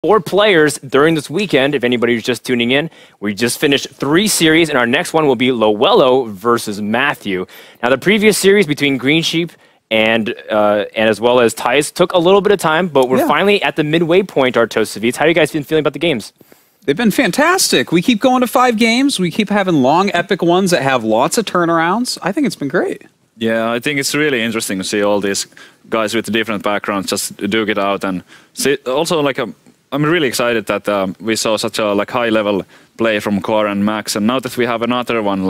4 players during this weekend. If anybody's just tuning in, we just finished 3 series, and our next one will be Lowello versus Matthew. Now, the previous series between Green Sheep and as well as Tice took a little bit of time, but we're finally at the midway point, Artosavites. How are you guys been feeling about the games? They've been fantastic. We keep going to 5 games. We keep having long, epic ones that have lots of turnarounds. I think it's been great. Yeah, I think it's really interesting to see all these guys with different backgrounds just duke it out, and see, also I'm really excited that we saw such a high-level play from Core and Max, and now that we have another one,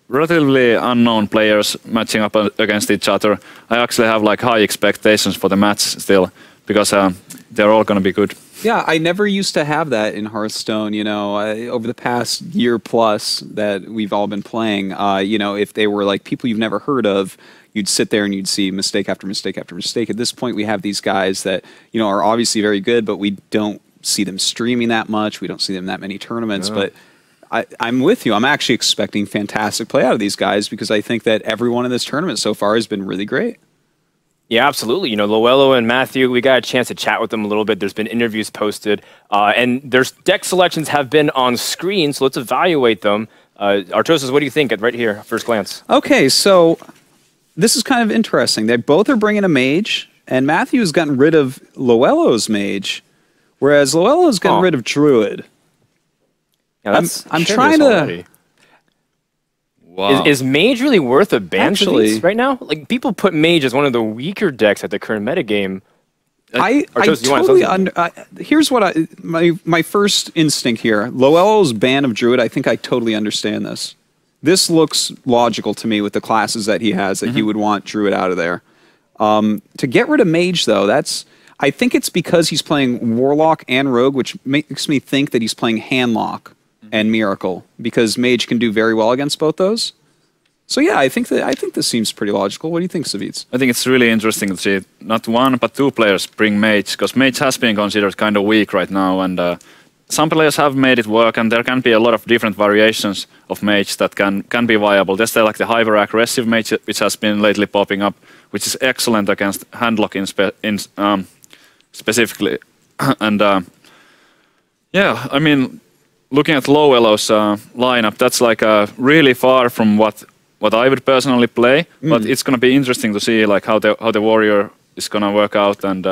relatively unknown players matching up against each other, I actually have high expectations for the match still, because they're all going to be good. Yeah, I never used to have that in Hearthstone, you know, over the past year plus that we've all been playing, you know, if they were people you've never heard of, you'd sit there and you'd see mistake after mistake after mistake. At this point, we have these guys that, you know, are obviously very good, but we don't see them streaming that much. We don't see them that many tournaments, but I'm with you. I'm actually expecting fantastic play out of these guys because I think that everyone in this tournament so far has been really great. Yeah, absolutely. You know, Lowello and Matthew, we got a chance to chat with them a little bit. There's been interviews posted, and their deck selections have been on screen, so let's evaluate them. Artosis, what do you think right here, first glance? Okay, so this is kind of interesting. They both are bringing a mage, and Matthew has gotten rid of Lowello's mage, whereas Lowello's gotten rid of Druid. Yeah, I'm trying to... Wow. Is Mage really worth a ban right now? People put Mage as one of the weaker decks at the current metagame. Here's what my first instinct here. Lowello's ban of Druid, I think I totally understand this. This looks logical to me with the classes that he has, that he would want Druid out of there. To get rid of Mage, though, I think it's because he's playing Warlock and Rogue, which makes me think that he's playing Handlock and Miracle, because Mage can do very well against both those. So yeah, I think this seems pretty logical. What do you think, Savitz? I think it's really interesting to see not 1 but 2 players bring Mage, because Mage has been considered kind of weak right now, and some players have made it work, and there can be a lot of different variations of Mage that can be viable. There's the hyper-aggressive Mage, which has been lately popping up, which is excellent against Handlock specifically. And yeah, I mean, looking at Lowello's lineup, that's really far from what I would personally play. But it's going to be interesting to see how the warrior is going to work out, and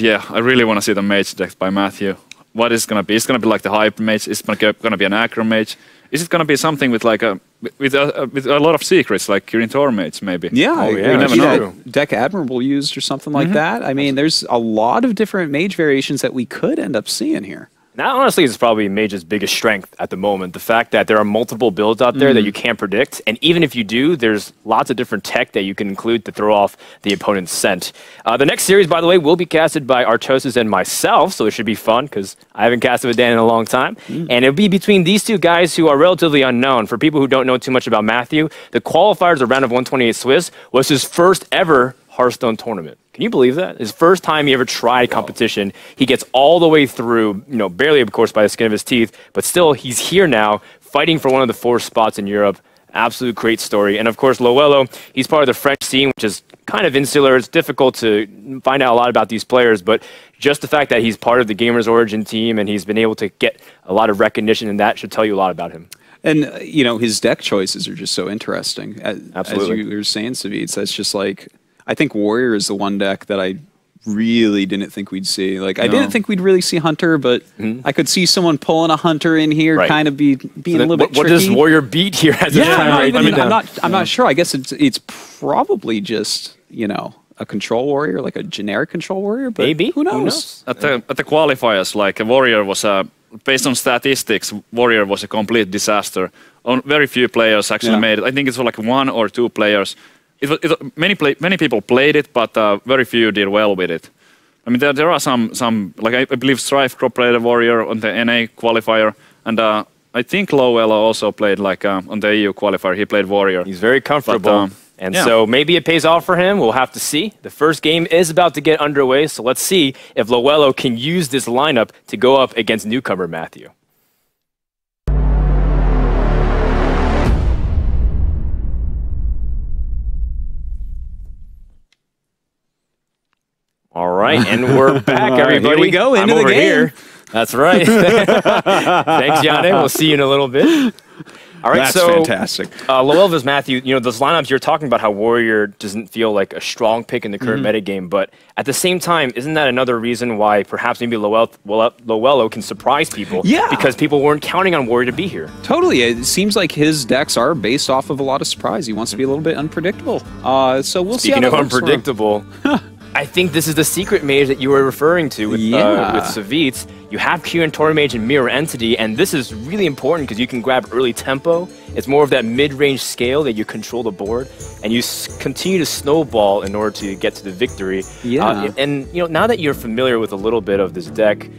yeah, I really want to see the mage deck by Matthew. What is it going to be? It's going to be the hype mage. It's going to be an aggro mage. Is it going to be something with with a lot of secrets, like Kirin Tor mage maybe? Yeah, you never know. Deck Admirable used or something like that. I mean, there's a lot of different mage variations that we could end up seeing here. That honestly is probably Mage's biggest strength at the moment. The fact that there are multiple builds out there that you can't predict. And even if you do, there's lots of different tech that you can include to throw off the opponent's scent. The next series, by the way, will be casted by Artosis and myself, so it should be fun because I haven't casted with Dan in a long time. And it'll be between these 2 guys who are relatively unknown. For people who don't know too much about Matthew, the qualifiers of round of 128 Swiss was his first ever Hearthstone tournament. Can you believe that? His first time he ever tried competition. He gets all the way through, you know, barely, of course, by the skin of his teeth, but still, he's here now, fighting for one of the 4 spots in Europe. Absolute great story. And of course, Lowello, he's part of the French scene, which is kind of insular. It's difficult to find out a lot about these players, but just the fact that he's part of the Gamers Origin team and he's been able to get a lot of recognition, and that should tell you a lot about him. And, you know, his deck choices are just so interesting. Absolutely. As you were saying, Savitz, that's just I think Warrior is the one deck that I really didn't think we'd see. I didn't think we'd really see Hunter, but I could see someone pulling a Hunter in here, kind of being a little bit tricky. What does Warrior beat here? I'm not sure. I guess it's probably just, you know, a control warrior, like a generic control warrior, but maybe. Who knows? At the qualifiers, a Warrior was based on statistics, Warrior was a complete disaster. Very few players actually made it. I think it's 1 or 2 players. Many people played it, but very few did well with it. I mean, there are some I believe Strife played a Warrior on the NA qualifier, and I think Lowello also played on the EU qualifier. He played Warrior. He's very comfortable, so maybe it pays off for him. We'll have to see. The first game is about to get underway, so let's see if Lowello can use this lineup to go up against newcomer Matthew. All right, and we're back, everybody. Here we go, I'm into the over game. here. That's right. Thanks, Yanni. We'll see you in a little bit. All right, That's so fantastic. low elves, Matthew. You know those lineups you're talking about. How warrior doesn't feel like a strong pick in the current metagame, but at the same time, isn't that another reason why perhaps maybe Lowello can surprise people? Yeah. Because people weren't counting on warrior to be here. Totally. It seems like his decks are based off of a lot of surprise. He wants to be a little bit unpredictable. So we'll see how Speaking that of works for him. unpredictable, I think this is the secret mage that you were referring to with Savitz. You have Kieran Tormage and Mirror Entity, and this is really important because you can grab early tempo. It's more of that mid-range scale that you control the board, and you continue to snowball in order to get to the victory. Yeah. And you know, now that you're familiar with a little bit of this deck,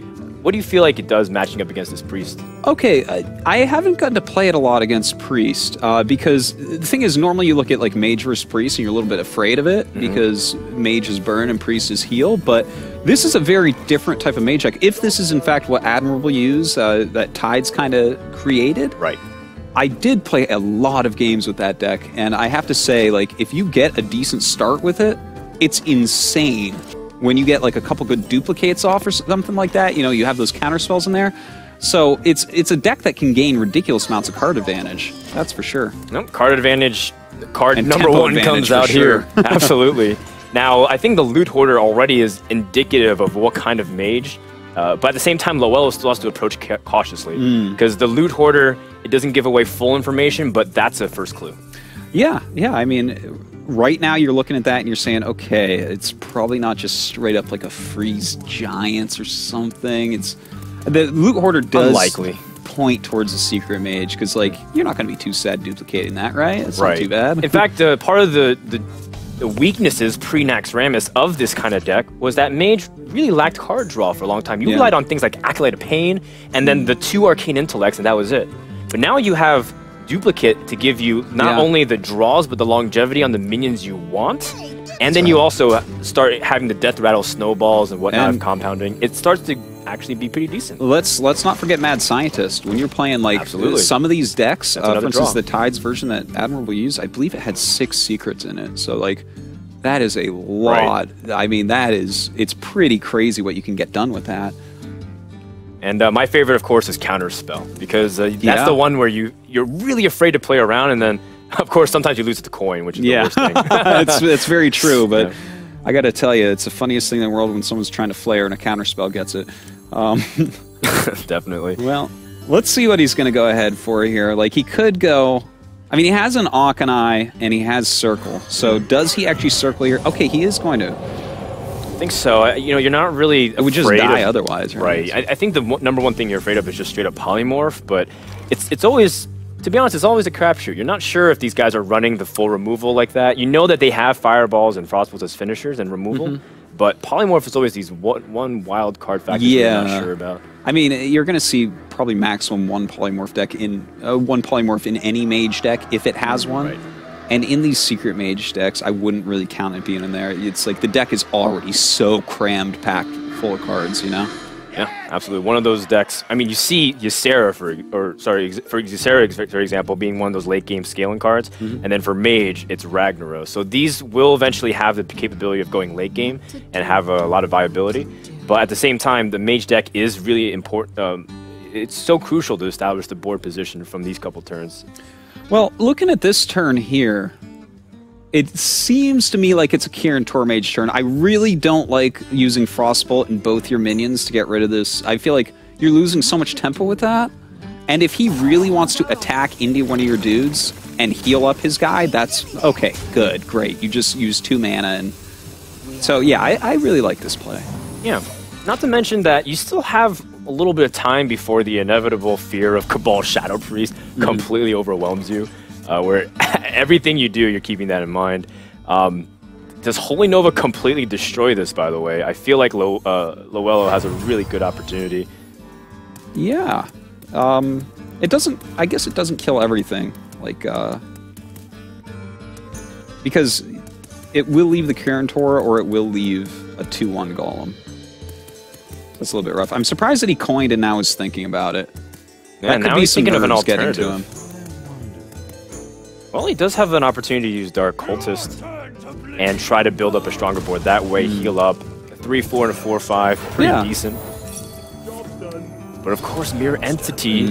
what do you feel like it does matching up against this Priest? Okay, I haven't gotten to play it a lot against Priest because the thing is, normally you look at like Mage versus Priest and you're a little bit afraid of it because Mage is burn and Priest is heal, but this is a very different type of Mage deck. If this is in fact what Admirable use, that Tides kind of created. Right. I did play a lot of games with that deck, and I have to say, like, if you get a decent start with it, it's insane. When you get like a couple good duplicates off or something like that, you know, you have those counter spells in there. So it's a deck that can gain ridiculous amounts of card advantage. That's for sure. Nope, card advantage, card And number tempo one advantage comes out for sure. here. Absolutely. Now, I think the Loot Hoarder already is indicative of what kind of mage, but at the same time, Lowello still has to approach cautiously because the Loot Hoarder, it doesn't give away full information, but that's a first clue. Yeah. I mean, right now you're looking at that and you're saying, okay, it's probably not just straight up like a freeze giants or something. It's the Loot Hoarder does Unlikely. point towards the secret mage because like you're not going to be too sad duplicating that, right? It's not too bad. In fact, part of the weaknesses pre-Naxxramas of this kind of deck was that Mage really lacked card draw for a long time. You relied on things like Acolyte of Pain and then the 2 Arcane Intellects, and that was it. But now you have Duplicate to give you not only the draws, but the longevity on the minions you want. And then you also start having the Death Rattle snowballs and whatnot of compounding. It starts to actually be pretty decent. Let's not forget Mad Scientist. When you're playing like some of these decks, for instance, the Tides version that Admirable used, I believe it had 6 secrets in it. So like that is a lot. Right. I mean, it's pretty crazy what you can get done with that. And my favorite, of course, is Counterspell, because that's the one where you're really afraid to play around, and then, of course, sometimes you lose the coin, which is the worst thing. it's very true, but I got to tell you, it's the funniest thing in the world when someone's trying to flare and a Counterspell gets it. Definitely. Well, let's see what he's going to go ahead for here. Like, he could go... I mean, he has an Aucheneye, and he has Circle. So does he actually Circle here? Okay, he is going to... I think so. You know, you're not really It would just die otherwise, right? I think the number one thing you're afraid of is just straight up polymorph, but it's always, to be honest, it's always a crapshoot. You're not sure if these guys are running the full removal like that. You know that they have fireballs and frostbolts as finishers and removal, but polymorph is always these one wild card factor you're not sure about. I mean, you're going to see probably maximum one polymorph in any mage deck if it has one. Right. And in these secret mage decks, I wouldn't really count it being in there. It's like the deck is already so crammed, packed full of cards, you know? Yeah, absolutely. One of those decks. I mean, you see Ysera, for Ysera, for example, being one of those late game scaling cards, and then for Mage, it's Ragnaros. So these will eventually have the capability of going late game and have a lot of viability. But at the same time, the Mage deck is really important. It's so crucial to establish the board position from these couple turns. Well, looking at this turn here, it seems to me like it's a Kieran Tormage turn. I really don't like using Frostbolt in both your minions to get rid of this. I feel like you're losing so much tempo with that. And if he really wants to attack into one of your dudes and heal up his guy, that's okay, good, great. You just use 2 mana. And so, yeah, I really like this play. Yeah, not to mention that you still have a little bit of time before the inevitable fear of Cabal Shadow Priest completely overwhelms you, where everything you do, you're keeping that in mind. Does Holy Nova completely destroy this, by the way? I feel like Lowello has a really good opportunity. Yeah. It doesn't... I guess it doesn't kill everything. Like, because it will leave the Kieran Tor or it will leave a 2/1 Golem. That's a little bit rough. I'm surprised that he coined and now is thinking about it. Yeah, that could now be he's some thinking of an nerves getting to alternative. him. Well, he does have an opportunity to use Dark Cultist and try to build up a stronger board. That way, heal up. 3 3/4 and a 4/5, pretty Yeah. decent. But of course, Mirror Entity,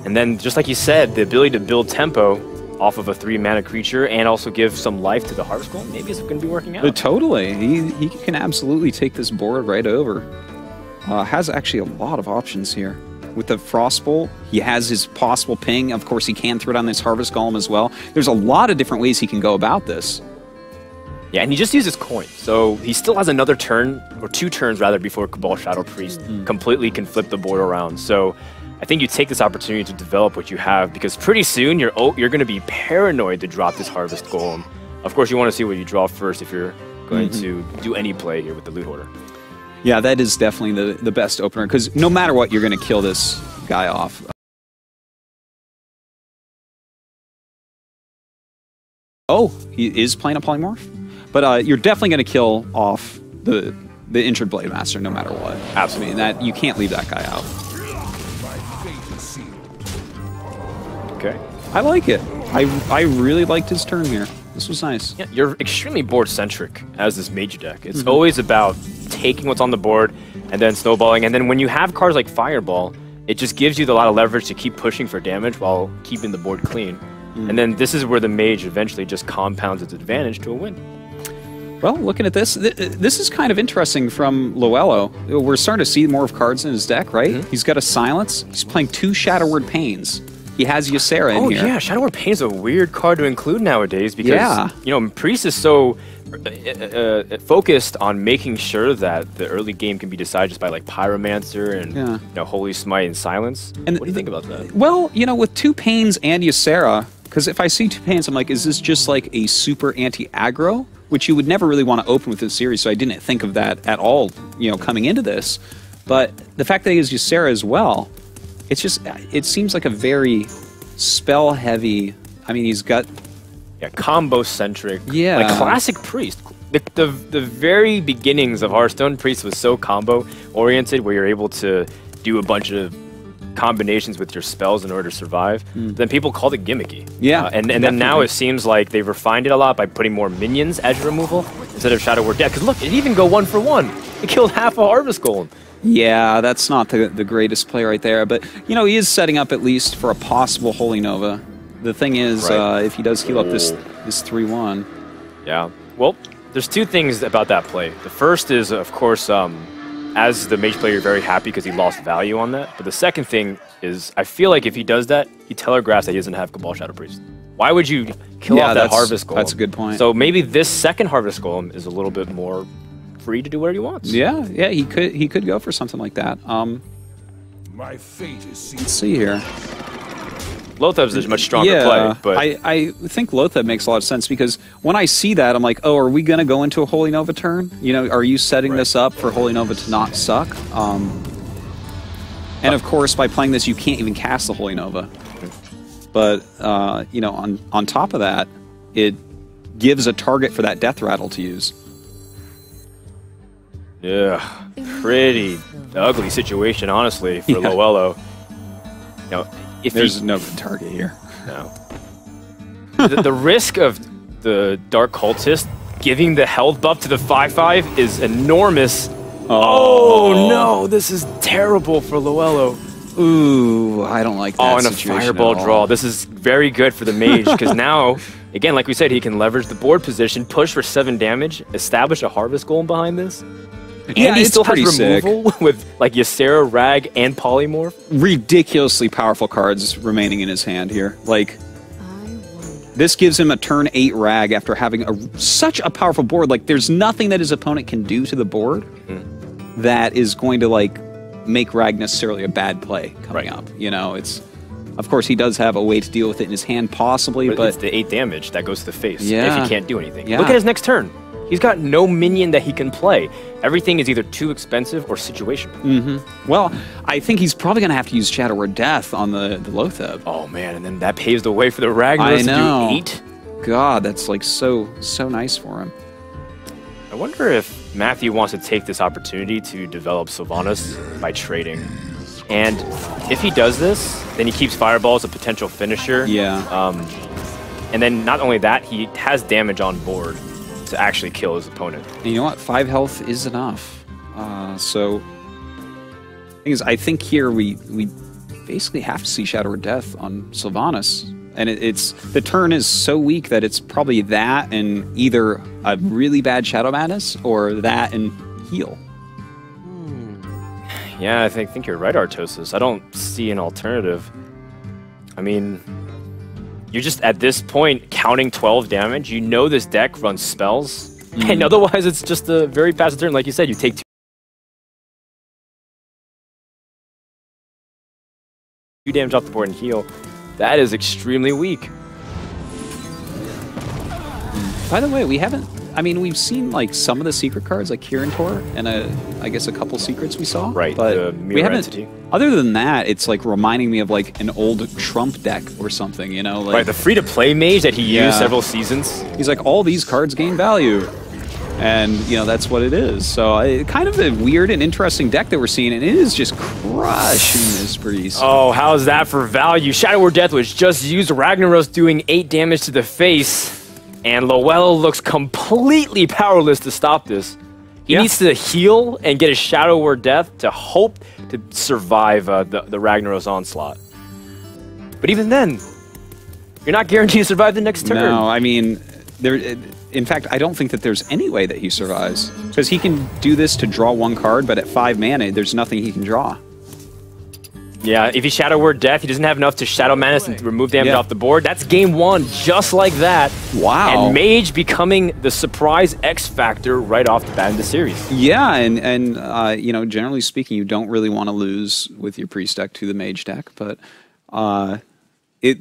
and then just like you said, the ability to build tempo off of a 3-mana creature and also give some life to the Harvest Golem, maybe it's going to be working out. Totally. He can absolutely take this board right over. Has actually a lot of options here. With the Frostbolt, he has his possible ping. Of course, he can throw down this Harvest Golem as well. There's a lot of different ways he can go about this. Yeah, and he just uses coin, so he still has another turn, or 2 turns rather, before Cabal Shadow Priest completely can flip the board around. So I think you take this opportunity to develop what you have, because pretty soon you're going to be paranoid to drop this Harvest Golem. Of course, you want to see what you draw first if you're going to do any play here with the Loot Hoarder. Yeah, that is definitely the best opener, because no matter what, you're going to kill this guy off. Oh, he is playing a Polymorph? But you're definitely going to kill off the Injured Blade Master no matter what. Absolutely. I mean, you can't leave that guy out. Okay. I like it. I really liked his turn here. This was nice. Yeah, you're extremely board-centric as this Mage deck. It's always about taking what's on the board and then snowballing. And then when you have cards like Fireball, it just gives you a lot of leverage to keep pushing for damage while keeping the board clean. And then this is where the Mage eventually just compounds its advantage to a win. Well, looking at this, this is kind of interesting from Loello. We're starting to see more of cards in his deck, right? He's got a Silence. He's playing 2 Shadow Word Pains. He has Ysera in here. Oh yeah, Shadow Word Pain is a weird card to include nowadays because you know Priest is so focused on making sure that the early game can be decided just by like Pyromancer and you know, Holy Smite and Silence. And what do you think about that? Well, you know, with 2 Pains and Ysera, because if I see 2 Pains, I'm like, is this just like a super anti-aggro? Which you would never really want to open with this series, so I didn't think of that at all, you know, coming into this. But the fact that he has Ysera as well, it's just, it seems like a very spell-heavy, I mean, he's got... Yeah, combo-centric. Yeah. Like classic Priest. The very beginnings of Hearthstone, Priest was so combo-oriented where you're able to do a bunch of combinations with your spells in order to survive. Then people called it gimmicky. Yeah, and then now it seems like they've refined it a lot by putting more minions as your removal instead of Shadow Word Death. Because look, it even go 1 for 1. It killed half a Harvest Golem. Yeah, that's not the greatest play right there, but you know, he is setting up at least for a possible Holy Nova. The thing is, if he does heal up this 3/1. Yeah. Well, there's 2 things about that play. The first is, of course, as the Mage player, you're very happy because he lost value on that. But the second thing is, I feel like if he does that, he telegraphs that he doesn't have Cabal Shadow Priest. Why would you kill off that Harvest Golem? That's a good point. So maybe this second Harvest Golem is a little bit more free to do whatever he wants. Yeah, he could go for something like that. My fate is let's see here. Lotheb's a much stronger play, but I think Lotheb makes a lot of sense because when I see that, I'm like, oh, are we going to go into a Holy Nova turn? You know, are you setting this up for Holy Nova to not suck? And of course, by playing this, you can't even cast the Holy Nova. But, you know, on top of that, it gives a target for that Death Rattle to use. yeah, pretty ugly situation, honestly, for Loello. You know, if there's no good target here. No. the risk of the Dark Cultist giving the health buff to the 5/5 is enormous. Oh no, this is terrible for Loello. Ooh, I don't like that. Oh, and a Fireball draw. This is very good for the Mage because now, again, like we said, he can leverage the board position, push for 7 damage, establish a Harvest Golem behind this. Yeah, and he still has sick. removal with like Ysera, Rag, and Polymorph. Ridiculously powerful cards remaining in his hand here. Like, this gives him a turn 8 Rag after having such a powerful board. Like, there's nothing that his opponent can do to the board that is going to, like, make Rag necessarily a bad play coming up. You know, it's... Of course, he does have a way to deal with it in his hand, possibly, but... It's the 8 damage that goes to the face if Yeah. he can't do anything. Yeah. Look at his next turn. He's got no minion that he can play. Everything is either too expensive or situational. Well, I think he's probably going to have to use Shadow Word Death on the Lotheb. Oh, man, and then that paves the way for the Ragnarok to do 8. God, that's like so nice for him. I wonder if Matthew wants to take this opportunity to develop Sylvanas by trading. And if he does this, then he keeps Fireball as a potential finisher. Yeah. And then not only that, he has damage on board to actually kill his opponent. And you know what? 5 health is enough. So, thing is, I think here we basically have to see Shadow or Death on Sylvanas. And it's the turn is so weak that it's probably that and either a really bad Shadow Madness or that and heal. Yeah, I think you're right, Artosis. I don't see an alternative. I mean, you're just at this point counting 12 damage. You know this deck runs spells, and otherwise it's just a very passive turn. Like you said, you take 2 damage off the board and heal. That is extremely weak. By the way, we haven't. I mean, we've seen like some of the secret cards, like Kirin Tor, and I guess a couple secrets we saw. Right, but the we mirror haven't. entity. Other than that, it's like reminding me of like an old Trump deck or something. You know, like Right, the free-to-play mage that he used several seasons. he's like all these cards gain value, and you know that's what it is. So kind of a weird and interesting deck that we're seeing, and it is just crushing this priest. Oh, how's that for value? Shadow or Death was just used. Ragnaros doing 8 damage to the face. And Loello looks completely powerless to stop this. He needs to heal and get a Shadow or Death to hope to survive the Ragnaros onslaught. But even then, you're not guaranteed to survive the next turn. No, I mean, in fact, I don't think that there's any way that he survives. Because he can do this to draw 1 card, but at 5 mana, there's nothing he can draw. Yeah, if he Shadow Word Death, he doesn't have enough to Shadow Madness and remove damage off the board. That's game 1, just like that. Wow. And Mage becoming the surprise X factor right off the bat in the series. Yeah, and you know, generally speaking, you don't really want to lose with your priest deck to the mage deck, but the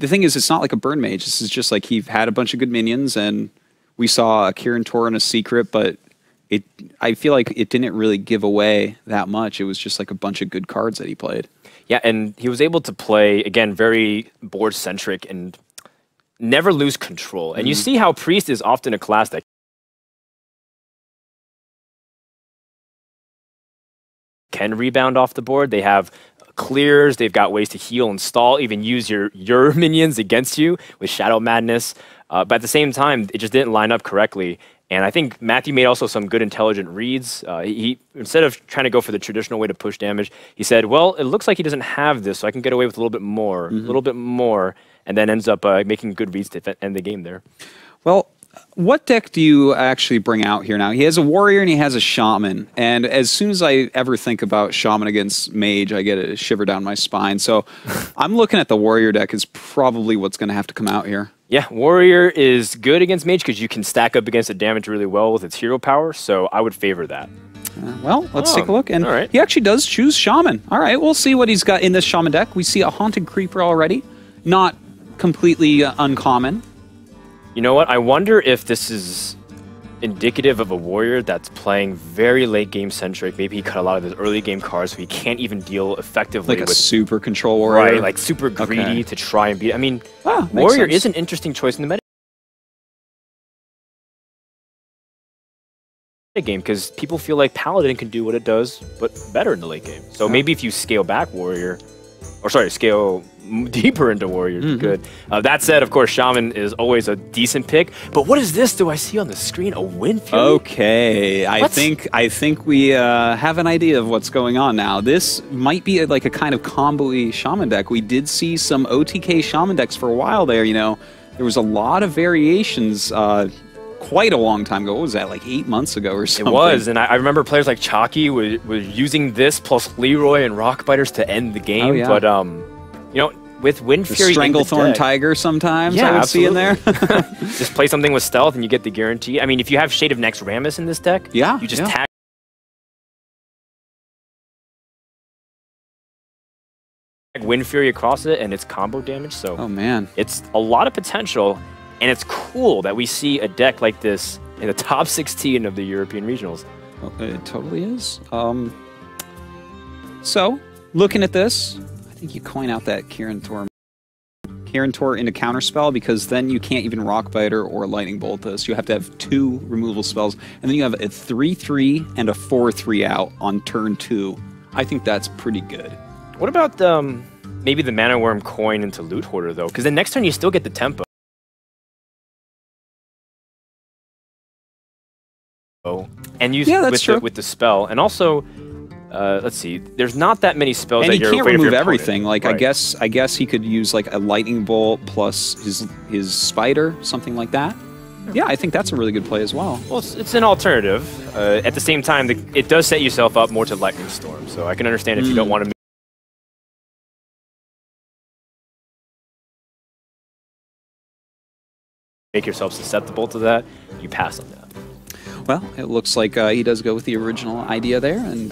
thing is, it's not like a burn mage. This is just like he had a bunch of good minions, and we saw a Kirin Tor and a secret, but I feel like it didn't really give away that much. It was just like a bunch of good cards that he played. Yeah, and he was able to play, again, very board-centric and never lose control. And you see how Priest is often a class that can rebound off the board. They have clears, they've got ways to heal and stall, even use your minions against you with Shadow Madness. But at the same time, it just didn't line up correctly. And I think Matthew made also some good intelligent reads. He instead of trying to go for the traditional way to push damage, he said, well, it looks like he doesn't have this, so I can get away with a little bit more, and then ends up making good reads to end the game there. Well, what deck do you actually bring out here now? He has a warrior and he has a shaman. And as soon as I ever think about shaman against mage, I get a shiver down my spine. So I'm looking at the warrior deck is probably what's going to have to come out here. Yeah, warrior is good against mage because you can stack up against the damage really well with its hero power. So I would favor that. Well, let's take a look. And all right. he actually does choose shaman. All right, we'll see what he's got in this shaman deck. We see a haunted creeper already. Not completely uncommon. You know what? I wonder if this is indicative of a warrior that's playing very late game centric. Maybe he cut a lot of his early game cards so he can't even deal effectively Like with a super control warrior. Right, like super greedy to try and beat. I mean, makes warrior sense. is an interesting choice in the meta game because people feel like paladin can do what it does, but better in the late game. So maybe if you scale back warrior, or sorry, scale deeper into warrior, good. That said, of course, shaman is always a decent pick. But what is this? Do I see on the screen a Wind Fury? Okay, I think we have an idea of what's going on now. This might be like a kind of combo-y shaman deck. We did see some OTK shaman decks for a while there. You know, there was a lot of variations. Quite a long time ago. What was that, like 8 months ago or something? It was, and I remember players like Chalky was using this plus Leroy and Rockbiters to end the game. Oh, yeah. But you know, with Wind Fury, Stranglethorn Tiger sometimes. Yeah, I would see in there. Just play something with stealth and you get the guarantee. I mean, if you have Shade of Next Rammus in this deck, Yeah, you just yeah. tag Wind Fury across it, and it's combo damage. So Oh man. it's a lot of potential. And it's cool that we see a deck like this in the top 16 of the European regionals. It totally is. So, looking at this, I think you coin out that Kirin Tor into counterspell, because then you can't even Rockbiter or Lightning Bolt this. You have to have 2 removal spells, and then you have a 3/3 and a 4/3 out on turn 2. I think that's pretty good. What about maybe the Mana Worm coin into Loot Hoarder, though? Because the next turn you still get the tempo. and use Yeah, that's true. with the spell. And also, let's see, there's not that many spells And that he you're can't afraid of your remove opponent. everything. Like Right. I guess he could use like a lightning bolt plus his spider, something like that. Yeah, I think that's a really good play as well. Well, it's an alternative. At the same time, it does set yourself up more to Lightning Storm. So I can understand if you don't want to make yourself susceptible to that, you pass on that. Well, it looks like he does go with the original idea there and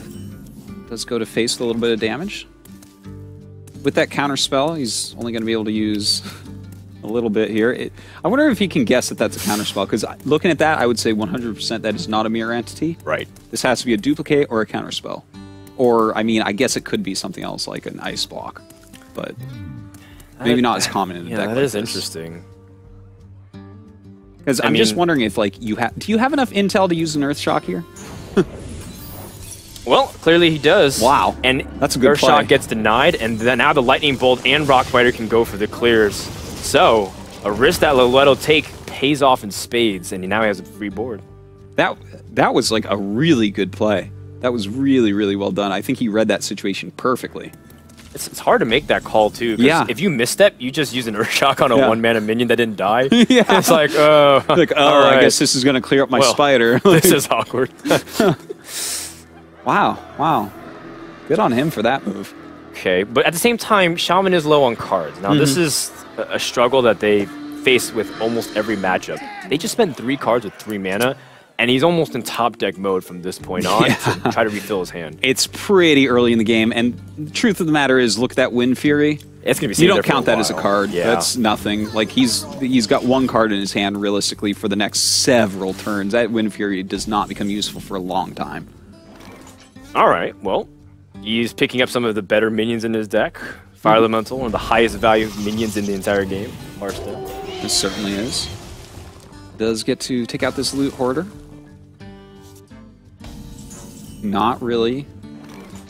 does go to face a little bit of damage. With that counter spell, he's only going to be able to use a little bit here. I wonder if he can guess that that's a counter spell, because looking at that, I would say 100% that is not a mirror entity. Right. This has to be a duplicate or a counter spell. Or, I mean, I guess it could be something else like an ice block, but maybe not as common in a deck that like is this. interesting. Because I'm just wondering if, like, do you have enough intel to use an Earth Shock here? Well, clearly he does. Wow. And That's a good Earth play. Shock gets denied, and then now the Lightning Bolt and Rock Fighter can go for the clears. So, a risk that Loletto take pays off in spades, and now he has a free board. That was, like, a really good play. That was really, really well done. I think he read that situation perfectly. It's hard to make that call, too. 'Cause Yeah. if you misstep, you just use an Earth Shock on a Yeah. one-mana minion that didn't die. Yeah. It's like, oh, Like, oh, all right. I guess this is going to clear up my Well, spider. This is awkward. Wow. Good on him for that move. Okay, but at the same time, Shaman is low on cards. Now, this is a struggle that they face with almost every matchup. They just spent 3 cards with 3 mana, and he's almost in top deck mode from this point on to try to refill his hand. It's pretty early in the game, and the truth of the matter is, look at that Wind Fury. It's gonna be You sitting don't there for count that as a while. card. Yeah. That's nothing. Like, he's got 1 card in his hand realistically for the next several turns. That Wind Fury does not become useful for a long time. All right, well, he's picking up some of the better minions in his deck. Fire Elemental, one of the highest value minions in the entire game. Hearthstone. This certainly is. Does get to take out this Loot Hoarder. Not really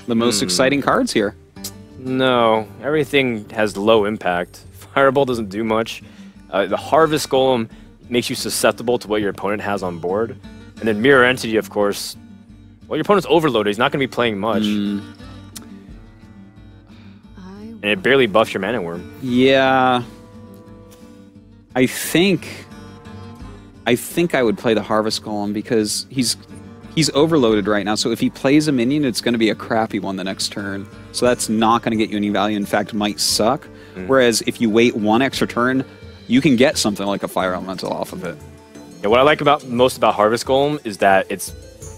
the most exciting cards here. No, everything has low impact. Fireball doesn't do much. The Harvest Golem makes you susceptible to what your opponent has on board. And then Mirror Entity, of course, well, your opponent's overloaded. He's not going to be playing much. And it barely buffs your Mana Worm. Yeah. I think I would play the Harvest Golem because he's overloaded right now. So if he plays a minion, it's going to be a crappy one the next turn. So that's not going to get you any value. In fact, might suck. Whereas if you wait 1 extra turn, you can get something like a Fire Elemental off of it. Yeah, what I like most about Harvest Golem is that it's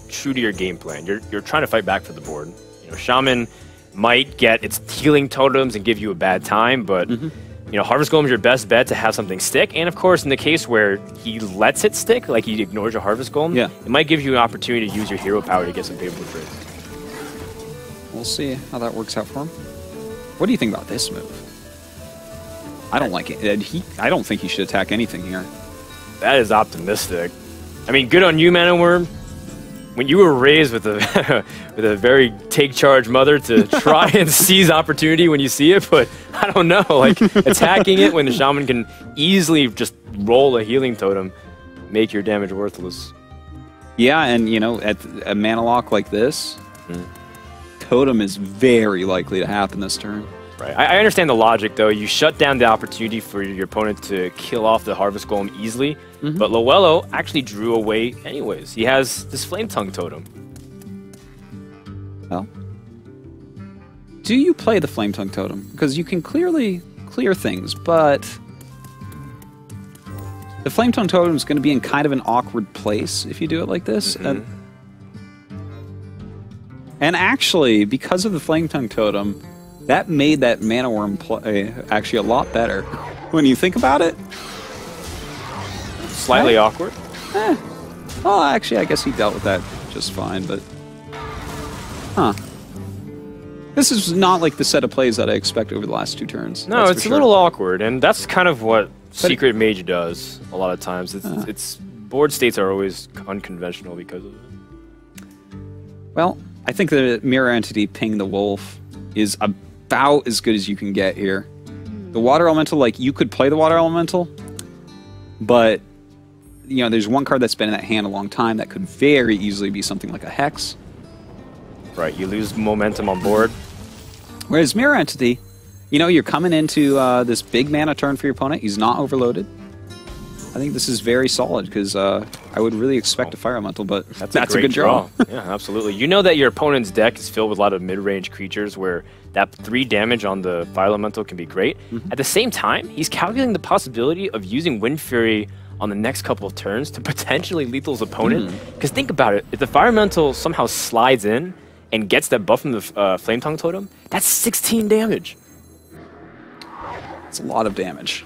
true to your game plan. You're trying to fight back for the board. You know, Shaman might get its healing totems and give you a bad time, but you know, Harvest Golem is your best bet to have something stick. And of course, in the case where he lets it stick, like he ignores your Harvest Golem, it might give you an opportunity to use your hero power to get some favorable trades. We'll see how that works out for him. What do you think about this move? I don't like it. I don't think he should attack anything here. That is optimistic. I mean, good on you, Mana Worm. When you were raised with a with a very take charge mother to try and seize opportunity when you see it, but I don't know, like attacking it when the Shaman can easily just roll a healing totem, make your damage worthless. Yeah, and you know, at a mana lock like this, totem is very likely to happen this turn. Right. I understand the logic, though. You shut down the opportunity for your opponent to kill off the Harvest Golem easily, but Loello actually drew away anyways. He has this Flame Tongue totem. Well, do you play the Flame Tongue totem? Because you can clearly clear things, but the Flame Tongue totem is going to be in kind of an awkward place if you do it like this. And actually, because of the Flame Tongue totem, that made that Mana Worm play actually a lot better. When you think about it. Slightly awkward. Well, actually, I guess he dealt with that just fine, but... This is not like the set of plays that I expect over the last 2 turns. No, that's it's for a sure. little awkward, and that's kind of what Secret Mage does a lot of times. It's board states are always unconventional because of it. Well, I think the Mirror Entity Ping the Wolf is about as good as you can get here. The Water Elemental, like, you could play the Water Elemental, but there's one card that's been in that hand a long time that could very easily be something like a Hex. Right, you lose momentum on board. Whereas Mirror Entity, you're coming into this big mana turn for your opponent. He's not overloaded. I think this is very solid because I would really expect a Fire Elemental, but that's a good draw. Yeah, absolutely. You know that your opponent's deck is filled with a lot of mid-range creatures where that 3 damage on the Fire Elemental can be great. At the same time, he's calculating the possibility of using Wind Fury on the next couple of turns to potentially lethal his opponent. Because think about it, if the Fire Elemental somehow slides in and gets that buff from the Flame Tongue Totem, that's 16 damage. It's a lot of damage.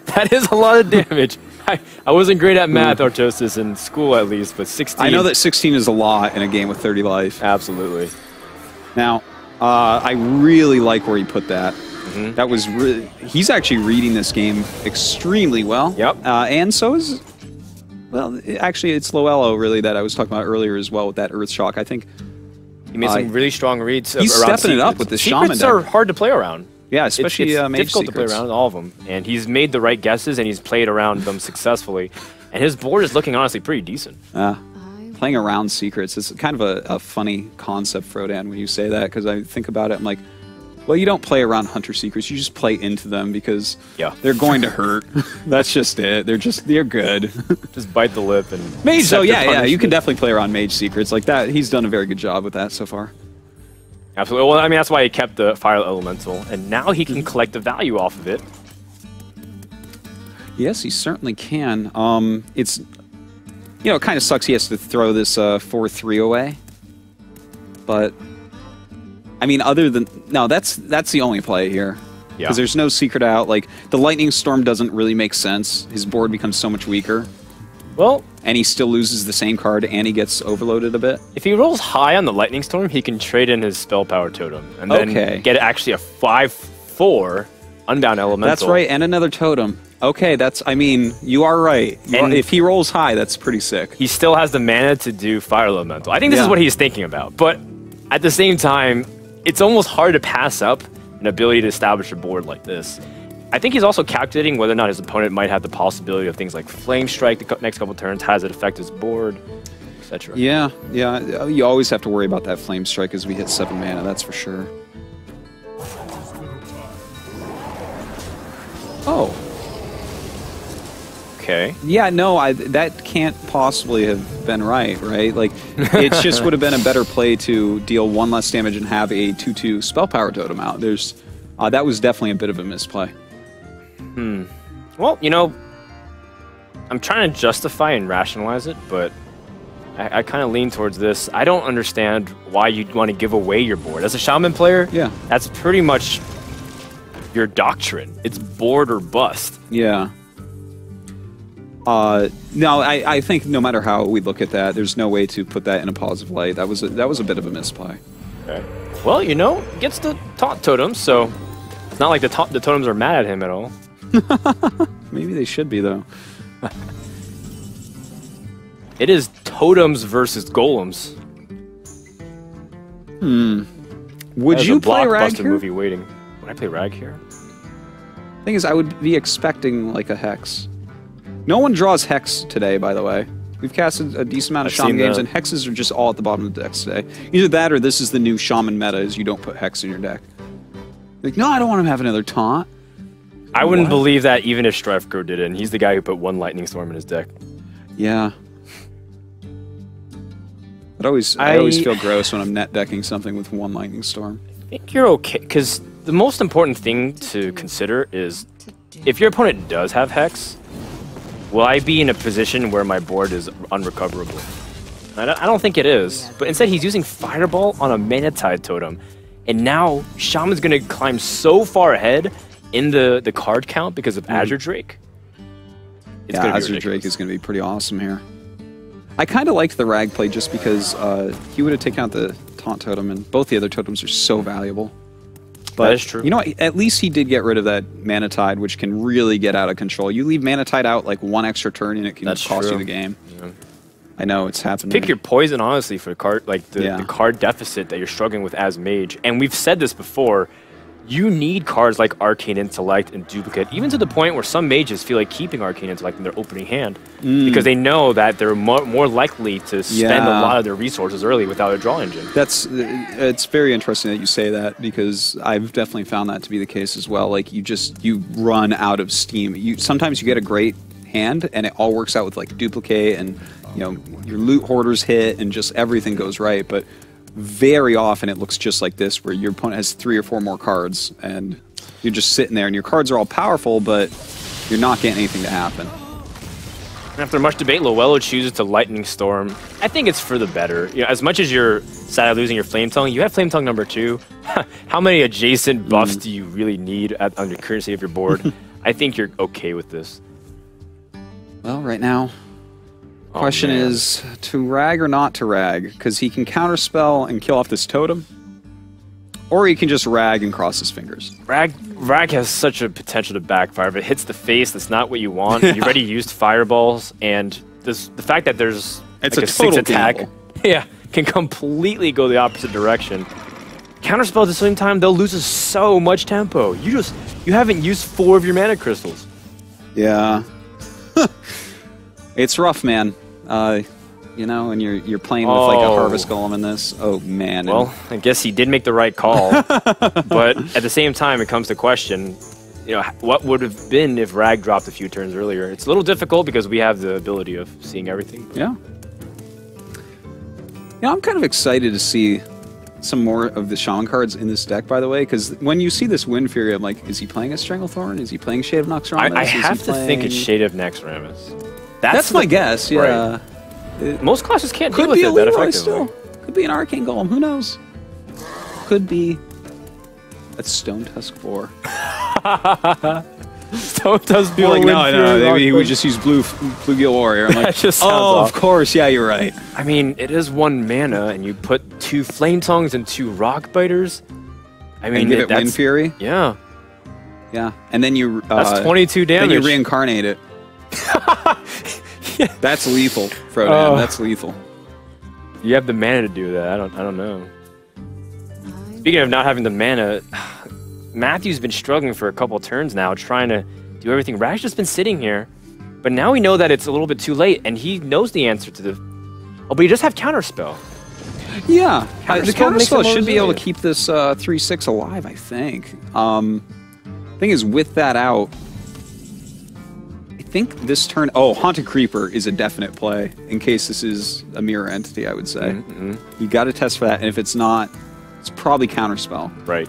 That is a lot of damage. I wasn't great at math, Artosis, in school at least, but 16... I know that 16 is a lot in a game with 30 life. Absolutely. Now, I really like where he put that. That was really... He's actually reading this game extremely well. Yep. And so is... Well, actually, it's Loello, really, that I was talking about earlier as well with that Earth Shock. I think... He made some really strong reads he's around stepping it up with the Shaman Secrets deck. are hard to play around. Yeah, especially it's Mage difficult Secrets. to play around with all of them, and he's made the right guesses and he's played around them successfully, and his board is looking honestly pretty decent. Playing around Secrets is kind of a funny concept, Frodan, when you say that, because I think about it, I'm like, well, you don't play around Hunter Secrets, you just play into them because they're going to hurt. That's just it. They're good. Just bite the lip and Mage, so yeah, you can definitely play around Mage Secrets like that. He's done a very good job with that so far. Absolutely. Well, I mean, that's why he kept the Fire Elemental, and now he can collect the value off of it. Yes, he certainly can. It's, it kind of sucks he has to throw this 4/3 away. But, I mean, other than... No, that's the only play here. Because there's no secret out. Like, the Lightning Storm doesn't really make sense. His board becomes so much weaker. Well... And he still loses the same card, and he gets overloaded a bit. If he rolls high on the Lightning Storm, he can trade in his Spell Power Totem, and then get actually a 5/4 Unbound Elemental. That's right, and another Totem. Okay, I mean, you are right. If he rolls high, that's pretty sick. He still has the mana to do Fire Elemental. I think this is what he's thinking about, but at the same time, it's almost hard to pass up an ability to establish a board like this. I think he's also calculating whether or not his opponent might have the possibility of things like Flame Strike the next couple turns, how does it affect his board, etc. Yeah, you always have to worry about that Flame Strike as we hit 7 mana, that's for sure. Oh. Okay. Yeah, no, that can't possibly have been right? Like, it just would have been a better play to deal 1 less damage and have a 2/2 Spell Power Totem out. That was definitely a bit of a misplay. Well, I'm trying to justify and rationalize it, but I kind of lean towards this. I don't understand why you'd want to give away your board. As a Shaman player, that's pretty much your doctrine. It's board or bust. Yeah. No, I think no matter how we look at that, there's no way to put that in a positive light. That was a bit of a misplay. Okay. Well, he gets the taunt totems, so it's not like the totems are mad at him at all. Maybe they should be, though. It is totems versus golems. Would you play Rag blockbuster here? movie waiting. Would I play Rag here? Thing is, I would be expecting like a Hex. No one draws Hex today, by the way. We've casted a decent amount of Shaman games, and Hexes are just all at the bottom of the decks today. Either that, or this is the new Shaman meta, is you don't put Hex in your deck. Like, no, I don't want him to have another taunt. I wouldn't believe that even if Strifeco did it, and he's the guy who put 1 Lightning Storm in his deck. Yeah. I always feel gross when I'm net decking something with 1 Lightning Storm. I think you're okay, because the most important thing to consider is if your opponent does have Hex, will I be in a position where my board is unrecoverable? I don't think it is, but instead he's using Fireball on a Mana Tide Totem, and now Shaman's going to climb so far ahead in the card count because of Azure Drake. It's Azure Drake is going to be pretty awesome here. I kind of liked the Rag play just because he would have taken out the Taunt Totem, and both the other totems are so valuable. But, that is true. You know what? At least he did get rid of that Mana Tide, which can really get out of control. You leave Mana Tide out like 1 extra turn, and it can cost you the game. Yeah. I know, it's happening. Pick your poison, honestly, for card, like the card deficit that you're struggling with as Mage. And we've said this before, you need cards like Arcane Intellect and Duplicate, even to the point where some mages feel like keeping Arcane Intellect in their opening hand because they know that they're more likely to spend a lot of their resources early without a draw engine. It's very interesting that you say that, because I've definitely found that to be the case as well. Like, you run out of steam. Sometimes you get a great hand and it all works out with like Duplicate, and your loot hoarders hit and just everything goes right, but very often it looks just like this, where your opponent has 3 or 4 more cards and you're just sitting there and your cards are all powerful, but you're not getting anything to happen. After much debate, Loello chooses to Lightning Storm. I think it's for the better. As much as you're sad at losing your Flame Tongue, you have Flame Tongue number 2. How many adjacent buffs do you really need on the current state of your board? I think you're okay with this. Well, right now, question is to rag or not to rag, because he can counterspell and kill off this totem, or he can just rag and cross his fingers. Rag has such a potential to backfire. If it hits the face, that's not what you want. You already used fireballs, and the fact that there's it's like a 6 attack, gamble. can completely go the opposite direction. Counterspell at the same time, they'll lose so much tempo. You haven't used 4 of your mana crystals. Yeah. It's rough, man. And you're playing with like a Harvest Golem in this. Oh man. Well, I guess he did make the right call. But at the same time, it comes to question, what would have been if Rag dropped a few turns earlier? It's a little difficult because we have the ability of seeing everything. Yeah. I'm kind of excited to see some more of the Shaman cards in this deck, by the way, because when you see this Wind Fury, I'm like, is he playing a Stranglethorn? Is he playing Shade of Naxxramas? I have to think it's Shade of Naxxramas. That's my guess, yeah. Right. Most classes can't deal with it that effectively. Still. Could be an Arcane Golem, who knows? Could be a Stone Tusk 4. Stone Tusk 4. Like, no, maybe he would just use Bluegill Warrior. I'm like, of course, yeah, you're right. I mean, it is 1 mana, and you put 2 Flame Tongues and 2 Rock Biters. I mean, and give it Wind Fury? Yeah. Yeah, and then you... that's 22 damage. Then you reincarnate it. That's lethal, Frodan. That's lethal. You have the mana to do that. I don't know. Speaking of not having the mana, Matthew's been struggling for a couple turns now, trying to do everything. Rag's just been sitting here, but now we know that it's a little bit too late, and he knows the answer to the. Oh, but you just have Counterspell. Yeah, the Counterspell should be able to keep this 3/6 alive. I think. Thing is, with that out. I think this turn... Oh, Haunted Creeper is a definite play, in case this is a mirror entity, I would say. You got to test for that, and if it's not, it's probably Counterspell. Right.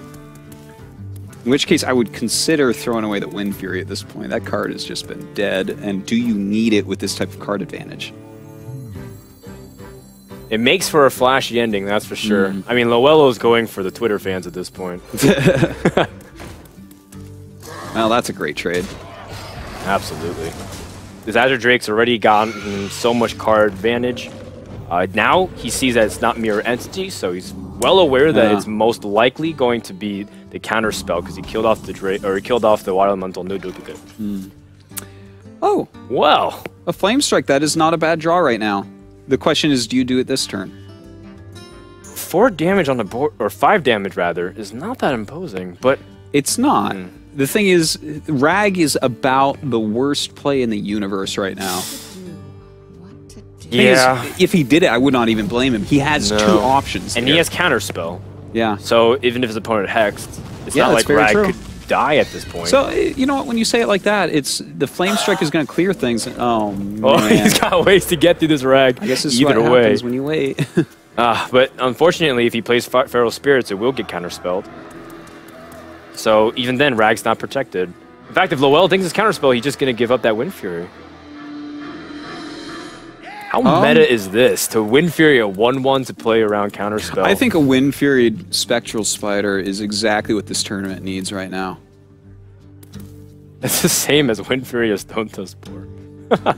In which case, I would consider throwing away the Wind Fury at this point. That card has just been dead, and do you need it with this type of card advantage? It makes for a flashy ending, that's for sure. I mean, Loello's going for the Twitter fans at this point. Well, that's a great trade. Absolutely. This Azure Drake's already gotten so much card advantage. Now he sees that it's not mirror entity, so he's well aware that it's most likely going to be the counter spell because he killed off the Drake, or he killed off the Wild Elemental no duplicate. Oh, well, a Flame Strike. That is not a bad draw right now. The question is, do you do it this turn? 4 damage on the board, or 5 damage rather, is not that imposing, but it's not. The thing is, Rag is about the worst play in the universe right now. Yeah. If he did it, I would not even blame him. He has 2 options. And he has Counterspell. Yeah. So even if his opponent hexed, it's not like Rag could die at this point. So, you know what, when you say it like that, it's the Flame Strike is going to clear things. Oh, man. Oh, he's got ways to get through this Rag. I guess this is either what way. happens when you wait. But unfortunately, if he plays Feral Spirits, it will get Counterspelled. So even then, Rag's not protected. In fact, if Loel thinks it's Counterspell, he's just going to give up that Wind Fury. How meta is this? To Wind Fury a 1/1 to play around Counterspell? I think a Wind Fury Spectral Spider is exactly what this tournament needs right now. It's the same as Wind Fury or Stone Tusk 4.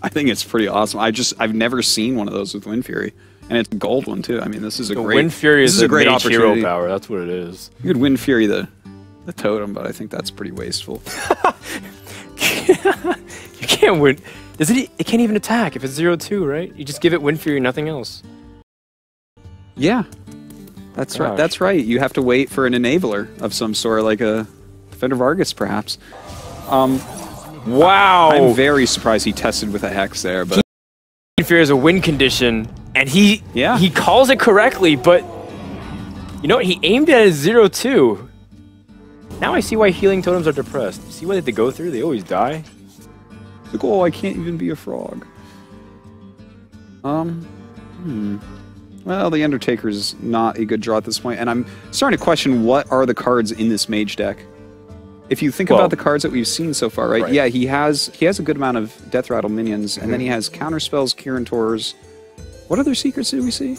I think it's pretty awesome. I've never seen one of those with Wind Fury. And it's a gold one, too. I mean, this is a great... Wind Fury is a great mage hero opportunity. power. That's what it is. You could Wind Fury the totem, but I think that's pretty wasteful. You can't win. It can't even attack if it's 0/2, right? You just give it Wind Fury, nothing else. Yeah. That's right. That's right. You have to wait for an enabler of some sort, like a Defender Vargas, perhaps. Wow. I'm very surprised he tested with a Hex there, but Fear is a win condition, and he calls it correctly, but you know what? He aimed at a 0-2. Now I see why healing totems are depressed. See what they go through? They always die. like, oh, I can't even be a frog. Well, the Undertaker's not a good draw at this point, and I'm starting to question what are the cards in this mage deck. If you think about the cards that we've seen so far, right? Yeah, he has a good amount of Death Rattle minions, and then he has counterspells, Kirin Tors. What other secrets did we see?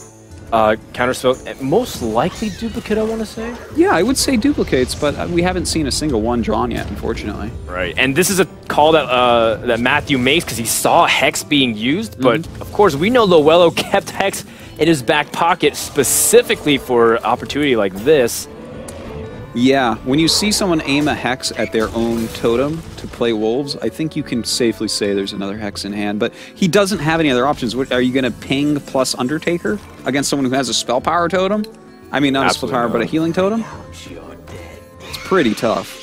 Counterspell, most likely duplicate, I want to say. Yeah, I would say duplicates, but we haven't seen a single one drawn yet, unfortunately. Right, and this is a call that that Matthew makes because he saw Hex being used, but of course we know Loello kept Hex in his back pocket specifically for an opportunity like this. Yeah, when you see someone aim a Hex at their own totem to play Wolves, I think you can safely say there's another Hex in hand, but he doesn't have any other options. What, are you going to ping plus Undertaker against someone who has a Spell Power totem? I mean, not a Spell Power, but a healing totem? It's pretty tough.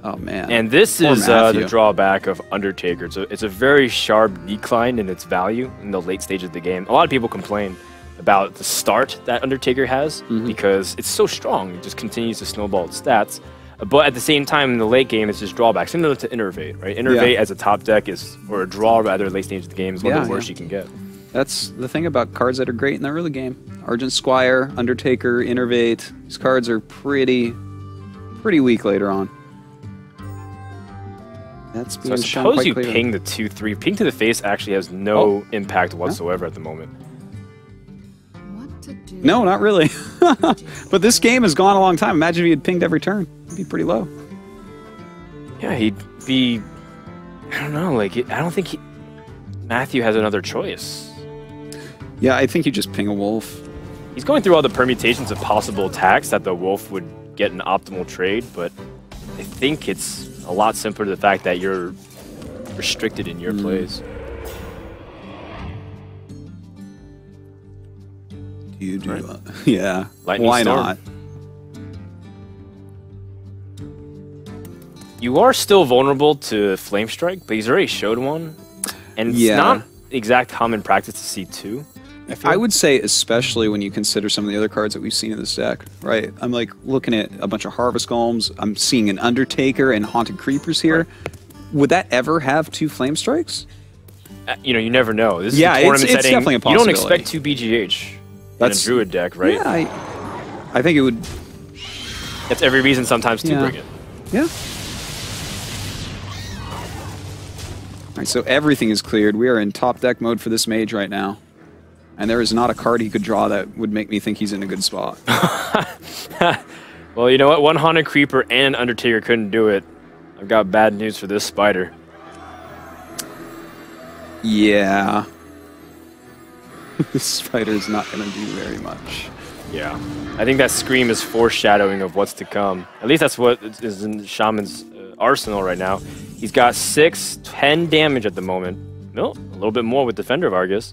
Oh, man. And this is the drawback of Undertaker. It's a very sharp decline in its value in the late stage of the game. A lot of people complain about the start that Undertaker has because it's so strong. It just continues to snowball its stats. But at the same time, in the late game, it's just drawbacks. Similar to Innervate, right? Innervate as a top deck is, or a draw rather, late stage of the game is one of the worst you can get. That's the thing about cards that are great in the early game. Argent Squire, Undertaker, Innervate. These cards are pretty weak later on. That's being so I suppose you ping the 2-3. Ping to the face actually has no impact whatsoever at the moment. No, not really. But this game has gone a long time. Imagine if he had pinged every turn. It'd be pretty low. Yeah, he'd be... I don't know. Like, I don't think Matthew has another choice. Yeah, I think you just ping a wolf. He's going through all the permutations of possible attacks that the wolf would get an optimal trade, but I think it's a lot simpler to the fact that you're restricted in your plays. You do, yeah. Lightning Why Storm. not? You are still vulnerable to Flame Strike, but he's already showed one, and it's not exact common practice to see two. I would say, especially when you consider some of the other cards that we've seen in this deck, right? I'm like looking at a bunch of Harvest Golems. I'm seeing an Undertaker and Haunted Creepers here. Would that ever have two Flame Strikes? You know, you never know. This is a tournament it's setting. Definitely a possibility. You don't expect two BGH. That's in a Druid deck, right? Yeah, I think it would. That's every reason sometimes to bring it. Yeah. All right, so everything is cleared. We are in top deck mode for this mage right now. And there is not a card he could draw that would make me think he's in a good spot. Well, you know what? One Haunted Creeper and an Undertaker couldn't do it. I've got bad news for this spider. Yeah. This spider's not going to do very much. Yeah. I think that Scream is foreshadowing of what's to come. At least that's what is in Shaman's arsenal right now. He's got 10 damage at the moment. No, a little bit more with Defender Vargas.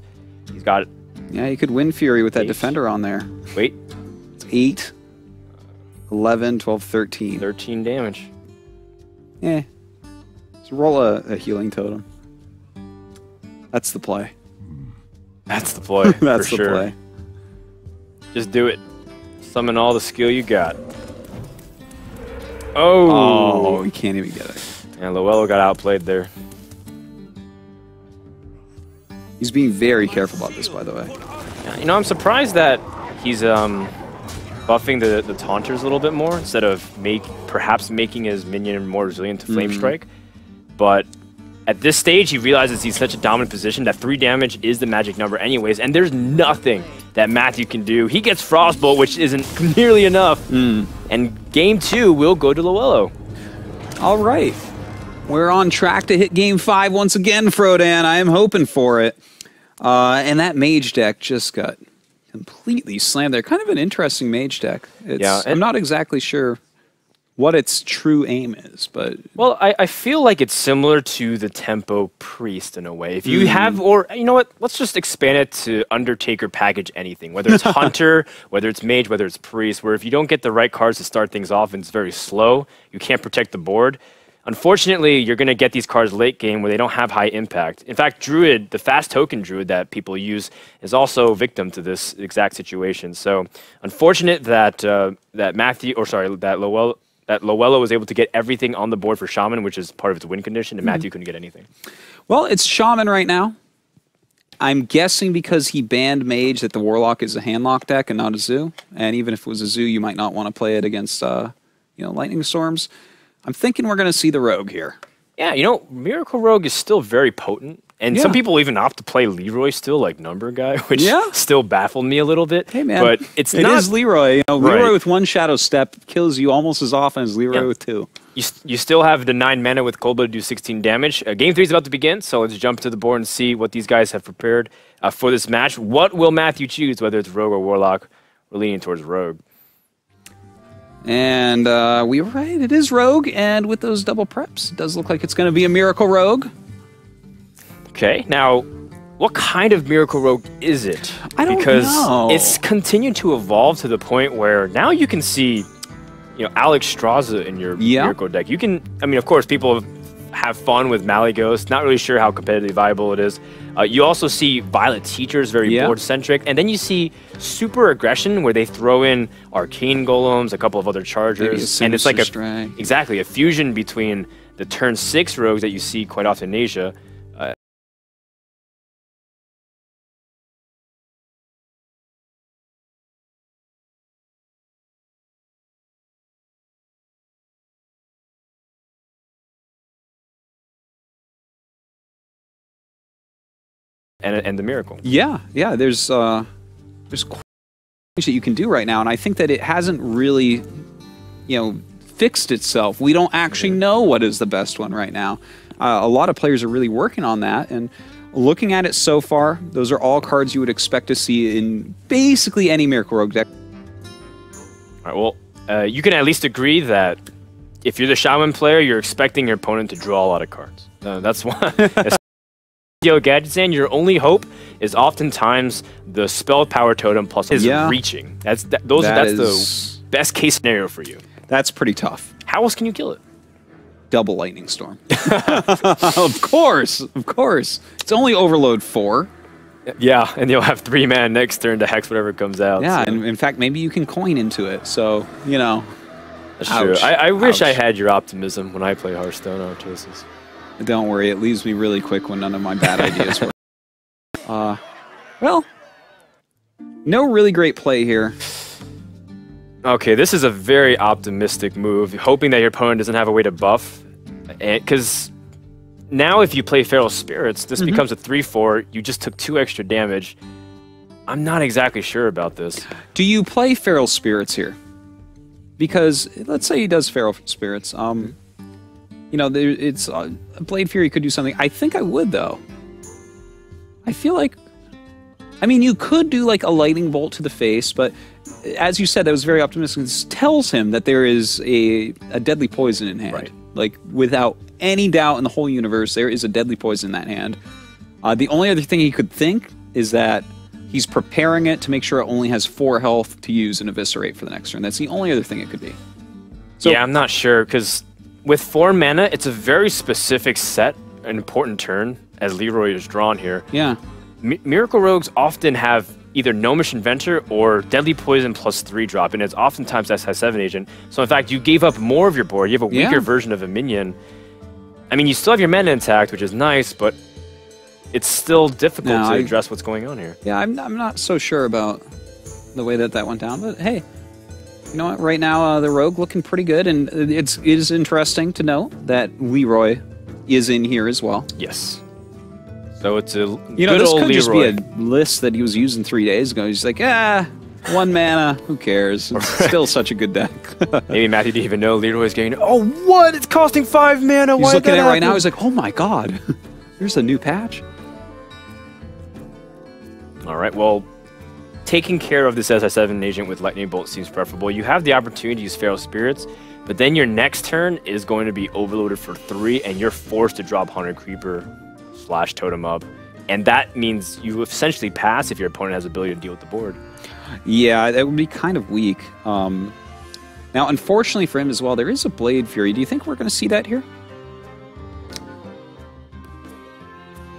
He's got... Yeah, you could Wind Fury with that Defender on there. Wait. It's 8, 11, 12, 13. 13 damage. Yeah. Let's roll a healing totem. That's the play. That's the play. That's for the sure. play. Just do it. Summon all the skill you got. Oh, you can't even get it. And Loello got outplayed there. He's being very careful about this, by the way. You know, I'm surprised that he's buffing the Taunters a little bit more instead of perhaps making his minion more resilient to Flame Strike. But at this stage, he realizes he's such a dominant position that 3 damage is the magic number anyways, and there's nothing that Matthew can do. He gets Frostbolt, which isn't nearly enough, and Game 2 will go to Loello. All right. We're on track to hit Game 5 once again, Frodan. I am hoping for it. And that mage deck just got completely slammed there. Kind of an interesting mage deck. I'm not exactly sure what its true aim is, but Well, I feel like it's similar to the Tempo Priest in a way. If you have, or you know what, let's just expand it to Undertaker package anything, whether it's Hunter, whether it's Mage, whether it's Priest, where if you don't get the right cards to start things off and it's very slow, you can't protect the board. Unfortunately, you're going to get these cards late game where they don't have high impact. In fact, Druid, the fast token Druid that people use, is also victim to this exact situation. So, unfortunate that that Loello was able to get everything on the board for Shaman, which is part of its win condition, and Matthew couldn't get anything. well, it's Shaman right now. I'm guessing because he banned Mage that the Warlock is a handlock deck and not a Zoo. And even if it was a Zoo, you might not want to play it against Lightning Storms. I'm thinking we're going to see the Rogue here. Yeah, Miracle Rogue is still very potent. And some people even opt to play Leroy still, like Number Guy, which still baffled me a little bit. Hey, man. But it is Leroy. Leroy Right. with one Shadow Step kills you almost as often as Leroy with two. You still have the 9 mana with Cold Blood to do 16 damage. Game 3 is about to begin, so let's jump to the board and see what these guys have prepared for this match. What will Matthew choose, whether it's Rogue or Warlock? We're leaning towards Rogue. And we were right. It is Rogue, and with those double preps, it does look like it's going to be a Miracle Rogue. Okay, now, what kind of Miracle Rogue is it? I don't because know. it's continued to evolve to the point where now you can see, Alex Straza in your Miracle deck. You can, of course, people have fun with Malygos. Not really sure how competitively viable it is. You also see Violet Teachers, very board-centric. And then you see Super Aggression, where they throw in Arcane Golems, a couple of other Chargers. And it's like a fusion between the turn 6 rogues that you see quite often in Asia. And the Miracle. Yeah. There's quite a that you can do right now, and I think that it hasn't really, fixed itself. We don't actually know what is the best one right now. A lot of players are really working on that, and looking at it so far, those are all cards you would expect to see in basically any Miracle Rogue deck. All right. Well, you can at least agree that if you're the Shaman player, you're expecting your opponent to draw a lot of cards. That's one. Gadgetzan, your only hope is oftentimes the spell power totem plus his reaching. That's the best case scenario for you. That's pretty tough. How else can you kill it? Double Lightning Storm. Of course. It's only Overload 4. Yeah, and you'll have 3 mana next turn to hex whatever comes out. Yeah, so. and in fact, maybe you can coin into it. So, That's true. I wish I had your optimism when I play Hearthstone, Artosis. Don't worry, it leaves me really quick when none of my bad ideas work. Well, no really great play here. Okay, this is a very optimistic move, hoping that your opponent doesn't have a way to buff. Because now if you play Feral Spirits, this becomes a 3-4. You just took 2 extra damage. I'm not exactly sure about this. Do you play Feral Spirits here? Because, let's say he does Feral Spirits. It's Blade Fury could do something. I think I would, though. I feel like... you could do, like, a Lightning Bolt to the face, but as you said, that was very optimistic. This tells him that there is a deadly poison in hand. Right. Like, without any doubt in the whole universe, there is a deadly poison in that hand. The only other thing he could think is that he's preparing it to make sure it only has 4 health to use and eviscerate for the next turn. That's the only other thing it could be. So, yeah, I'm not sure, because... with 4 mana, it's a very specific set, an important turn, as Leroy is drawn here. Yeah. Miracle Rogues often have either Gnomish Inventor or Deadly Poison plus 3 drop, and it's oftentimes SI7 agent. So in fact, you gave up more of your board. You have a weaker version of a minion. You still have your mana intact, which is nice, but it's still difficult to address what's going on here. Yeah, I'm not so sure about the way that went down, but hey. You know what? Right now, the Rogue looking pretty good, and it is interesting to know that Leroy is in here as well. Yes. So it's a good this old could just Leroy. be a list that he was using 3 days ago. He's like, 1 mana, who cares? It's still such a good deck. Maybe Matthew didn't even know Leroy's getting. Oh, what? It's costing 5 mana. He's looking at it right now. He's like, oh my god, there's a new patch. All right. Well. Taking care of this SI7 agent with Lightning Bolt seems preferable. You have the opportunity to use Feral Spirits. But then your next turn is going to be overloaded for 3, and you're forced to drop Haunted Creeper / Totem up. And that means you essentially pass if your opponent has the ability to deal with the board. Yeah, that would be kind of weak. Now, unfortunately for him as well, there is a Blade Fury. Do you think we're going to see that here?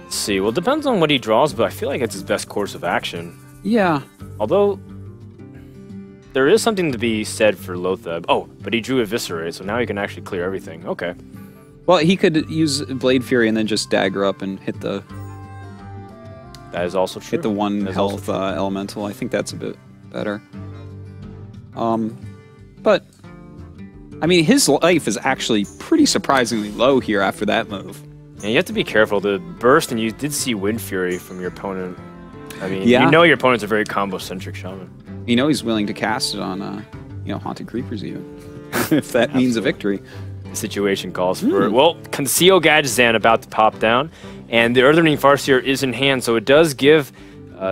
Let's see. Well, it depends on what he draws, but I feel like it's his best course of action. Yeah. Although, there is something to be said for Lotheb. Oh, but he drew Eviscerate, so now he can actually clear everything. Okay. Well, he could use Blade Fury and then just dagger up and hit the... That is also true. Hit the 1 health elemental. I think that's a bit better. But, I mean, his life is actually pretty surprisingly low here after that move. And you have to be careful. The burst, and you did see Wind Fury from your opponent. I mean, Yeah. you know your opponent's a very combo-centric shaman. You know he's willing to cast it on, Haunted Creepers even. If that means a victory. The situation calls for it. Well, Conceal Gadgetzan about to pop down, and the Earthring Farseer is in hand, so it does give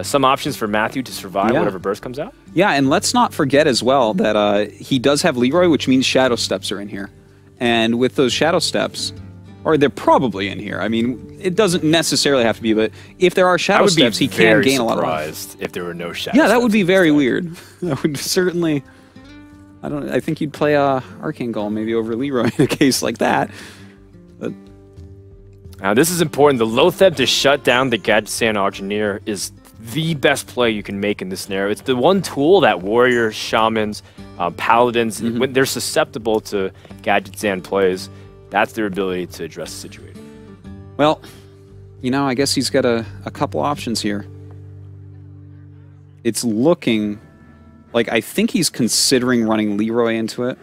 some options for Matthew to survive whatever burst comes out. Yeah, and let's not forget as well that he does have Leroy, which means Shadow Steps are in here. And with those Shadow Steps, or they're probably in here. I mean, it doesn't necessarily have to be, but if there are Shadow Steps, he can gain a lot of life. I would be very surprised if there were no Shadow Steps. Yeah, that would be very weird. That would certainly... I think you'd play Arcane Golem maybe over Leroy in a case like that. But now, this is important. The Lotheb to shut down the Gadgetzan Auctioneer is the best play you can make in this scenario. It's the one tool that warriors, shamans, paladins, when they're susceptible to Gadgetzan plays, that's their ability to address the situation. well, I guess he's got a couple options here. It's looking like I think he's considering running Leroy into it.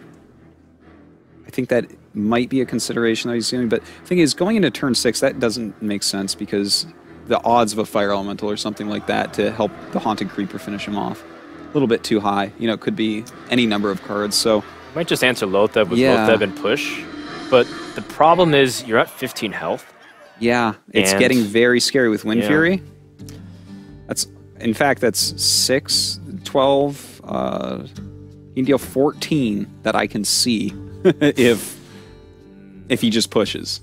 I think that might be a consideration that he's doing, but the thing is, going into turn 6, that doesn't make sense because the odds of a Fire Elemental or something like that to help the Haunted Creeper finish him off, a little bit too high. It could be any number of cards, so... Might just answer Lotheb with Lotheb and push, but the problem is you're at 15 health. Yeah, it's And- getting very scary with Wind Yeah. Fury. In fact, that's 6, 12, you can deal 14 that I can see if he just pushes.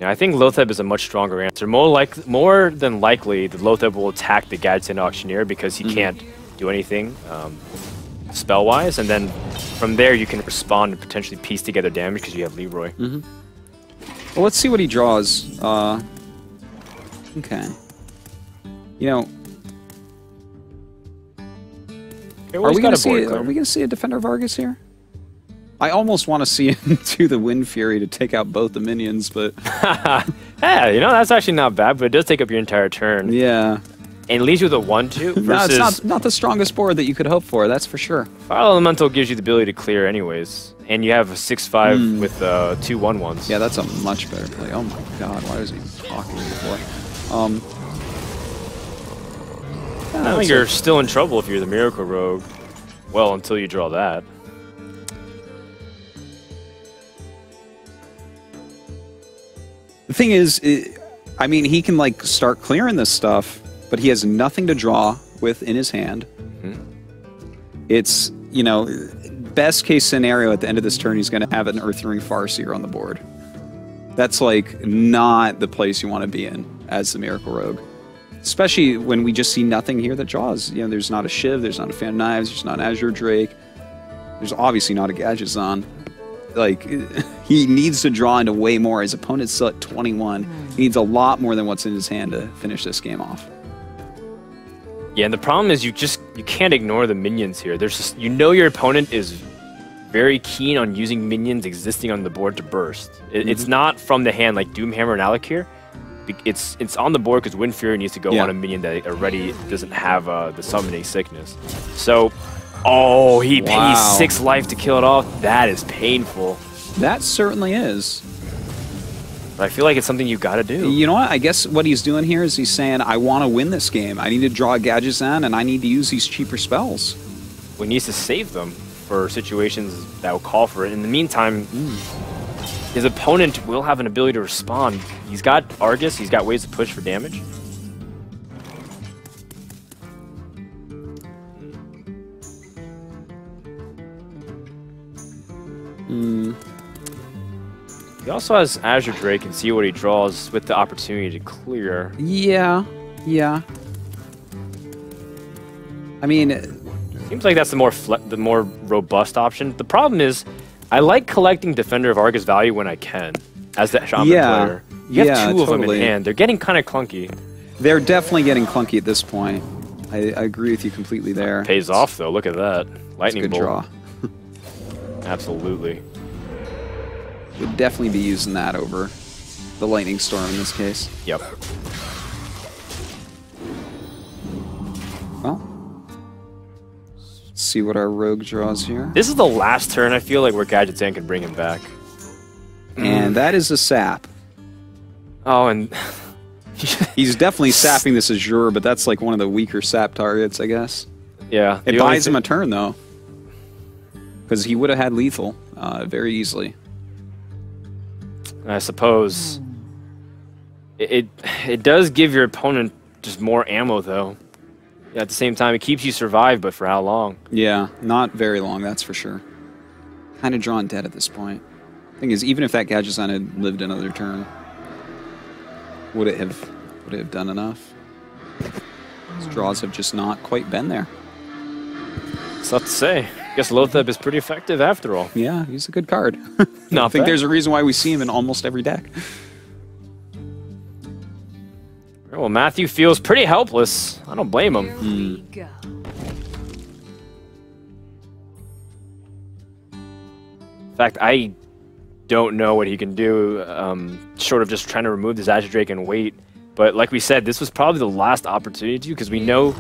Yeah, I think Lotheb is a much stronger answer. More than likely, the Lotheb will attack the Gadgetzan Auctioneer because he can't do anything spell-wise, and then from there you can respond and potentially piece together damage because you have Leroy. Well, let's see what he draws. Okay. Okay, Are well, he's we got going a to see? board Are clear. we going to see a Defender Vargas here? I almost want to see him do the Wind Fury to take out both the minions, but Yeah, that's actually not bad, but it does take up your entire turn. yeah, And it leaves you with a 1/2 no, versus it's not the strongest board that you could hope for. That's for sure. Fire Elemental gives you the ability to clear anyways. And you have a 6/5 with 2 1/1s. Yeah, that's a much better play. Oh my god, why was he talking before? I think you're still in trouble if you're the Miracle Rogue. Well, until you draw that. The thing is, I mean, he can start clearing this stuff, but he has nothing to draw with in his hand. It's, best case scenario at the end of this turn, he's going to have an Earthring Farseer on the board. That's not the place you want to be in as the Miracle Rogue. Especially when we just see nothing here that draws. There's not a Shiv, there's not a Fan of Knives, there's not an Azure Drake. There's obviously not a Gadgetzan. He needs to draw into way more. His opponent's still at 21. He needs a lot more than what's in his hand to finish this game off. Yeah, and the problem is you can't ignore the minions here. There's just, your opponent is very keen on using minions existing on the board to burst. It's not from the hand like Doomhammer and Alakir. It's on the board because Wind Fury needs to go on a minion that already doesn't have the summoning sickness. So, he pays 6 life to kill it off. That is painful. That certainly is. But I feel like it's something you got to do. You know what? I guess what he's doing here is he's saying, I want to win this game. I need to draw a Gadgetzan, and I need to use these cheaper spells. He needs to save them for situations that will call for it. In the meantime, his opponent will have an ability to respond. He's got Argus. He's got ways to push for damage. He also has Azure Drake and see what he draws with the opportunity to clear. Yeah, yeah. I mean, Seems like that's the more robust option. The problem is, I like collecting Defender of Argus value when I can, as the Shaman player. You have two of them in hand. They're getting kind of clunky. They're definitely getting clunky at this point. I agree with you completely there. Pays off though. Look at that. Lightning It's a good bolt. draw. Absolutely. Would definitely be using that over the Lightning Storm in this case. Yep. Well, let's see what our rogue draws here. This is the last turn I feel like where Gadgetzan can bring him back. And that is a sap. Oh, and He's definitely sapping this Azure, but that's like one of the weaker sap targets, I guess. yeah. It buys him a turn, though. Because he would have had lethal very easily. I suppose it does give your opponent just more ammo, though. At the same time, it keeps you survive, but for how long? Yeah, not very long, that's for sure. Kind of drawn dead at this point. Thing is, even if that Gadgetzan had lived another turn, would it have done enough? His draws have just not quite been there. It's tough to say. I guess Lotheb is pretty effective after all. Yeah, he's a good card. Not I think bad. there's a reason why we see him in almost every deck. Well, Matthew feels pretty helpless. I don't blame him. Here we go. In fact, I don't know what he can do, short of just trying to remove this Azure Drake and wait. But like we said, this was probably the last opportunity to, because we know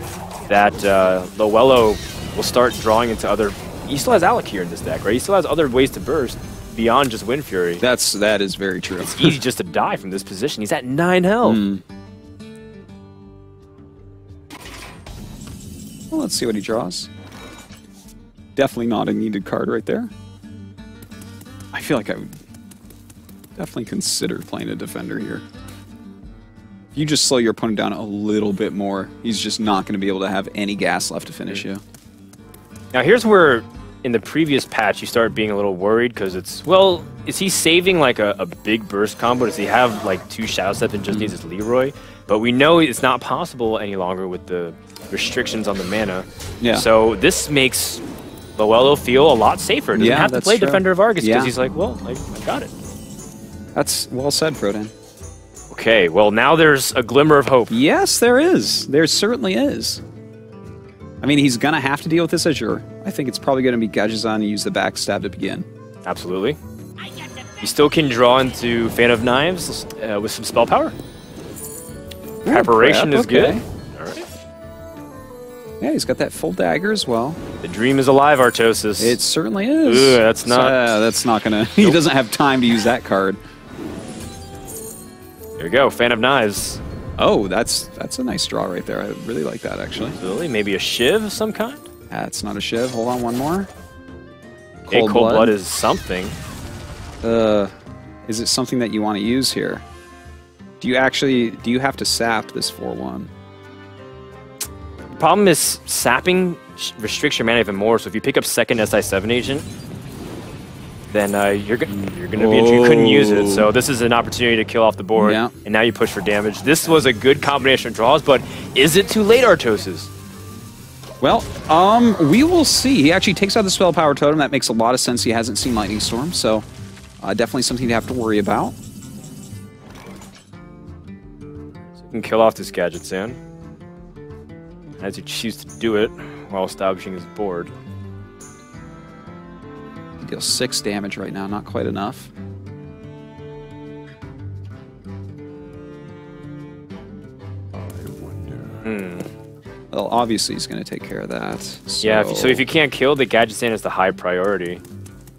that Loello will start drawing into other... He still has Alec here in this deck, right? He still has other ways to burst beyond just Wind Fury. That is very true. It's easy just to die from this position. He's at 9 health. Well, let's see what he draws. Definitely not a needed card right there. I feel like I would definitely consider playing a Defender here. If you just slow your opponent down a little bit more, he's just not going to be able to have any gas left to finish you. Now here's where, in the previous patch, you start being a little worried, because it's, well, is he saving like a big burst combo? Does he have like 2 Shadow Step and just needs his Leroy? But we know it's not possible any longer with the restrictions on the mana. Yeah. So this makes Loello feel a lot safer. Doesn't have to that's play true. Defender of Argus, because Yeah. he's like, well, I got it. That's well said, Frodan. Okay, well now there's a glimmer of hope. Yes, there is. There certainly is. I mean, he's going to have to deal with this Azure. I think it's probably going to be Gadgetzan to use the backstab to begin. Absolutely. You still can draw into Fan of Knives with some spell power. Preparation prep, is okay. good. All right. Yeah, he's got that full dagger as well. The dream is alive, Artosis. It certainly is. Ugh, that's not- That's not going to... He doesn't have time to use that card. Here we go, Fan of Knives. Oh, that's a nice draw right there. I really like that, actually. Absolutely. Maybe a Shiv of some kind? That's not a Shiv. Hold on, one more. Cold Blood is something. Is it something that you want to use here? Do you have to sap this 4/1? The problem is sapping restricts your mana even more, so if you pick up second SI7 agent, then you're gonna be you couldn't use it. So this is an opportunity to kill off the board, Yeah. and now you push for damage. This was a good combination of draws, but is it too late, Artosis? Well, we will see. He actually takes out the Spell Power Totem. That makes a lot of sense. He hasn't seen Lightning Storm, so definitely something to have to worry about. So you can kill off this Gadgetzan as you choose to do it while establishing his board. He deals 6 damage right now, not quite enough. Well, obviously he's going to take care of that. So. Yeah, so if you can't kill, the Gadgetzan is the high priority.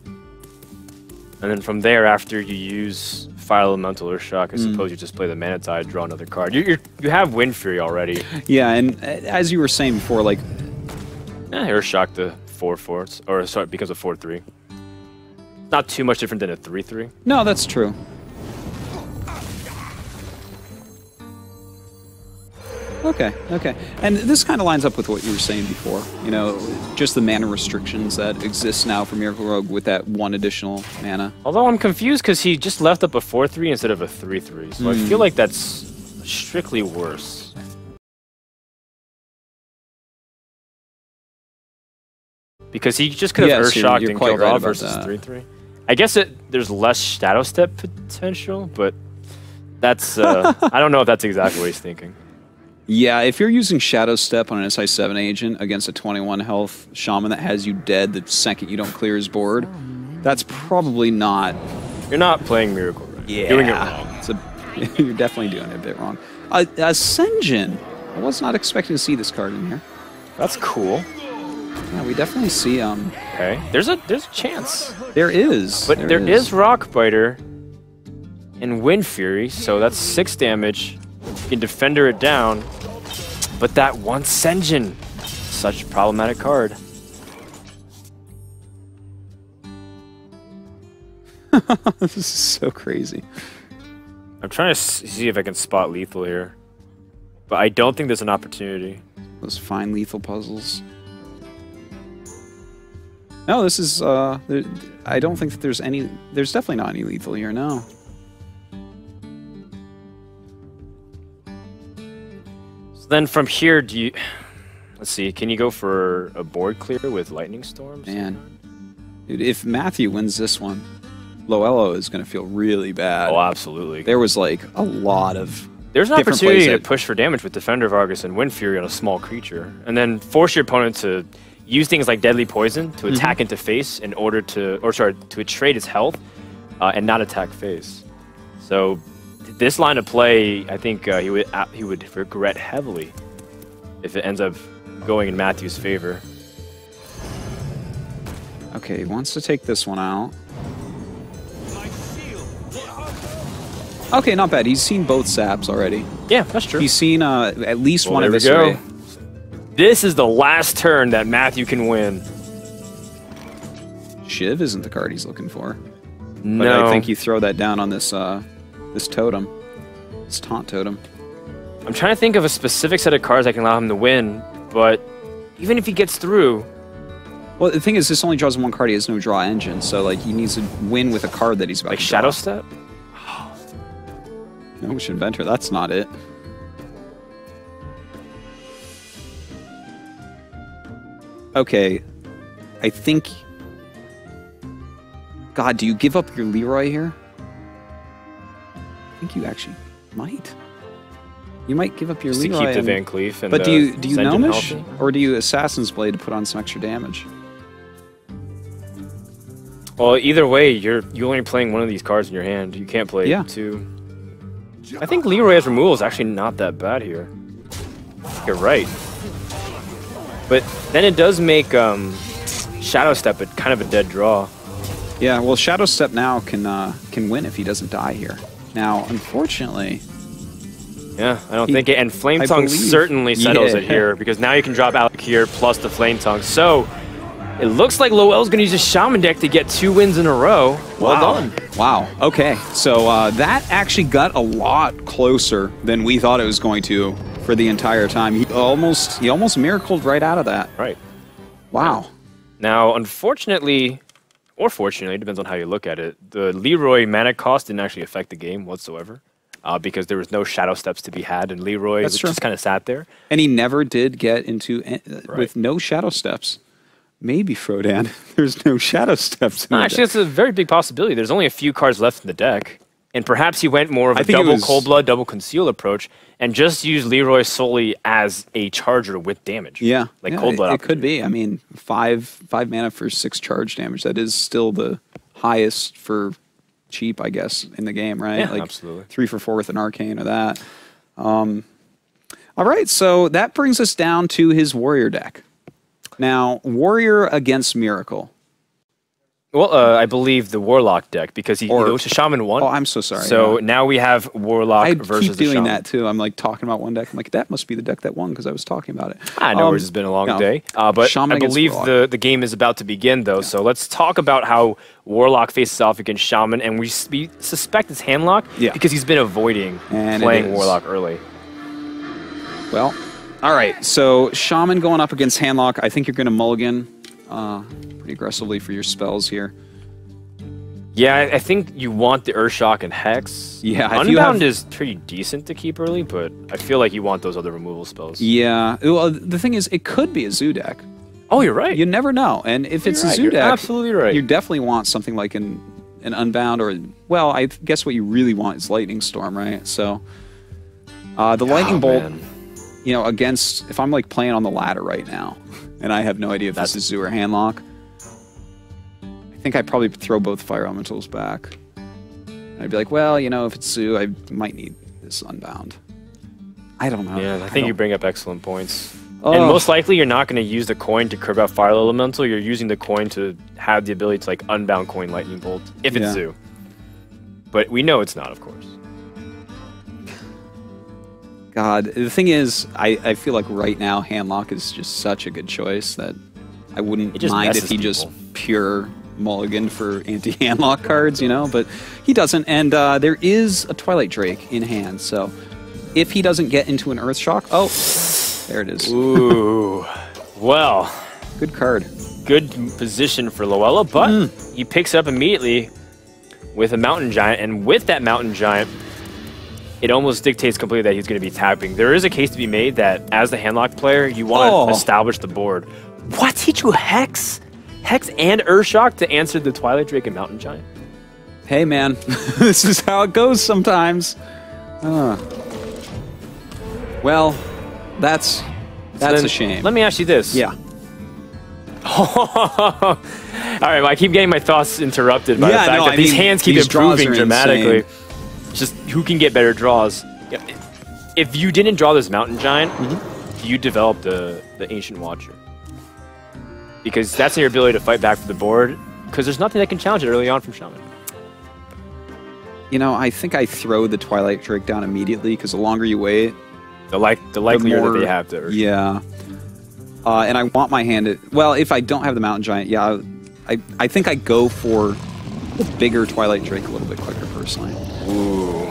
And then from there, after you use Fire Elemental or Shock, I suppose you just play the Mana Tide, draw another card. You have Wind Fury already. Yeah, and as you were saying before, like... Air Shock the 4/4, or sorry, becomes a 4/3. Not too much different than a 3/3. No, that's true. Okay, okay. And this kind of lines up with what you were saying before. You know, just the mana restrictions that exist now for Miracle Rogue with that 1 additional mana. Although I'm confused because he just left up a 4/3 instead of a 3/3, so I feel like that's strictly worse. Because he just could have Earthshocked and killed off versus 3/3. I guess there's less Shadow Step potential, but that's I don't know if that's exactly what he's thinking. Yeah, if you're using Shadow Step on an SI7 agent against a 21 health Shaman that has you dead the second you don't clear his board, that's probably not... You're not playing Miracle right. Yeah. Doing it wrong. You're definitely doing it a bit wrong. Ascension. I was not expecting to see this card in here. That's cool. Yeah, we definitely see... Okay, there's a chance. There is. But there is Rockbiter and Wind Fury, so that's 6 damage. You can Defender it down, but that one Senjin, such a problematic card. This is so crazy. I'm trying to see if I can spot lethal here, but I don't think there's an opportunity. Those fine lethal puzzles. No, this is, I don't think that there's any, there's definitely not any lethal here, no. So then from here, do you, let's see, can you go for a board clear with Lightning Storms? Man, dude, if Matthew wins this one, Loello is going to feel really bad. Oh, absolutely. There was like a lot of There's an opportunity to push for damage with Defender of Argus and Wind Fury on a small creature, and then force your opponent to use things like Deadly Poison to attack into face in order to, to trade its health and not attack face. So this line of play, I think he would regret heavily if it ends up going in Matthew's favor. Okay, he wants to take this one out. Okay, not bad. He's seen both saps already. Yeah, that's true. He's seen at least one of his. This is the last turn that Matthew can win. Shiv isn't the card he's looking for. No. But I think you throw that down on this this totem. This taunt totem. I'm trying to think of a specific set of cards that can allow him to win, but even if he gets through... Well, the thing is, this only draws 1 card. He has no draw engine, so like he needs to win with a card that he's about to draw. Shadow Step? No, Inventor, that's not it. Okay, I think... God, do you give up your Leroy here? I think you actually might. You might give up your Just Leroy. To keep the Van Cleef and but do you Gnomish? healthy? Or do you Assassin's Blade to put on some extra damage? Well, either way, you're only playing one of these cards in your hand. You can't play two. I think Leroy's removal is actually not that bad here. You're right. But then it does make Shadow Step kind of a dead draw. Yeah, well, Shadow Step now can win if he doesn't die here. Now, unfortunately... Yeah, I don't think it... And Flame Tongue certainly settles it here, because now you can drop Alec here plus the Flame Tongue. So, it looks like Loel's going to use a Shaman deck to get 2 wins in a row. Well done. Wow. Okay, so that actually got a lot closer than we thought it was going to for the entire time. He almost miracled right out of that. Right. Wow. Now, unfortunately, or fortunately, depends on how you look at it, the Leroy mana cost didn't actually affect the game whatsoever. Because there was no Shadow Steps to be had, and Leroy just kind of sat there. And he never did get into with no Shadow Steps. Maybe Frodan, there's no Shadow Steps. Actually, it's a very big possibility. There's only a few cards left in the deck, and perhaps he went more of a double Cold Blood, double Conceal approach, and just used Leroy solely as a charger with damage. Yeah, like Cold Blood. It could be. I mean, five mana for 6 charge damage. That is still the highest for cheap, I guess, in the game, right? Yeah, like absolutely. 3 for 4 with an Arcane or that. All right, so that brings us down to his Warrior deck. Now, Warrior against Miracle. Well, I believe the Warlock deck, because he goes to Shaman 1. Oh, I'm so sorry. So now we have Warlock versus the Shaman. I keep doing that, too. I'm like talking about one deck. I'm like, that must be the deck that won, because I was talking about it. I know it's been a long day. But Shaman, I believe the game is about to begin, though. Yeah. So let's talk about how Warlock faces off against Shaman. And we suspect it's Handlock because he's been avoiding playing Warlock early. Well, all right. So Shaman going up against Handlock. I think you're going to mulligan pretty aggressively for your spells here. Yeah, I think you want the Earthshock and Hex. Yeah, Unbound is pretty decent to keep early, but I feel like you want those other removal spells. Yeah. Well, the thing is, it could be a zoo deck. Oh, you're right. You never know. And if it's a zoo deck, absolutely right. You definitely want something like an Unbound or, well, I guess what you really want is Lightning Storm, right? So the Lightning Bolt, man. you know, against, if I'm like playing on the ladder right now, and I have no idea if this is zoo or Handlock, I think I'd probably throw both Fire Elementals back. I'd be like, well, you know, if it's zoo, I might need this Unbound. I don't know. Yeah, I think you bring up excellent points. And most likely, you're not going to use the coin to curve out Fire Elemental. You're using the coin to have the ability to like Unbound coin Lightning Bolt, if it's zoo. But we know it's not, of course. God, the thing is, I feel like right now Handlock is just such a good choice that I wouldn't mind if he just pure mulligan for anti-Handlock cards, you know, but he doesn't. And there is a Twilight Drake in hand, so if he doesn't get into an Earthshock, oh, there it is. Ooh, well, good card. Good position for Loella, but he picks up immediately with a Mountain Giant, and with that Mountain Giant, it almost dictates completely that he's going to be tapping. There is a case to be made that as the Handlock player, you want to establish the board. What? He drew Hex? Hex and Earthshock to answer the Twilight Drake and Mountain Giant? Hey, man. This is how it goes sometimes. Well, that's a shame. Let me ask you this. Yeah. All right, well, I keep getting my thoughts interrupted by the fact that these hands keep improving dramatically. Insane. Just who can get better draws. If you didn't draw this Mountain Giant, you develop the Ancient Watcher. Because that's your ability to fight back for the board, because there's nothing that can challenge it early on from Shaman. You know, I think I throw the Twilight Drake down immediately, because the longer you wait, the likelier that they have to. Yeah. And I want my hand at, well, if I don't have the Mountain Giant, yeah, I think I go for the bigger Twilight Drake a little bit quicker, personally. Ooh.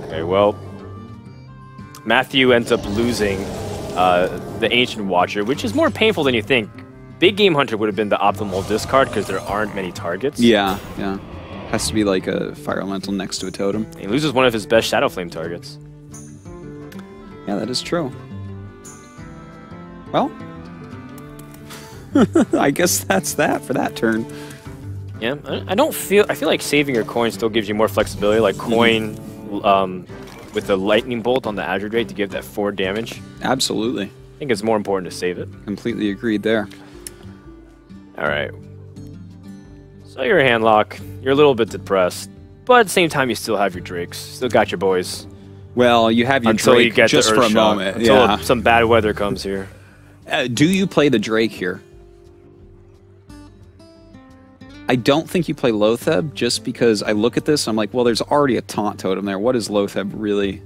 Okay, well, Matthew ends up losing the Ancient Watcher, which is more painful than you think. Big Game Hunter would have been the optimal discard because there aren't many targets. Yeah, yeah. Has to be like a Fire Elemental next to a Totem. He loses one of his best Shadow Flame targets. Yeah, that is true. Well, I guess that's that for that turn. Yeah, I feel like saving your coin still gives you more flexibility, like coin with the Lightning Bolt on the Azure Drake to give that 4 damage. Absolutely. I think it's more important to save it. Completely agreed there. All right. So you're a Handlock. You're a little bit depressed, but at the same time, you still have your Drakes. Still got your boys. Well, you have your until Drake you get just the for a Earthshock, moment. until some bad weather comes here. Do you play the Drake here? I don't think you play Lotheb, just because I look at this, I'm like, well, there's already a Taunt Totem there. What is Lotheb really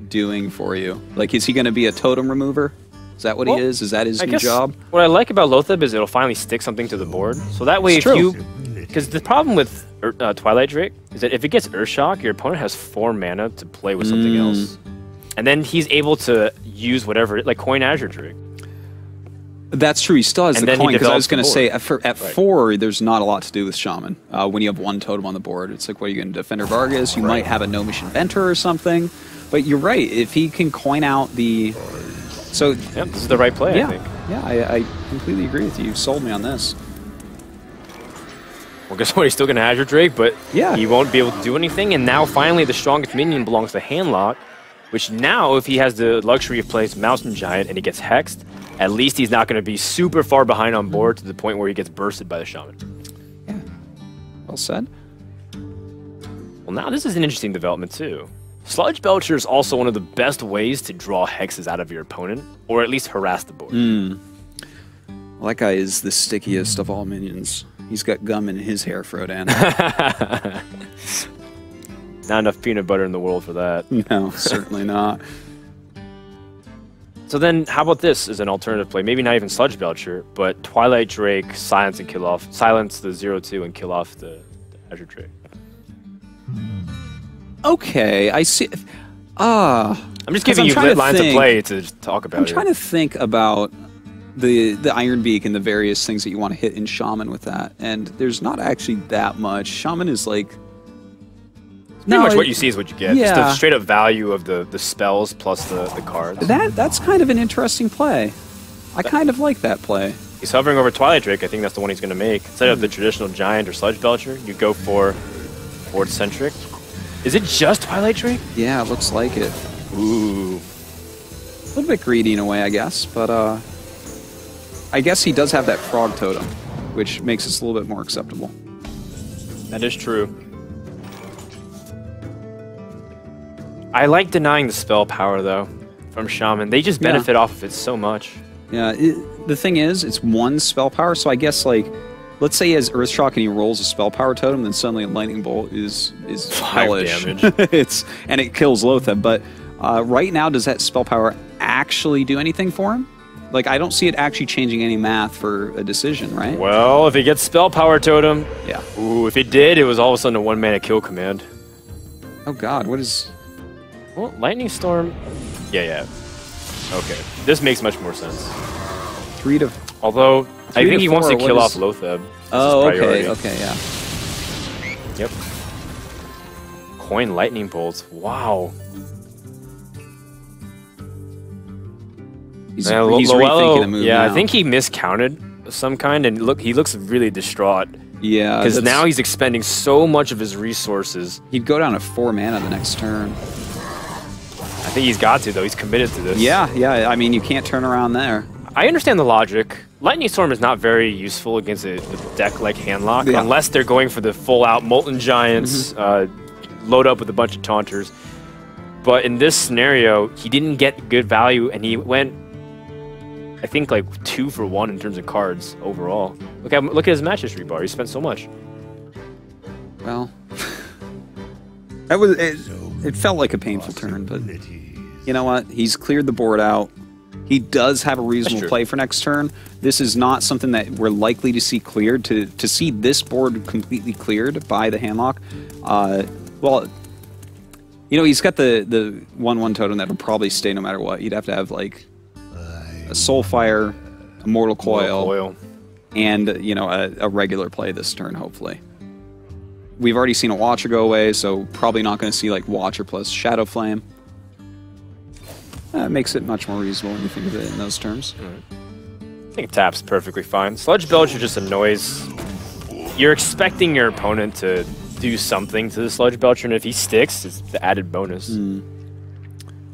doing for you? Like, is he going to be a Totem remover? Is that what he is? Is that his new job? What I like about Lotheb is it'll finally stick something to the board. So that way, because the problem with Twilight Drake is that if it gets Earthshock, your opponent has 4 mana to play with something else. And then he's able to use whatever, like Coin Azure Drake. That's true. He still has the coin, because I was going to say, at 4, there's not a lot to do with Shaman. When you have 1 totem on the board, it's like, what are you going to Defender Vargas? You might have a Gnomish Inventor or something. But you're right. If he can coin out the... So, yep, this is the right play, I think. Yeah, I completely agree with you. You've sold me on this. Well, guess what? He's still going to Azure Drake, but he won't be able to do anything. And now, finally, the strongest minion belongs to Handlock, which now, if he has the luxury of playing Mountain Giant and he gets Hexed, at least he's not going to be super far behind on board to the point where he gets bursted by the Shaman. Yeah. Well said. Well, now this is an interesting development, too. Sludge Belcher is also one of the best ways to draw hexes out of your opponent, or at least harass the board. Well, that guy is the stickiest of all minions. He's got gum in his hair, Frodan. Not enough peanut butter in the world for that. No, certainly not. So then, how about this as an alternative play? Maybe not even Sludge Belcher, but Twilight Drake, silence the 0/2 and kill off the Azure Drake. Okay, I see. I'm just giving you lit lines of play to talk about I'm it. trying to think about the Iron Beak and the various things that you want to hit in Shaman with that, and there's not actually that much. Shaman is like pretty much what you see is what you get. Just the Yeah. straight up value of the spells plus the cards. that's kind of an interesting play. I kind of like that play. He's hovering over Twilight Drake. I think that's the one he's going to make. Instead of the traditional Giant or Sludge Belcher, you go for board centric. Is it just Twilight Drake? Yeah, it looks like it. Ooh. A little bit greedy in a way, I guess, but I guess he does have that Frog Totem, which makes this a little bit more acceptable. That is true. I like denying the spell power, though, from Shaman. They just benefit off of it so much. Yeah, the thing is, it's one spell power, so I guess, like, let's say he has Earthshock and he rolls a spell power totem, then suddenly a Lightning Bolt is 5 hellish. damage. And it kills Lotheb, but right now, does that spell power actually do anything for him? Like, I don't see it actually changing any math for a decision, right? Well, if he gets spell power totem, Yeah. ooh, if he did, it was all of a sudden a 1-mana kill command. Oh god, what is... Well, Lightning Storm. Yeah. Okay, this makes much more sense. 3 to... Although I 3 think to he wants 4, to kill what off is- Lotheb. Oh, This is priority. okay, yeah. Yep. Coin lightning bolts. Wow. He's Man, rethinking a move yeah, now. I think he miscounted of some kind, and look, he looks really distraught Yeah, because that's- now he's expending so much of his resources. he'd go down to 4 mana the next turn. I think he's got to though. He's committed to this. Yeah, I mean, you can't turn around there. I understand the logic. Lightning Storm is not very useful against a deck like Handlock, Yeah. unless they're going for the full-out Molten Giants, load up with a bunch of Taunters. But in this scenario, he didn't get good value, and he went, I think, like 2 for 1 in terms of cards overall. Look at his match history bar. He spent so much. Well, that was it felt like a painful turn, but you know what? He's cleared the board out. He does have a reasonable true. play for next turn. This is not something that we're likely to see cleared. To see this board completely cleared by the Handlock, well, you know, he's got the 1/1 totem that'll probably stay no matter what. You'd have to have like a Soulfire, a Mortal Coil, and you know a regular play this turn. Hopefully, we've already seen a Watcher go away, so probably not going to see like Watcher plus Shadow Flame. Makes it much more reasonable when you think of it in those terms. I think tap's perfectly fine. Sludge Belcher just annoys. You're expecting your opponent to do something to the Sludge Belcher, and if he sticks, it's the added bonus.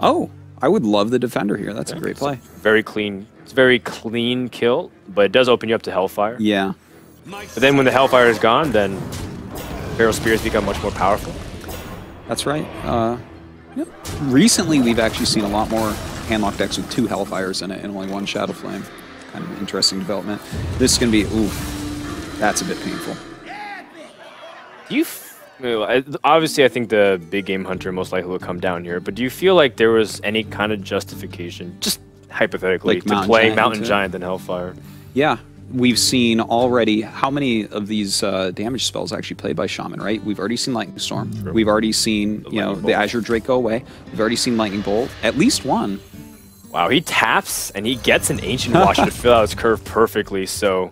Oh, I would love the Defender here. That's a great play. Very clean. It's a very clean kill, but it does open you up to Hellfire. Yeah. But then when the Hellfire is gone, then Feral Spirits become much more powerful. That's right. Yep. Recently, we've actually seen a lot more Handlock decks with 2 Hellfires in it and only 1 Shadow Flame. Kind of interesting development. This is going to be, ooh, that's a bit painful. Do you... Obviously, I think the big game hunter most likely will come down here, but do you feel like there was any kind of justification, just hypothetically, Like to Mountain play Giant Mountain into it? Giant than Hellfire? Yeah, we've seen already how many of these damage spells actually played by Shaman, right? We've already seen Lightning Storm. True. We've already seen, you know, Lightning the Bolt. Azure Drake go away. We've already seen Lightning Bolt. At least one. Wow, he taps and he gets an Ancient Watcher to fill out his curve perfectly, so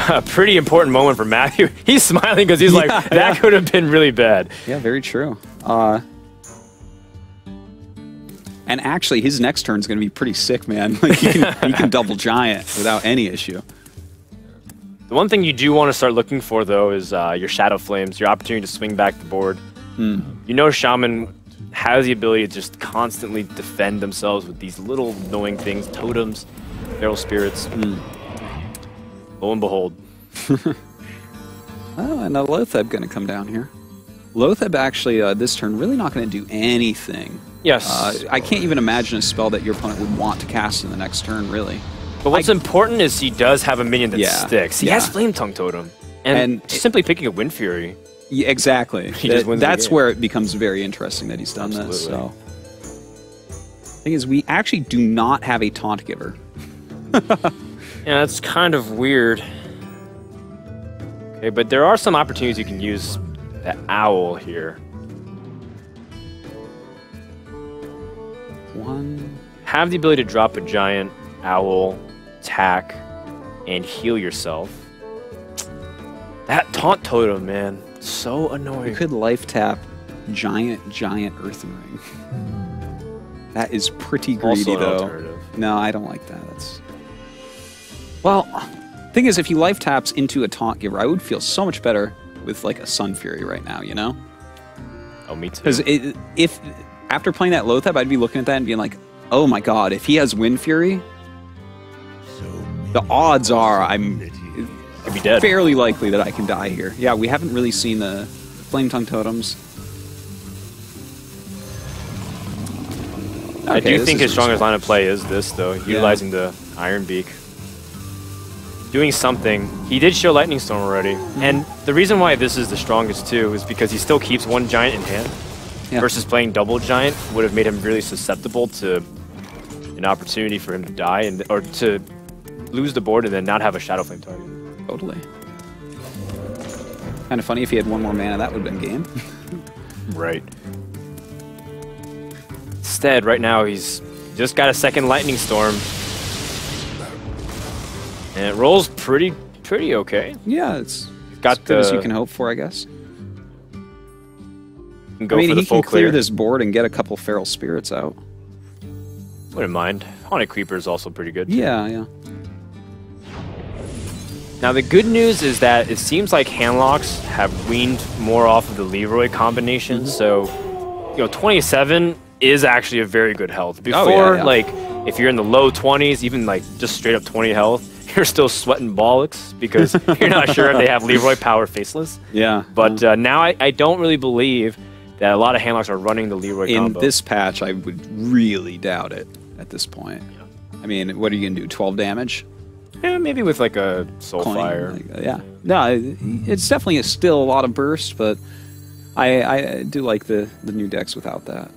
a pretty important moment for Matthew. He's smiling because he's like, that could have been really bad. Yeah, very true. And actually, his next turn is going to be pretty sick, man. Like he can double Giant without any issue. The one thing you do want to start looking for, though, is your Shadow Flames, your opportunity to swing back the board. You know Shaman has the ability to just constantly defend themselves with these little annoying things, totems, feral spirits. Lo and behold. Oh, and a Lotheb going to come down here. Lotheb actually, this turn, really not going to do anything. Yes. I can't even imagine a spell that your opponent would want to cast in the next turn, really. But what's important is he does have a minion that Yeah, sticks. He yeah. has Flame Tongue Totem. And simply picking a Wind Fury. Yeah, exactly. He just wins the That's game. where it becomes very interesting that he's done this. So, thing is, we actually do not have a Taunt Giver. Yeah, that's kind of weird. Okay, but there are some opportunities you can use the Owl here. One. Have the ability to drop a giant, owl, attack, and heal yourself. That taunt totem, man, so annoying. You could life tap giant earthen ring. That is pretty greedy, Also an though. alternative. No, I don't like that. That's well. Thing is, if he life taps into a taunt giver, I would feel so much better with like a Sun Fury right now. You know? Oh, me too. Because if after playing that Lothab, I'd be looking at that and being like, oh my god, if he has Wind Fury, the odds are Could be dead. fairly likely that I can die here. Yeah, we haven't really seen the Flame Tongue Totems. I Okay, do this think is his strongest useful. line of play is this, though, utilizing the Iron Beak. Doing something. He did show Lightning Storm already. And the reason why this is the strongest, too, is because he still keeps one giant in hand. Yeah. Versus playing double giant would have made him really susceptible to an opportunity for him to die or to lose the board and then not have a Shadow Flame target. Totally. Kind of funny if he had one more mana, that would have been game. Right. Instead, right now, he's just got a second Lightning Storm. And it rolls pretty okay. Yeah, it's Got as good as the- you can hope for, I guess. Can go I mean, for the he full can clear clear. this board and get a couple Feral Spirits out. Wouldn't mind. Haunted Creeper is also pretty good. Yeah, yeah. Now, the good news is that it seems like Handlocks have weaned more off of the Leroy combination. So, 27 is actually a very good health. Before, yeah. like, if you're in the low 20s, even like just straight up 20 health, you're still sweating bollocks because you're not sure if they have Leroy power faceless. Yeah. But now I don't really believe that a lot of Handlocks are running the Leroy in combo. this patch, I would really doubt it at this point. I mean, what are you going to do, 12 damage? Yeah, maybe with like a Soulfire. Like, yeah. No, it's definitely still a lot of burst, but I do like the new decks without that.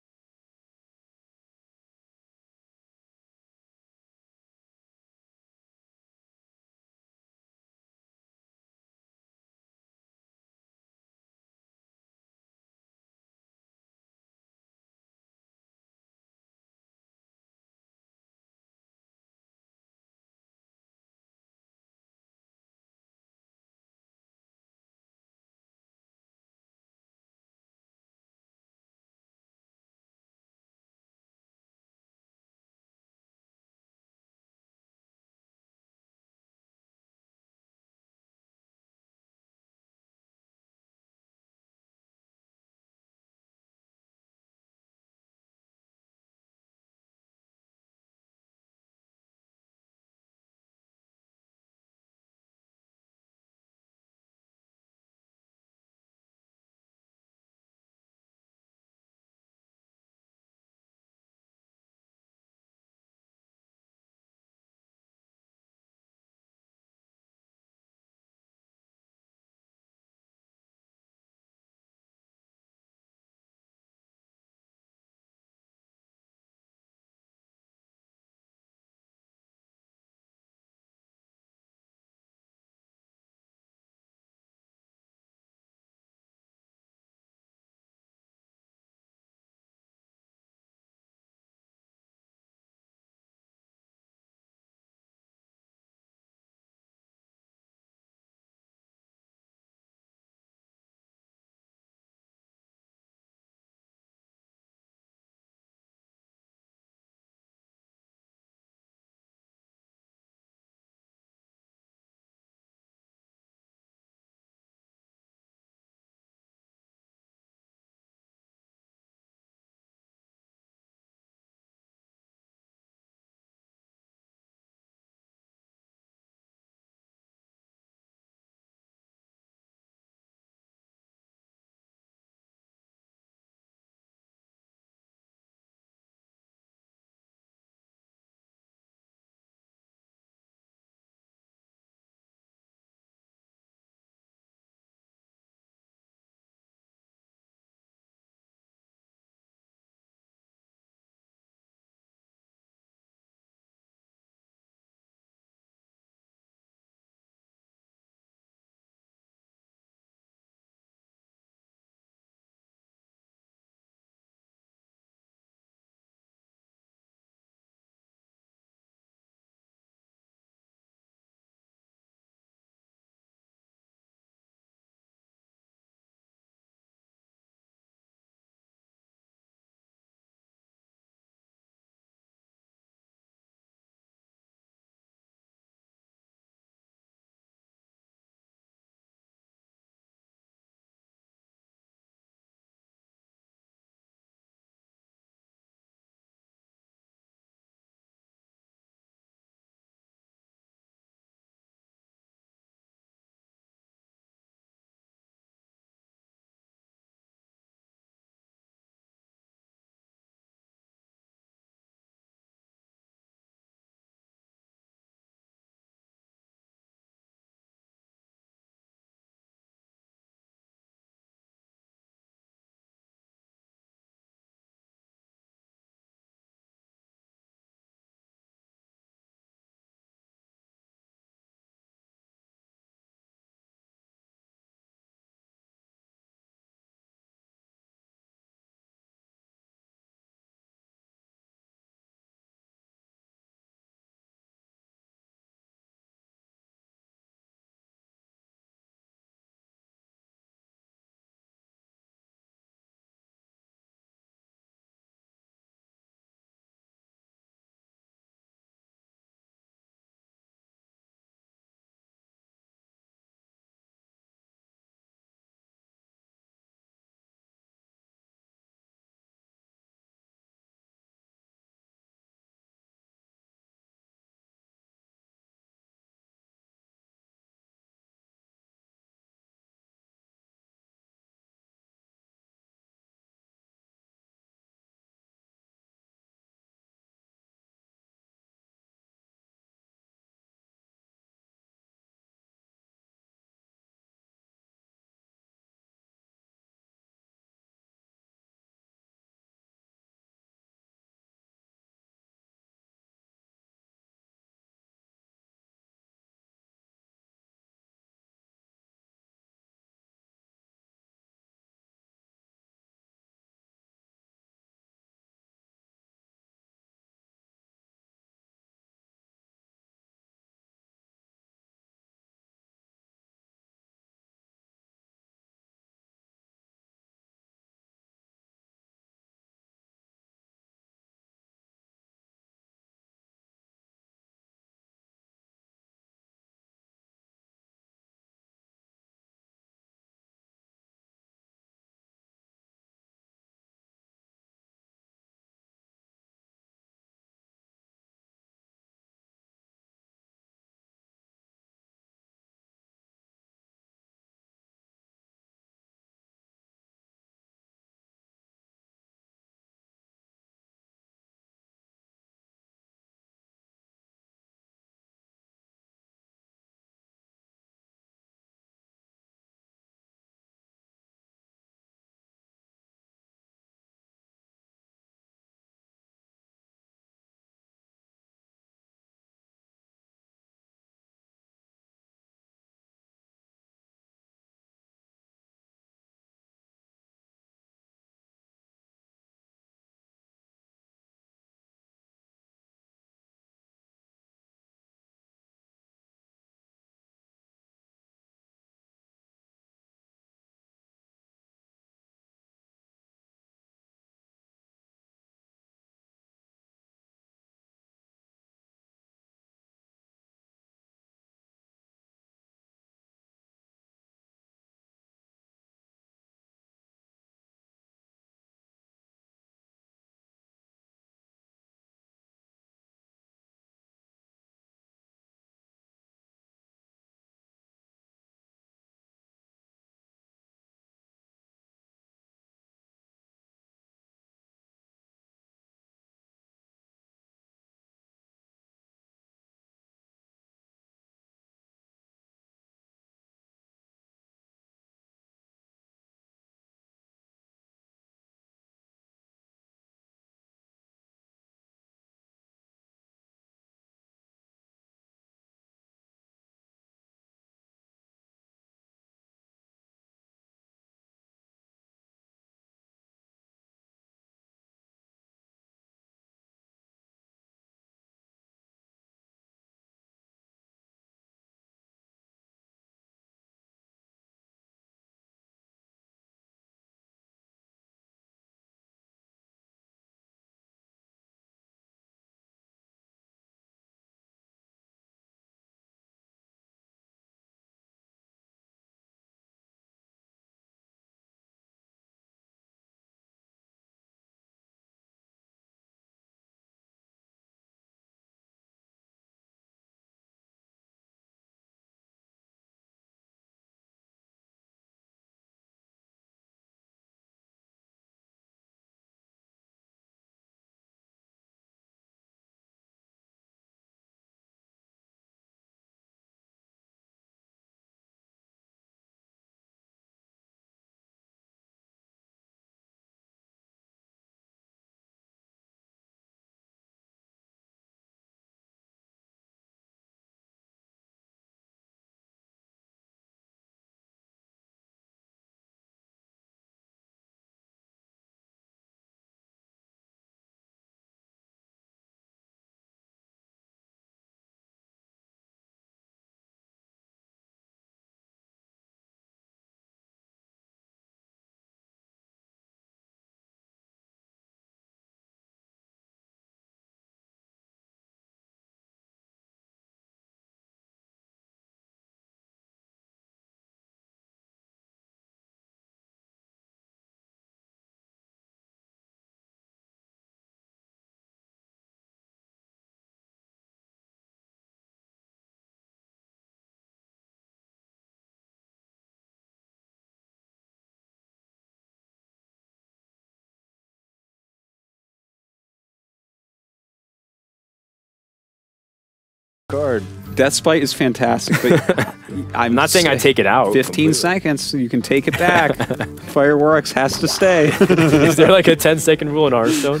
card. Deathspite is fantastic, but I'm not saying I take it out. 15 completely. seconds, you can take it back. Fireworks has to stay. Is there like a 10-second rule in Hearthstone?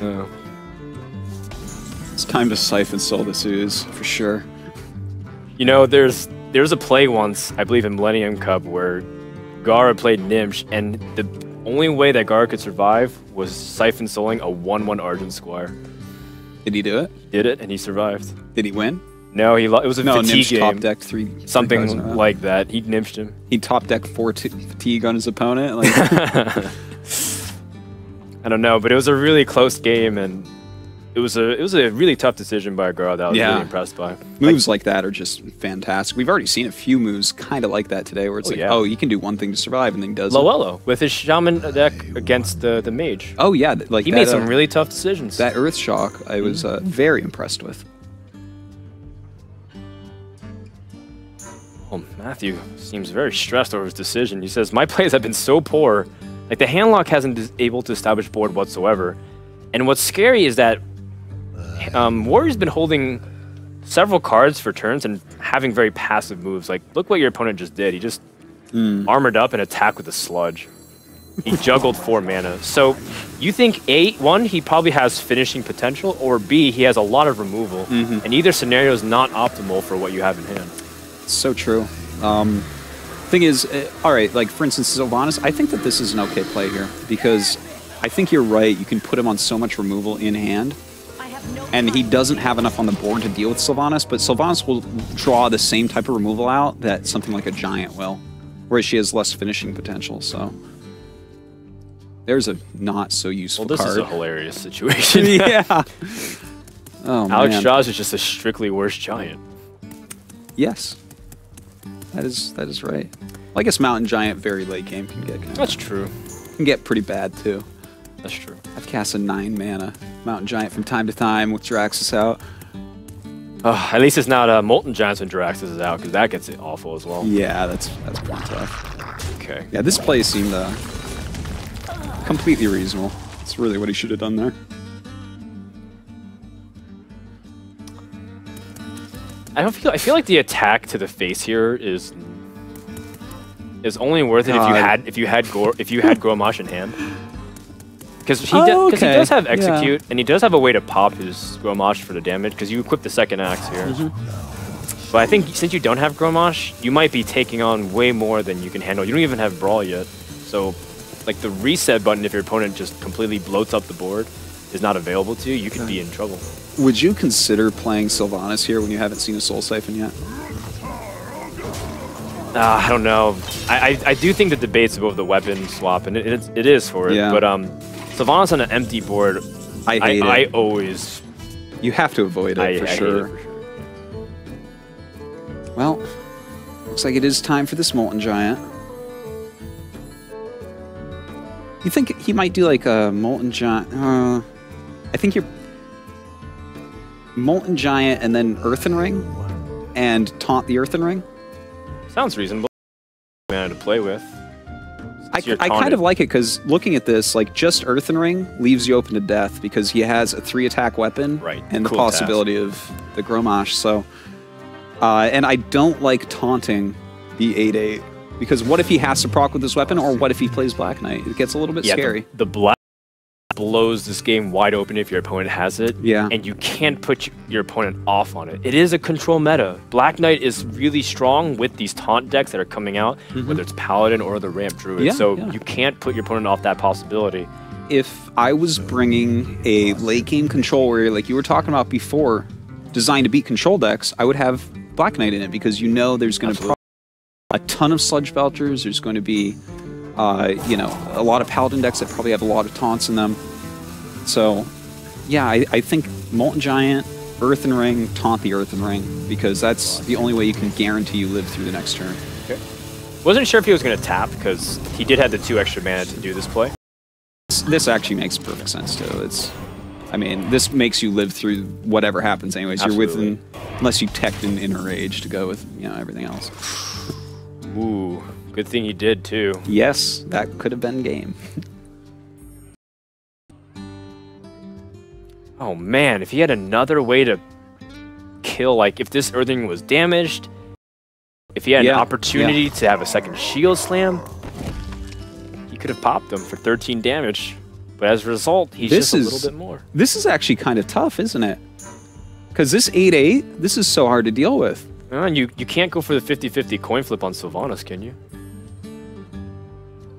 Oh. It's time to Siphon Soul this ooze, for sure. You know, there's a play once, I believe in Millennium Cup, where Gara played Nimsh, and the only way that Gara could survive was Siphon Souling a 1/1 Argent Squire. Did he do it? Did it, and he survived. Did he win? No, it was a fatigue Nimsh game. top decked three Something cards in a row. like that. He Nimshed him. He top decked 4 fatigue on his opponent. Like, I don't know, but it was a really close game, and it was a really tough decision by Gara that I was Yeah. really impressed by. moves like that are just fantastic. We've already seen a few moves kind of like that today, where it's like, yeah. oh, he can do one thing to survive, and then he does it. Loello with his Shaman deck against the Mage. Oh yeah, like He that, made some really tough decisions. that Earth Shock. I was very impressed with. Oh, Matthew seems very stressed over his decision. He says, my plays have been so poor. Like, the handlock hasn't been able to establish board whatsoever. And what's scary is that Warrior's been holding several cards for turns and having very passive moves. Like, look what your opponent just did. He just armored up and attacked with a sludge. He juggled 4 mana. So, you think one, he probably has finishing potential, or B, he has a lot of removal. And either scenario is not optimal for what you have in hand. So true. Thing is, all right, like for instance, Sylvanas, I think that this is an okay play here because I think you're right. You can put him on so much removal in hand, and he doesn't have enough on the board to deal with Sylvanas, but Sylvanas will draw the same type of removal out that something like a Giant will, whereas she has less finishing potential, so there's a not so useful Well, this card. is a hilarious situation. Yeah. Oh, Alex man. Strauss is just a strictly worse Giant. Yes. That is right. Well, I guess Mountain Giant very late game That's true. can get pretty bad too. That's true. I've cast a 9 mana Mountain Giant from time to time with Draxus out. At least it's not Molten Giants when Jiraxis is out, because that gets it awful as well. Yeah, that's pretty tough. Okay. Yeah, this play seemed completely reasonable. It's really what he should have done there. I feel like the attack to the face here is only worth it God. if you had Gromash in hand. Because he okay. does have Yeah. execute, and he does have a way to pop his Gromash for the damage, because you equip the second axe here. But I think since you don't have Gromash, you might be taking on way more than you can handle. You don't even have Brawl yet. So, like, the reset button, if your opponent just completely bloats up the board, is not available to you, you could be in trouble. Would you consider playing Sylvanas here when you haven't seen a Soul Siphon yet? I don't know. I do think the debate's about the weapon swap, and it is for it. Yeah. But Sylvanas on an empty board, I hate I it. always... You have to avoid it for I hate sure. it for sure. Well, looks like it is time for this Molten Giant. You think he might do like a Molten Giant? I think you're Molten Giant and then Earthen Ring and taunt the Earthen Ring. Sounds reasonable. Man to play with. I kind of like it because looking at this, like just Earthen Ring leaves you open to death because he has a 3-attack weapon Right, and the cool possibility of the Gromash. So, and I don't like taunting the 8/8 because what if he has to proc with this weapon, or what if he plays Black Knight? It gets a little bit scary. The black blows this game wide open if your opponent has it. Yeah. And you can't put your opponent off on it. It is a control meta. Black Knight is really strong with these taunt decks that are coming out, whether it's Paladin or the Ramp Druid. Yeah, so yeah. you can't put your opponent off that possibility. If I was bringing a late game control warrior like you were talking about before, designed to beat control decks, I would have Black Knight in it because you know there's going to be a ton of Sludge Belchers. There's going to be, you know, a lot of Paladin decks that probably have a lot of taunts in them. So, yeah, I think Molten Giant, Earthen Ring, taunt the Earthen Ring because that's the only way you can guarantee you live through the next turn. Okay. Wasn't sure if he was going to tap because he did have the 2 extra mana to do this play. This actually makes perfect sense too. I mean, this makes you live through whatever happens anyways. Absolutely. You're within, unless you teched an Inner Rage to go with, you know, everything else. Ooh, good thing he did too. Yes, that could have been game. Oh man, if he had another way to kill, like if this Earthring was damaged, if he had an opportunity to have a second shield slam, he could have popped him for 13 damage. But as a result, he's just a little bit more. This is actually kind of tough, isn't it? Because this 8-8, this is so hard to deal with. And you can't go for the 50-50 coin flip on Sylvanas, can you?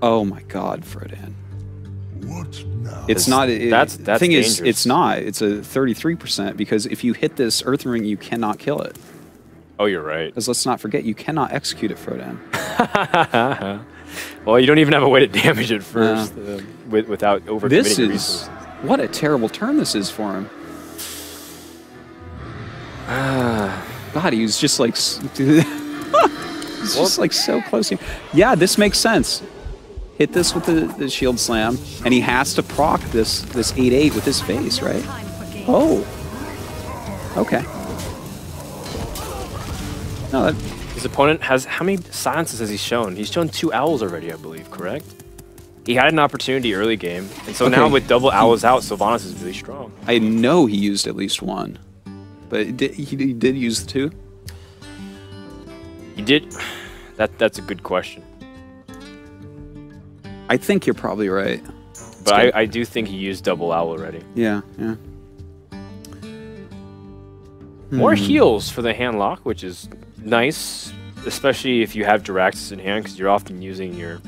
Oh my God, Frodan. What now? It's not. That's the thing dangerous. is, it's not. It's a 33% because if you hit this Earth Ring, you cannot kill it. Oh, you're right. Because let's not forget, you cannot execute it, Frodan. Well, you don't even have a way to damage it first without overcommitting This your is resources. what a terrible turn this is for him. God, he was just like, he's just like so close. Yeah, this makes sense. Hit this with the shield slam, and he has to proc this 8-8 with his face, right? Oh, okay. No, that, His opponent has, how many silences has he shown? He's shown 2 owls already, I believe, correct? He had an opportunity early game, and so now with double owls out, Sylvanas is really strong. I know he used at least one, but he did use the 2? He did. That's a good question. I think you're probably right. But I do think he used double owl already. Yeah, yeah. More heals for the hand lock, which is nice, especially if you have Jiraxis in hand, because you're often using your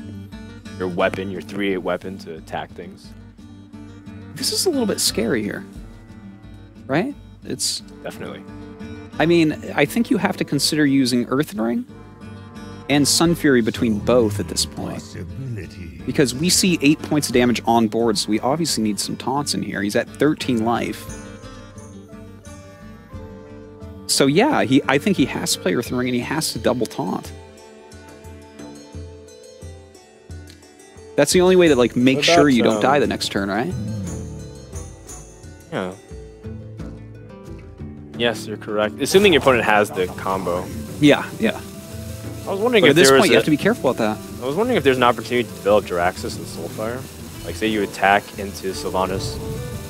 weapon, your 3-8 weapon, to attack things. This is a little bit scary here, right? It's Definitely. I mean, I think you have to consider using Earthen Ring and Sun Fury between both at this point. Because we see 8 points of damage on board, so we obviously need some taunts in here. He's at 13 life. So yeah, I think he has to play Earthen Ring and he has to double taunt. That's the only way to like make sure you don't die the next turn, right? Yeah. Yes, you're correct. Assuming your opponent has the combo. Yeah, yeah. I was wondering But if at this there was point, you have to be careful with that. I was wondering if there's an opportunity to develop Jiraxis and Soulfire. Like, say you attack into Sylvanas,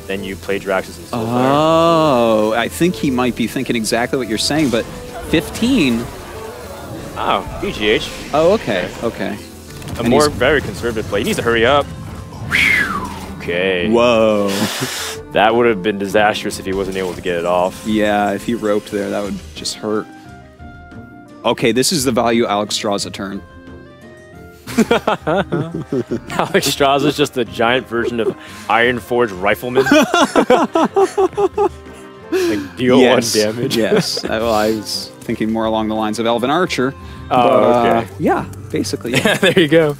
then you play Jiraxis and Soulfire. Oh, I think he might be thinking exactly what you're saying, but 15. Oh, BGH. Oh, okay, okay. A more very conservative play. He needs to hurry up. Okay. Whoa. That would have been disastrous if he wasn't able to get it off. Yeah, if he roped there, that would just hurt. Okay, this is the value Alex Straza turn. Alex Straza is just a giant version of Iron Forge Rifleman. Like deal 1 damage. Yes. Well, I was thinking more along the lines of Elven Archer. Oh, okay. Yeah, basically. Yeah, there you go.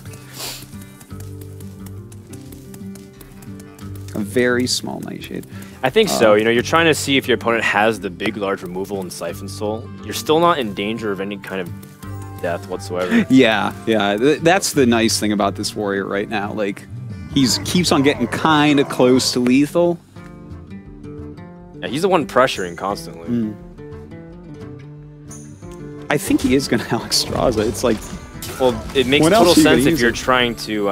A very small Nightshade. I think so. You know, you're trying to see if your opponent has the big, large removal in Siphon Soul. You're still not in danger of any kind of death whatsoever. Yeah, yeah. That's the nice thing about this warrior right now. Like, keeps on getting kind of close to lethal. Yeah, he's the one pressuring constantly. I think he is going to Alex Straza. It's like, well, it makes when total else are you gonna sense if use you're it? trying to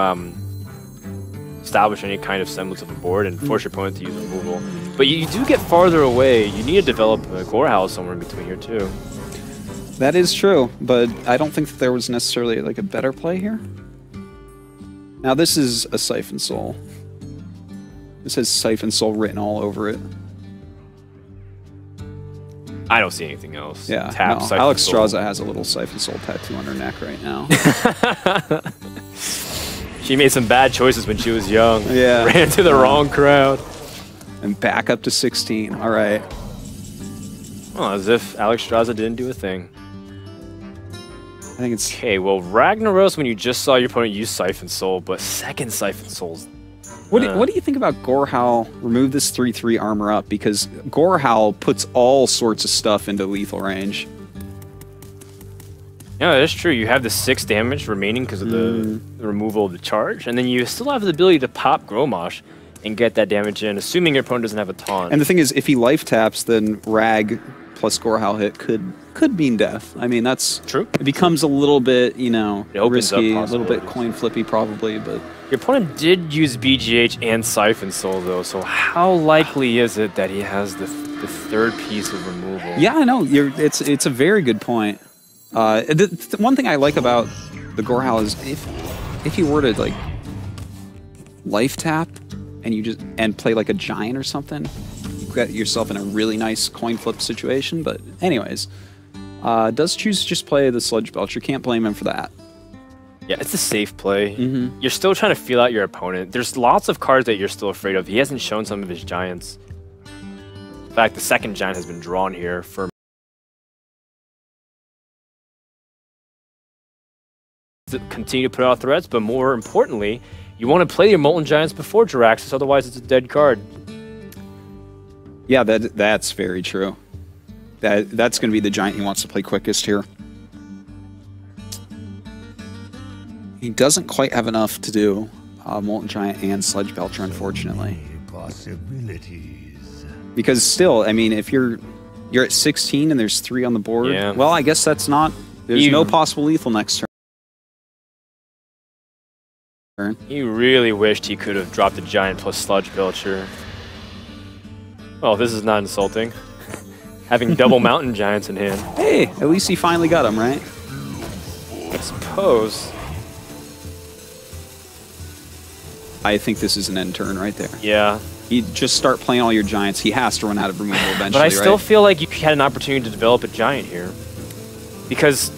establish any kind of semblance of a board and force your opponent to use removal. But you do get farther away. You need to develop a Gorehowl somewhere in between here too. that is true, but I don't think that there was necessarily like a better play here. Now this is a Siphon Soul. This has Siphon Soul written all over it. I don't see anything else. Yeah, Tap, no, Siphon Alex Soul. Straza has a little Siphon Soul tattoo on her neck right now. She made some bad choices when she was young. Yeah. Ran into the wrong crowd. And back up to 16. All right. Well, as if Alex Straza didn't do a thing. I think it's... Okay, well, Ragnaros when you just saw your opponent use Siphon Soul, but second Siphon Soul's... What do you think about Gorehowl? Remove this 3/3 armor up because Gorehowl puts all sorts of stuff into lethal range. Yeah, that's true. You have the 6 damage remaining because of the removal of the charge, and then you still have the ability to pop Gromosh and get that damage in, assuming your opponent doesn't have a taunt. And the thing is, if he life taps, then Rag plus Gorehowl hit could mean death. I mean, that's true. It becomes a little bit, you know, It opens up risky, a little bit possibilities. coin flippy probably, but Your opponent did use BGH and Siphon Soul, though, so how likely is it that he has the The third piece of removal. Yeah, I know. It's a very good point. The one thing I like about the Gorehowl is if you were to like life tap and play like a giant or something, you get yourself in a really nice coin flip situation. But anyways, does choose to just play the Sludge Belcher. Can't blame him for that. Yeah, it's a safe play. You're still trying to feel out your opponent. There's lots of cards that you're still afraid of. He hasn't shown some of his giants. In fact, the second giant has been drawn here for to continue to put out threats, but more importantly, you want to play your Molten Giants before Jiraxis, otherwise it's a dead card. Yeah, that's very true. That's going to be the giant he wants to play quickest here. He doesn't quite have enough to do Molten Giant and Sludge Belcher, unfortunately. Possibilities. Because still, I mean, if you're at 16 and there's 3 on the board, Yeah. well, I guess that's not. There's no possible lethal next turn. He really wished he could have dropped the giant plus Sludge Belcher. Well, this is not insulting. Having double Mountain Giants in hand. Hey, at least he finally got him, right? I suppose. I think this is an end turn right there. Yeah. You just start playing all your giants. He has to run out of removal eventually, But I still right? feel like you had an opportunity to develop a giant here. Because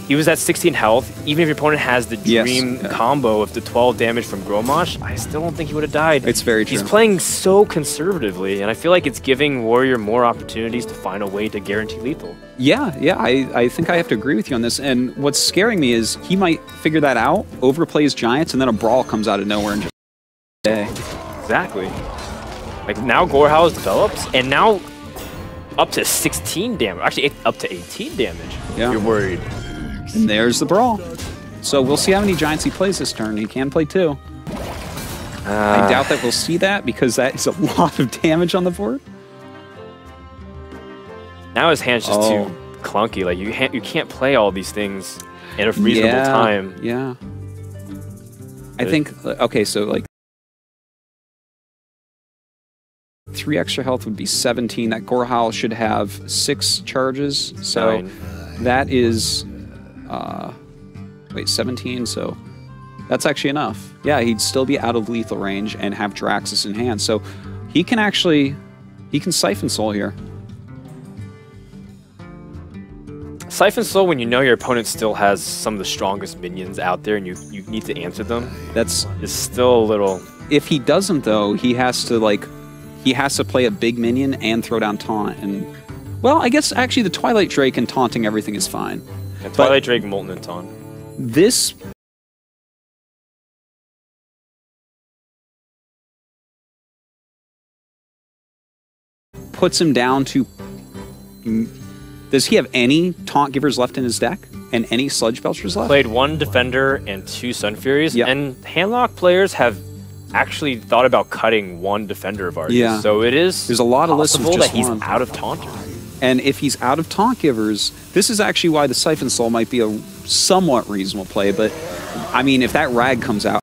he was at 16 health. Even if your opponent has the dream combo of the 12 damage from Gromosh, I still don't think he would have died. It's very true. He's playing so conservatively, and I feel like it's giving Warrior more opportunities to find a way to guarantee lethal. Yeah, I think I have to agree with you on this. And what's scaring me is he might figure that out, overplays giants, and then a brawl comes out of nowhere and just Exactly. Like now Gorehouse develops, and now up to 16 damage. Actually, up to 18 damage. Yeah. You're worried. And there's the brawl. So we'll see how many giants he plays this turn. He can play 2. I doubt that we'll see that because that is a lot of damage on the board. Now his hand's just too clunky. Like you can't play all these things in a reasonable time. Yeah. I think, okay, so like 3 extra health would be 17. That Gorehowl should have 6 charges. So 9. that is, wait, 17. So that's actually enough. Yeah, he'd still be out of lethal range and have Jiraxis in hand. So he can actually, he can Siphon Soul here. Siphon Soul when you know your opponent still has some of the strongest minions out there and you need to answer them. That's is still a little. If he doesn't though, he has to play a big minion and throw down taunt. And well, I guess actually the Twilight Drake and taunting everything is fine. And Twilight Drake, Molten and Taunt. This puts him down to. Does he have any taunt givers left in his deck and any Sludge Belchers left? Played 1 Defender and 2 Sun Furies, and Handlock players have actually thought about cutting 1 Defender of ours. Yeah. So it is There's a lot of lists with possible just that he's one. out of Taunter. And if he's out of taunt givers, this is actually why the Siphon Soul might be a somewhat reasonable play. But I mean, if that Rag comes out,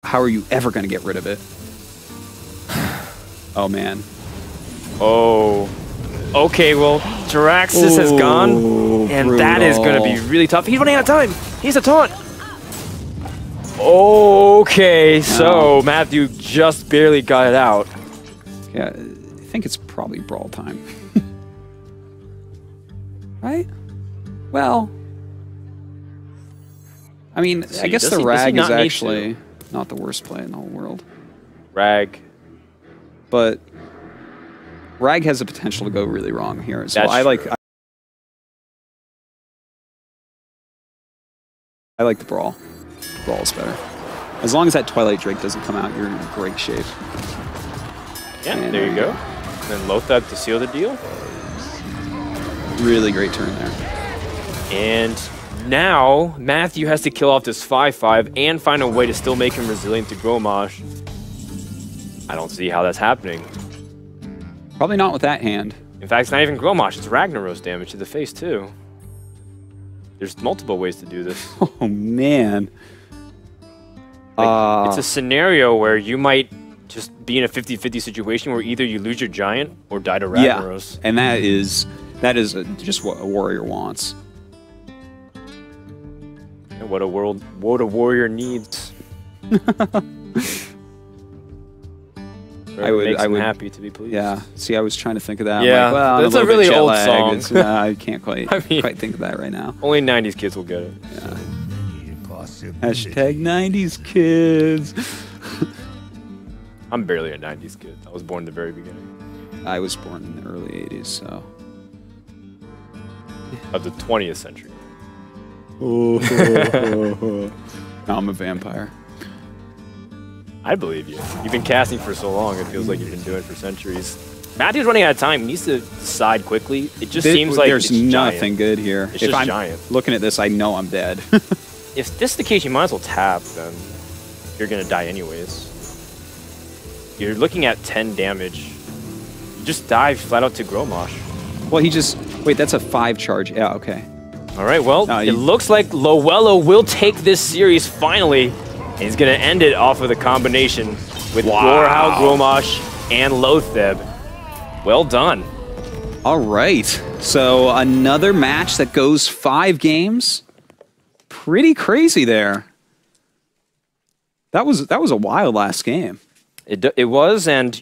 how are you ever going to get rid of it? Oh man. Oh. Okay, well, Jiraxis has gone, and that is going to be really tough. He's running out of time. He's a taunt. Okay, so Matthew just barely got it out. Yeah, I think it's probably brawl time. Right? Well, I mean, I guess the Rag is actually not the worst play in the whole world. Rag. But Rag has the potential to go really wrong here. So That's I like the brawl. Brawl is better. As long as that Twilight Drake doesn't come out, you're in great shape. Yeah, and there you go. And then Lothar to seal the deal. Really great turn there. And now Matthew has to kill off this 5/5 and find a way to still make him resilient to Gromosh. I don't see how that's happening. Probably not with that hand. In fact, it's not even Gromosh, it's Ragnaros damage to the face too. There's multiple ways to do this. Oh man. It's a scenario where you might just be in a 50-50 situation where either you lose your giant or die to Ragnaros. And that is just what a warrior wants. And what a warrior needs. I would happy to be pleased. Yeah. See, I was trying to think of that. Yeah, I'm like, well, that's a really old song. I can't quite think of that right now. Only 90s kids will get it. Yeah. Hashtag 90s kids. I'm barely a 90s kid. I was born in the very beginning. I was born in the early 80s, so. Of the 20th century. Now I'm a vampire. I believe you. You've been casting for so long, it feels like you've been doing it for centuries. Matthew's running out of time. He needs to decide quickly. It just seems like there's nothing good here. It's just giant. Looking at this, I know I'm dead. If this is the case, you might as well tap, then you're going to die anyways. You're looking at 10 damage. You just dive flat out to Gromosh. Well, he just... Wait, that's a 5 charge. Yeah, okay. All right, well, it looks like Loello will take this series finally. And he's going to end it off with a combination with Gorehowl, Gromosh, and Loatheb. Well done. All right. So another match that goes 5 games. Pretty crazy there. That was a wild last game. It was, and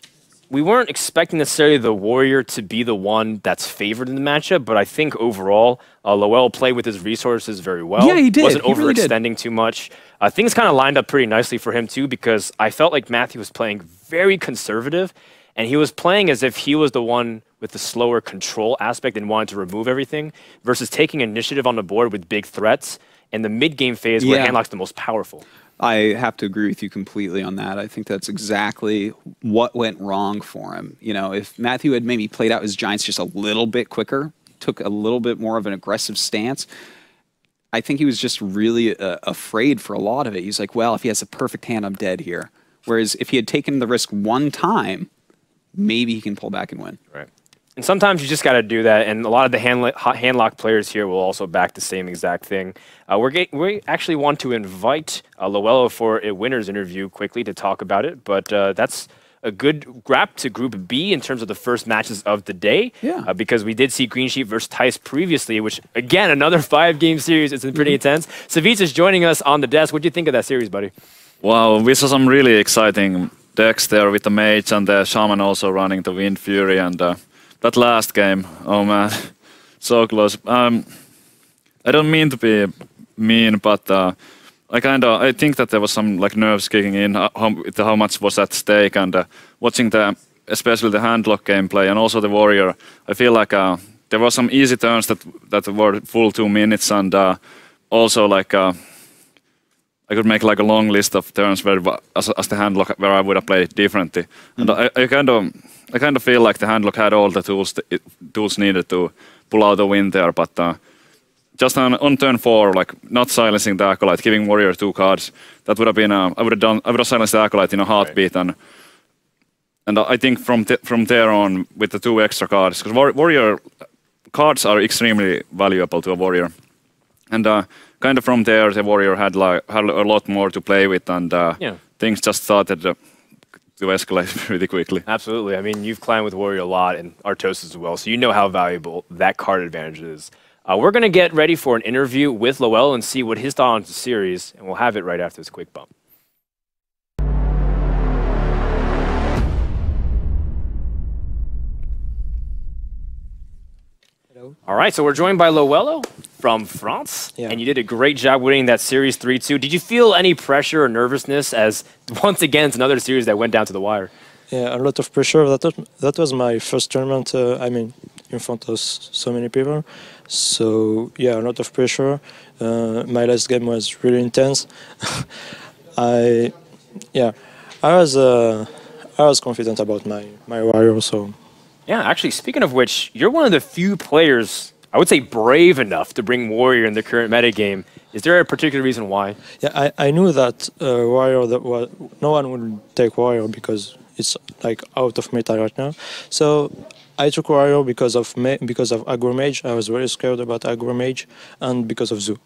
we weren't expecting necessarily the Warrior to be the one that's favored in the matchup, but I think overall, Loello played with his resources very well. Yeah, he did. Wasn't overextending really too much. Things kind of lined up pretty nicely for him too, because I felt like Matthew was playing very conservative, and he was playing as if he was the one with the slower control aspect and wanted to remove everything, versus taking initiative on the board with big threats in the mid-game phase where Handlock's the most powerful. I have to agree with you completely on that. I think that's exactly what went wrong for him. You know, if Matthew had maybe played out his Giants just a little bit quicker, took a little bit more of an aggressive stance, I think he was just really afraid for a lot of it. He's like, well, if he has a perfect hand, I'm dead here. Whereas if he had taken the risk one time, maybe he can pull back and win. Right. And sometimes you just got to do that, and a lot of the handlock players here will also back the same exact thing. We actually want to invite Loello for a winner's interview quickly to talk about it, but that's a good wrap to Group B in terms of the first matches of the day. Yeah. Because we did see Green Sheep versus Tice previously, which, again, another 5-game series. It's been pretty intense. Savitz is joining us on the desk. What do you think of that series, buddy? Wow, we saw some really exciting decks there with the Mage and the Shaman also running the Wind Fury, and that last game, oh man, so close. I don't mean to be mean, but I think that there was some like nerves kicking in, how much was at stake, and watching especially the handlock gameplay and also the Warrior, I feel like there were some easy turns that were full 2 minutes, and also like I could make like a long list of turns where as the handlock where I would have played differently, and I kind of feel like the handlock had all the tools needed to pull out the win there, but just on turn 4, like not silencing the Acolyte, giving Warrior 2 cards, that would have been I would have silenced the Acolyte in a heartbeat, right. And I think from there on with the 2 extra cards, because Warrior cards are extremely valuable to a Warrior, and kind of from there the Warrior had a lot more to play with, and things just started to escalate pretty quickly. Absolutely. I mean, you've climbed with Warrior a lot, and Artosis as well, so you know how valuable that card advantage is. We're going to get ready for an interview with Loello and see what his thought on the series, and we'll have it right after this quick bump. Hello. All right, so we're joined by Loello from France, and you did a great job winning that series 3-2. Did you feel any pressure or nervousness as, once again, it's another series that went down to the wire? Yeah, a lot of pressure. That was my first tournament, I mean, in front of so many people. So, yeah, a lot of pressure. My last game was really intense. I was confident about my Warrior, so... Yeah, actually, speaking of which, you're one of the few players, I would say brave enough to bring Warrior in the current metagame. Is there a particular reason why? Yeah, I knew that Warrior, no one would take Warrior because it's like out of meta right now. So I took Warrior because of Aggro Mage. I was very scared about Aggro Mage, and because of Zoo,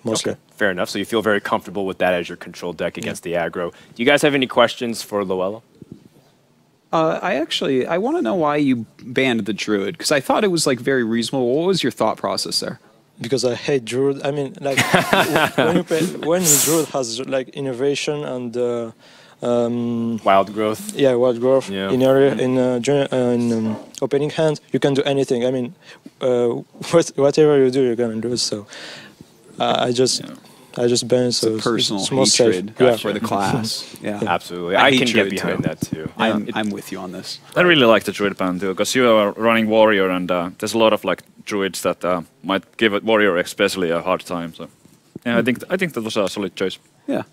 mostly. Okay, fair enough. So you feel very comfortable with that as your control deck against the aggro. Do you guys have any questions for Loello? I want to know why you banned the druid because I thought it was like very reasonable. What was your thought process there? Because I hate Druid. I mean, like when Druid has like innovation and Wild growth. yeah, wild growth Yeah. in area in opening hand, you can do anything. I mean, whatever you do, you're gonna lose. So I just ban. So It's a personal it's more safe. hatred Yeah. for the class. Yeah, Absolutely. I I, hate can get Druid, behind too. that too. I'm with you on this. I really like the druid ban too, because you are running warrior, and there's a lot of like druids that might give a warrior especially a hard time. So yeah, I think that was a solid choice. Yeah.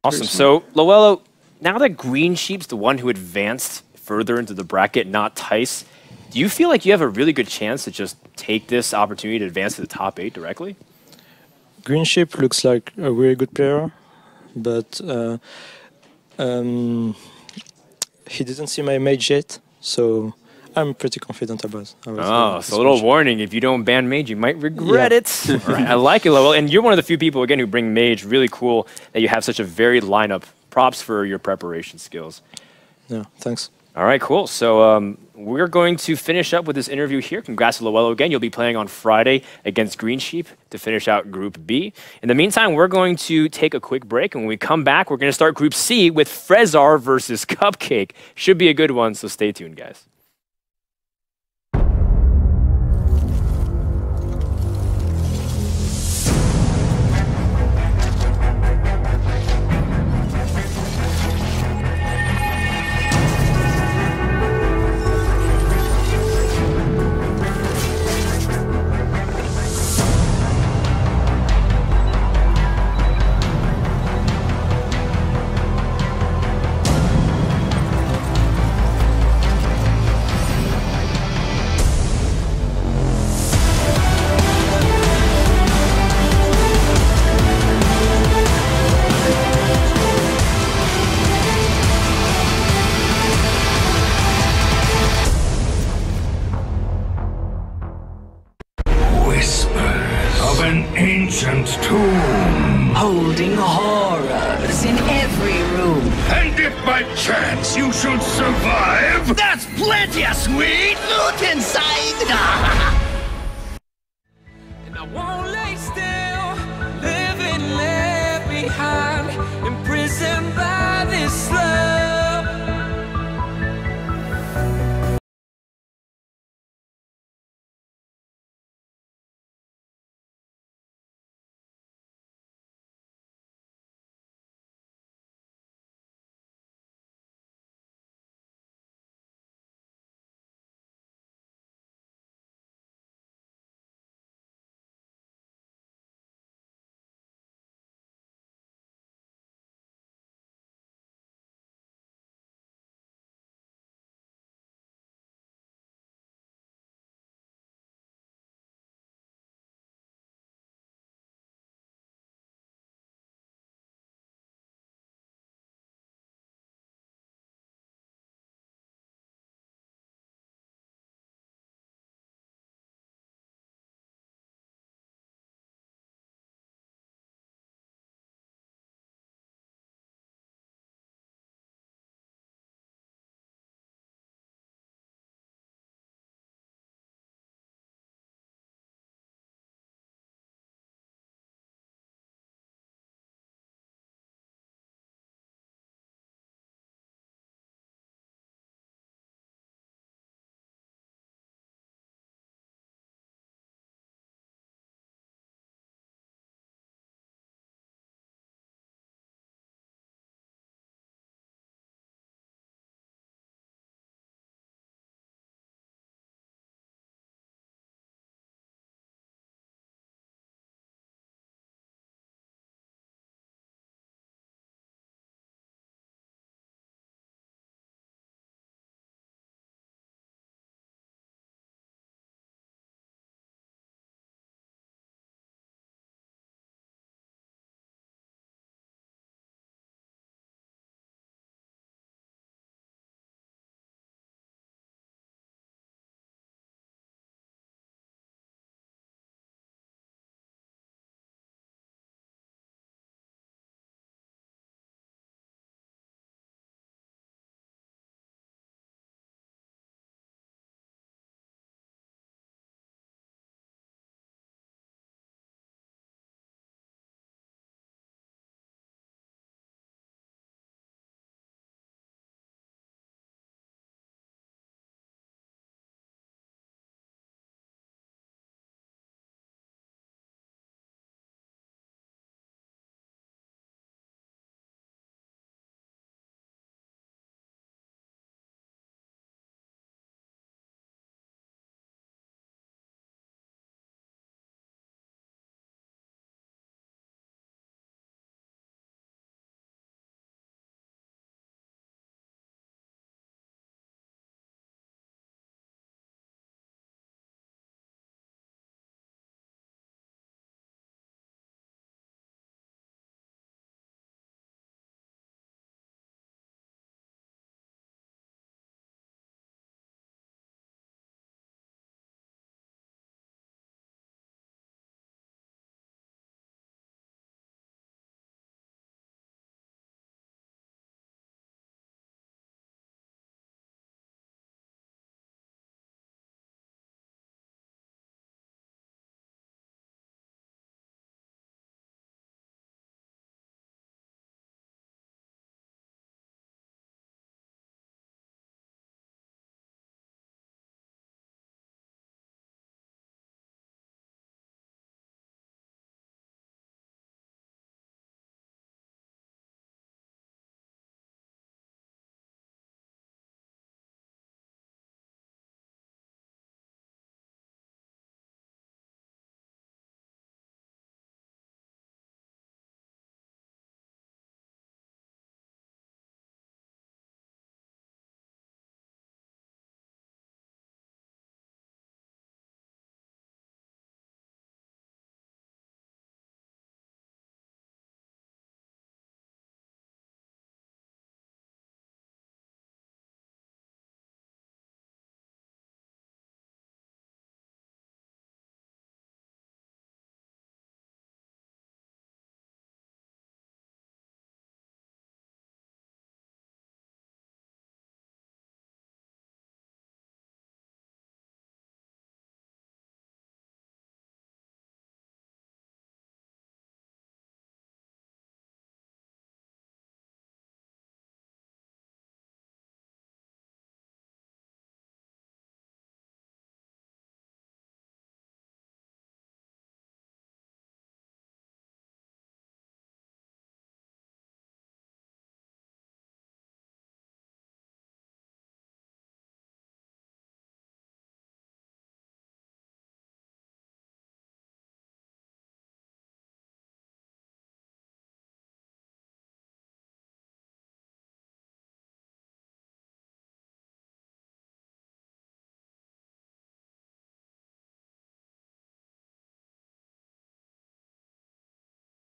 Awesome. So, Loello, now that Green Sheep's the one who advanced further into the bracket, not Tice, do you feel like you have a really good chance to just take this opportunity to advance to the top 8 directly? Green Sheep looks like a really good player, but he didn't see my mage yet, so I'm pretty confident about. Oh, this so a little match. warning. If you don't ban Mage, you might regret Yeah. it. All right, I like it, Loello. And you're one of the few people, again, who bring Mage. Really cool that you have such a varied lineup. Props for your preparation skills. Yeah, thanks. All right, cool. So we're going to finish up with this interview here. Congrats to Loello again. You'll be playing on Friday against Green Sheep to finish out Group B. In the meantime, we're going to take a quick break. And when we come back, we're going to start Group C with Frezar versus Cupcake. Should be a good one, so stay tuned, guys. Whispers of an ancient tomb. Holding horrors in every room. And if by chance you should survive, That's plenty of sweet loot inside!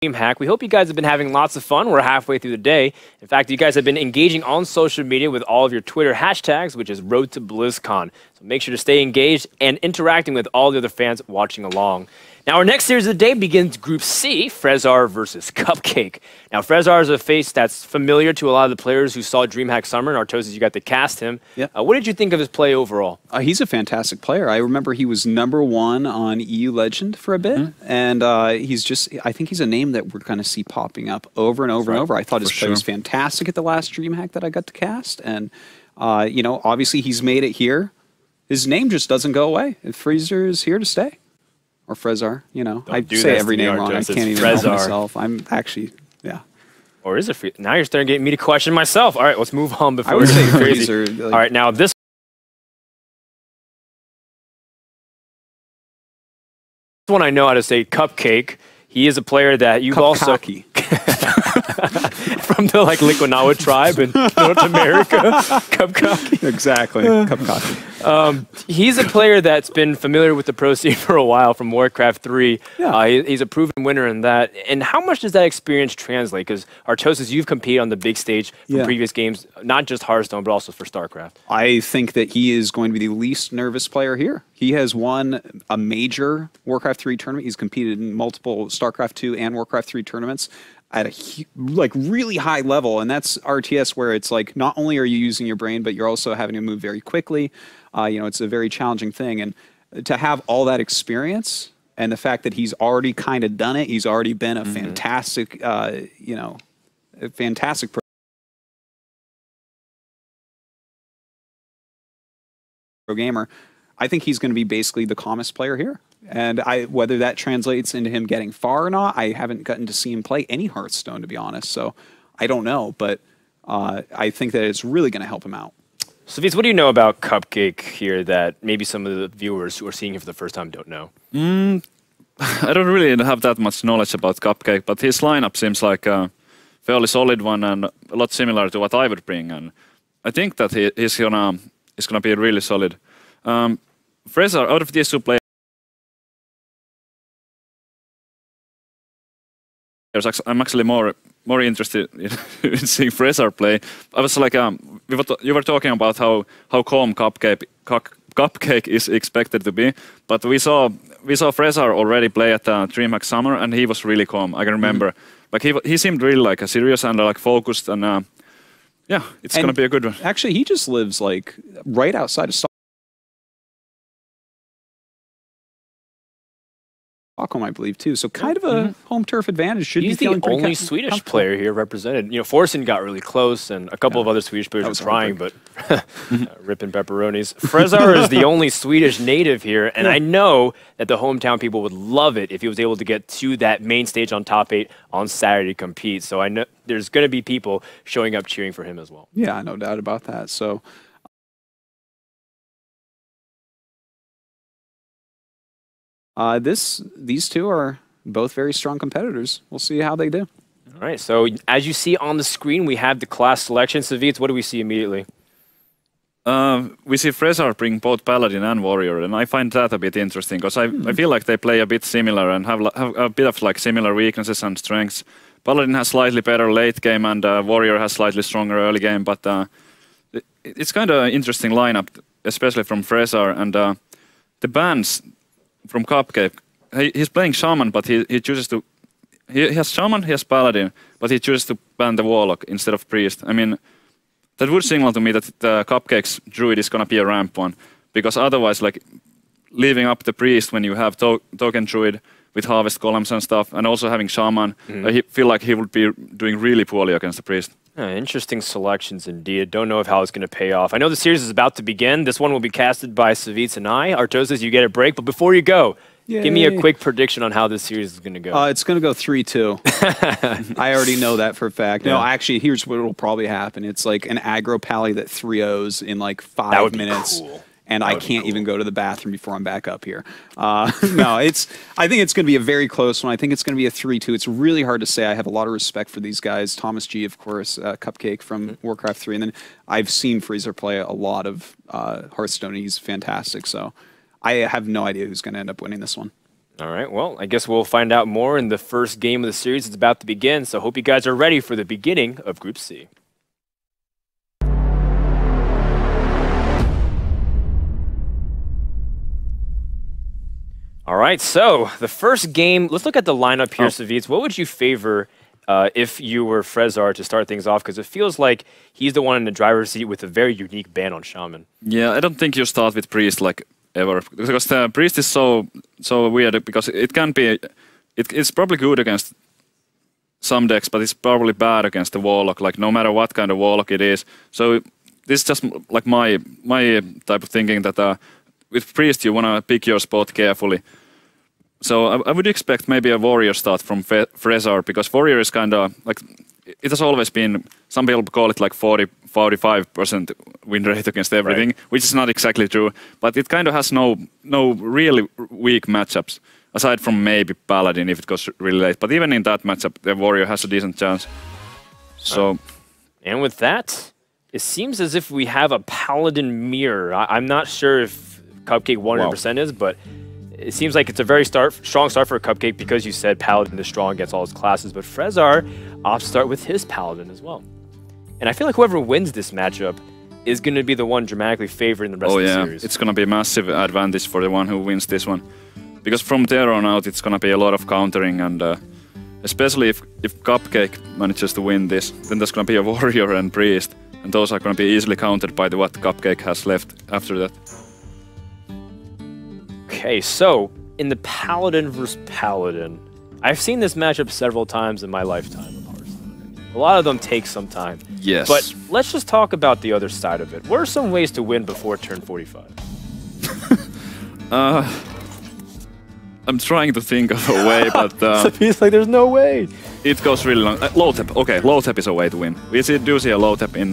DreamHack. We hope you guys have been having lots of fun. We're halfway through the day. In fact, you guys have been engaging on social media with all of your Twitter hashtags, which is Road to BlizzCon. So make sure to stay engaged and interacting with all the other fans watching along. Now, our next series of the day begins Group C, Frezar versus Cupcake. Now, Frezar is a face that's familiar to a lot of the players who saw DreamHack Summer, and Artosis, you got to cast him. Yeah. What did you think of his play overall? He's a fantastic player. I remember he was #1 on EU Legend for a bit, and I think he's a name that we're going to see popping up over and over and over. I thought his play was fantastic at the last DreamHack that I got to cast, and, obviously he's made it here. His name just doesn't go away. Freezer is here to stay. Or Frezar, I say every name wrong. I can't even help myself. I'm actually, yeah. Or is it now you're starting to get me to question myself. All right, let's move on before I would say crazy. Freezer. All right, now this one I know how to say Cupcake. He is a player that you've also from the Liquinawa tribe in North America. Cupcake. Exactly. Cupcake. He's a player that's been familiar with the pro scene for a while from Warcraft 3. Yeah. He's a proven winner in that. And how much does that experience translate? Because Artosis, you've competed on the big stage from previous games, not just Hearthstone, but also for StarCraft. I think that he is going to be the least nervous player here. He has won a major Warcraft 3 tournament. He's competed in multiple StarCraft 2 and Warcraft 3 tournaments at a really high level, and that's RTS where it's like not only are you using your brain, but you're also having to move very quickly. It's a very challenging thing, and to have all that experience and the fact that he's already kind of done it, he's already been a fantastic, fantastic pro gamer. I think he's going to be basically the calmest player here. And whether that translates into him getting far or not, I haven't gotten to see him play any Hearthstone, to be honest. So I don't know, but I think that it's really going to help him out. So, Viz, what do you know about Cupcake here that maybe some of the viewers who are seeing him for the first time don't know? I don't really have that much knowledge about Cupcake, but his lineup seems like a fairly solid one and a lot similar to what I would bring. And I think that he's gonna be really solid. Frezar, out of these two players, I'm actually more interested in seeing Frezar play. I was like, you were talking about how calm Cupcake is expected to be, but we saw Frezar already play at DreamHack Summer, and he was really calm. I can remember, like he seemed really like serious and like focused, and yeah, it's gonna be a good one. Actually, he just lives like right outside of Stockholm, I believe, too. So kind of a home turf advantage. He's the only Swedish player here represented. Forsen got really close, and a couple of other Swedish players were trying, but ripping pepperonis. Frezar is the only Swedish native here, and I know that the hometown people would love it if he was able to get to that main stage on top 8 on Saturday to compete. So I know there's going to be people showing up cheering for him as well. Yeah, no doubt about that. So these two are both very strong competitors. We'll see how they do. All right, so as you see on the screen, we have the class selection. Savitz, what do we see immediately? We see Frezar bring both Paladin and Warrior, and I find that a bit interesting because I feel like they play a bit similar and have a bit of like similar weaknesses and strengths. Paladin has slightly better late game, and Warrior has slightly stronger early game, but it's kind of an interesting lineup, especially from Frezar, and the bans from Cupcake. He's playing Shaman, but he chooses to... He has Shaman, he has Paladin, but he chooses to ban the Warlock instead of Priest. I mean, that would signal to me that the Cupcake's Druid is going to be a ramp one, because otherwise, like, leaving up the Priest when you have Token Druid with Harvest Columns and stuff, and also having Shaman, I feel like he would be doing really poorly against the Priest. Interesting selections indeed. Don't know how it's going to pay off. I know the series is about to begin. This one will be casted by Savitz and I. Artosis, you get a break. But before you go, give me a quick prediction on how this series is going to go. It's going to go 3-2. I already know that for a fact. Yeah. No, actually, here's what will probably happen. It's like an aggro pally that 3-0s in like 5 minutes. Cool. And I can't even go to the bathroom before I'm back up here. No, I think it's going to be a very close one. I think it's going to be a 3-2. It's really hard to say. I have a lot of respect for these guys. Thomas G, of course, Cupcake from Warcraft 3. And then I've seen Freezer play a lot of Hearthstone. He's fantastic. So I have no idea who's going to end up winning this one. All right, well, I guess we'll find out more in the first game of the series. It's about to begin, so hope you guys are ready for the beginning of Group C. All right, so the first game, let's look at the lineup here, Savitz. What would you favor if you were Frezar to start things off? Because it feels like he's the one in the driver's seat with a very unique ban on Shaman. Yeah, I don't think you start with Priest like ever, because the Priest is so weird, because it can be, it's probably good against some decks, but it's probably bad against the Warlock, like no matter what kind of Warlock it is. So this is just like my type of thinking that with Priest you want to pick your spot carefully. So I would expect maybe a Warrior start from Frezar, because Warrior is kind of like, it has always been, some people call it like 45% win rate against everything, right, which is not exactly true, but it kind of has no really weak matchups, aside from maybe Paladin if it goes really late. But even in that matchup, the Warrior has a decent chance. So, and with that, it seems as if we have a Paladin mirror. I'm not sure if Cupcake 100% is, but it seems like it's a very strong start for Cupcake, because you said Paladin is strong against all his classes, but Frezar opts to start with his Paladin as well. And I feel like whoever wins this matchup is going to be the one dramatically favored in the rest of the series. It's going to be a massive advantage for the one who wins this one. Because from there on out, it's going to be a lot of countering, and especially if Cupcake manages to win this, then there's going to be a Warrior and Priest, and those are going to be easily countered by what Cupcake has left after that. Okay, so in the Paladin versus Paladin, I've seen this matchup several times in my lifetime of Hearthstone. A lot of them take some time. Yes. But let's just talk about the other side of it. What are some ways to win before turn 45? I'm trying to think of a way, but It's like there's no way. It goes really long. Low tap. Okay, low tap is a way to win. We do see a low tap in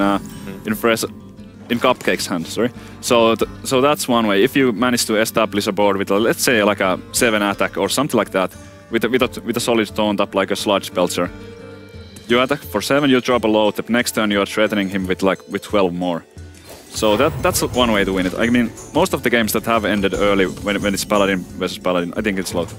Cupcake's hand, sorry. So that's one way. If you manage to establish a board with, let's say, like a 7 attack or something like that, with a solid taunt up like a Sludge Belcher, you attack for 7, you drop a low tap. Next turn, you are threatening him with 12 more. So that's one way to win it. I mean, most of the games that have ended early when it's Paladin versus Paladin, I think it's low tap.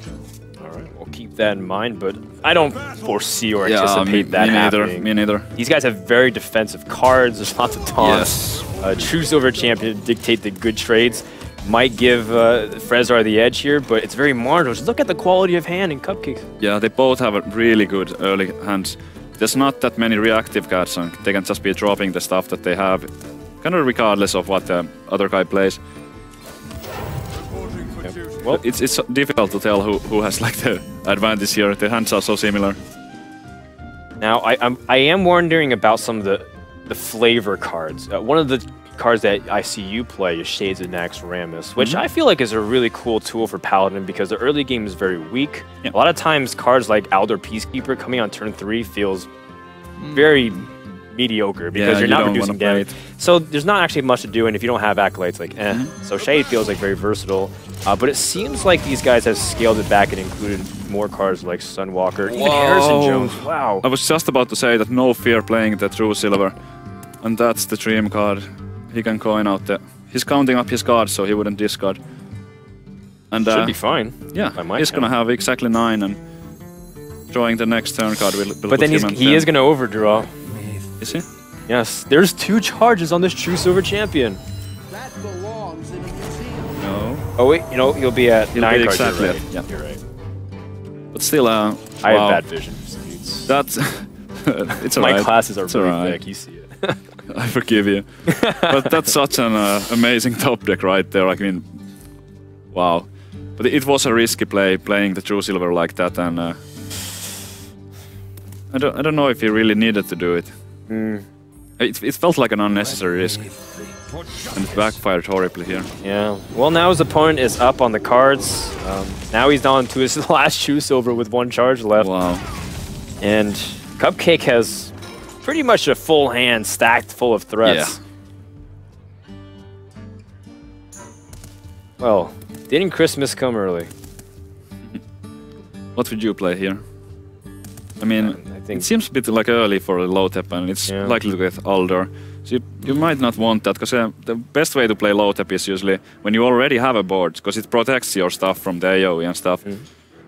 All right, we'll keep that in mind, but I don't foresee or anticipate that happening. Me neither. These guys have very defensive cards. There's lots of taunts. Yes. True Silver Champion dictate the good trades. Might give Frezar the edge here, but it's very marginal. Just look at the quality of hand in Cupcakes. Yeah, they both have a really good early hands. There's not that many reactive cards, and they can just be dropping the stuff that they have, kind of regardless of what the other guy plays. Yep. Well, it's difficult to tell who has like the advantage here. The hands are so similar. Now, I am wondering about some of the flavor cards. One of the cards that I see you play is Shades of Naxxramas, which I feel like is a really cool tool for Paladin, because the early game is very weak. A lot of times cards like Aldor Peacekeeper coming on turn 3 feels very mediocre, because you're not reducing damage. So there's not actually much to do, and if you don't have Acolytes, like So Shade feels like very versatile. But it seems like these guys have scaled it back and included more cards like Sunwalker, even Harrison Jones. Wow. I was just about to say that no fear playing the True Silver. And that's the dream card. He can coin out the... He's counting up his cards, so he wouldn't discard. And should be fine. Yeah, he's gonna have exactly 9, and drawing the next turn card will But then he is gonna overdraw. Is he? Yes. There's 2 charges on this True Silver Champion. That belongs in a museum. No. Oh wait, you'll be at 9 cards. Exactly. You're right. Yeah. You're right. But still, I have bad vision. That's... it's alright. My classes are really thick, you see it. I forgive you. But that's such an amazing top deck right there. I mean, wow. But it was a risky play, playing the True Silver like that, and I don't know if he really needed to do it. It felt like an unnecessary risk, and it backfired horribly here. Yeah. Well, now his opponent is up on the cards. Now he's down to his last True Silver with 1 charge left. Wow. And Cupcake has pretty much a full hand stacked full of threats. Yeah. Well, didn't Christmas come early? What would you play here? I mean, I think it seems a bit like early for a low tap, and it's likely to get older. So you might not want that, because the best way to play low tap is usually when you already have a board, because it protects your stuff from the AoE and stuff.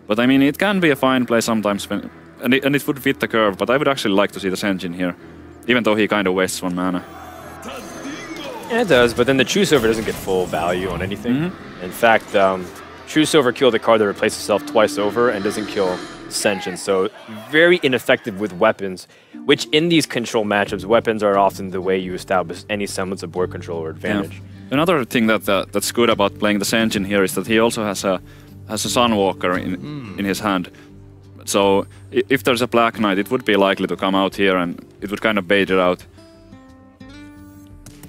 But I mean, it can be a fine play sometimes, and it would fit the curve, but I would actually like to see the Senjin here, even though he kind of wastes 1 mana. Yeah, it does, but then the True Silver doesn't get full value on anything. In fact, True Silver killed the card that replaces itself twice over and doesn't kill Senjin, so very ineffective with weapons, which in these control matchups, weapons are often the way you establish any semblance of board control or advantage. Yeah. Another thing that's good about playing the Senjin here is that he also has a Sunwalker in his hand. So if there's a Black Knight, it would be likely to come out here and it would kind of bait it out.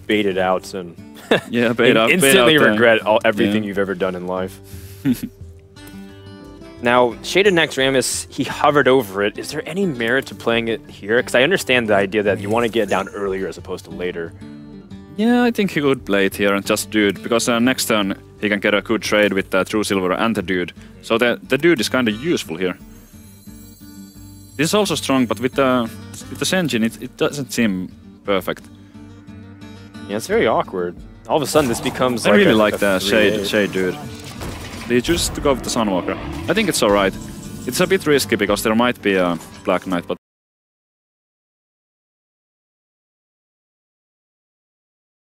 Bait it out and yeah, bait out. Instantly regret everything you've ever done in life. Now, Shaded Naxxramas, he hovered over it. Is there any merit to playing it here? Because I understand the idea that you want to get it down earlier as opposed to later. Yeah, I think he could play it here and just Dude, because next turn he can get a good trade with the True Silver and the Dude. So the Dude is kind of useful here. This is also strong, but with the Senjin, it doesn't seem perfect. Yeah, it's very awkward. All of a sudden, this becomes I like really a, like a the 3/8. Shade Dude. He chooses to go with the Sunwalker. I think it's alright. It's a bit risky because there might be a Black Knight, but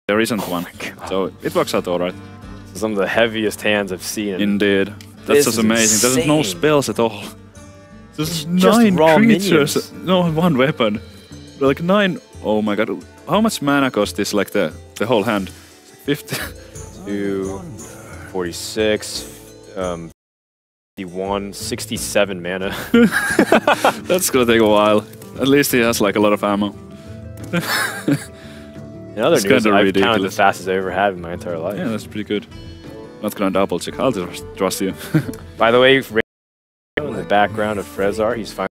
there isn't one. So it works out alright. Some of the heaviest hands I've seen. Indeed. That's This just is amazing. There's no insane. spells at all. There's just 9 raw creatures. minions. No, 1 weapon. Like 9. Oh my god. How much mana cost this, like the whole hand? 50. 2, 46, 51, 67 mana. That's gonna take a while. At least he has like a lot of ammo. In other It's news, kinda I've counted the ridiculous. fastest I ever had in my entire life. Yeah, that's pretty good. Not gonna double check. I'll just trust you. By the way, in the background of Frezar, he's finally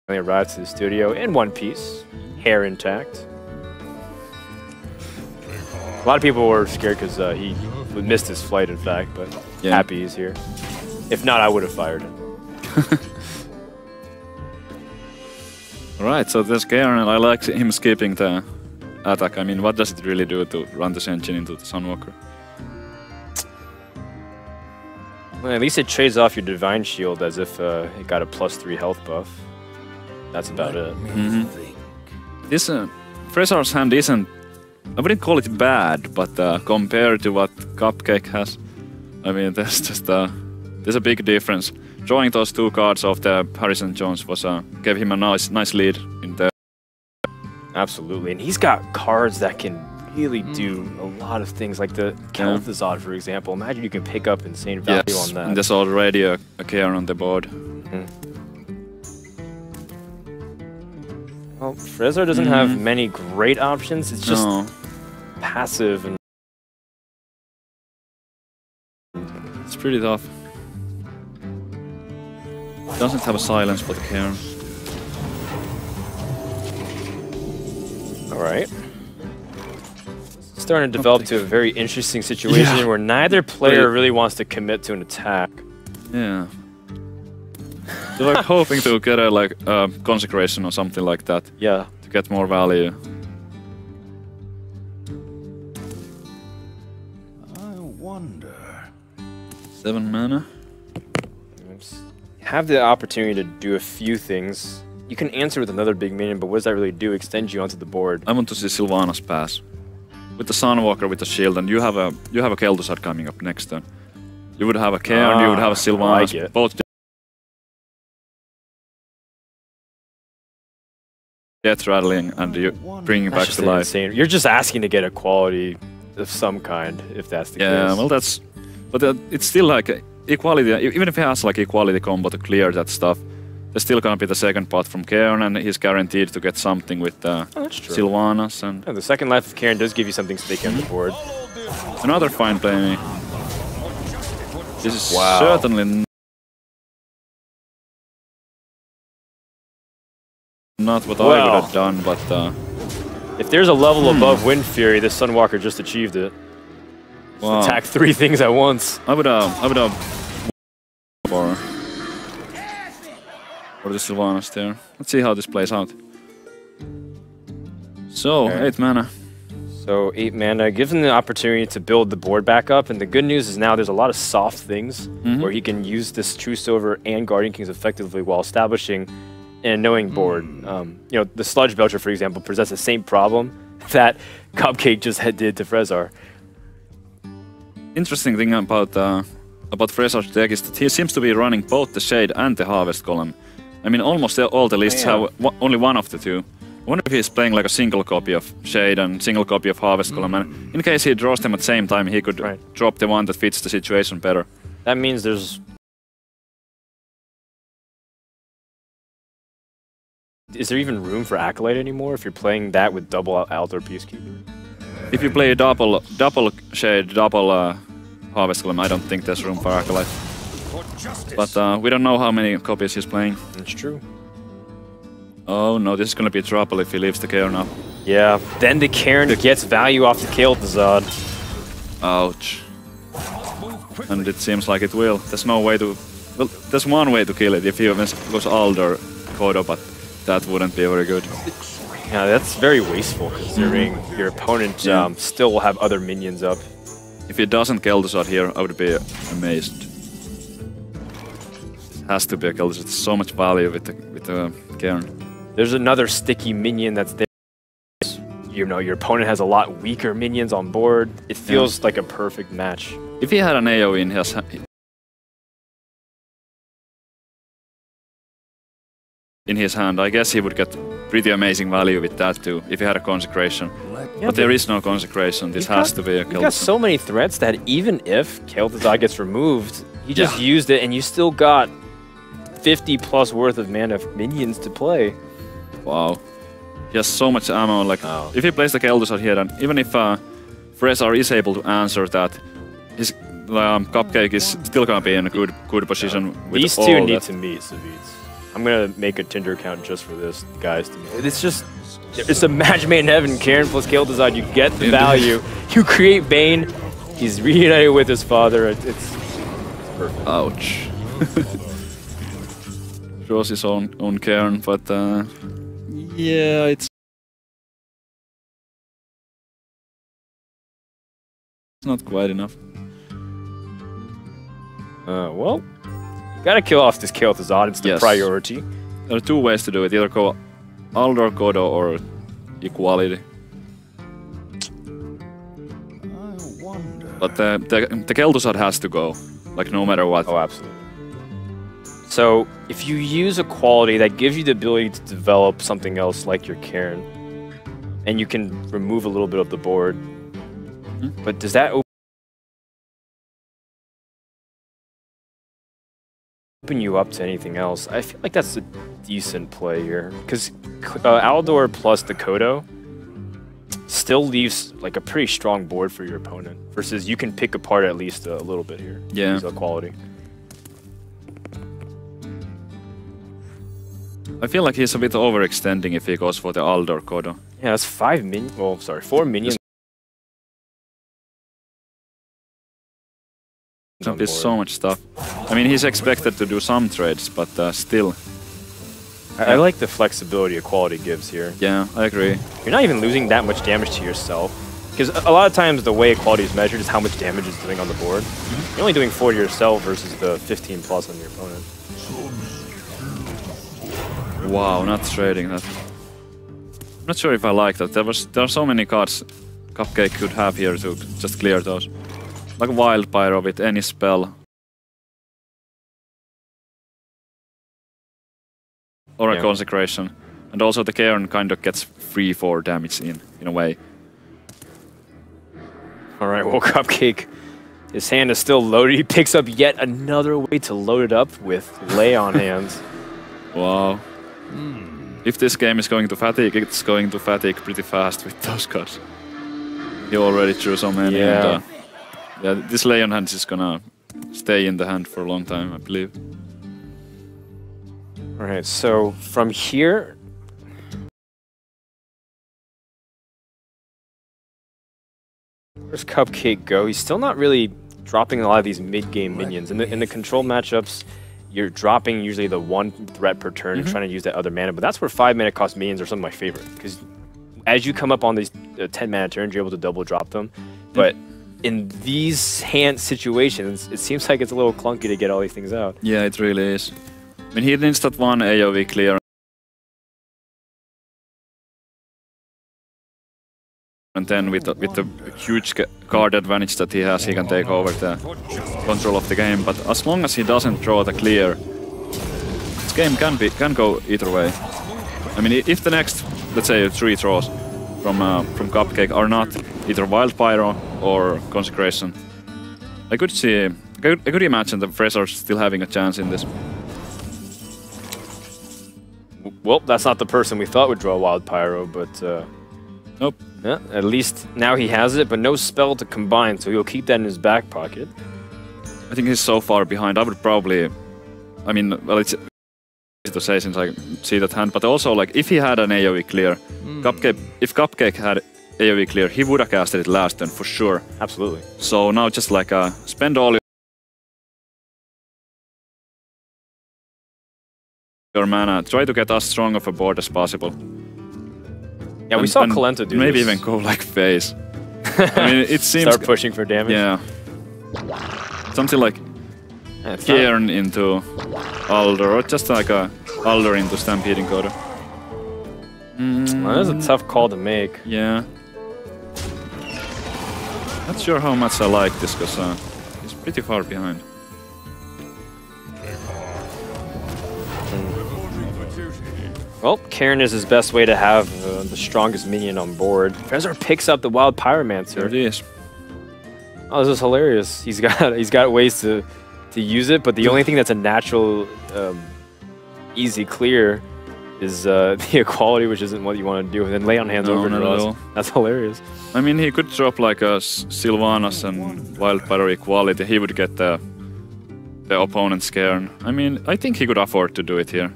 arrived to the studio in one piece, hair intact. A lot of people were scared because he missed his flight, in fact, but Yeah. happy he's here. If not, I would have fired him. Alright, so there's Garen, and I like him skipping the attack. I mean, what does it really do to run the Senjin into the Sunwalker? Well, at least it trades off your Divine Shield as if it got a +3 health buff. That's about it. This Frezar's hand isn't... I wouldn't call it bad, but compared to what Cupcake has, I mean, there's just there's a big difference. Drawing those 2 cards off the Harrison Jones was gave him a nice lead in there. Absolutely, and he's got cards that can really do a lot of things, like the Kel'Thuzad, for example. Imagine you can pick up insane value on that. And there's already a Garen on the board. Well, Frezar doesn't have many great options. It's just No, passive and it's pretty tough. Doesn't have a silence for the Garen. all right. Starting to develop to a very interesting situation where neither player really wants to commit to an attack. Yeah. They're like hoping to get a consecration or something like that Yeah. to get more value. I wonder. 7 mana. Have the opportunity to do a few things. You can answer with another big minion, but what does that really do? Extend you onto the board. I want to see Sylvanas pass. With the Sunwalker with the shield, and you have a Kel'Thuzad coming up next turn. You would have a Cairn, you would have a Sylvanas, like it. both death rattling, and you bringing That's back just to life. insane. You're just asking to get a quality of some kind, if that's the Yeah, case. well that's... But it's still like equality, even if he has like equality combo to clear that stuff, there's still gonna be the second pot from Cairn, and he's guaranteed to get something with that's true. Sylvanas, and Yeah, the second life of Karen does give you something sticky on the board. another fine play. This is Wow. certainly not what I would Well. have done, but If there's a level above Wind Fury, this Sunwalker just achieved it. wow. Attack 3 things at once. I would have for the Sylvanas there. Let's see how this plays out. So, Okay. 8 mana. So 8 mana gives him the opportunity to build the board back up, and the good news is now there's a lot of soft things where he can use this True Silver and Guardian Kings effectively while establishing an annoying board. You know, the Sludge Belcher, for example, presents the same problem that Cupcake just did to Frezar. Interesting thing about Frezar's deck is that he seems to be running both the Shade and the Harvest Column. I mean, almost all the lists have only one of the two. I wonder if he's playing like a single copy of Shade and single copy of Harvest Column, and in case he draws them at the same time, he could drop the one that fits the situation better. That means there's... Is there even room for Acolyte anymore if you're playing that with double Aldor Peacekeeper? If you play double Shade, double Harvest Column, I don't think there's room for Acolyte. But we don't know how many copies he's playing. That's true. Oh no, this is gonna be trouble if he leaves the Cairn up. Yeah, then the Cairn gets value off the Kael'thasad. Ouch. And it seems like it will. There's no way to... Well, there's one way to kill it if he goes Aldor Kodo, but that wouldn't be very good. Yeah, that's very wasteful considering your opponent still will have other minions up. If he doesn't Kael'thasad here, I would be amazed. It has to be a Kael'thasad. There's so much value with the Cairn. There's another sticky minion that's there. You know, your opponent has a lot weaker minions on board. It feels like a perfect match. If he had an AoE in his hand, I guess he would get pretty amazing value with that too, if he had a Consecration. Yeah, but there is no Consecration, this has to be a Kael'thasad. You got so many threats that even if Kael'thasad gets removed, he just used it and you still got 50 plus worth of mana minions to play. Wow. He has so much ammo, like, if he plays the Kael'thasad here, then even if Frezar is able to answer that, his Cupcake is still gonna be in a good position with These all two need that. to meet, Savits. I'm gonna make a Tinder account just for this, guys. It's just, it's a match made in heaven. Cairn plus Kael'thasad, you get the value. You create Bane, he's reunited with his father. It's perfect. Ouch. Draws his own Cairn, but yeah, it's not quite enough. Well, you gotta kill off this Kael'thasad. It's the priority. There are two ways to do it. Either go Aldor Kodo or Equality. But the Kael'thasad has to go, like no matter what. Oh, absolutely. So, if you use a quality that gives you the ability to develop something else like your Cairn, and you can remove a little bit of the board, but does that open you up to anything else? I feel like that's a decent play here, because Aldor plus the Kodo still leaves like a pretty strong board for your opponent, versus you can pick apart at least a little bit here. Yeah. Use a quality. I feel like he's a bit overextending if he goes for the Aldor Kodo. Yeah, that's 5 minions. Well, sorry, 4 minions. There's so much stuff. I mean, he's expected to do some trades, but still. I like the flexibility equality gives here. Yeah, I agree. You're not even losing that much damage to yourself. Because a lot of times the way equality is measured is how much damage it's doing on the board. You're only doing 4 to yourself versus the 15 plus on your opponent. Wow, not trading that. I'm not sure if I like that. There are so many cards Cupcake could have here to just clear those. Like Wild Pyro with any spell. Or a Consecration. And also the Cairn kind of gets free for damage in a way. Alright, well, Cupcake, his hand is still loaded. He picks up yet another way to load it up with Lay on hands. Wow. If this game is going to fatigue, it's going to fatigue pretty fast with those cards. He already drew so many. Yeah. And, this Lay on hands is gonna stay in the hand for a long time, I believe. Alright, so from here... Where's Cupcake go? He's still not really dropping a lot of these mid-game minions. In the control matchups, you're dropping usually the one threat per turn and trying to use that other mana, but that's where 5 mana cost minions are some of my favorite, because as you come up on these 10 mana turns, you're able to double drop them. But in these hand situations, it seems like it's a little clunky to get all these things out. Yeah, it really is. I mean, he needs that one AoE clear. And then with the huge card advantage that he has, he can take over the control of the game. But as long as he doesn't draw the clear, this game can go either way. I mean, if the next, let's say, 3 draws from Cupcake are not either Wild Pyro or Consecration, I could imagine the Frezzers still having a chance in this. Well, that's not the person we thought would draw Wild Pyro, but Nope. yeah, at least now he has it, but no spell to combine, so he'll keep that in his back pocket. I think he's so far behind. I would probably, I mean, well, it's easy to say since I see that hand, but also like if he had an AoE clear, if Cupcake had AoE clear, he would have casted it last turn for sure. Absolutely. So now just like spend all your mana, try to get as strong of a board as possible. Yeah, we saw Kalenta do maybe this. even go like phase. I mean, it seems Start pushing for damage. Yeah, something like Cairn into Alder, or just like a Alder into Stampeding Coda. Well, that's a tough call to make. Yeah. Not sure how much I like this, because he's pretty far behind. Well, Cairn is his best way to have the strongest minion on board. Fezzer picks up the Wild Pyromancer. There it is. Oh, this is hilarious. He's got ways to use it, but the only thing that's a natural, easy clear is the equality, which isn't what you want to do. And then lay on hands No, over not at draws. all. That's hilarious. I mean, he could drop like a Sylvanas and Wild Pyro equality. He would get the opponent's Cairn. I mean, I think he could afford to do it here.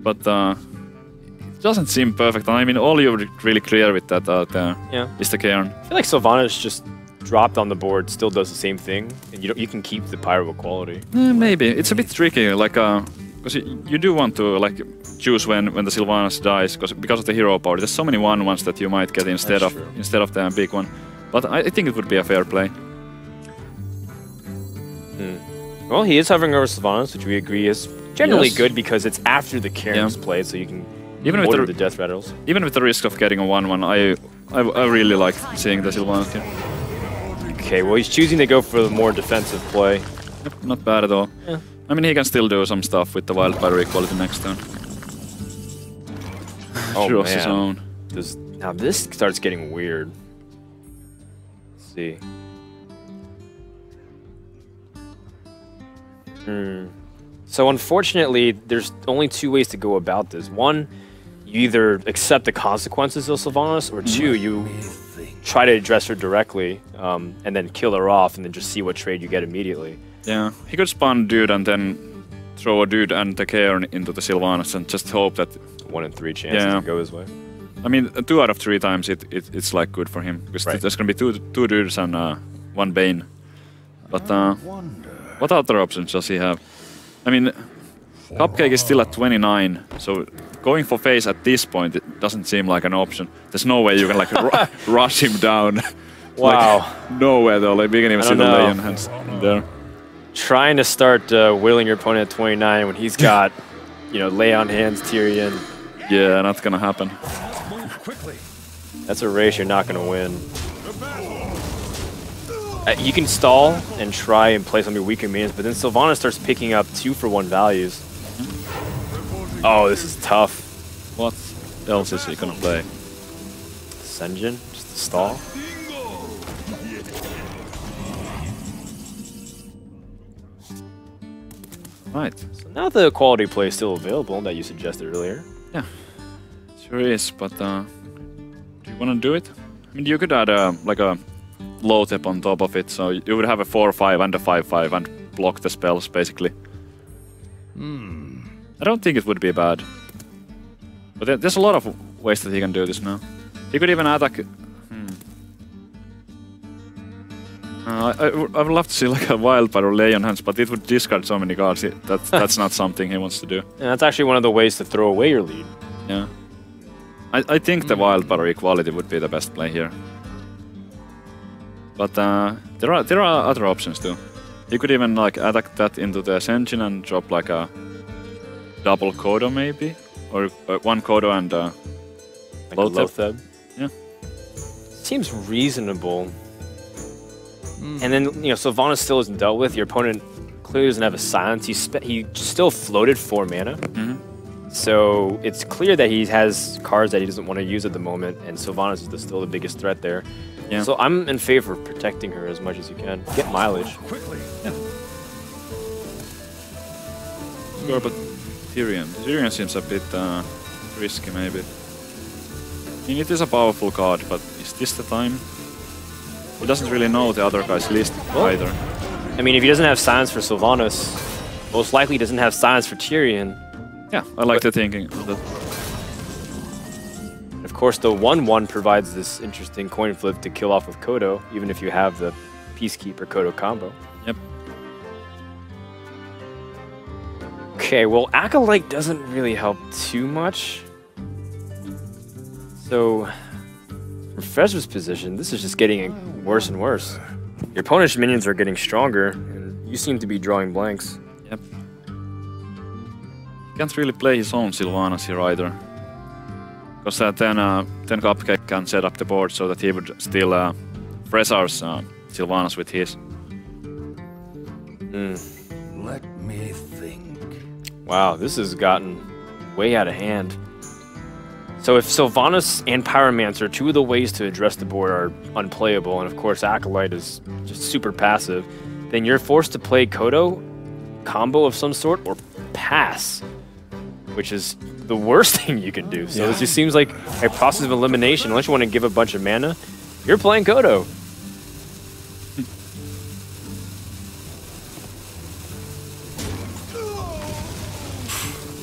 But it doesn't seem perfect. I mean, all you're really clear with that out there is the Cairn. I feel like Sylvanas just dropped on the board, still does the same thing, and you can keep the Pyro equality. Maybe it's a bit tricky, like because you do want to like choose when the Sylvanas dies, because of the hero power. There's so many 1/1s that you might get instead of the big one. But I think it would be a fair play. Well, he is hovering over Sylvanas, which we agree is generally good because it's after the Cairn is played, so you can even with the death rattles. Even with the risk of getting a 1/1, I really like seeing the Sylvanas here. Okay, well he's choosing to go for the more defensive play. Yep, not bad at all. Yeah. I mean, he can still do some stuff with the Wild Pyro equality next turn. Oh Draws his man. own. Now this starts getting weird. Let's see. So unfortunately, there's only 2 ways to go about this. One, you either accept the consequences of Sylvanas, or 2, you try to address her directly and then kill her off and then just see what trade you get immediately. Yeah, he could spawn dude and then throw a dude and the Cairn into the Sylvanas and just hope that 1 in 3 chances to go his way. I mean, 2 out of 3 times it's like good for him, because there's gonna be two dudes and 1 Bane. But what other options does he have? I mean, Cupcake is still at 29, so going for phase at this point, it doesn't seem like an option. There's no way you can like rush him down. Wow. Like, nowhere though, like we can even see the Leon hands in there. Trying to start whittling your opponent at 29 when he's got, lay on hands, Tyrion. Yeah, not gonna happen. That's a race you're not gonna win. You can stall and try and play some of your weaker minions, but then Sylvanas starts picking up 2-for-1 values. Oh, this is tough. What else is he gonna play? Senjin, just to stall. Right. So now the quality play is still available that you suggested earlier. Yeah, sure is, but do you wanna do it? I mean, you could add like a low tap on top of it, so you would have a 4/5 and a 5/5 and block the spells basically. I don't think it would be bad. But there's a lot of ways that he can do this now. He could even attack. I would love to see like a Wild Pyro Leon Hands, but it would discard so many cards. That's not something he wants to do. And that's actually one of the ways to throw away your lead. Yeah. I think the Wildfire Equality would be the best play here. But there are other options too. You could even like attack that into the Senjin and drop like a double Kodo maybe, or one Kodo and Like a Lotheb. Yeah. Seems reasonable. And then, you know, Sylvanas still isn't dealt with. Your opponent clearly doesn't have a silence. He still floated 4 mana. So it's clear that he has cards that he doesn't want to use at the moment, and Sylvanas is still the biggest threat there. Yeah. So I'm in favor of protecting her as much as you can. Get mileage. Sure, but Tyrion seems a bit risky maybe. I mean, it is a powerful card, but is this the time? He doesn't really know the other guy's list either. I mean, if he doesn't have silence for Sylvanas, most likely he doesn't have silence for Tyrion. Yeah, I like the thinking of that. Of course, the 1/1 provides this interesting coin flip to kill off with Kodo, even if you have the Peacekeeper Kodo combo. Yep. Okay, well, Acolyte doesn't really help too much. So, from Frezer's position, this is just getting worse and worse. Your opponent's minions are getting stronger, and you seem to be drawing blanks. Yep. Can't really play his own Sylvanas here either. Because then Cupcake can set up the board so that he would steal Frezar's Sylvanas with his. Let me think. Wow, this has gotten way out of hand. So if Sylvanas and Pyromancer, 2 of the ways to address the board, are unplayable, and of course Acolyte is just super passive, then you're forced to play Kodo, combo of some sort, or pass, which is the worst thing you can do. So it just seems like a process of elimination. Unless you want to give a bunch of mana, you're playing Kodo.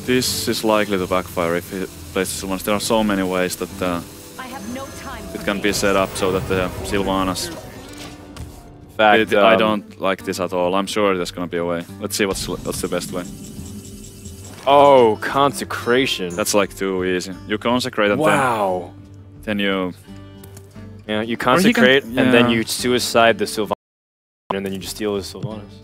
This is likely to backfire if he plays Sylvanas. There are so many ways that I have no time it can be set up so that the Sylvanas... In fact, I don't like this at all. I'm sure there's gonna be a way. Let's see what's the best way. Oh, Consecration. That's like too easy. You consecrate and wow. then you... Yeah, you consecrate can, and then you suicide the Sylvanas, and then you just steal the Sylvanas.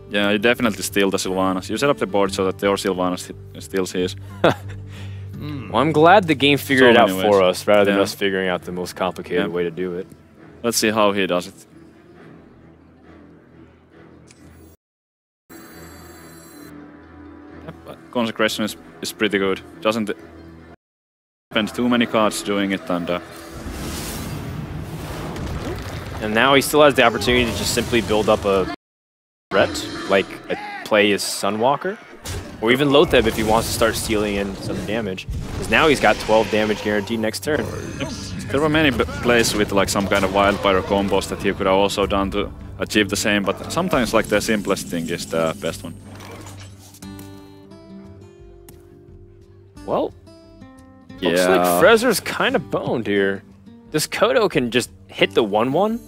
Yeah, you definitely steal the Sylvanas. You set up the board so that your Sylvanas steals his. Well, I'm glad the game figured it out for us rather than Yeah. us figuring out the most complicated way to do it. Let's see how he does it. Yep, Consecration is pretty good. Doesn't spend too many cards doing it, And now he still has the opportunity to just simply build up a threat, like play his Sunwalker, or even Lotheb if he wants to start stealing in some damage. Because now he's got 12 damage guaranteed next turn. There were many plays with like some kind of Wildfire combos that he could have also done to achieve the same, but sometimes like the simplest thing is the best one. Well, looks like Frezer's kind of boned here. This Kodo can just hit the 1/1,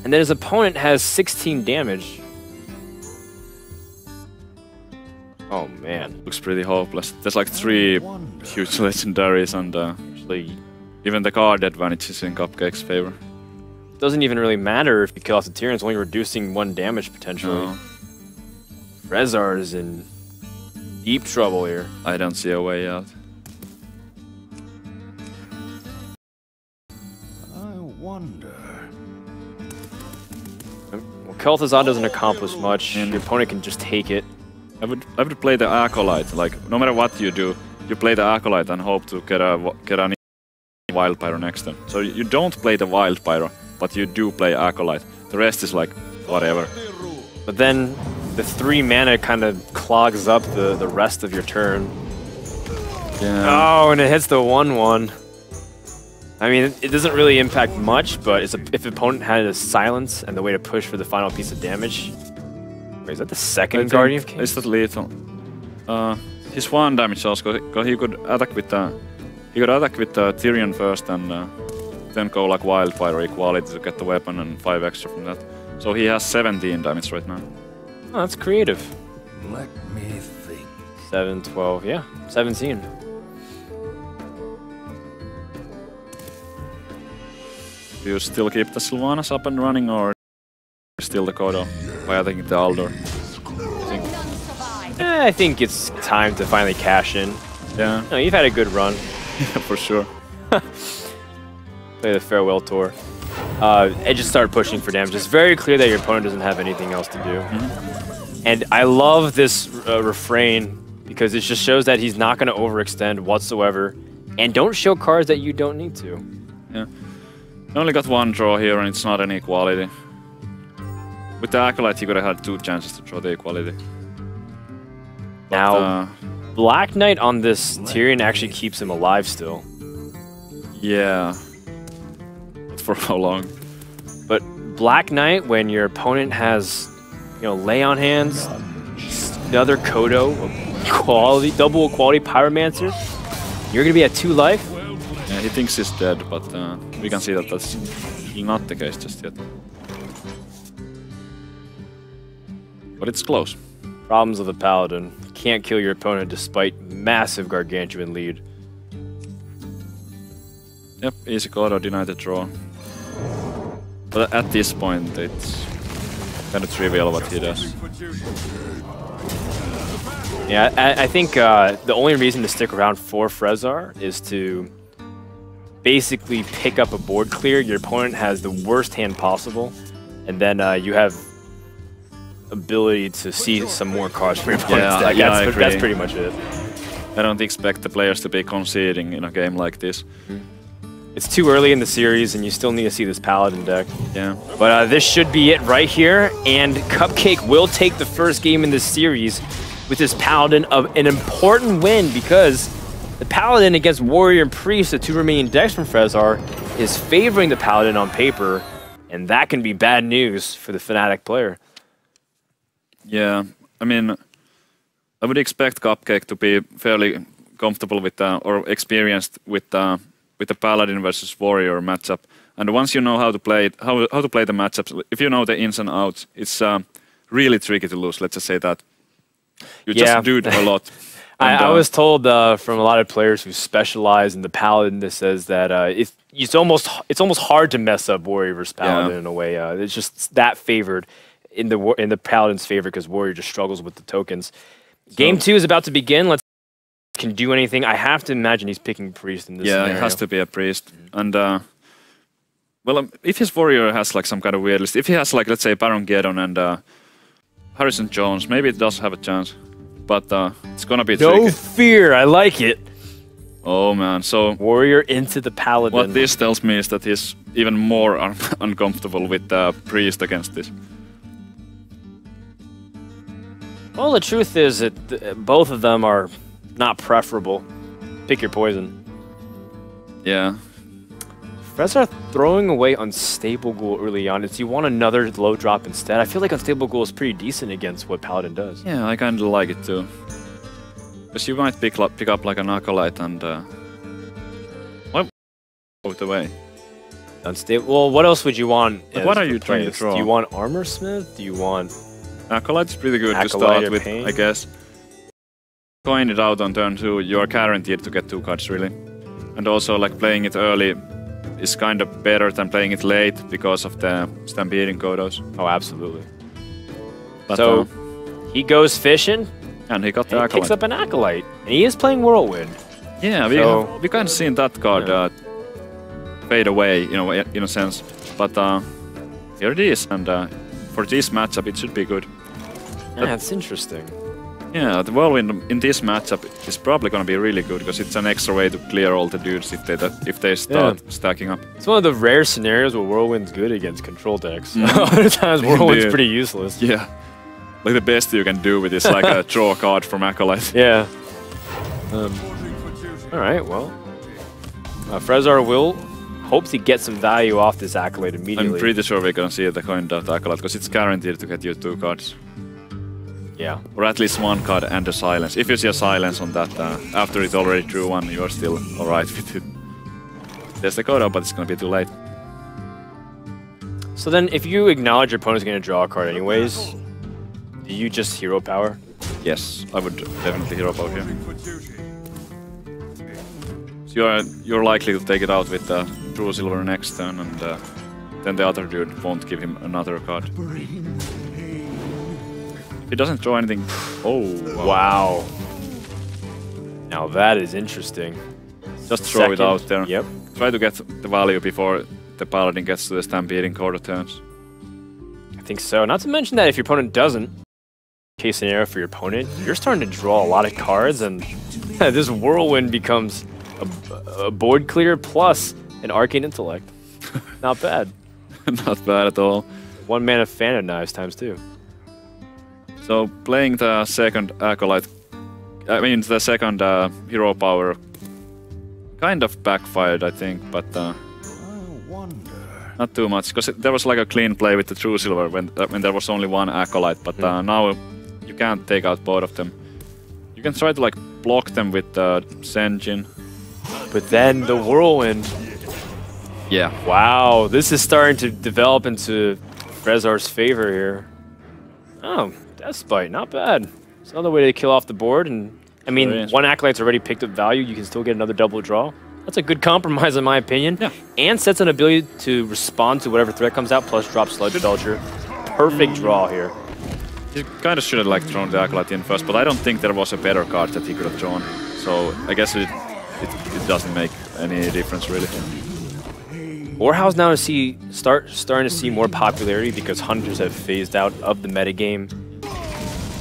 and then his opponent has 16 damage. Oh man. Looks pretty hopeless. There's like 3 huge legendaries and Actually, even the card advantage is in Cupcake's favor. doesn't even really matter if you kill off the Tyrion, it's only reducing 1 damage potentially. No, Frezar is in deep trouble here. I don't see a way out. I wonder. Well, Kel'Thuzad doesn't accomplish much. Your opponent can just take it. I would play the Acolyte. Like no matter what you do, you play the Acolyte and hope to get an Wild Pyro next turn. So you don't play the Wild Pyro, but you do play Acolyte. The rest is like whatever. But then the 3 mana kind of clogs up the rest of your turn. Yeah. Oh, and it hits the 1/1. I mean, it doesn't really impact much, but if the opponent had a silence and the way to push for the final piece of damage. Wait, is that the second Guardian of Kings? Is that lethal? His 1 damage also. He could attack with the Tyrion first and then go like Wildfire Equality to get the weapon and 5 extra from that. So he has 17 damage right now. Oh, that's creative. Let me think. 7, 12, yeah, 17. Do you still keep the Sylvanas up and running, or still the Kodo by adding the Aldor? I think it's time to finally cash in. Yeah. No, you've had a good run. Yeah, for sure. Play the farewell tour. And just start pushing for damage. It's very clear that your opponent doesn't have anything else to do. And I love this refrain because it just shows that he's not going to overextend whatsoever. And don't show cards that you don't need to. Yeah. You only got one draw here and it's not an equality. With the Acolyte you could have had 2 chances to draw the equality. But, now, Black Knight on this Tyrion actually keeps him alive still. Yeah. But for how long? But Black Knight, when your opponent has, lay on hands, another Kodo, quality, double quality Pyromancer, you're gonna be at 2 life. Yeah, he thinks he's dead, but we can see that that's not the case just yet. But it's close. Problems of the Paladin. Can't kill your opponent despite massive gargantuan lead. Yep, easy Kodo, deny the draw. But at this point, it's kind of trivial what he does. Yeah, I think the only reason to stick around for Frezar is to basically pick up a board clear. Your opponent has the worst hand possible, and then you have ability to see some more cards from your opponent's deck. Yeah, That's pretty much it. I don't expect the players to be conceding in a game like this. It's too early in the series, and you still need to see this Paladin deck. Yeah. But this should be it right here, and Cupcake will take the first game in this series with this Paladin of an important win, because the Paladin against Warrior and Priest, the 2 remaining decks from Frezar, is favoring the Paladin on paper, and that can be bad news for the Fnatic player. Yeah, I mean, I would expect Cupcake to be fairly comfortable with or experienced with the Paladin versus Warrior matchup. And once you know how to play it, how to play the matchups, if you know the ins and outs, it's really tricky to lose. Let's just say that. You just do it a lot. I was told from a lot of players who specialize in the Paladin that says that it's almost hard to mess up Warrior versus Paladin in a way. It's just that favored in the Paladin's favor because Warrior just struggles with the tokens. Game 2 is about to begin. Let's can do anything. I have to imagine he's picking Priest in this scenario. Yeah, it has to be a Priest. And well, if his Warrior has like some kind of weird list, if he has like let's say Baron Geddon and Harrison Jones, maybe it does have a chance. But it's gonna be tricky. No fear, I like it. Oh man, so Warrior into the Paladin. What this tells me is that he's even more uncomfortable with Priest against this. Well, the truth is that both of them are not preferable. Pick your poison. Yeah. Frezar throwing away Unstable Ghoul early on. Do you want another low drop instead? I feel like Unstable Ghoul is pretty decent against what Paladin does. Yeah, I kind of like it too. Because you might pick up like an Acolyte and... what? Out the way. Unstable. Well, what else would you want? What are you trying to draw? Do you want Armor Smith? Do you want... Acolyte's pretty good to Acolyte start with, Pain? I guess. Coin it out on turn 2, you are guaranteed to get 2 cards, really. And also, like, playing it early is kind of better than playing it late because of the Stampeding Kodos. Oh, absolutely. But, so, he goes fishing. And he got the He Acolyte. picks up an Acolyte. And he is playing Whirlwind. Yeah, we kind of seen that card fade away, you know, in a sense. But here it is, and for this matchup, it should be good. Yeah, that's interesting. Yeah, the Whirlwind in this matchup is probably going to be really good because it's an extra way to clear all the dudes if they start stacking up. It's one of the rare scenarios where Whirlwind's good against control decks. Other times Whirlwind's pretty useless. Yeah, like the best you can do with this like a draw card from Acolyte. Yeah. All right, well, Frezar hopes he gets some value off this Acolyte immediately. I'm pretty sure we're going to see the coin out Acolyte because it's guaranteed to get you 2 cards. Yeah. Or at least 1 card and a silence. If you see a silence on that after it already drew 1, you are still alright with it. There's the Kodo, but it's going to be too late. So then, if you acknowledge your opponent's going to draw a card anyways, do you just hero power? Yes, I would definitely hero power here. So you're likely to take it out with True Silver next turn, and then the other dude won't give him another card. If he doesn't draw anything... Oh, Wow. Now that is interesting. just throw it Second. out there. Yep. Try to get the value before the paladin gets to the stampeding quarter turns. I think so. Not to mention that if your opponent doesn't, case scenario for your opponent, you're starting to draw a lot of cards, and this whirlwind becomes a board clear plus an arcane intellect. Not bad. Not bad at all. 1 mana fan of knives ×2. So playing the second acolyte, I mean the second hero power, kind of backfired, I think, but not too much, because there was like a clean play with the True Silver when there was only one acolyte, but now you can't take out both of them. You can try to like block them with Senjin. But then the whirlwind. Yeah. Wow, this is starting to develop into Frezar's favor here. Oh, Deathspite, not bad. It's another way to kill off the board, and I mean, There is. one acolyte's already picked up value. You can still get another double draw. That's a good compromise, in my opinion. Yeah. And sets an ability to respond to whatever threat comes out, plus drop Sludge Belcher. Perfect draw here. He kind of should have like thrown the acolyte in first, but I don't think there was a better card that he could have drawn. So I guess it doesn't make any difference really. Warhow's now starting to see more popularity because hunters have phased out of the metagame.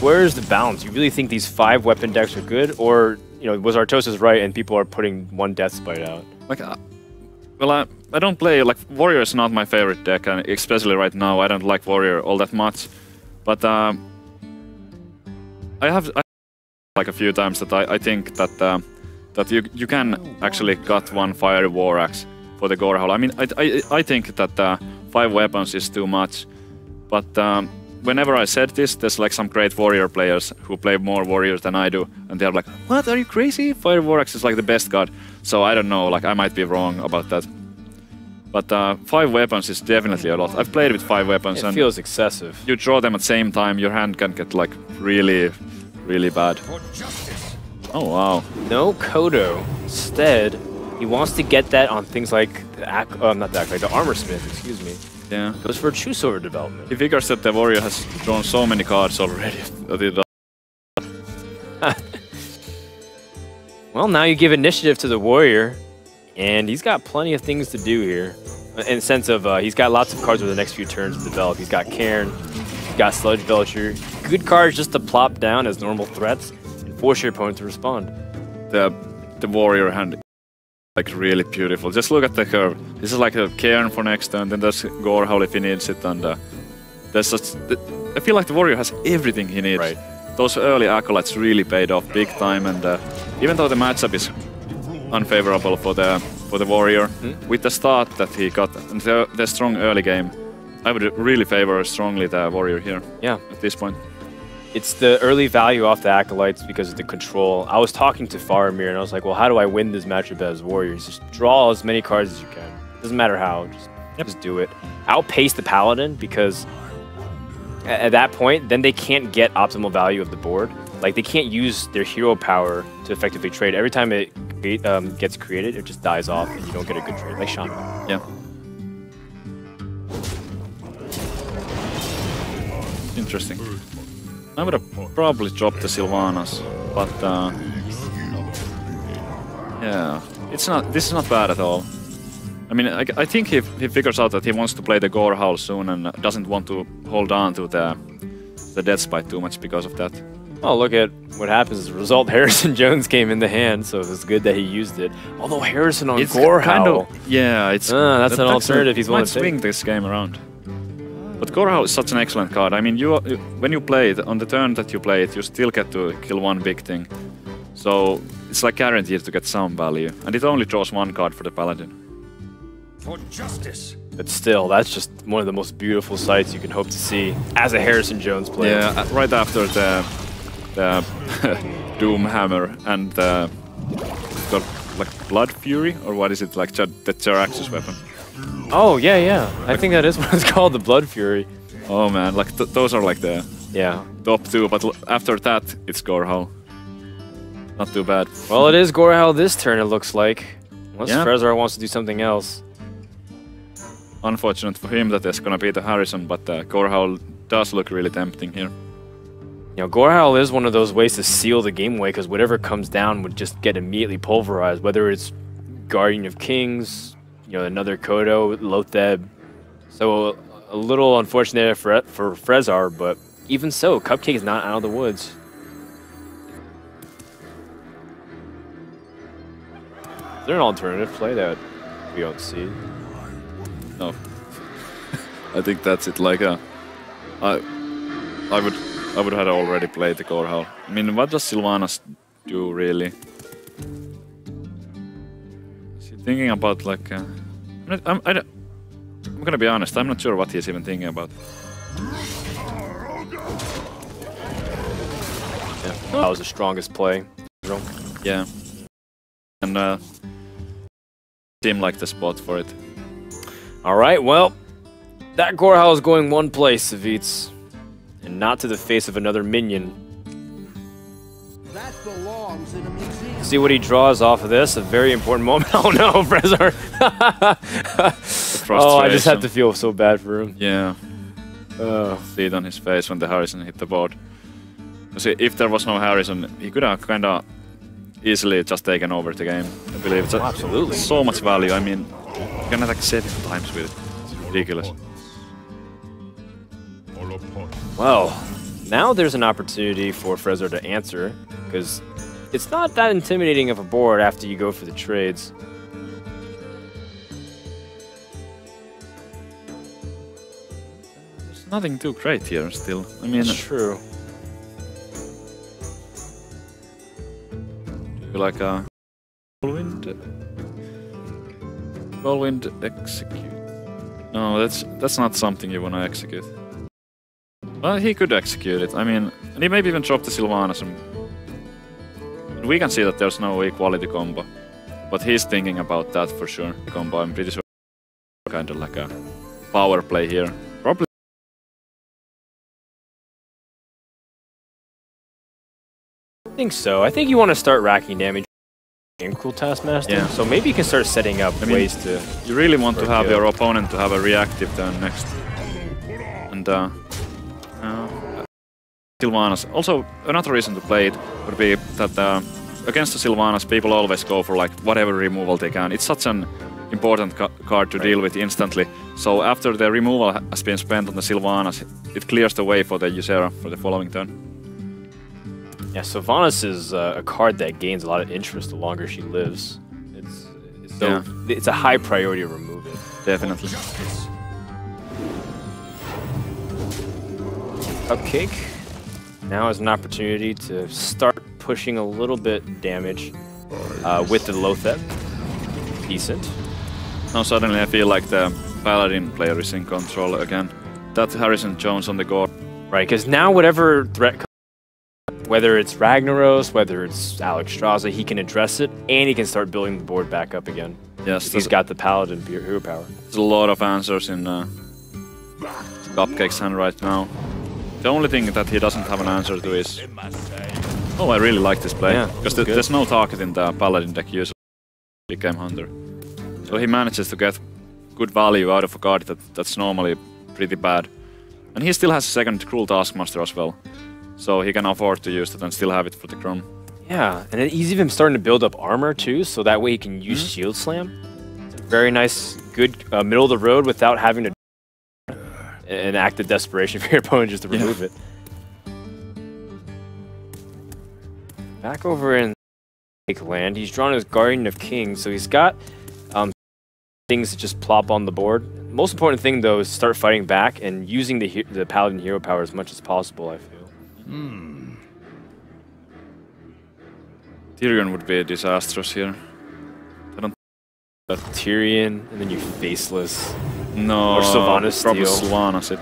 Where's the balance? You really think these 5 weapon decks are good, or was Artosis right and people are putting one Deathspite out? Like, well, I don't play like Warrior is not my favorite deck, and especially right now I don't like Warrior all that much. But I have like a few times that I think that that you can actually cut one Fiery War Axe for the Gorehowl. I mean, I think that 5 weapons is too much, but whenever I said this, there's like some great Warrior players who play more Warriors than I do, and they're like, "What? Are you crazy? Fire War Axe is like the best card." So I don't know, like I might be wrong about that. But 5 weapons is definitely a lot. I've played with 5 weapons, It and feels excessive. you draw them at the same time, your hand can get like really, really bad. Oh wow. No Kodo. Instead, he wants to get that on things like the Armor Smith, excuse me. Yeah. Goes for a True Silver development. He figures that the Warrior has drawn so many cards already. Well, now you give initiative to the Warrior, and he's got plenty of things to do here. In the sense of, he's got lots of cards over the next few turns to develop. He's got Cairn, he's got Sludge Belcher. Good cards just to plop down as normal threats and force your opponent to respond. The Warrior hand, like really beautiful. Just look at the curve. This is like a Cairn for next turn, then there's Gorehowl if he needs it, and there's such... I feel like the Warrior has everything he needs. Right. Those early acolytes really paid off big time, and even though the matchup is unfavorable for the Warrior, with the start that he got and the strong early game, I would really favor strongly the Warrior here. Yeah. At this point. It's the early value off the Acolytes because of the control. I was talking to Faramir and I was like, well, how do I win this matchup as Warriors? Just draw as many cards as you can. Doesn't matter how, just do it. Outpace the Paladin because at that point, then they can't get optimal value of the board. Like, they can't use their hero power to effectively trade. Every time it gets created, it just dies off and you don't get a good trade, like Shaman. Yeah. Interesting. I would have probably dropped the Sylvanas, but yeah, this is not bad at all. I mean, I think he figures out that he wants to play the Gorehowl soon and doesn't want to hold on to the Deathspite too much because of that. Oh, look at what happens as a result. Harrison Jones came in the hand, so it was good that he used it. Although Harrison on Gorehowl, kind of, yeah, it's that's an alternative he's willing might to swing take. this game around. But Gorehowl is such an excellent card. I mean, when you play it, on the turn that you play it, you still get to kill one big thing. So it's like guaranteed to get some value. And it only draws one card for the Paladin. For justice. But still, that's just one of the most beautiful sights you can hope to see as a Harrison Jones player. Yeah, right after the Doom Hammer and the like Blood Fury, or what is it, like the Jaraxxus weapon? Oh, yeah. I think that is what it's called, the Blood Fury. Oh man, like those are like the top two, but after that, it's Gorehowl. Not too bad. Well, it is Gorehowl this turn, it looks like. Unless Yeah. Frezar wants to do something else. unfortunate for him that there's gonna be the Harrison, but Gorehowl does look really tempting here. You know, Gorehowl is one of those ways to seal the game away, because whatever comes down would just get immediately pulverized, whether it's Guardian of Kings, you know, another Kodo, Lotheb. So a little unfortunate for Frezar, but even so, Cupcake is not out of the woods. Is there an alternative play that we don't see? No. I think that's it. Like I would have already played the Gorehowl. I mean, what does Sylvanas do really? Is he thinking about like? I'm gonna be honest. I'm not sure what he's even thinking about. Yeah, that was the strongest play. Yeah, and seemed like the spot for it. All right, well, that Gorehowl is going one place, Savitz, and not to the face of another minion. That belongs in a museum. See what he draws off of this. A very important moment. Oh no, Frezar! Oh, I just have to feel so bad for him. Yeah. See it on his face when the Harrison hit the board. See, if there was no Harrison, he could have kind of easily just taken over the game. I believe it's absolutely so much value. I mean, you can attack 7 times with it. It's ridiculous. Well, now there's an opportunity for Frezar to answer, because it's not that intimidating of a board after you go for the trades. There's nothing too great here still. I mean, it's true. Like a whirlwind execute. No, that's not something you wanna execute. Well, he could execute it. I mean, and he maybe even drop the Sylvanas. And we can see that there's no equality combo, but he's thinking about that for sure. The combo, I'm pretty sure, kind of like a power play here. Probably. I think so. I think you want to start racking damage in Cruel Taskmaster. Yeah. So maybe you can start setting up ways to. You really want to have your opponent to have a reactive turn next. And Sylvanas. Also, another reason to play it would be that against the Sylvanas, people always go for like whatever removal they can. It's such an important card to deal with instantly. So after the removal has been spent on the Sylvanas, it clears the way for the Ysera for the following turn. Yeah, Sylvanas is a card that gains a lot of interest the longer she lives. It's a high priority to remove it. Definitely. Cupcake now has an opportunity to start pushing a little bit damage with the Lotheb. Decent. Now suddenly I feel like the Paladin player is in control again. That Harrison Jones on the goal. Right, because now whatever threat comes, whether it's Ragnaros, whether it's Alex Straza, he can address it, and he can start building the board back up again. Yes, he's got the Paladin hero power. There's a lot of answers in Cupcake's hand right now. The only thing that he doesn't have an answer to is... Oh, I really like this play. Yeah, because there's no target in the Paladin deck usually. Became Hunter. So he manages to get good value out of a card that's normally pretty bad. And he still has a second Cruel Taskmaster as well. So he can afford to use it and still have it for the Chrome. Yeah, and he's even starting to build up armor too, so that way he can use Shield Slam. It's a very nice, good middle of the road without having to an act of desperation for your opponent just to remove it. Back over in land, he's drawn his Guardian of Kings, so he's got things to just plop on the board. Most important thing though is start fighting back and using the Paladin hero power as much as possible, I feel. Tyrion would be disastrous here. I don't... Tyrion, and then you Faceless. No, or Sylvanas probably Steel. Sylvanas it.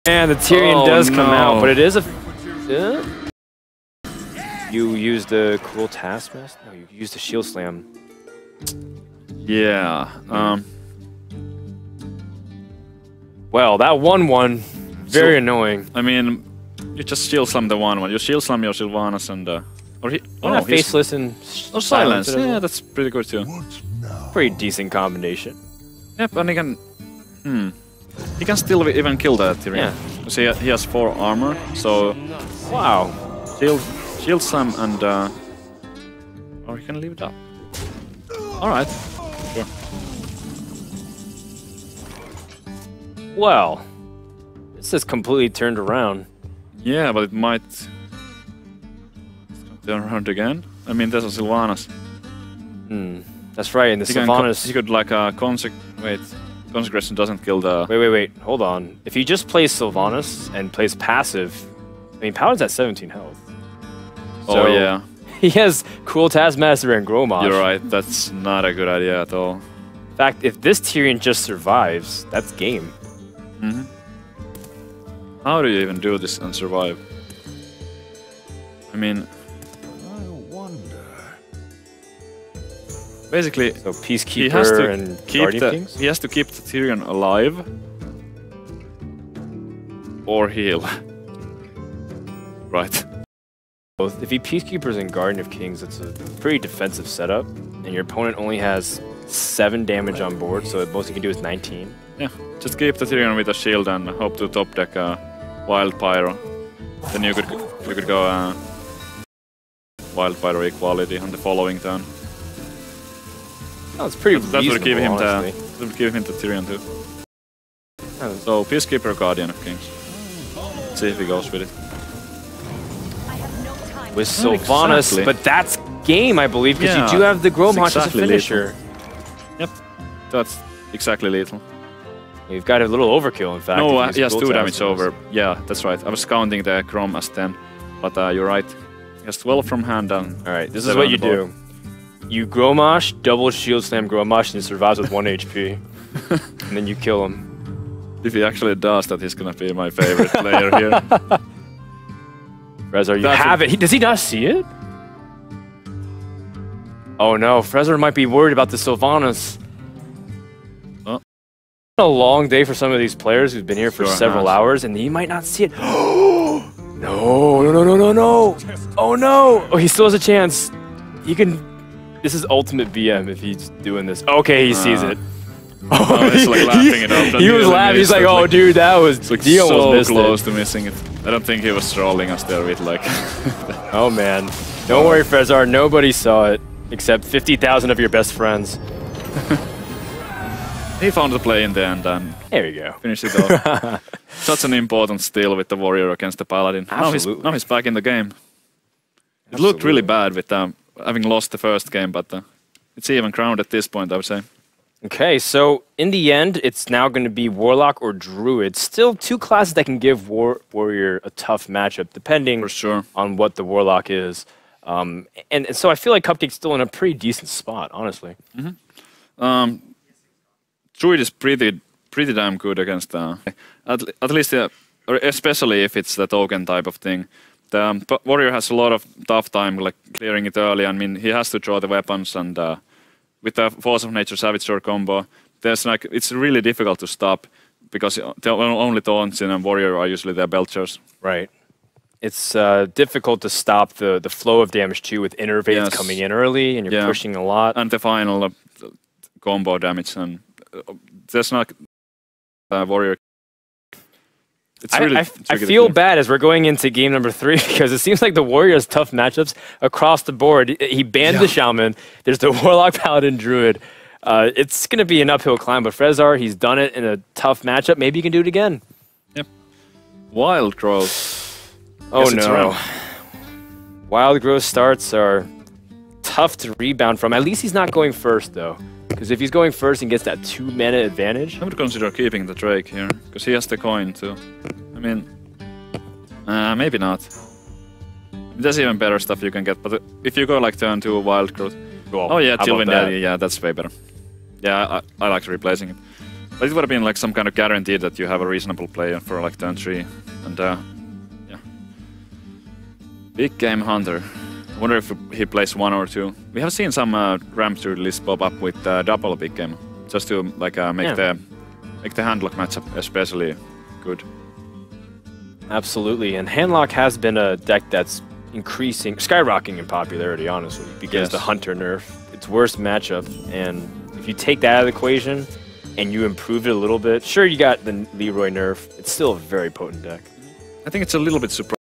And the Tyrion does come out, but it is a... You used the Cruel Taskmaster? No, you used the Shield Slam. Yeah. Well, that 1-1, very annoying. I mean, you just Shield Slam the 1-1. You Shield Slam your Sylvanas and... Faceless and... Oh, Silence. Yeah, that's pretty good too. What now? Pretty decent combination. Yep, and he can still even kill that Tyrion. Yeah. Because he has 4 armor, so Wow. shield some and or he can leave it up. Alright. Sure. Well, this is completely turned around. Yeah, but it might turn around again. I mean, there's a Sylvanas. That's right, and the Sylvanas... He could like Consecration doesn't kill the... Wait, hold on. If he just plays Sylvanas and plays passive, I mean, Paladin's at 17 health. Oh, yeah. He has Cruel Taskmaster and Grommash. You're right, that's not a good idea at all. In fact, if this Tyrion just survives, that's game. How do you even do this and survive? I mean... Basically, So Peacekeeper he has to and keep Guardian Kings? he has to keep the Tyrion alive or heal. Right. Both. If he Peacekeepers and Guardian of Kings, it's a pretty defensive setup, and your opponent only has 7 damage on board, so the most you can do is 19. Yeah, just keep the Tyrion with a shield and hope to top deck Wild Pyro. Then you could go Wild Pyro equality on the following turn. Oh, it's pretty That would give him honestly. that would give him the Tyrion too. So Peacekeeper, Guardian of Kings. Let's see if he goes with it. With Not Sylvanas, exactly. but that's game, I believe, because Yeah, you do have the Grommash it's exactly as a finisher. Yep, that's exactly lethal. You've got a little overkill, in fact. No, if he you has use 2 Cruel damage Taskmaster. over. Yeah, that's right. I was counting the Grom as 10, but you're right. He has 12 from hand and... Alright, this is 7 what on you the board. do. You Grommash, double shield slam Grommash, and he survives with 1 HP. And then you kill him. If he actually does that, he's gonna be my favorite player here. Frezar, you That's have it. Does he not see it? Oh no, Frezar might be worried about the Sylvanas. Oh. A long day for some of these players who've been here for Sure several has. hours, and he might not see it. No. Oh no. Oh, he still has a chance. He can... This is ultimate BM if he's doing this. Okay, he sees it. Oh, he's like laughing it up. He was laughing. He's like, "Oh, dude, that was It's like he almost so missed close it." to missing it. I don't think he was trolling us there with like... Oh man, don't worry, Frezar. Nobody saw it except 50,000 of your best friends. He found the play in the end and There you go. finished it off. Such an important steal with the Warrior against the Paladin. Absolutely. Now he's back in the game. It looked really bad with having lost the first game, but it's even crowned at this point, I would say. Okay, so in the end, it's now going to be Warlock or Druid. Still 2 classes that can give Warrior a tough matchup, depending For sure. on what the Warlock is. And so I feel like Cupcake's still in a pretty decent spot, honestly. Druid is pretty damn good against at least or especially if it's the token type of thing. The Warrior has a lot of tough time like clearing it early. I mean, he has to draw the weapons, and with the Force of Nature Savage Sword combo, there's like it's really difficult to stop because the only taunts in a Warrior are usually the Belchers. Right. It's difficult to stop the flow of damage too with Innervates coming in early, and you're pushing a lot. And the final combo damage, and there's not Warrior. It's really I tricky to feel do. bad as we're going into game number 3 because it seems like the Warrior has tough matchups across the board. He banned the Shaman. There's the Warlock, Paladin, Druid. It's going to be an uphill climb, but Frezar, he's done it in a tough matchup. Maybe he can do it again. Yep. Wild Growth. Oh Guess it's no. around. Wild Growth starts are tough to rebound from. At least he's not going first, though. Because if he's going first and gets that 2 mana advantage... I would consider keeping the Drake here, because he has the coin too. I mean, maybe not. There's even better stuff you can get, but if you go like turn 2 Wild Growth... Well, oh yeah, how Tilvin, about that? yeah, that's way better. Yeah, I like replacing it. But it would have been like some kind of guarantee that you have a reasonable player for like turn 3. And yeah. Big Game Hunter. I wonder if he plays 1 or 2. We have seen some ramp through list pop up with double Big Game, just to like make the handlock matchup especially good. Absolutely, and Handlock has been a deck that's skyrocketing in popularity, honestly, because the Hunter nerf, its worst matchup, and if you take that out of the equation and you improve it a little bit, sure, you got the Leroy nerf. It's still a very potent deck. I think it's a little bit surprising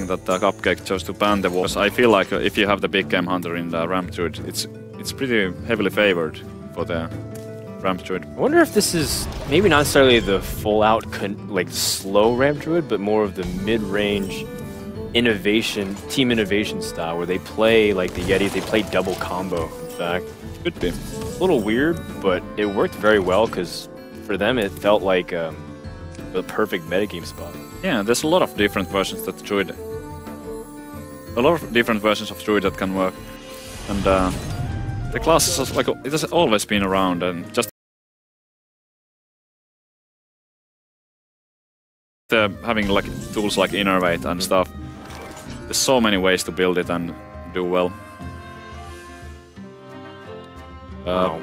that Cupcake chose to ban the Warcraft. I feel like if you have the big game hunter in the Ramp Druid, it's pretty heavily favored for the Ramp Druid. I wonder if this is maybe not necessarily the full-out like slow Ramp Druid, but more of the mid-range team innovation style, where they play like the Yetis, they play double combo. In fact, Could be. it's a little weird, but it worked very well because for them it felt like the perfect metagame spot. Yeah, there's a lot of different versions that Druid. A lot of different versions of Druid that can work, and the class is like it has always been around, and just having like tools like Innervate and stuff. There's so many ways to build it and do well. Wow.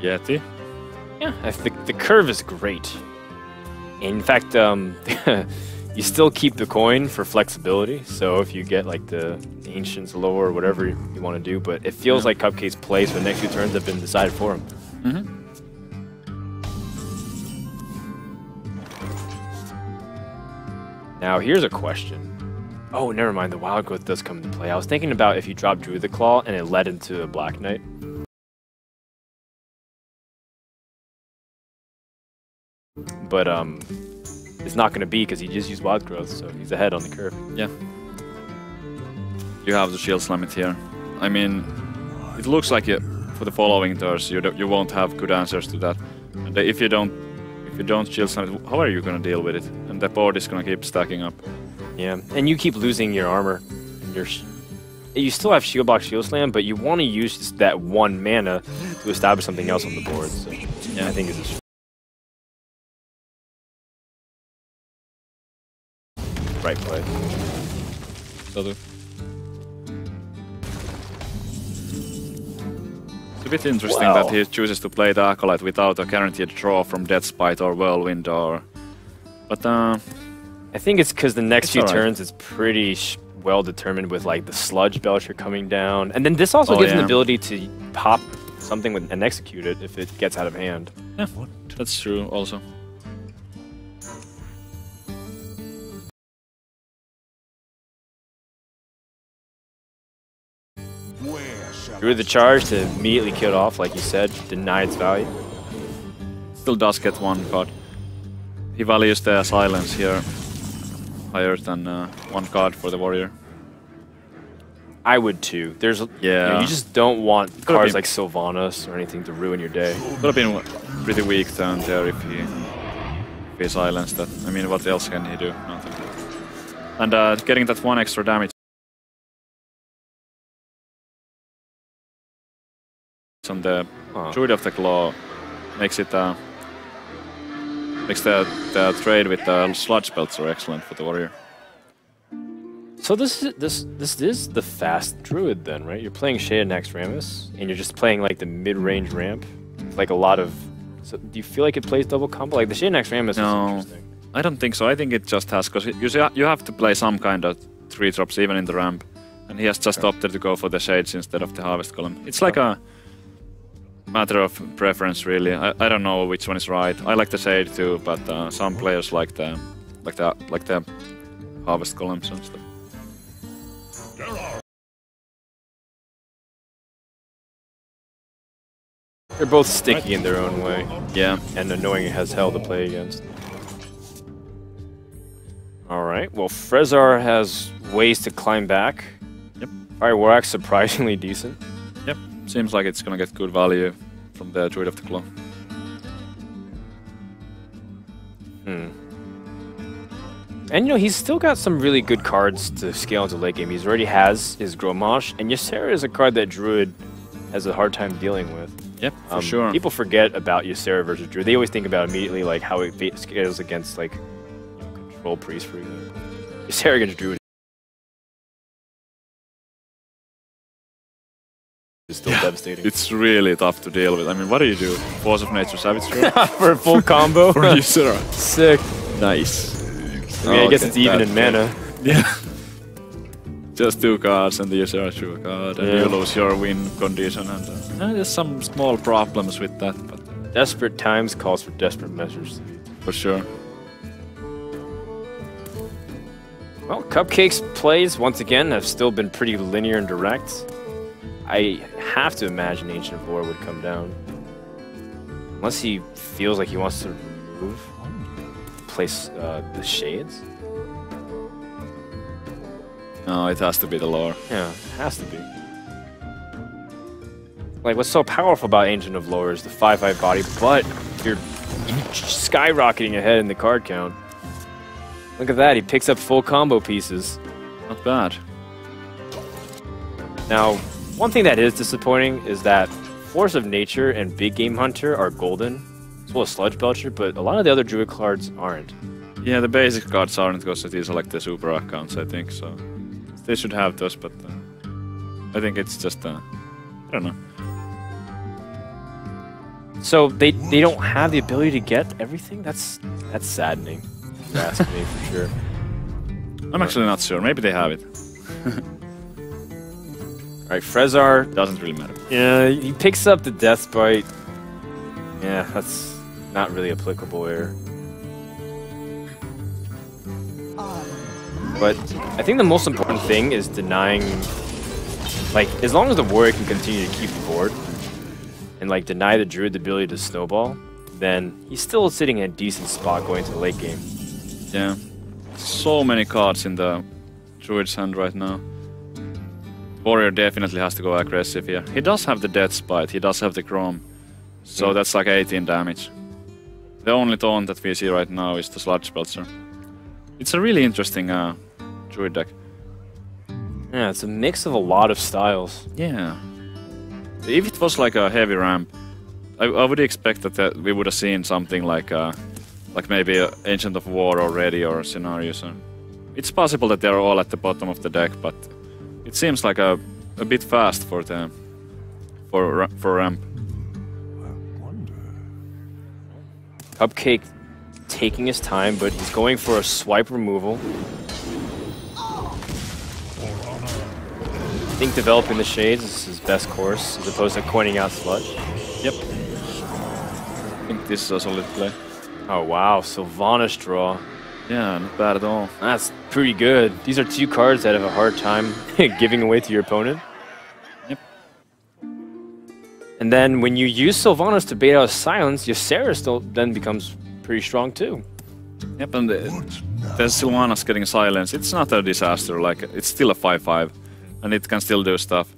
Yeti. Yeah, I think the curve is great. In fact, you still keep the coin for flexibility. So if you get like the Ancients lower or whatever you want to do, but it feels like Cupcake's plays for the next few turns have been decided for him. Now here's a question. Oh, never mind. The Wild Growth does come into play. I was thinking about if you drop Druid the Claw and it led into a Black Knight. But it's not going to be because he just used Wild Growth, so he's ahead on the curve. Yeah. You have to Shield Slam it here. I mean, it looks like for the following turns you won't have good answers to that. And if you don't Shield Slam it, how are you going to deal with it? And the board is going to keep stacking up. Yeah, and you keep losing your armor. You still have Shield Block, Shield Slam, but you want to use just that 1 mana to establish something else on the board. So yeah, I think it's just right play. It's a bit interesting that he chooses to play the Acolyte without a guaranteed draw from Deathspite or Whirlwind or... But I think it's because the next few turns is pretty well determined with like the Sludge Belcher coming down. And then this also gives him the ability to pop something and execute it if it gets out of hand. Yeah, that's true also. Drew the charge to immediately kill it off, like you said, deny its value. Still does get 1 card. He values the silence here higher than 1 card for the warrior. I would too. There's you just don't want cards like Sylvanas or anything to ruin your day. Could have been a pretty weak turn there if he silenced that. I mean, what else can he do? Nothing. And getting that 1 extra damage on the Druid of the Claw makes it makes the trade with the Sludge Belcher excellent for the warrior. So this is the fast Druid then, right? You're playing Shade and Naxxramas, and you're just playing like the mid-range ramp. It's like a lot of. So do you feel like it plays double combo? Like the Shade and Naxxramas is interesting. I don't think so. I think it just has because you have to play some kind of 3-drops even in the ramp, and he has just opted to go for the Shades instead of the Harvest Column. It's like a matter of preference, really. I don't know which one is right. I like the Shade too, but some players like the Harvest Columns and stuff. They're both sticky in their own way. Yeah. And annoying as hell to play against. Alright, well Frezar has ways to climb back. Yep. Alright, Warwick's surprisingly decent. Yep. Seems like it's gonna get good value from the Druid of the Claw. And you know, he's still got some really good cards to scale into late game. He already has his Grommash, and Ysera is a card that Druid has a hard time dealing with. Yep, for sure. People forget about Ysera versus Druid. They always think about immediately like how it scales against like Control Priest, for example. Ysera against Druid is still devastating. It's really tough to deal with. I mean, what do you do? Force of Nature Savage Throw? For a full combo? For Ysera. Sick. Nice. I mean, I guess it's even in mana. Yeah. just 2 cards and you search your card and you lose your win condition and there's some small problems with that, but Desperate times calls for desperate measures. for sure. Well, Cupcake's plays, once again, have still been pretty linear and direct. I have to imagine Ancient of Lore would come down. Unless he feels like he wants to remove, place the Shades. No, it has to be the lore. Yeah, it has to be. Like, what's so powerful about Ancient of Lore is the 5/5 body, but you're skyrocketing ahead in the card count. Look at that, he picks up full combo pieces. Not bad. Now, one thing that is disappointing is that Force of Nature and Big Game Hunter are golden, as well as Sludge Belcher, but a lot of the other Druid cards aren't. Yeah, the basic cards aren't because these are like the super accounts, I think, so they should have those, but I think it's just, I don't know. So they don't have the ability to get everything? That's saddening, if you ask me, for sure. I'm actually not sure. Maybe they have it. Alright, Frezar, Doesn't really matter. yeah, he picks up the Death Bite. Yeah, that's not really applicable here. But I think the most important thing is denying, like, as long as the warrior can continue to keep the board and like deny the druid the ability to snowball, then he's still sitting in a decent spot going to the late game. Yeah. So many cards in the druid's hand right now. Warrior definitely has to go aggressive here. He does have the Death Spite, he does have the Chrome. So that's like 18 damage. The only taunt that we see right now is the Sludge Belcher. It's a really interesting druid deck. Yeah, it's a mix of a lot of styles. Yeah. If it was like a heavy ramp, I would expect that we would have seen something like maybe a Ancient of War already or scenarios. It's possible that they're all at the bottom of the deck, but it seems like a bit fast for ramp. Cupcake taking his time, but he's going for a swipe removal. I think developing the Shades is his best course, as opposed to coining out Sludge. Yep. I think this is a solid play. Oh wow, Sylvanas draw. Yeah, not bad at all. That's pretty good. These are 2 cards that have a hard time giving away to your opponent. Yep. And then when you use Sylvanas to bait out Silence, Ysera still then becomes pretty strong too. Yep, and there's Sylvanas getting silence. It's not a disaster, like, it's still a 5/5, and it can still do stuff.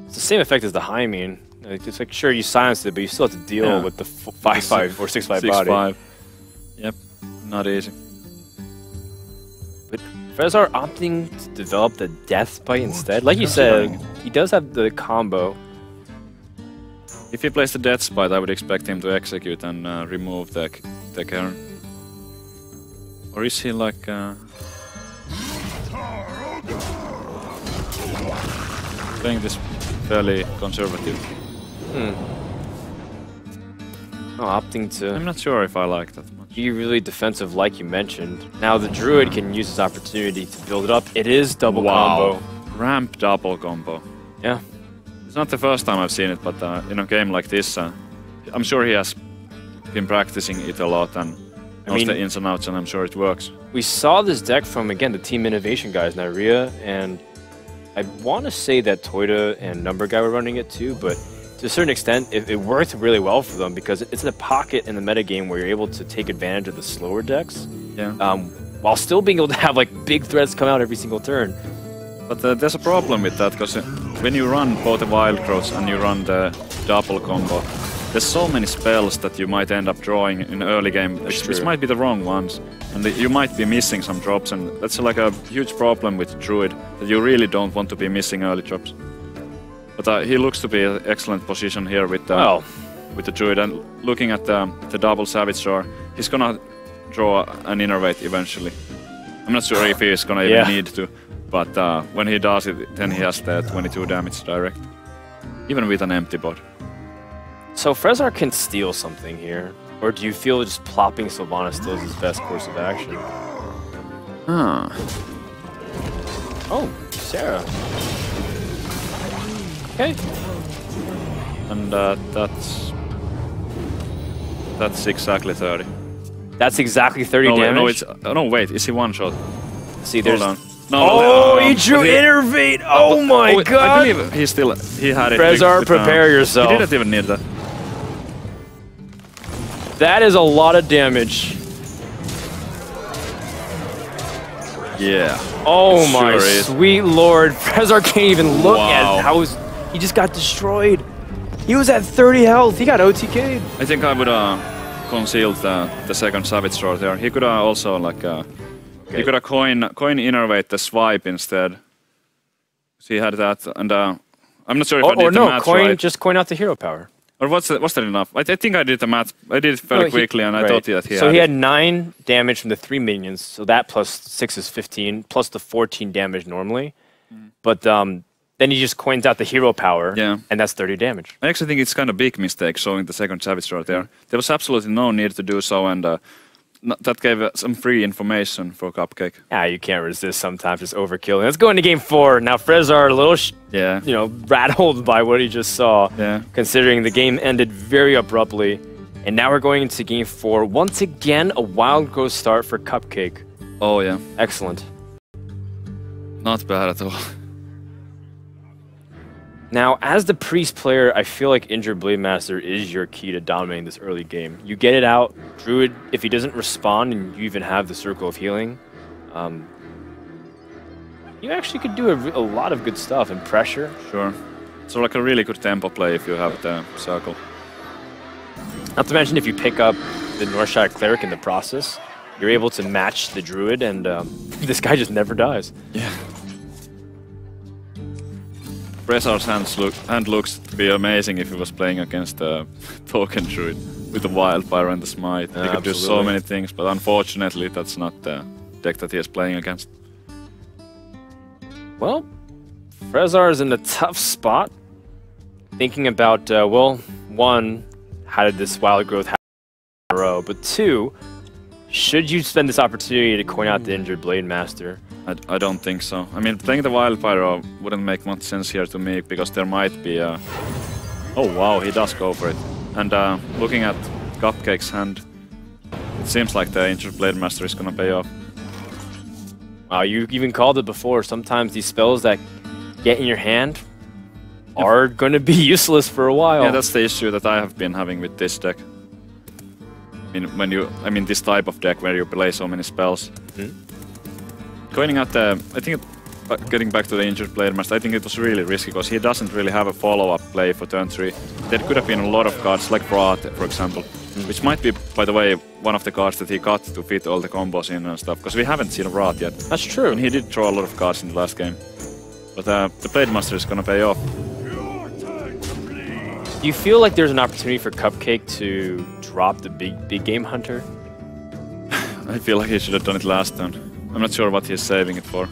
It's the same effect as the Hymean. Like, it's like, sure, you silence it, but you still have to deal with the 5/5 or 6/5 body. 6/5. Yep, not easy. But Frezar opting to develop the Death Bite instead. Like you said, he does have the combo. If he plays the Death Spite, I would expect him to execute and remove the Cairn. Or is he like... playing this fairly conservative? Oh, opting to I'm not sure if I like that much. be really defensive, like you mentioned. Now the Druid can use his opportunity to build it up. It is double combo. Ramp double combo. Yeah. It's not the first time I've seen it, but in a game like this, I'm sure he has been practicing it a lot and knows the ins and outs, and I'm sure it works. We saw this deck from, again, the Team Innovation guys, Nyria, and I want to say that Toyota and Number Guy were running it too, but to a certain extent, it worked really well for them because it's a pocket in the metagame where you're able to take advantage of the slower decks, while still being able to have like big threats come out every single turn. But there's a problem with that, because when you run both the Wild Growths and you run the double combo, there's so many spells that you might end up drawing in early game, which might be the wrong ones, and you might be missing some drops, and that's like a huge problem with Druid, that you really don't want to be missing early drops. But he looks to be an excellent position here with the Druid, and looking at the double Savage draw, he's gonna draw an Innervate eventually. I'm not sure if he's gonna even need to, but when he does it, then he has the 22 damage direct, even with an empty board. So Frezar can steal something here, or do you feel just plopping Sylvanas still is his best course of action? Ah. Oh, Sarah. Okay. And that's exactly 30. That's exactly 30 No, damage. no, it's no. Wait, is he one shot? See, there's. Hold on. No, Oh, no, he drew Innervate! Oh my I god! believe he had it. Frezar, with, prepare yourself. He didn't even need that. That is a lot of damage. Yeah. Oh my sure is. sweet lord. Frezar can't even look Wow. at how he just got destroyed. He was at 30 health. He got OTK'd. I think I would concealed the second Savage Sword there. He could also like he could have coin innervate the swipe instead. So he had that, and I'm not sure if I did the math right. Just coin out the hero power. Or was that enough? I think I did the math. I did it fairly quickly, and I thought that he had. So he it. had 9 damage from the 3 minions. So that plus 6 is 15, plus the 14 damage normally. But then he just coins out the hero power, and that's 30 damage. I actually think it's kind of big mistake showing the second Savage Sword there. There was absolutely no need to do so, and that gave some free information for Cupcake. Yeah, you can't resist sometimes. It's overkill. Let's go into game 4. Now, Frezar a little, rattled by what he just saw, considering the game ended very abruptly. And now we're going into game 4. Once again, a wild growth start for Cupcake. Oh, yeah. Excellent. Not bad at all. Now, as the Priest player, I feel like Injured Blade Master is your key to dominating this early game. You get it out, Druid, if he doesn't respond and you even have the Circle of Healing, you actually could do a lot of good stuff and pressure. Sure. So like a really good tempo play if you have the Circle. Not to mention if you pick up the Northshire Cleric in the process, you're able to match the Druid and this guy just never dies. Yeah. Frezar's hand looks to be amazing if he was playing against a token druid with the Wildfire and the Smite. He could do so many things, but unfortunately that's not the deck that he is playing against. Well, Frezar is in a tough spot. Thinking about, well, 1, how did this wild growth happen in a row? But 2, should you spend this opportunity to coin out the Injured Blade Master? I don't think so. I mean, playing the Wildfire wouldn't make much sense here to me, because there might be a... Oh wow, he does go for it. And looking at Cupcake's hand, it seems like the Injured Blade Master is gonna pay off. Wow, you even called it before. Sometimes these spells that get in your hand are gonna be useless for a while. Yeah, that's the issue that I have been having with this deck. I mean, this type of deck where you play so many spells. Coining out the, I think, getting back to the Injured Blade Master, I think it was really risky because he doesn't really have a follow-up play for turn 3. There could have been a lot of cards, like Wrath, for example, which might be, by the way, one of the cards that he got to fit all the combos in and stuff, because we haven't seen Wrath yet. That's true. And he did throw a lot of cards in the last game. But the Blade Master is gonna pay off. Do you feel like there's an opportunity for Cupcake to drop the big game hunter? I feel like he should have done it last turn. I'm not sure what he's saving it for.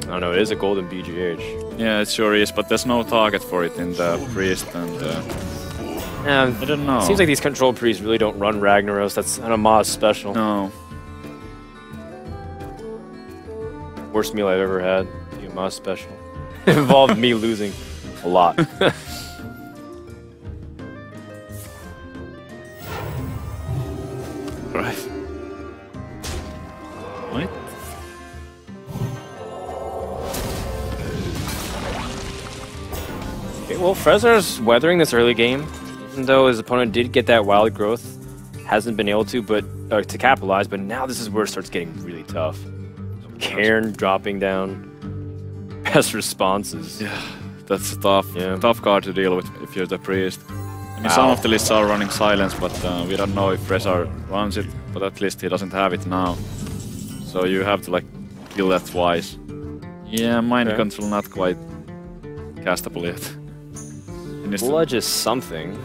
I don't know, it is a golden BGH. Yeah, it sure is, but there's no target for it in the Priest, and I don't know. Seems like these control priests really don't run Ragnaros. That's an Amaz special. No. Worst meal I've ever had. The Amaz special. It involved me losing a lot. Right. What? Okay, well, Frezar's weathering this early game, even though his opponent did get that wild growth. Hasn't been able to, to capitalize, but now this is where it starts getting really tough. Cairn dropping down. Best responses. Yeah, that's tough. Yeah. Tough card to deal with if you're the Priest. I mean, some of the lists are running Silence, but we don't know if Frezar runs it, but at least he doesn't have it now. So you have to, like, kill that twice. Yeah, Mind Control not quite castable yet. Bludge is something.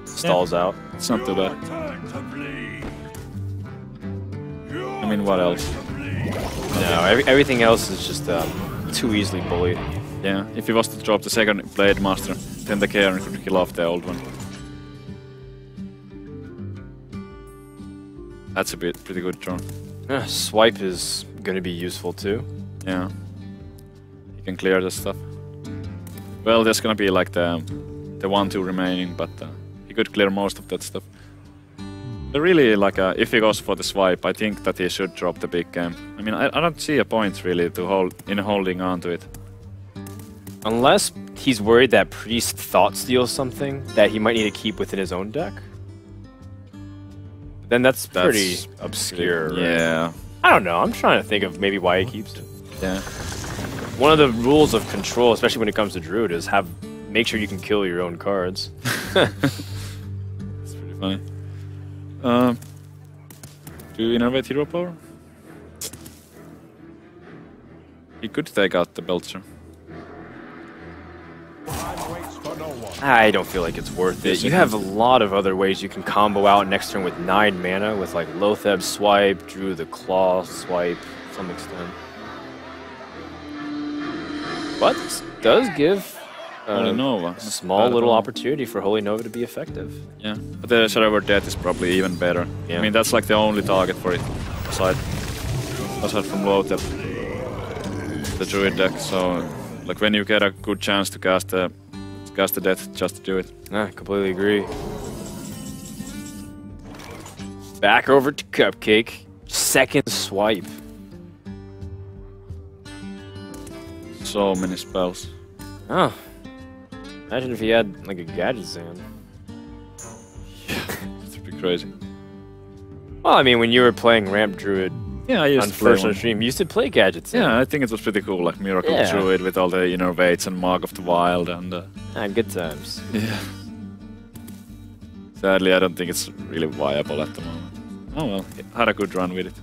Stalls out. It's not too bad. I mean, what else? No, everything else is just too easily bullied. Yeah, if he was to drop the second Blade Master, then the Cairn could kill off the old one. That's a pretty good draw. Swipe is going to be useful too. Yeah. You can clear this stuff. Well, there's gonna be like the 1-2 remaining, but he could clear most of that stuff. But really, like, if he goes for the swipe, I think that he should drop the big game. I mean, I don't see a point really to holding on to it. Unless he's worried that Priest thought steals something that he might need to keep within his own deck. Then that's pretty obscure. Right? Yeah. I don't know. I'm trying to think of maybe why he keeps it. Yeah. One of the rules of control, especially when it comes to Druid, is make sure you can kill your own cards. It's pretty funny. Do you innovate hero power? He could take out the Belcher. I don't feel like it's worth it. You have a lot of other ways you can combo out next turn with 9 mana with like Loatheb swipe, Drew the Claw swipe to some extent. But this does give Nova. a small little opportunity for Holy Nova to be effective. Yeah, but the Shadow Over Death is probably even better. Yeah. I mean, that's like the only target for it, aside from Loatheb, the Druid deck. So, like when you get a good chance to cast the Death, just to do it. I completely agree. Back over to Cupcake. Second swipe. So many spells. Oh. Imagine if he had like a Gadget Zan. It's pretty crazy. Well, I mean, when you were playing Ramp Druid Yeah, I used on to play first one. on stream, you used to play Gadget Zan. Yeah, I think it was pretty cool, like Miracle Yeah. Druid with all the innervates and Mark of the Wild and... Good times. Yeah. Sadly, I don't think it's really viable at the moment. Oh well, had a good run with it.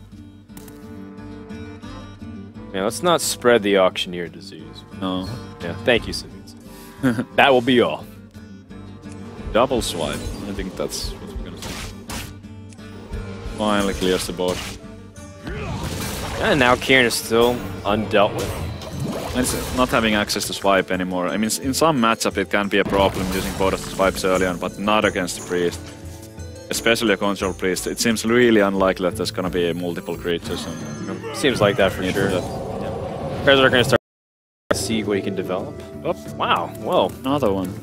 Yeah, let's not spread the Auctioneer disease. No. Yeah, thank you, Savitz. That will be all. Double swipe. I think that's what we're gonna see. Finally clears the board. And now Kieran is still undealt with. And it's not having access to swipe anymore. I mean, in some matchup it can be a problem using both of the swipes early on, but not against the Priest. Especially a Control Priest. It seems really unlikely that there's gonna be multiple creatures. Seems like that for sure. Players are going to start to see what he can develop. Oh, wow. Well, Another one.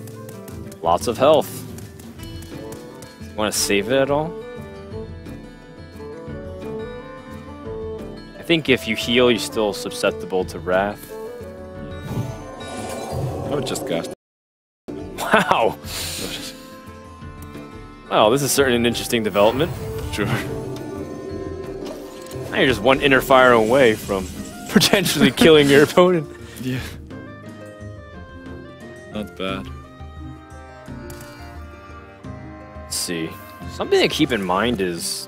lots of health. Want to save it at all? I think if you heal, you're still susceptible to Wrath. I would just cast. Wow. Well, this is certainly an interesting development. Sure. Now you're just one inner fire away from potentially killing your opponent. Yeah. Not bad. Let's see. Something to keep in mind is,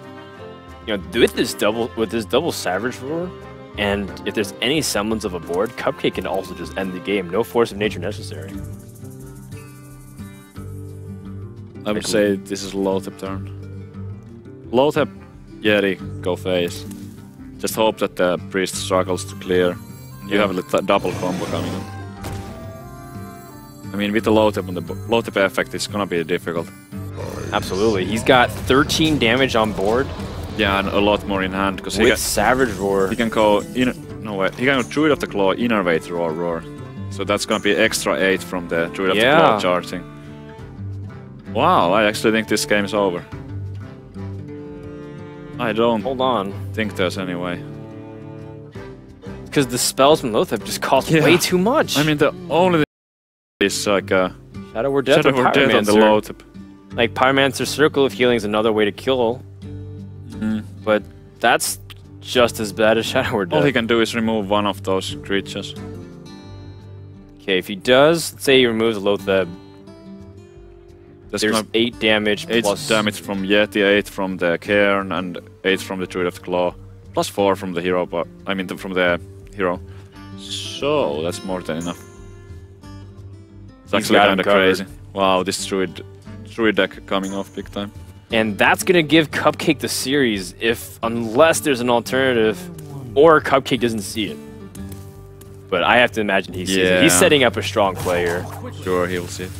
you know, with this double Savage Roar, and if there's any semblance of a board, Cupcake can also just end the game. No force of nature necessary. I would say this is Loatheb turn. Loatheb, Yeti, go face. Just hope that the Priest struggles to clear. You have a double combo coming up. I mean, with the Loatheb and the Loatheb effect, it's gonna be difficult. Absolutely. He's got 13 damage on board. Yeah, and a lot more in hand because With Savage Roar. he can go no way. He can go Druid of the Claw, Innervate Roar. So that's gonna be extra 8 from the Druid of the Claw charging. Wow, I actually think this game's over. I don't Hold on. think there's any way. Because the spells from Loatheb just cost way too much. I mean, the only thing is like a Shadow or Death Shadow or or Death on the Pyromancer. Loatheb. Like, Pyromancer Circle of Healing is another way to kill. But that's just as bad as Shadow or Death. All he can do is remove one of those creatures. Okay, if he does, say he removes Loatheb, There's there's gonna 8 damage 8 plus... damage from Yeti, 8 from the Cairn, and 8 from the Druid of the Claw. Plus 4 from the hero, but I mean from the hero. So that's more than enough. It's actually got him kinda covered. crazy. Wow, this Druid deck coming off big time. And that's going to give Cupcake the series unless there's an alternative or Cupcake doesn't see it. But I have to imagine he sees it. He's Yeah. setting up a strong play here. Sure, he will see it.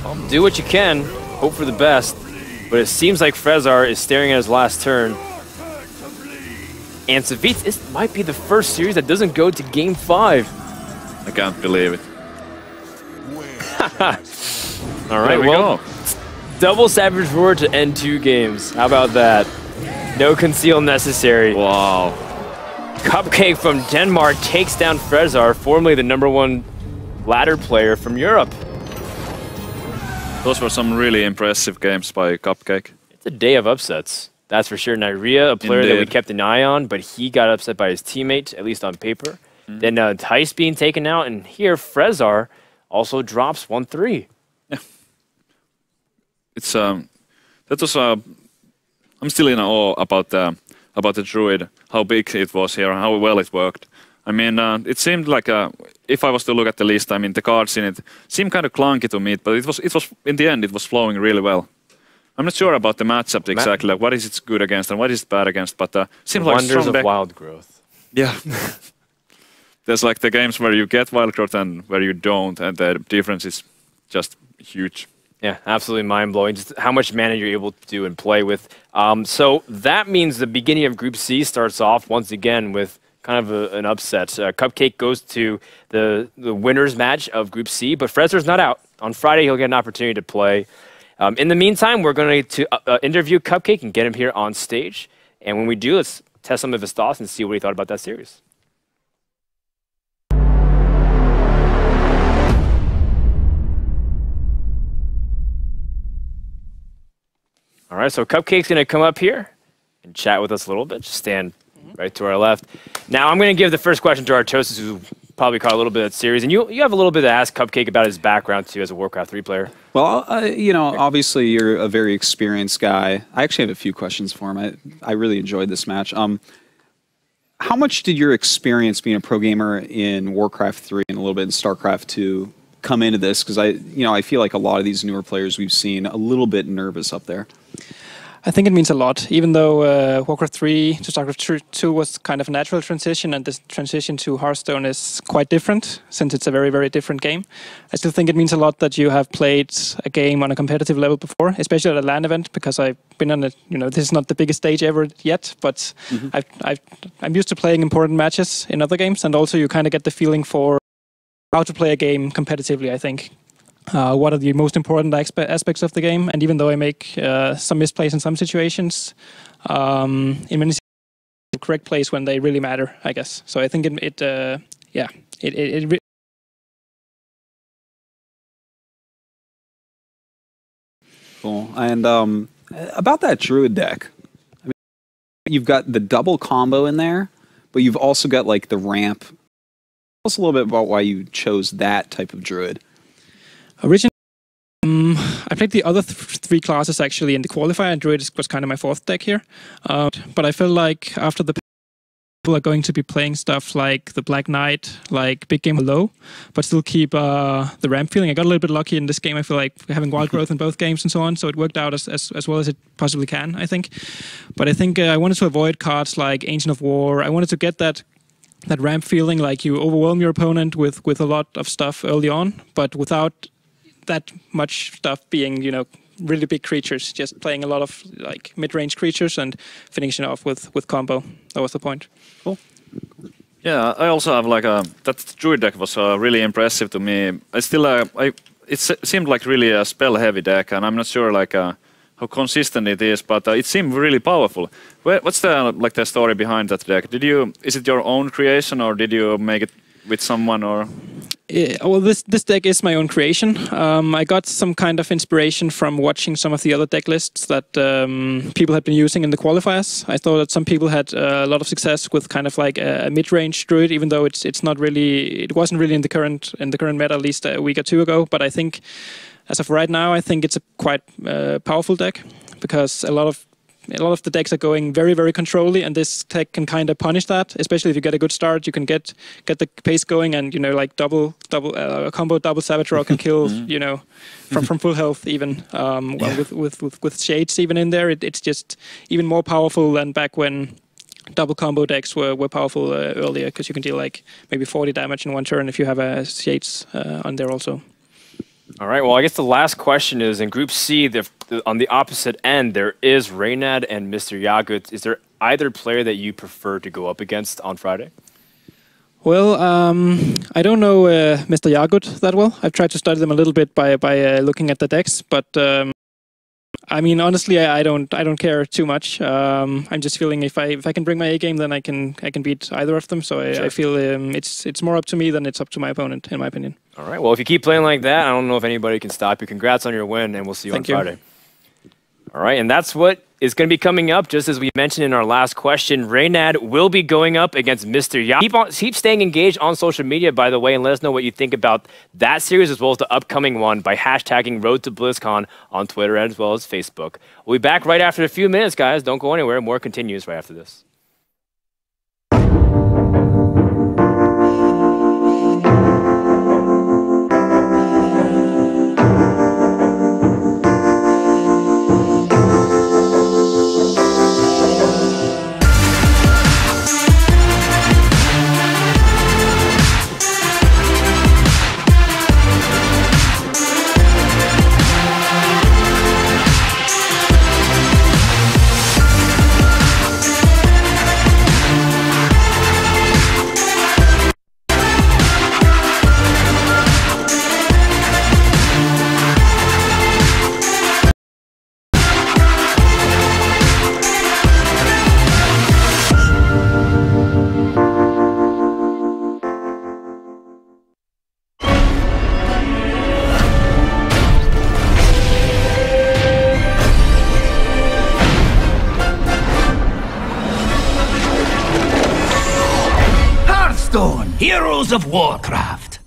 Well, do what you can, hope for the best. But it seems like Frezar is staring at his last turn. And Savitz, this might be the first series that doesn't go to Game 5. I can't believe it. All right, well, double Savage Roar to end 2 games. How about that? No conceal necessary. Wow. Cupcake from Denmark takes down Frezar, formerly the #1 ladder player from Europe. Those were some really impressive games by Cupcake. It's a day of upsets. That's for sure. Nyria, a player that we kept an eye on, but he got upset by his teammate, at least on paper. Then Tice being taken out, and here Frezar also drops 1-3. Yeah. It's that was I'm still in awe about the Druid, how big it was here, and how well it worked. I mean, it seemed like if I was to look at the list, I mean, the cards in it seemed kind of clunky to me, but it was in the end it was flowing really well. I'm not sure about the matchup exactly, like what is it good against and what is it bad against, but seems like wonders of wild growth. Yeah. There's like the games where you get wild growth and where you don't, and the difference is just huge. Yeah, absolutely mind-blowing, just how much mana you're able to do and play with. So that means the beginning of Group C starts off once again with kind of an upset. Cupcake goes to the winner's match of Group C, but Frezar's not out. On Friday, he'll get an opportunity to play. In the meantime, we're going to interview Cupcake and get him here on stage. And when we do, let's test some of his thoughts and see what he thought about that series. All right, so Cupcake's going to come up here and chat with us a little bit. Just stand right to our left. Now, I'm going to give the first question to Artosis, who probably caught a little bit of the series. And you have a little bit to ask Cupcake about his background, too, as a Warcraft 3 player. Well, you know, obviously you're a very experienced guy. I actually have a few questions for him. I really enjoyed this match. How much did your experience being a pro gamer in Warcraft 3 and a little bit in StarCraft 2 come into this? Because I feel like a lot of these newer players we've seen a little bit nervous up there. I think it means a lot, even though Warcraft 3 to StarCraft 2 was kind of a natural transition, and this transition to Hearthstone is quite different, since it's a very, very different game. I still think it means a lot that you have played a game on a competitive level before, especially at a LAN event, because I've been on this is not the biggest stage ever yet, but I'm used to playing important matches in other games, and also you kind of get the feeling for how to play a game competitively, I think. What are the most important aspects of the game? And even though I make some misplays in some situations, in many situations, the correct plays when they really matter, I guess. So I think it Cool. And about that Druid deck, I mean, you've got the double combo in there, but you've also got like the ramp. Tell us a little bit about why you chose that type of Druid. Originally, I played the other 3 classes actually in the qualifier, and Druid was kind of my 4th deck here. But I feel like after the people are going to be playing stuff like the Black Knight, like big game low, but still keep the ramp feeling. I got a little bit lucky in this game. I feel like having wild growth in both games and so on, so it worked out as well as it possibly can, I think. But I think I wanted to avoid cards like Ancient of War. I wanted to get that ramp feeling, like you overwhelm your opponent with a lot of stuff early on, but without that much stuff being, really big creatures, just playing a lot of like mid-range creatures and finishing off with combo. That was the point. Cool. Yeah, I also have like that Druid deck was really impressive to me. I still it seemed like really a spell-heavy deck, and I'm not sure like how consistent it is, but it seemed really powerful. What's the story behind that deck? Is it your own creation, or did you make it with someone, or? Well, this deck is my own creation. I got some kind of inspiration from watching some of the other deck lists that people had been using in the qualifiers. I thought that some people had a lot of success with kind of like a mid-range Druid, even though it wasn't really in the current meta, at least a week or 2 ago. But I think, as of right now, I think it's a quite powerful deck, because a lot of the decks are going very, very controlly, and this tech can kind of punish that. Especially if you get a good start, you can get the pace going, and like double combo double Savage Rock can kill from full health even. With shades even in there, it's just even more powerful than back when double combo decks were powerful earlier, because you can deal like maybe 40 damage in one turn if you have shades on there also. All right, well, I guess the last question is, in Group C, on the opposite end, there is Reynad and Mr. Yagut. Is there either player that you prefer to go up against on Friday? Well, I don't know Mr. Yagut that well. I've tried to study them a little bit by looking at the decks, but I mean, honestly, I don't care too much. I'm just feeling if I can bring my A game, then I can beat either of them. So I feel it's more up to me than it's up to my opponent, in my opinion. All right. Well, if you keep playing like that, I don't know if anybody can stop you. Congrats on your win, and we'll see you on Friday. All right, and that's what is going to be coming up. Just as we mentioned in our last question, Reynad will be going up against Mr. Ya. Keep staying engaged on social media, by the way, and let us know what you think about that series as well as the upcoming one by hashtagging Road to BlizzCon on Twitter as well as Facebook. We'll be back right after a few minutes, guys. Don't go anywhere. More continues right after this. Hearthstone, Heroes of Warcraft.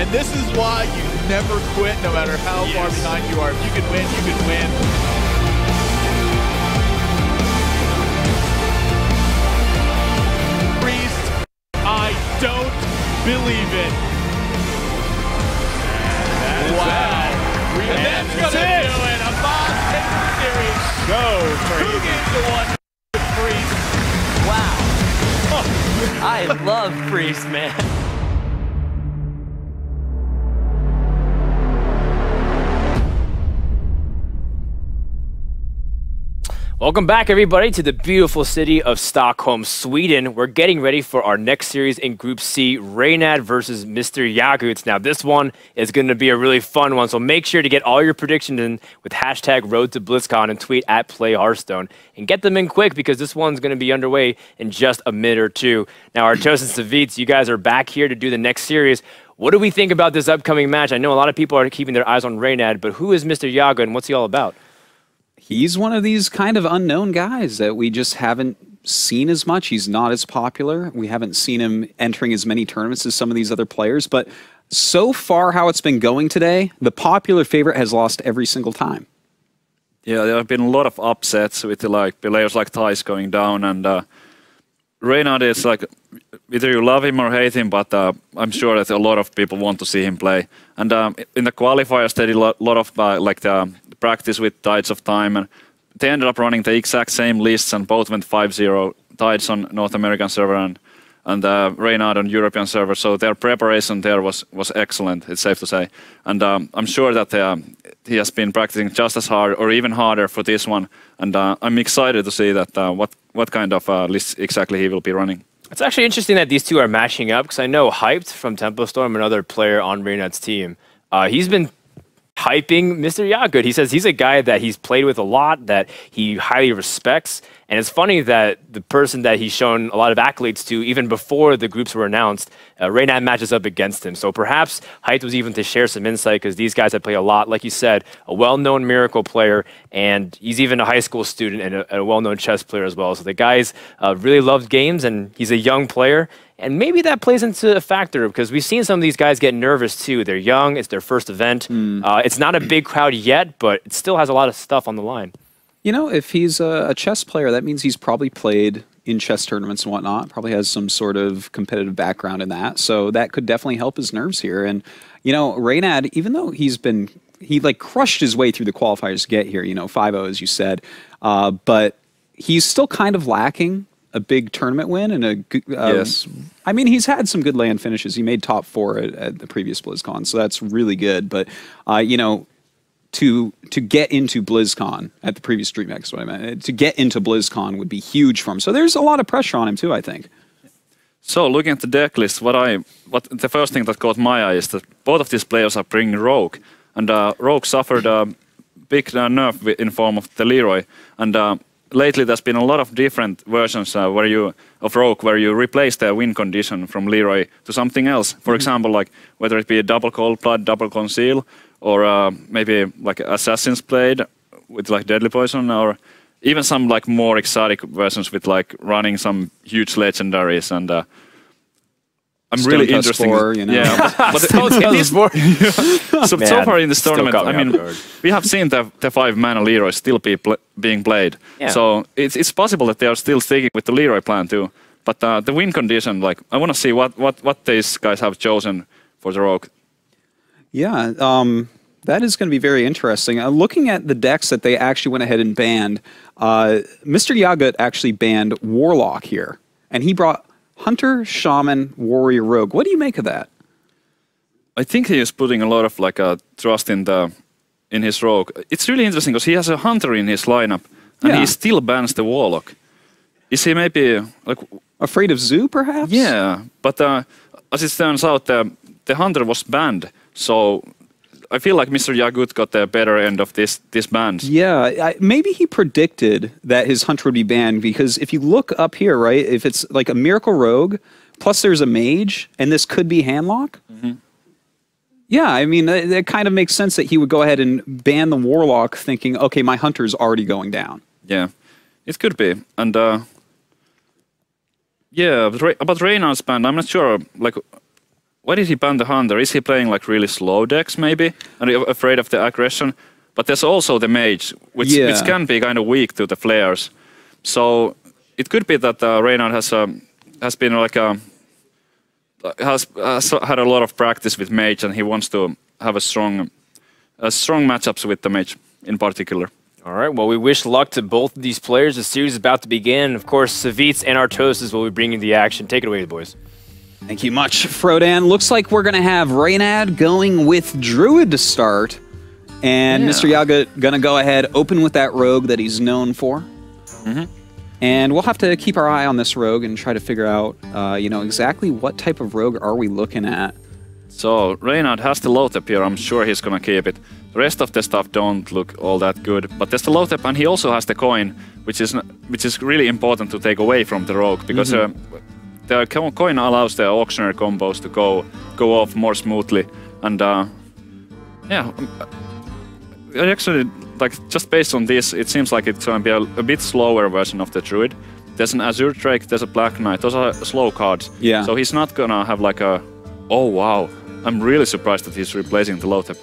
And this is why you never quit, no matter how far behind you are. If you can win, you can win. Priest, I don't believe it. Wow. And that's going to do it. A boss takes the series. Go, 2 games to 1 with Priest. Wow. I love Priest, man. Welcome back, everybody, to the beautiful city of Stockholm, Sweden. We're getting ready for our next series in Group C, Reynad versus Mr. Yaguts. Now, this one is going to be a really fun one, so make sure to get all your predictions in with hashtag Road to BlizzCon and tweet at PlayHearthstone. And get them in quick because this one's going to be underway in just a minute or two. Now, Artos and Savits, you guys are back here to do the next series. What do we think about this upcoming match? I know a lot of people are keeping their eyes on Reynad, but who is Mr. Yagut and what's he all about? He's one of these kind of unknown guys that we just haven't seen as much. He's not as popular. We haven't seen him entering as many tournaments as some of these other players. But so far, how it's been going today, the popular favorite has lost every single time. Yeah, there have been a lot of upsets with players like Thijs going down, and Reynad is like either you love him or hate him, but I'm sure that a lot of people want to see him play. And in the qualifiers, they did a lot of the practice with Tides of Time, and they ended up running the exact same lists, and both went 5-0. Tides on North American server and Reynad on European server. So their preparation there was excellent. It's safe to say, and I'm sure that he has been practicing just as hard or even harder for this one. And I'm excited to see that what kind of lists exactly he will be running. It's actually interesting that these two are matching up because I know Hyped from Tempo Storm, another player on Reynad's team, he's been hyping Mr. Yagut. He says he's a guy that he's played with a lot, that he highly respects. And it's funny that the person that he's shown a lot of accolades to, even before the groups were announced, Reynad matches up against him. So perhaps Hyped was even to share some insight because these guys have played a lot. Like you said, a well-known Miracle player, and he's even a high school student and a well-known chess player as well. So the guys really loved games, and he's a young player. And maybe that plays into a factor because we've seen some of these guys get nervous too. They're young, it's their first event. It's not a big crowd yet, but it still has a lot of stuff on the line. You know, if he's a chess player, that means he's probably played in chess tournaments and whatnot, probably has some sort of competitive background in that. So that could definitely help his nerves here. And, you know, Reynad, even though he like crushed his way through the qualifiers to get here, you know, 5-0, as you said, but he's still kind of lacking a big tournament win and a good, yes. I mean, he's had some good land finishes. He made top 4 at the previous BlizzCon, so that's really good. But, you know, to get into BlizzCon at the previous DreamHack is what I meant. To get into BlizzCon would be huge for him. So there's a lot of pressure on him too, I think. So looking at the deck list, what the first thing that caught my eye is that both of these players are bringing Rogue, and Rogue suffered a big nerf in form of the Leroy, and lately there's been a lot of different versions of Rogue where you replace the win condition from Leroy to something else. For example, like whether it be a double cold blood, double conceal, or maybe like Assassin's Blade with like Deadly Poison, or even some like more exotic versions with like running some huge legendaries. And I'm really interested. You know? Yeah, but so far in this tournament, I mean, we have seen the 5-mana Leroy still being played. Yeah. So it's possible that they are still sticking with the Leroy plan too. But the win condition, like I want to see what these guys have chosen for the Rogue. Yeah, that is going to be very interesting. Looking at the decks that they actually went ahead and banned, Mr. Yagut actually banned Warlock here, and he brought Hunter, Shaman, Warrior, Rogue. What do you make of that? I think he is putting a lot of like trust in his Rogue. It's really interesting because he has a Hunter in his lineup, and he still bans the Warlock. Is he maybe like afraid of Zoo, perhaps? Yeah, but as it turns out, the Hunter was banned. So I feel like Mr. Yagut got the better end of this ban. Yeah, maybe he predicted that his Hunter would be banned because if you look up here, right, if it's like a Miracle Rogue, plus there's a Mage, and this could be Handlock. Yeah, I mean, it kind of makes sense that he would go ahead and ban the Warlock thinking, okay, my Hunter's already going down. Yeah, it could be. And yeah, about Reynad's ban, I'm not sure, like, why did he ban the Hunter? Is he playing like really slow decks maybe? And afraid of the aggression? But there's also the Mage, which can be kind of weak to the flares. So it could be that Reynard has been like has had a lot of practice with Mage, and he wants to have a strong matchups with the Mage in particular. All right, well, we wish luck to both of these players. The series is about to begin. Of course, Savitz and Artosis will be bringing the action. Take it away, boys. Thank you much, Frodan. Looks like we're going to have Reynad going with Druid to start. And Mr. Yaga going to go ahead, open with that Rogue that he's known for. And we'll have to keep our eye on this Rogue and try to figure out, exactly what type of Rogue are we looking at. So Reynard has the Lothep here. I'm sure he's going to keep it. The rest of the stuff don't look all that good. But there's the Lothep, and he also has the coin, which is really important to take away from the Rogue, because the coin allows the auctioneer combos to go off more smoothly. And actually, like, just based on this, it seems like it's going to be a bit slower version of the Druid. There's an Azure Drake, there's a Black Knight. Those are slow cards. Yeah. So he's not going to have like a... Oh, wow. I'm really surprised that he's replacing the Lothep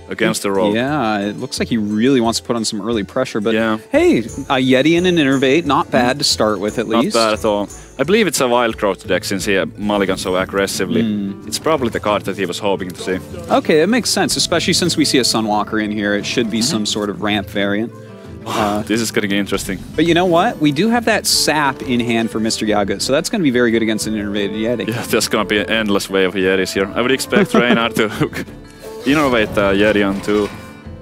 against the Rogue. Yeah, it looks like he really wants to put on some early pressure. But hey, a Yeti and an Innervate, not bad to start with at least. Not bad at all. I believe it's a Wild Growth deck since he mulligans so aggressively. It's probably the card that he was hoping to see. Okay, it makes sense, especially since we see a Sunwalker in here. It should be some sort of ramp variant. This is going to be interesting. But you know what? We do have that Sap in hand for Mr. Yaga, so that's going to be very good against an Innervated Yeti. Yeah, there's going to be an endless way of Yetis here. I would expect Reynard to innovate Yeti on 2,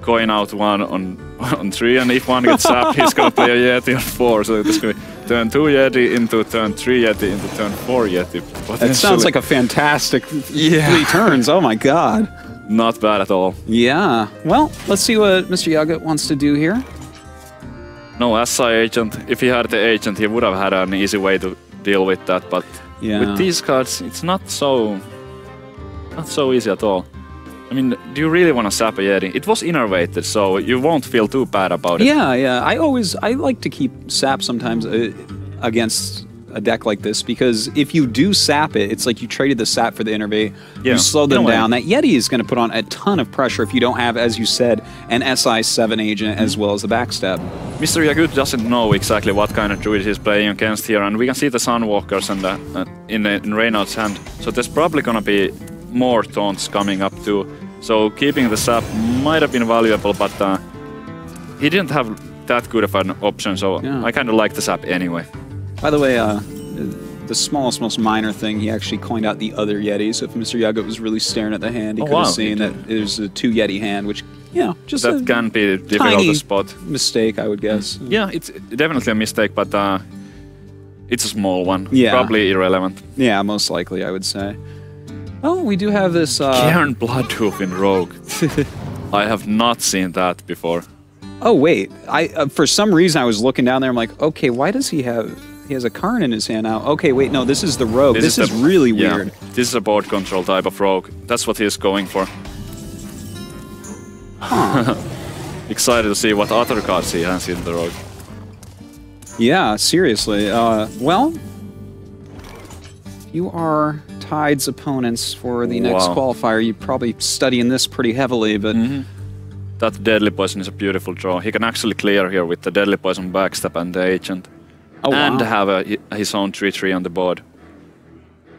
coin out 1 on 3, and if one gets Sap, he's going to play a Yeti on 4. So it's going to be turn 2 Yeti into turn 3 Yeti into turn 4 Yeti. That sounds like a fantastic 3 turns. Oh my god. Not bad at all. Yeah. Well, let's see what Mr. Yaga wants to do here. No SI agent. If he had the agent, he would have had an easy way to deal with that. But with these cards, it's not so easy at all. I mean, do you really want to sap a Yeti? It was innervated, so you won't feel too bad about it. Yeah. I like to keep sap sometimes against a deck like this, because if you do sap it, it's like you traded the sap for the innervate. You slow them down. That Yeti is going to put on a ton of pressure if you don't have, as you said, an SI7 agent as well as the backstep. Mr. Yagut doesn't know exactly what kind of druid he's playing against here, and we can see the Sunwalkers in Reynard's hand. So there's probably going to be more taunts coming up too. So keeping the sap might have been valuable, but he didn't have that good of an option, so I kind of like the sap anyway. By the way, the smallest, most minor thing, he actually coined out the other Yeti, so if Mr. Yaga was really staring at the hand, he could have seen that it was a 2 Yeti hand, which, just that can be difficult to spot. Mistake, I would guess. Yeah, it's definitely a mistake, but it's a small one. Yeah. Probably irrelevant. Yeah, most likely, I would say. Oh, we do have this... Cairn Bloodhoof in Rogue. I have not seen that before. Oh, wait. For some reason, I was looking down there, I'm like, okay, why does he have... He has a Karn in his hand now. Okay, wait, no, this is the Rogue. This is really weird. This is a board control type of Rogue. That's what he's going for. Huh. Excited to see what other cards he has in the Rogue. Yeah, seriously. Well, you are Tide's opponents for the next qualifier. You're probably studying this pretty heavily, but... That Deadly Poison is a beautiful draw. He can actually clear here with the Deadly Poison backstep and the Agent. And have his own 3/3 on the board.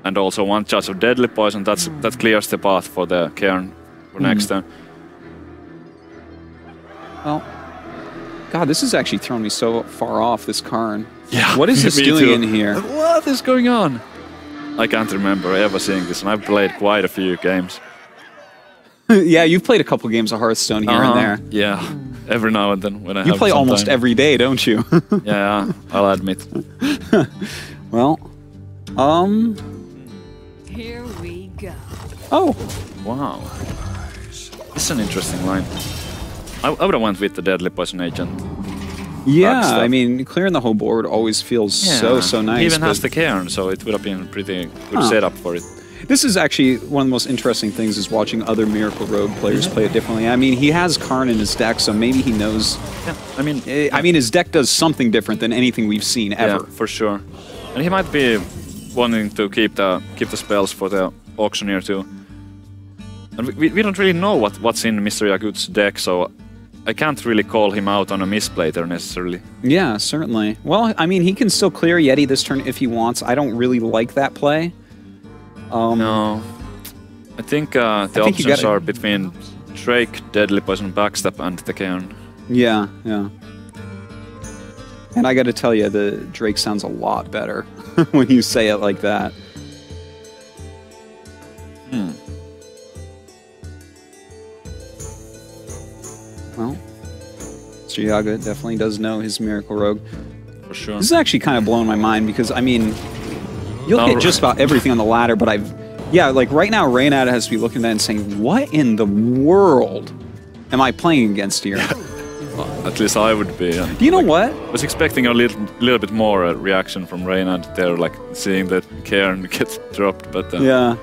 And also one charge of Deadly Poison, that clears the path for the Cairn for next turn. Well, God, this is actually throwing me so far off, this Karn. Yeah, what is this doing in here? What is going on? I can't remember ever seeing this, and I've played quite a few games. Yeah, you've played a couple games of Hearthstone here and there. Yeah, every now and then when I have You play almost time. every day, don't you? Yeah, I'll admit. Well, Here we go. Oh. Wow. This is an interesting line. I would have went with the Deadly Poison Agent. Yeah, I mean, clearing the whole board always feels so nice. He even has the Cairn, so it would have been a pretty good setup for it. This is actually one of the most interesting things, is watching other Miracle Rogue players play it differently. I mean, he has Karn in his deck, so maybe he knows... Yeah, I mean, his deck does something different than anything we've seen ever. Yeah, for sure. And he might be wanting to keep the spells for the Auctioneer too. And we don't really know what's in Mr. Yagut's deck, so I can't really call him out on a misplay there necessarily. Yeah, certainly. Well, I mean, he can still clear Yeti this turn if he wants. I don't really like that play. No. I think the options are between Drake, Deadly Poison, Backstab, and the Cairn. Yeah, yeah. And I gotta tell you, the Drake sounds a lot better when you say it like that. Well, Mr. Yaga definitely does know his Miracle Rogue. For sure. This is actually kind of blowing my mind because, I mean, you'll hit just about everything on the ladder, but yeah, like right now, Reynad has to be looking at that and saying, what in the world am I playing against here? Well, at least I would be. Do you know what? I was expecting a little bit more reaction from Reynad there, like seeing that Cairn get dropped, but... Yeah.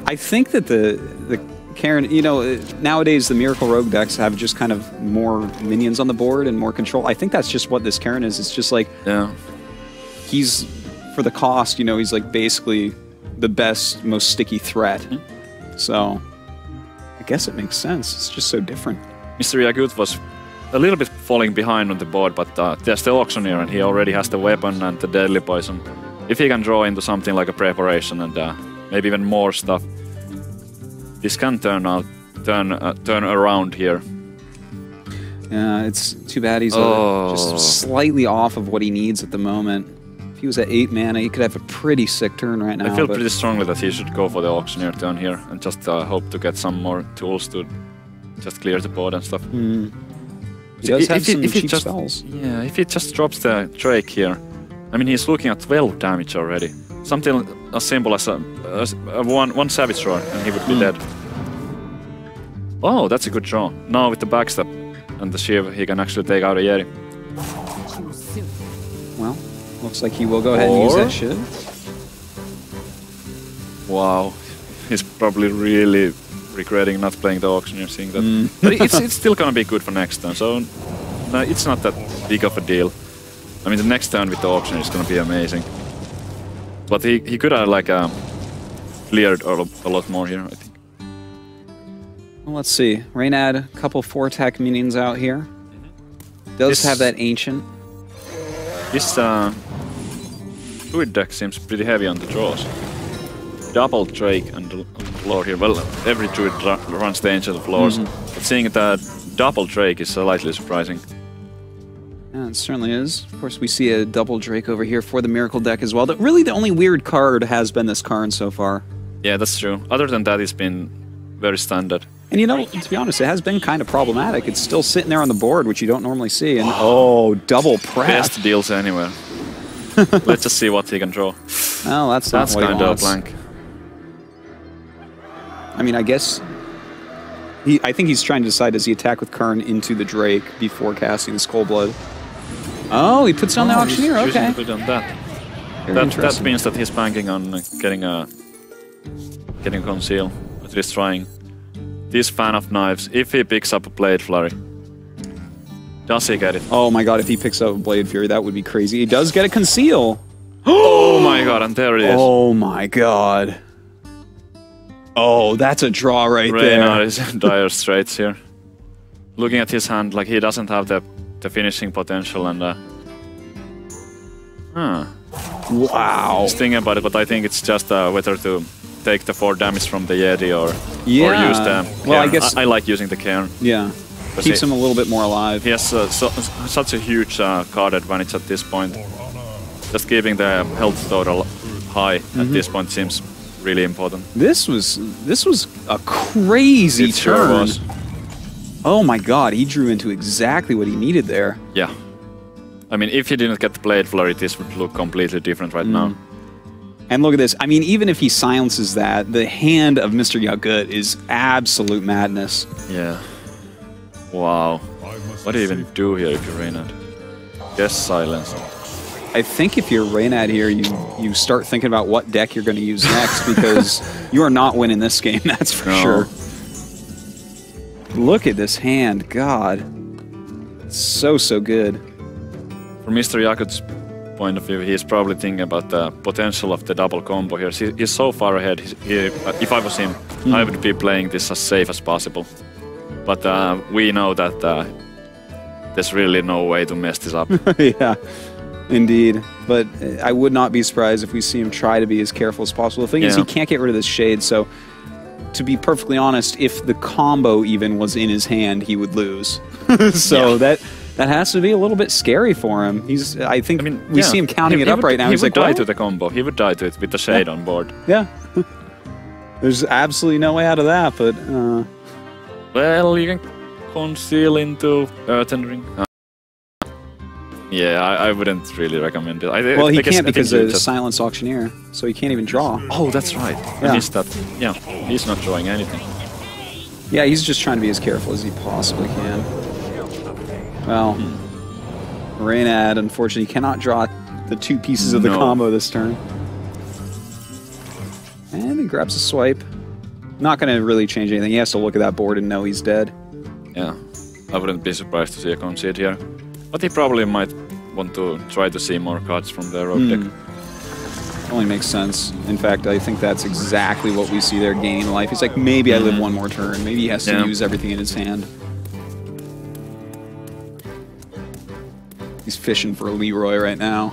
I think that the Cairn, you know, nowadays the Miracle Rogue decks have just kind of more minions on the board and more control. I think that's just what this Cairn is. It's just like... Yeah. He's, for the cost, you know, he's like basically the best, most sticky threat. So, I guess it makes sense. It's just so different. Mr. Yagut was a little bit falling behind on the board, but there's the Auctioneer, and he already has the weapon and the Deadly Poison. If he can draw into something like a preparation and maybe even more stuff, this can turn around here. Yeah, it's too bad he's just slightly off of what he needs at the moment. If he was at 8 mana, he could have a pretty sick turn right now. I feel pretty strongly that he should go for the Auctioneer turn here and just hope to get some more tools to just clear the board and stuff. He does have some cheap just, spells. Yeah, if he just drops the Drake here, I mean, he's looking at 12 damage already. Something as simple as one Savage Roar, and he would be dead. Oh, that's a good draw. Now with the backstab and the Shiv, he can actually take out a Yeti. Well, looks like he will go ahead and use that Shiv. Wow, he's probably really regretting not playing the Auctioneer, seeing that. But it's still gonna be good for next turn, so no, it's not that big of a deal. I mean, the next turn with the Auctioneer is gonna be amazing. But he could have like cleared a lot more here, I think. Well, let's see. Reynad, a couple 4-attack minions out here. Does have that Ancient. This Druid deck seems pretty heavy on the draws. Double Drake and the Lord here. Well, every Druid runs the Ancient of Lords, but seeing that double Drake is slightly surprising. Yeah, it certainly is. Of course, we see a double Drake over here for the Miracle deck as well. Really, the only weird card has been this Karn so far. Yeah, that's true. Other than that, it's been very standard. And you know, to be honest, it has been kind of problematic. It's still sitting there on the board, which you don't normally see. And double prep. Best deals anywhere. Let's just see what he can draw. Well, that's not what he kind of wants. blank. I mean, I guess... I think he's trying to decide, does he attack with Karn into the Drake before casting the Skullblood? Oh, he puts down the Auctioneer, okay. To put on that. That means that he's banking on getting a Conceal, at least trying. This Fan of Knives, if he picks up a Blade Flurry, does he get it? Oh my god, if he picks up a Blade Fury, that would be crazy. He does get a Conceal! Oh my god, and there it is. Oh my god. Oh, that's a draw right there. Reynad is in dire straits here. Looking at his hand, like he doesn't have the finishing potential and... Wow. He's thinking about it, but I think it's just whether to take the 4 damage from the Yeti or use the Cairn. Well, I guess... I like using the Cairn. Yeah. Keeps him a little bit more alive. He has such a huge card advantage at this point. Just keeping the health total high at this point seems really important. This was a crazy turn. Sure was. Oh my god, he drew into exactly what he needed there. Yeah. I mean, if he didn't get the Blade Flurry, this would look completely different right now. And look at this. I mean, even if he silences that, the hand of Mr. Yagut is absolute madness. Yeah. Wow. What do you even do here if you're Reynad? Guess silence. I think if you're Reynad here, you start thinking about what deck you're going to use next because you are not winning this game, that's for sure. Look at this hand. God. So good. From Mr. Yakut's point of view, he's probably thinking about the potential of the double combo here. He's so far ahead. If I was him, I would be playing this as safe as possible. But we know that there's really no way to mess this up. Yeah, indeed. But I would not be surprised if we see him try to be as careful as possible. The thing is, he can't get rid of this shade, so to be perfectly honest, if the combo even was in his hand, he would lose. So that has to be a little bit scary for him. I think we see him counting it up right now. He would die to the combo. He would die to it with the shade on board. Yeah. There's absolutely no way out of that, but... Well, you can conceal into Earthen Ring. Yeah, I wouldn't really recommend it. Well, he can't because of the Silence Auctioneer, so he can't even draw. Oh, that's right. I missed that. Yeah, he's not drawing anything. Yeah, he's just trying to be as careful as he possibly can. Well, Reynad, unfortunately, cannot draw the 2 pieces of the combo this turn. And he grabs a swipe. Not going to really change anything. He has to look at that board and know he's dead. Yeah, I wouldn't be surprised to see a concede here. But he probably might want to try to see more cards from the rogue deck. Only makes sense. In fact, I think that's exactly what we see there gaining life. He's like, maybe I live one more turn. Maybe he has to use everything in his hand. He's fishing for a Leroy right now.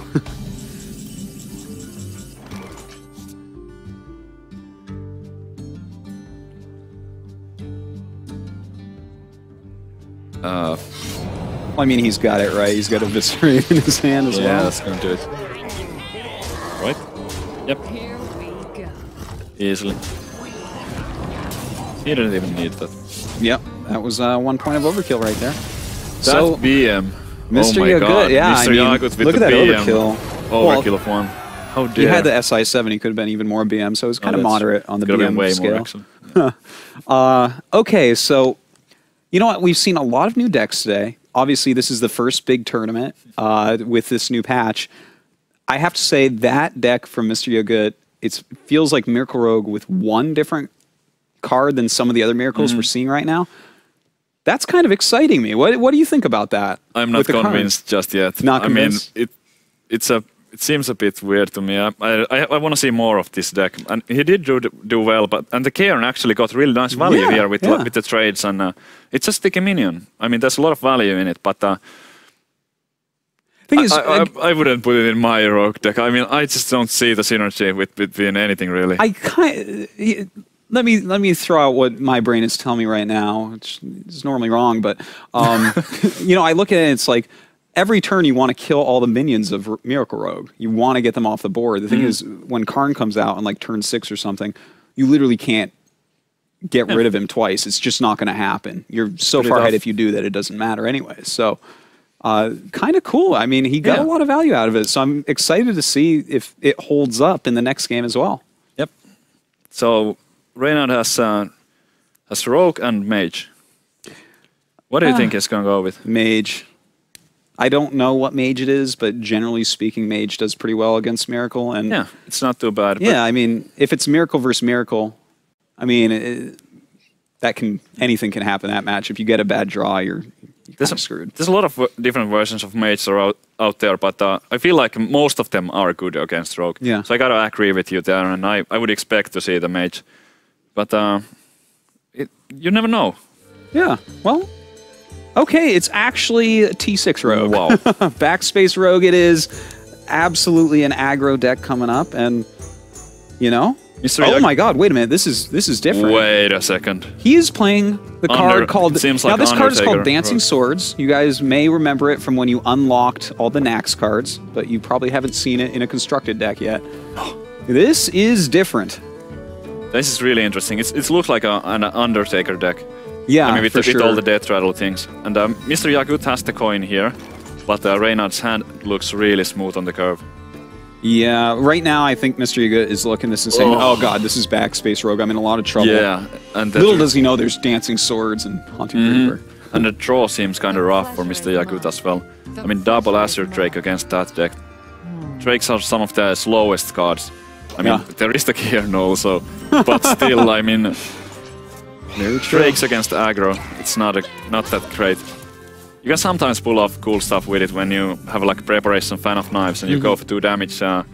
I mean, he's got it right. He's got a Viscerate in his hand as well. Yeah, that's going to do it. Right? Yep. Here we go. Easily. He didn't even need that. Yep, that was 1 point of overkill right there. So, BM. Mr. Oh my Yagut, god. yeah, Mr. Yagut with look the at that BM. overkill. Overkill of 1. How dare. He had the SI7, he could have been even more BM, so it was kind of moderate on the BM way scale. More, actually. Okay, so you know what? We've seen a lot of new decks today. Obviously, this is the first big tournament with this new patch. I have to say that deck from Mr. Yagut, it feels like Miracle Rogue with 1 different card than some of the other Miracles we're seeing right now. That's kind of exciting me. What do you think about that? I'm not convinced just yet. Not convinced? I mean, it seems a bit weird to me. I want to see more of this deck. And he did do well, and the Cairn actually got really nice value here with the trades, and it's a sticky minion. I mean, there's a lot of value in it, but thing is, I wouldn't put it in my rogue deck. I mean, I just don't see the synergy between anything really. Let me throw out what my brain is telling me right now, which is normally wrong, but you know, I look at it and it's like every turn you want to kill all the minions of Miracle Rogue. You want to get them off the board. The thing is, when Karn comes out on like turn 6 or something, you literally can't get rid of him twice. It's just not going to happen. You're so far ahead if you do that it doesn't matter anyway. So kind of cool. I mean, he got a lot of value out of it. So I'm excited to see if it holds up in the next game as well. Yep. So Reynard has Rogue and Mage. What do you think he's going to go with? Mage. I don't know what Mage it is, but generally speaking, Mage does pretty well against Miracle. And yeah, it's not too bad. Yeah, I mean, if it's Miracle versus Miracle, I mean, anything can happen in that match. If you get a bad draw, you're kind of screwed. There's a lot of different versions of Mage out there, but I feel like most of them are good against Rogue. Yeah. So I gotta agree with you there, and I would expect to see the Mage. But you never know. Yeah, well, okay, it's actually a T6 Rogue. Wow. Backspace Rogue it is. Absolutely an aggro deck coming up, and, you know... Oh my god, wait a minute, this is different. Wait a second. He is playing the card called... Seems now, like this card is called Undertaker Dancing Swords. You guys may remember it from when you unlocked all the Nax cards, but you probably haven't seen it in a constructed deck yet. This is different. This is really interesting. It looks like an Undertaker deck. Yeah, I mean, with for all the death rattle things. And Mr. Yagut has the coin here, but Reynard's hand looks really smooth on the curve. Yeah, right now I think Mr. Yagut is looking at this and saying, oh god, this is Backspace Rogue, I'm in a lot of trouble. Yeah. And little does he know there's Dancing Swords and Haunting Reaper. And the draw seems kind of rough for Mr. Yagut as well. I mean, double Azure Drake against that deck. Drakes are some of the slowest cards. I mean, there is the Cairn also, but still, I mean, Drakes against aggro, it's not that great. You can sometimes pull off cool stuff with it when you have like preparation fan of knives and you go for 2 damage fan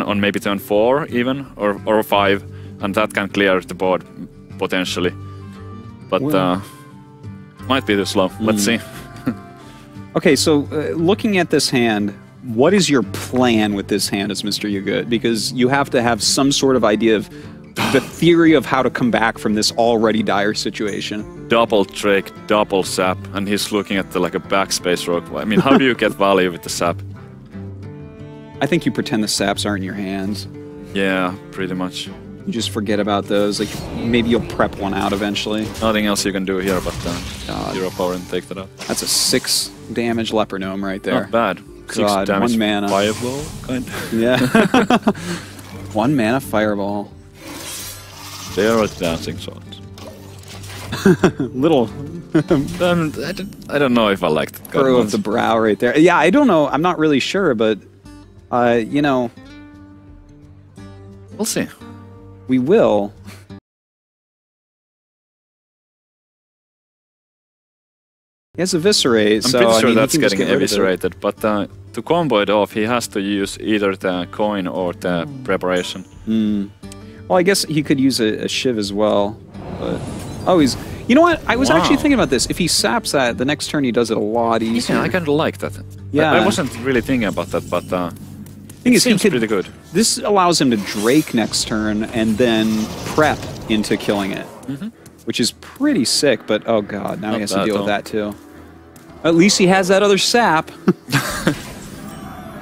on maybe turn 4 even or 5, and that can clear the board potentially. But might be too slow. Let's see. Okay, so looking at this hand, what is your plan with this hand as Mr. Yugut? Because you have to have some sort of idea of the theory of how to come back from this already dire situation. Double trick, double sap, and he's looking at like a backspace rogue. I mean, how do you get value with the sap? I think you pretend the saps aren't in your hands. Yeah, pretty much. You just forget about those. Like maybe you'll prep one out eventually. Nothing else you can do here but zero power and take that out. That's a 6 damage leper gnome right there. Not bad. God, 6 damage 1 mana. fireball, kind of. Yeah. 1 mana fireball. They are dancing swords. Little I don't know if I like that. furrow of the brow right there. Yeah, I don't know. I'm not really sure, but you know, we'll see. We will. He has Eviscerate, I'm pretty pretty sure I mean, that's he can just getting get rid of it. eviscerated, but to combo it off, he has to use either the coin or the preparation. Well, I guess he could use a Shiv as well. But oh, he's. You know what? I was actually thinking about this. If he saps that, the next turn he does it a lot easier. Yeah, I kind of like that. Yeah. I wasn't really thinking about that, but thing it is, seems pretty good. This allows him to Drake next turn and then prep into killing it, which is pretty sick. But oh god, now he has to deal with that too. At least he has that other sap.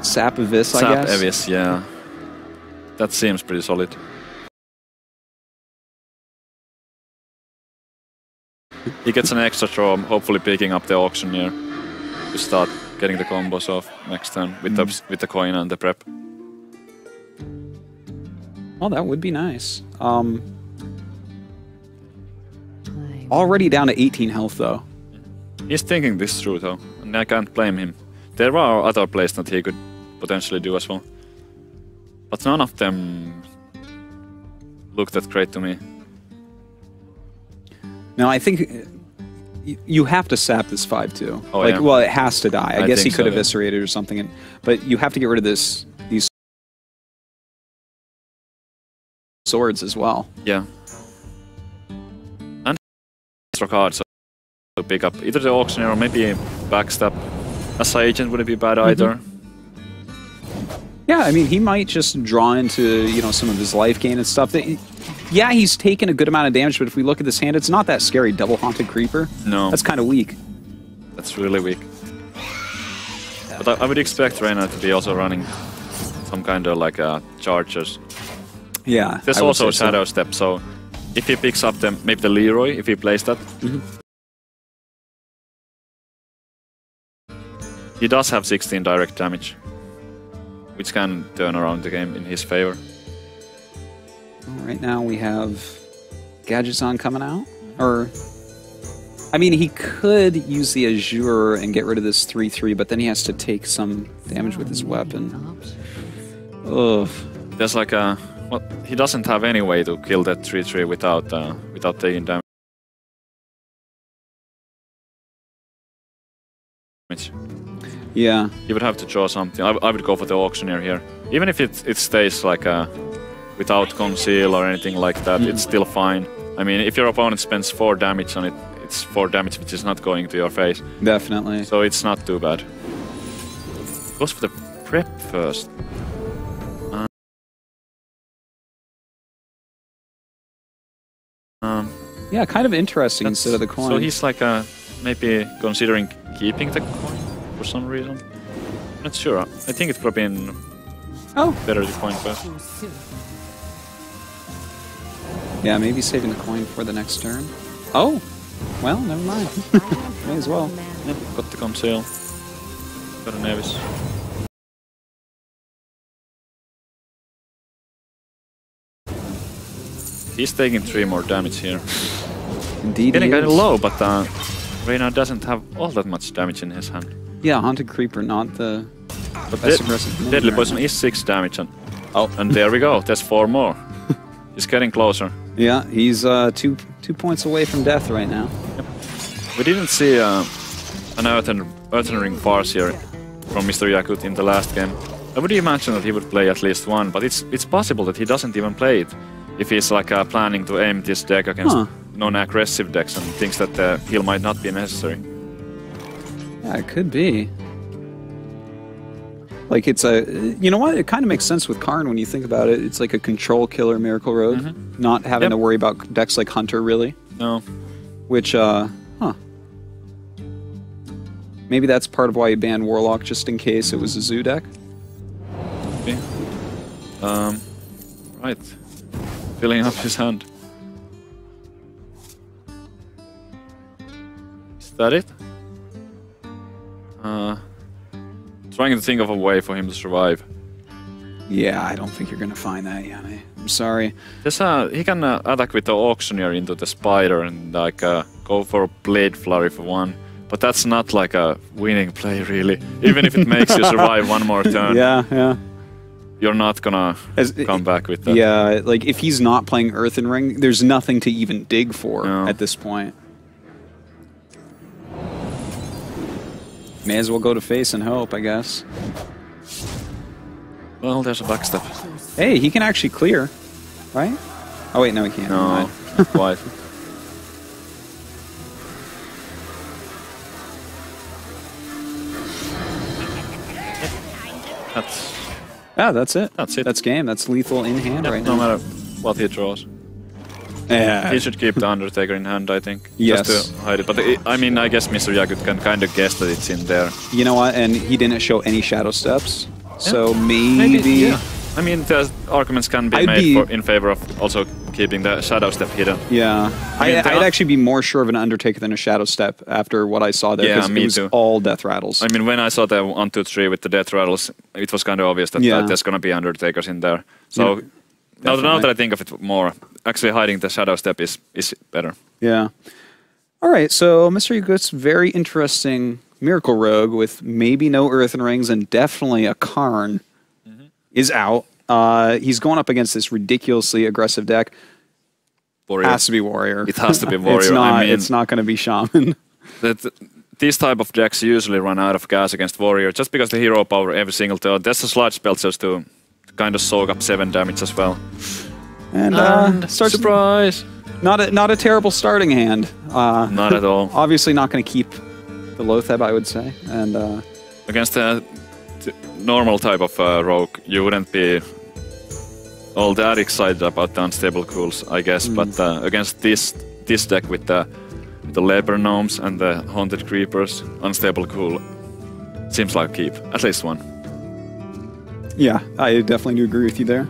Sap Avis, I guess. Sap Avis, yeah. That seems pretty solid. He gets an extra draw, hopefully picking up the auctioneer to start getting the combos off next turn with the coin and the prep. Oh, that would be nice. Already down to 18 health, though. He's thinking this through, though, and I can't blame him. There are other plays that he could potentially do as well. But none of them look that great to me. No, I think you have to sap this 5-2. Oh, like, yeah. well, it has to die. I guess he think could so, yeah. eviscerate it or something, but you have to get rid of these swords as well. Yeah. And extra cards to pick up either the auctioneer or maybe a backstab. As an agent wouldn't be bad either. Yeah, I mean, he might just draw into, you know, some of his life gain and stuff. Yeah, he's taken a good amount of damage, but if we look at this hand, it's not that scary. Double Haunted Creeper? No. That's kind of weak. That's really weak. But I would expect Reina to be also running some kind of like chargers. Yeah. There's also a Shadow Step, so if he picks up maybe the Leroy, if he plays that. He does have 16 direct damage, which can turn around the game in his favor. Right now we have Gadgetzon coming out, or I mean, he could use the Azure and get rid of this 3/3, but then he has to take some damage with his weapon. Ugh. There's like well, he doesn't have any way to kill that 3/3 without taking damage. Yeah. He would have to draw something. I would go for the auctioneer here, even if it stays like without conceal or anything like that. It's still fine. I mean, if your opponent spends 4 damage on it, it's 4 damage which is not going to your face. Definitely. So it's not too bad. Goes for the prep first. Yeah, kind of interesting instead of the coin. So he's like maybe considering keeping the coin for some reason. Not sure. I think it could have been better to coin first. Yeah, maybe saving the coin for the next turn. Oh, well, never mind. May as well. Yeah, got the conceal. Got a Nevis. He's taking 3 more damage here. Indeed, Getting he kind of is. low, but Reina doesn't have all that much damage in his hand. Yeah, Haunted Creeper, not the But best aggressive. Deadly right Poison now. is 6 damage, and there we go. There's 4 more. He's getting closer. Yeah, he's two points away from death right now. We didn't see an Earthen Ring Farce here from Mr. Yakut in the last game. I would imagine that he would play at least one, but it's possible that he doesn't even play it if he's like planning to aim this deck against non-aggressive decks and thinks that the heal might not be necessary. Yeah, it could be. Like it's a, you know what? It kind of makes sense with Karn when you think about it. It's like a control killer Miracle Rogue, not having to worry about decks like Hunter really. No. Which, maybe that's part of why you banned Warlock, just in case it was a Zoo deck. Okay. Right. Filling up his hand. Is that it? Trying to think of a way for him to survive. Yeah, I don't think you're gonna find that, Yanni. I'm sorry. There's he can attack with the Auctioneer into the Spider and like go for a Blade Flurry for one. But that's not like a winning play, really. Even if it makes you survive one more turn. Yeah. You're not gonna come back with that. Yeah, like if he's not playing Earthen Ring, there's nothing to even dig for at this point. May as well go to face and hope, I guess. Well, there's a backstep. Hey, he can actually clear, right? Oh wait, no, he can't. No, not quite. That's it. That's it. That's game. That's lethal in hand right now. No matter what he draws. Yeah. He should keep the Undertaker in hand, I think. Yes. Just to hide it. But I mean, I guess Mr. Yakut can kind of guess that it's in there. You know what? And he didn't show any shadow steps. So maybe... Yeah. I mean, the arguments can be made in favor of also keeping the shadow step hidden. Yeah. I'd actually be more sure of an Undertaker than a shadow step after what I saw there. Yeah, me it was too. all death rattles. I mean, when I saw the 1, 2, 3 with the death rattles, it was kind of obvious that there's going to be Undertakers in there. So now that I think of it more, actually hiding the shadow step is better. Yeah. All right, so Mr. Yakut's very interesting Miracle Rogue with maybe no Earthen Rings and definitely a Karn is out. He's going up against this ridiculously aggressive deck. Warrior. Has to be Warrior. It has to be Warrior. It's not going to be Shaman. These type of decks usually run out of gas against Warrior just because the hero power every single turn. There's a sludge spell just to kind of soak up 7 damage as well. And surprise! Not a terrible starting hand. Not at all. Obviously not going to keep the Loatheb, I would say. And against a normal type of rogue, you wouldn't be all that excited about the unstable cools, I guess. But against this deck with the leper gnomes and the haunted creepers, unstable cool seems like keep at least one. Yeah, I definitely do agree with you there.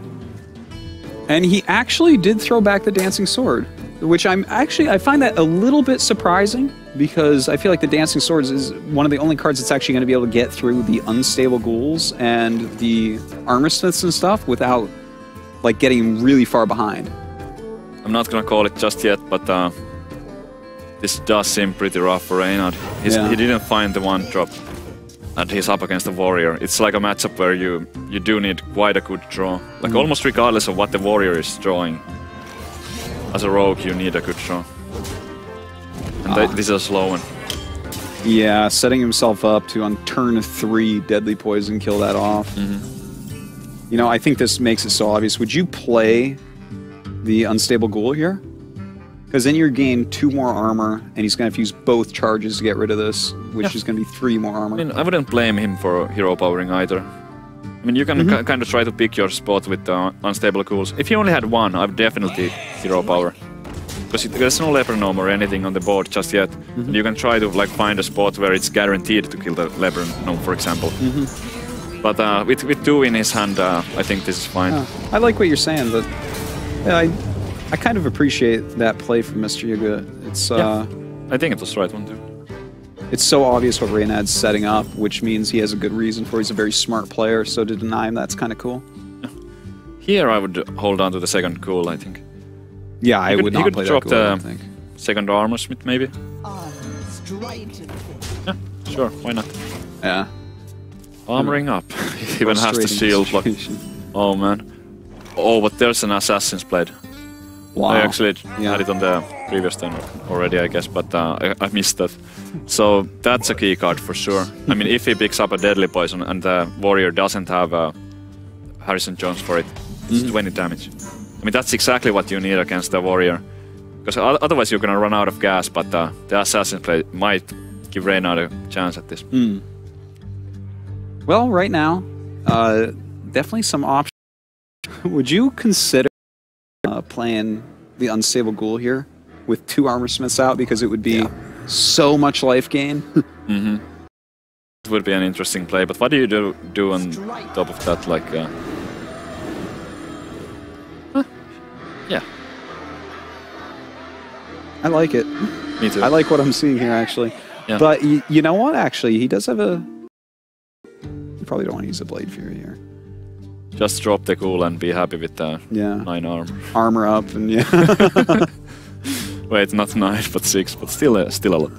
And he actually did throw back the Dancing Sword, which I find that a little bit surprising because I feel like the Dancing Swords is one of the only cards that's actually going to be able to get through the unstable ghouls and the armor smiths and stuff without like getting really far behind. I'm not going to call it just yet, but this does seem pretty rough for Reynard. He didn't find the 1-drop. And he's up against a Warrior. It's like a matchup where you do need quite a good draw. Like almost regardless of what the Warrior is drawing. As a rogue, you need a good draw. And this is a slow one. Yeah, setting himself up to on turn 3 Deadly Poison kill that off. You know, I think this makes it so obvious. Would you play the Unstable Ghoul here? Because then you're gaining 2 more armor, and he's going to have to use both charges to get rid of this, which is going to be 3 more armor. I mean, I wouldn't blame him for hero powering either. I mean, you can kind of try to pick your spot with the unstable ghouls. If you only had 1, I would definitely hero power. Because there's no leper gnome or anything on the board just yet. And you can try to like find a spot where it's guaranteed to kill the leper gnome, for example. But with 2 in his hand, I think this is fine. I like what you're saying, but I kind of appreciate that play from Mr. Yakut. It's I think it was the right one too. It's so obvious what Reynad's setting up, which means he has a good reason for it. He's a very smart player, so to deny him, that's kind of cool. Here I would hold on to the second cool, I think. Yeah, I would not play that cool, I think. think. Second armor smith, maybe? Yeah, sure, why not? Yeah. Armoring up. He even has the shield block. Oh man. Oh, but there's an Assassin's Blade. Wow. I actually had it on the previous turn already, I guess, but I missed that. So that's a key card for sure. I mean, if he picks up a Deadly Poison and the Warrior doesn't have Harrison Jones for it, it's 20 damage. I mean, that's exactly what you need against the Warrior. Because otherwise you're gonna run out of gas, but the Assassin play might give Reynard a chance at this. Well, right now, definitely some options. Would you consider playing the Unstable Ghoul here with 2 Armor Smiths out, because it would be so much life gain? It would be an interesting play, but what do you do on top of that? Like, yeah, I like it. Me too. I like what I'm seeing here, actually. Yeah. But you know what? Actually, he does have a. You probably don't want to use a Blade Fury here. Just drop the Ghoul and be happy with the 9 armor. Armor up and Wait, not 9, but 6, but still a lot.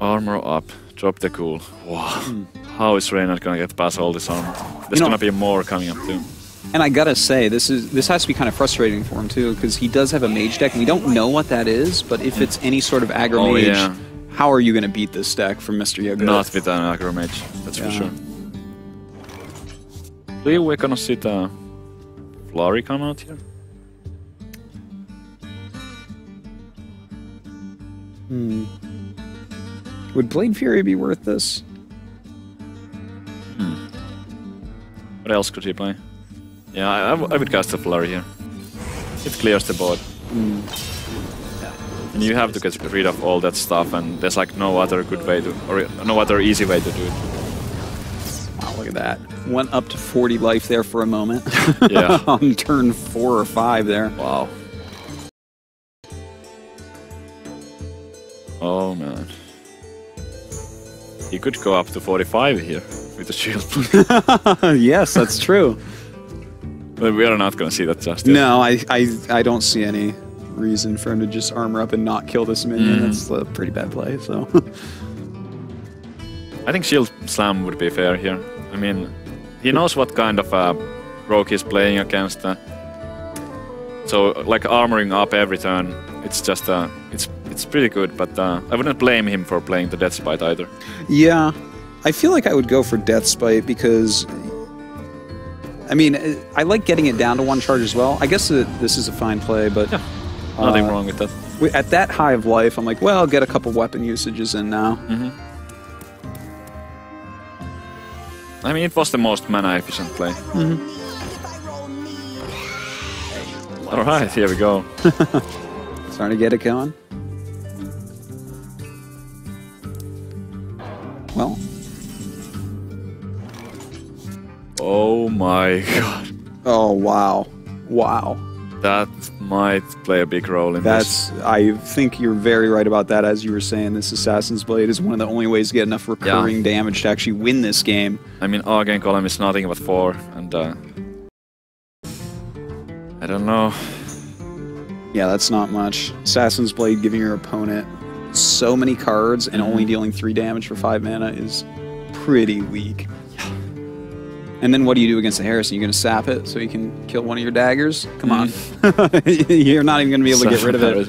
Armor up, drop the Ghoul. Wow. How is Reynard gonna get past all this armor? There's gonna be more coming up too. And I gotta say, this has to be kind of frustrating for him too, because he does have a mage deck, and we don't know what that is. But if it's any sort of aggro mage, how are you gonna beat this deck from Mr. Yoga? Not with an aggro mage, that's for sure. I believe we're gonna see the Flurry come out here. Would Blade Fury be worth this? What else could he play? Yeah, I would cast a Flurry here. It clears the board. And you have to get rid of all that stuff, and there's like no other good way to, or no other easy way to do it. Wow, look at that. Went up to 40 life there for a moment. Yeah. On turn 4 or 5 there. Wow. Oh man. He could go up to 45 here with the shield. Yes, that's true. But we are not going to see that just yet. No, I don't see any reason for him to just armor up and not kill this minion. That's a pretty bad play, so. I think Shield Slam would be fair here. I mean, he knows what kind of rogue he's playing against. So, like, armoring up every turn, it's just, it's pretty good, but I wouldn't blame him for playing the Death Spite either. Yeah, I feel like I would go for Death Spite because, I mean, I like getting it down to 1 charge as well. I guess this is a fine play, but... Yeah, nothing wrong with that. At that high of life, I'm like, well, I'll get a couple weapon usages in now. I mean, it was the most mana-efficient play. Alright, here we go. Starting to get it going. Well. Oh my god. Oh, wow. Wow. That might play a big role in this. I think you're very right about that. As you were saying, this Assassin's Blade is one of the only ways to get enough recurring damage to actually win this game. I mean, Arcane Column is nothing but 4, and I don't know. Yeah, that's not much. Assassin's Blade giving your opponent so many cards and only dealing 3 damage for 5 mana is pretty weak. And then what do you do against the Harrison? You're going to sap it so you can kill one of your daggers? Come on. You're not even going to be able to get rid of it.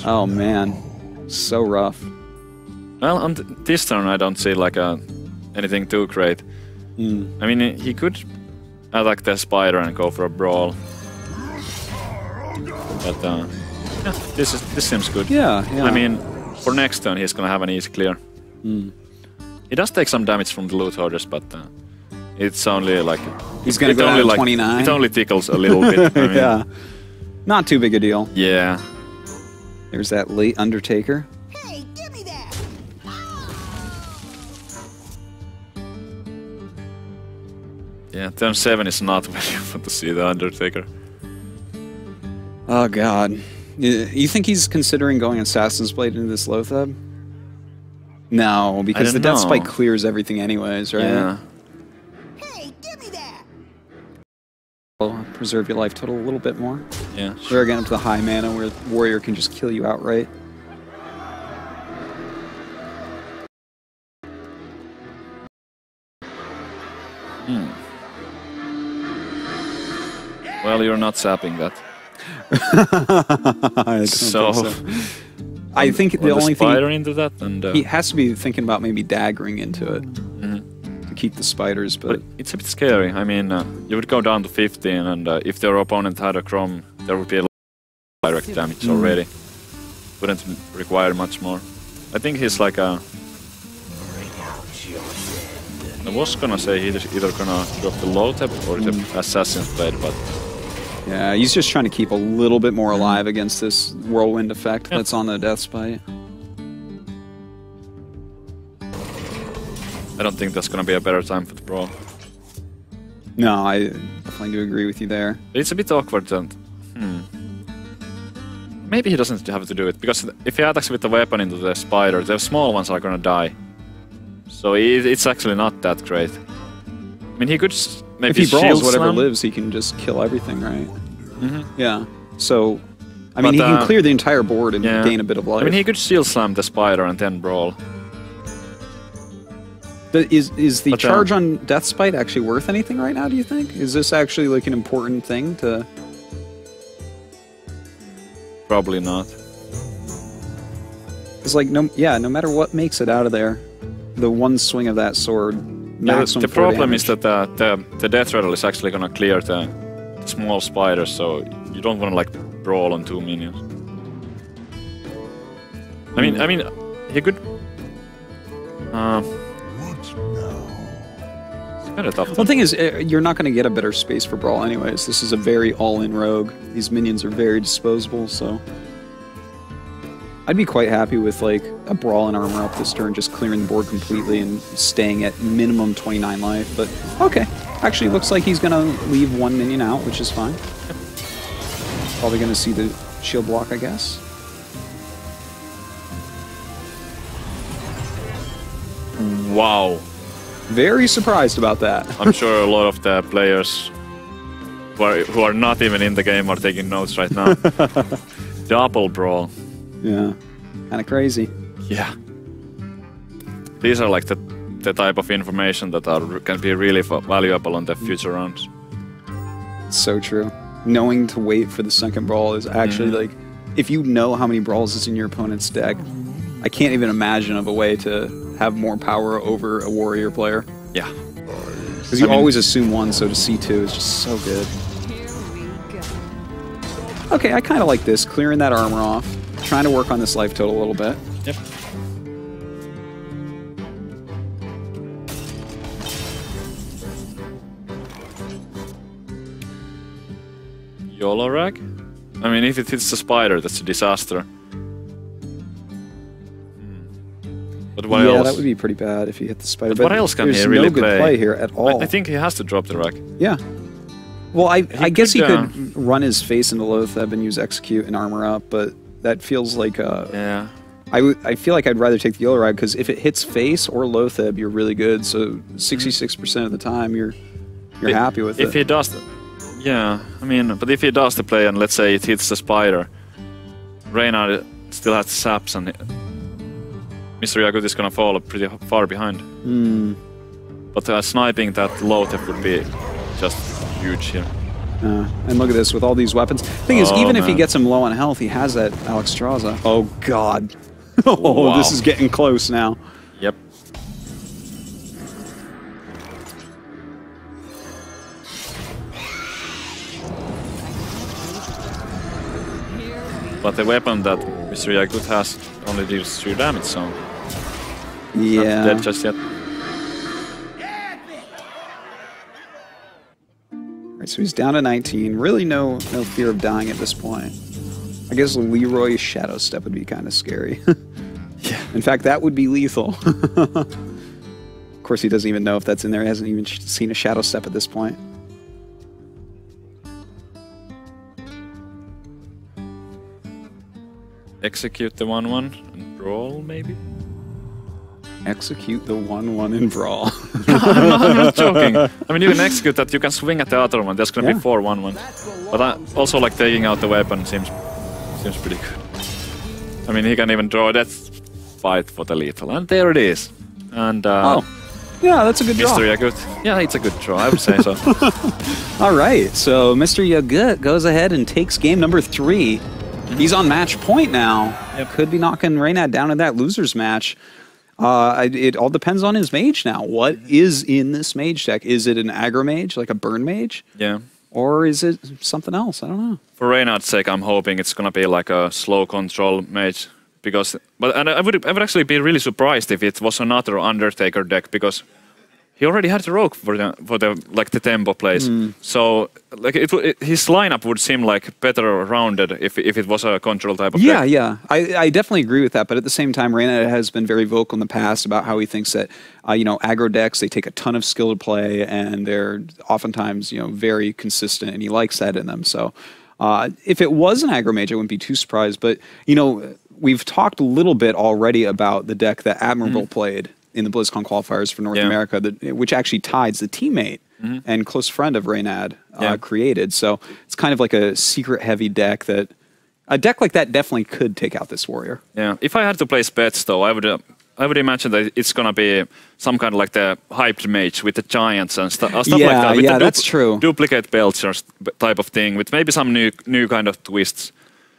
Oh, man. So rough. Well, on this turn I don't see like anything too great. I mean, he could attack the Spider and go for a brawl. But yeah, this seems good. Yeah. I mean, for next turn he's going to have an easy clear. He does take some damage from the loot hoarders, but... it's only like... He's going to go down to like, 29? It only tickles a little bit. I mean, yeah. Not too big a deal. Yeah. There's that late Undertaker. Hey, give me that! Yeah, turn 7 is not where you want to see the Undertaker. Oh, God. You think he's considering going Assassin's Blade into this Lothab? No, because the Death Spike clears everything anyways, right? Yeah. Preserve your life total a little bit more. Yeah. We're again up to the high mana where the warrior can just kill you outright. Well, you're not sapping that. I don't So, think so. I think the the only spider thing into that, and he has to be thinking about maybe daggering into it to keep the spiders, but it's a bit scary. I mean, you would go down to 15, and if your opponent had a Chrome, there would be a lot of direct damage already. Wouldn't require much more. I think he's like a... I was gonna say he's either gonna drop the low tap or the Assassin's Blade, but... yeah, he's just trying to keep a little bit more alive against this whirlwind effect that's on the Death Spite. I don't think that's gonna be a better time for the Brawl. No, I definitely do agree with you there. It's a bit awkward and... Maybe he doesn't have to do it, because if he attacks with the weapon into the spider, the small ones are gonna die. So it's actually not that great. I mean, he could maybe if he brawls shield whatever slam. lives, he can just kill everything, right? Yeah. So, I mean, But, he can clear the entire board and gain a bit of life. I mean, he could shield slam the spider and then brawl. Is the charge on Death Spite actually worth anything right now, do you think? Is this actually like an important thing to... Probably not. It's like, no matter what makes it out of there, the one swing of that sword, maximum the 4 problem damage. is that the Death Rattle is actually gonna clear the small spiders, so you don't want to like brawl on 2 minions. I mean, he could... it's kind of tough. Well, the thing is, you're not going to get a better space for Brawl anyways. This is a very all-in rogue. These minions are very disposable, so... I'd be quite happy with, like, a Brawl and Armor up this turn, just clearing the board completely and staying at minimum 29 life, but okay. Actually, looks like he's going to leave 1 minion out, which is fine. Probably going to see the shield block, I guess. Wow. Very surprised about that. I'm sure a lot of the players who are not even in the game are taking notes right now. Double brawl. Yeah. Kind of crazy. Yeah. These are like the type of information that can be really valuable on the future rounds. So true. Knowing to wait for the second brawl is actually like, if you know how many brawls is in your opponent's deck, I can't even imagine of a way to have more power over a warrior player. Yeah. Because you always assume 1, so to see 2 is just so good. Okay, I kind of like this, clearing that armor off, trying to work on this life total a little bit. Yep. YOLO rag? I mean, if it hits the spider, that's a disaster. But what else? Yeah, that would be pretty bad if he hit the spider. But what else can he really no good play here at all. I think he has to drop the rag. Yeah. Well, I guess he could run his face into Loatheb and use Execute and Armor Up, but that feels like yeah. I feel like I'd rather take the YOLO rag, because if it hits face or Loatheb, you're really good. So 66% of the time, you're happy with it. If he does... Yeah, I mean, but if he does the play and let's say it hits the spider, Reynard still has saps and Mr. Yagut is gonna fall pretty far behind. But sniping that low tap would be just huge here. And look at this with all these weapons. Thing is, even if he gets him low on health, he has that Alexstrasza. Oh god. Oh, wow. This is getting close now. Yep. But the weapon that Mr. Yagut has only deals 3 damage, so... Yeah. Not dead just yet. Alright, so he's down to 19. Really no fear of dying at this point. I guess Leroy Shadow Step would be kind of scary. Yeah. In fact, that would be lethal. Of course, he doesn't even know if that's in there. He hasn't even seen a Shadow Step at this point. Execute the 1-1 and brawl, maybe? Execute the 1-1 in Brawl. I'm not joking. I mean, you can execute that, you can swing at the other one, there's gonna be 4 1-1s. But also, like, taking out the weapon seems pretty good. I mean, he can even draw that fight for the lethal, and there it is. And Yeah, that's a good draw. Mr. Yagut. Yeah, it's a good draw, I would say so. All right, so Mr. Yagut goes ahead and takes game number 3. He's on match point now. Yep. Could be knocking Reynad down in that loser's match. It all depends on his mage now. What is in this mage deck? Is it an aggro mage, like a burn mage? Yeah. Or is it something else? I don't know. For Reynard's sake, I'm hoping it's gonna be like a slow control mage. And I would actually be really surprised if it was another Undertaker deck, because he already had the Rogue for the tempo plays. So like his lineup would seem like better rounded if it was a control type of deck. Yeah. I definitely agree with that. But at the same time, Reynad has been very vocal in the past about how he thinks that aggro decks, they take a ton of skill to play, and they're oftentimes very consistent, and he likes that in them. So if it was an aggro mage, I wouldn't be too surprised. But we've talked a little bit already about the deck that Admirable played in the BlizzCon qualifiers for North America, which actually Tides, the teammate and close friend of Reynad, created. So it's kind of like a secret-heavy deck that a deck like that definitely could take out this warrior. Yeah, if I had to place bets, though, I would imagine that it's gonna be some kind of like the hyped mage with the giants and stuff like that. With the that's true. Duplicate belts or type of thing, with maybe some new kind of twists.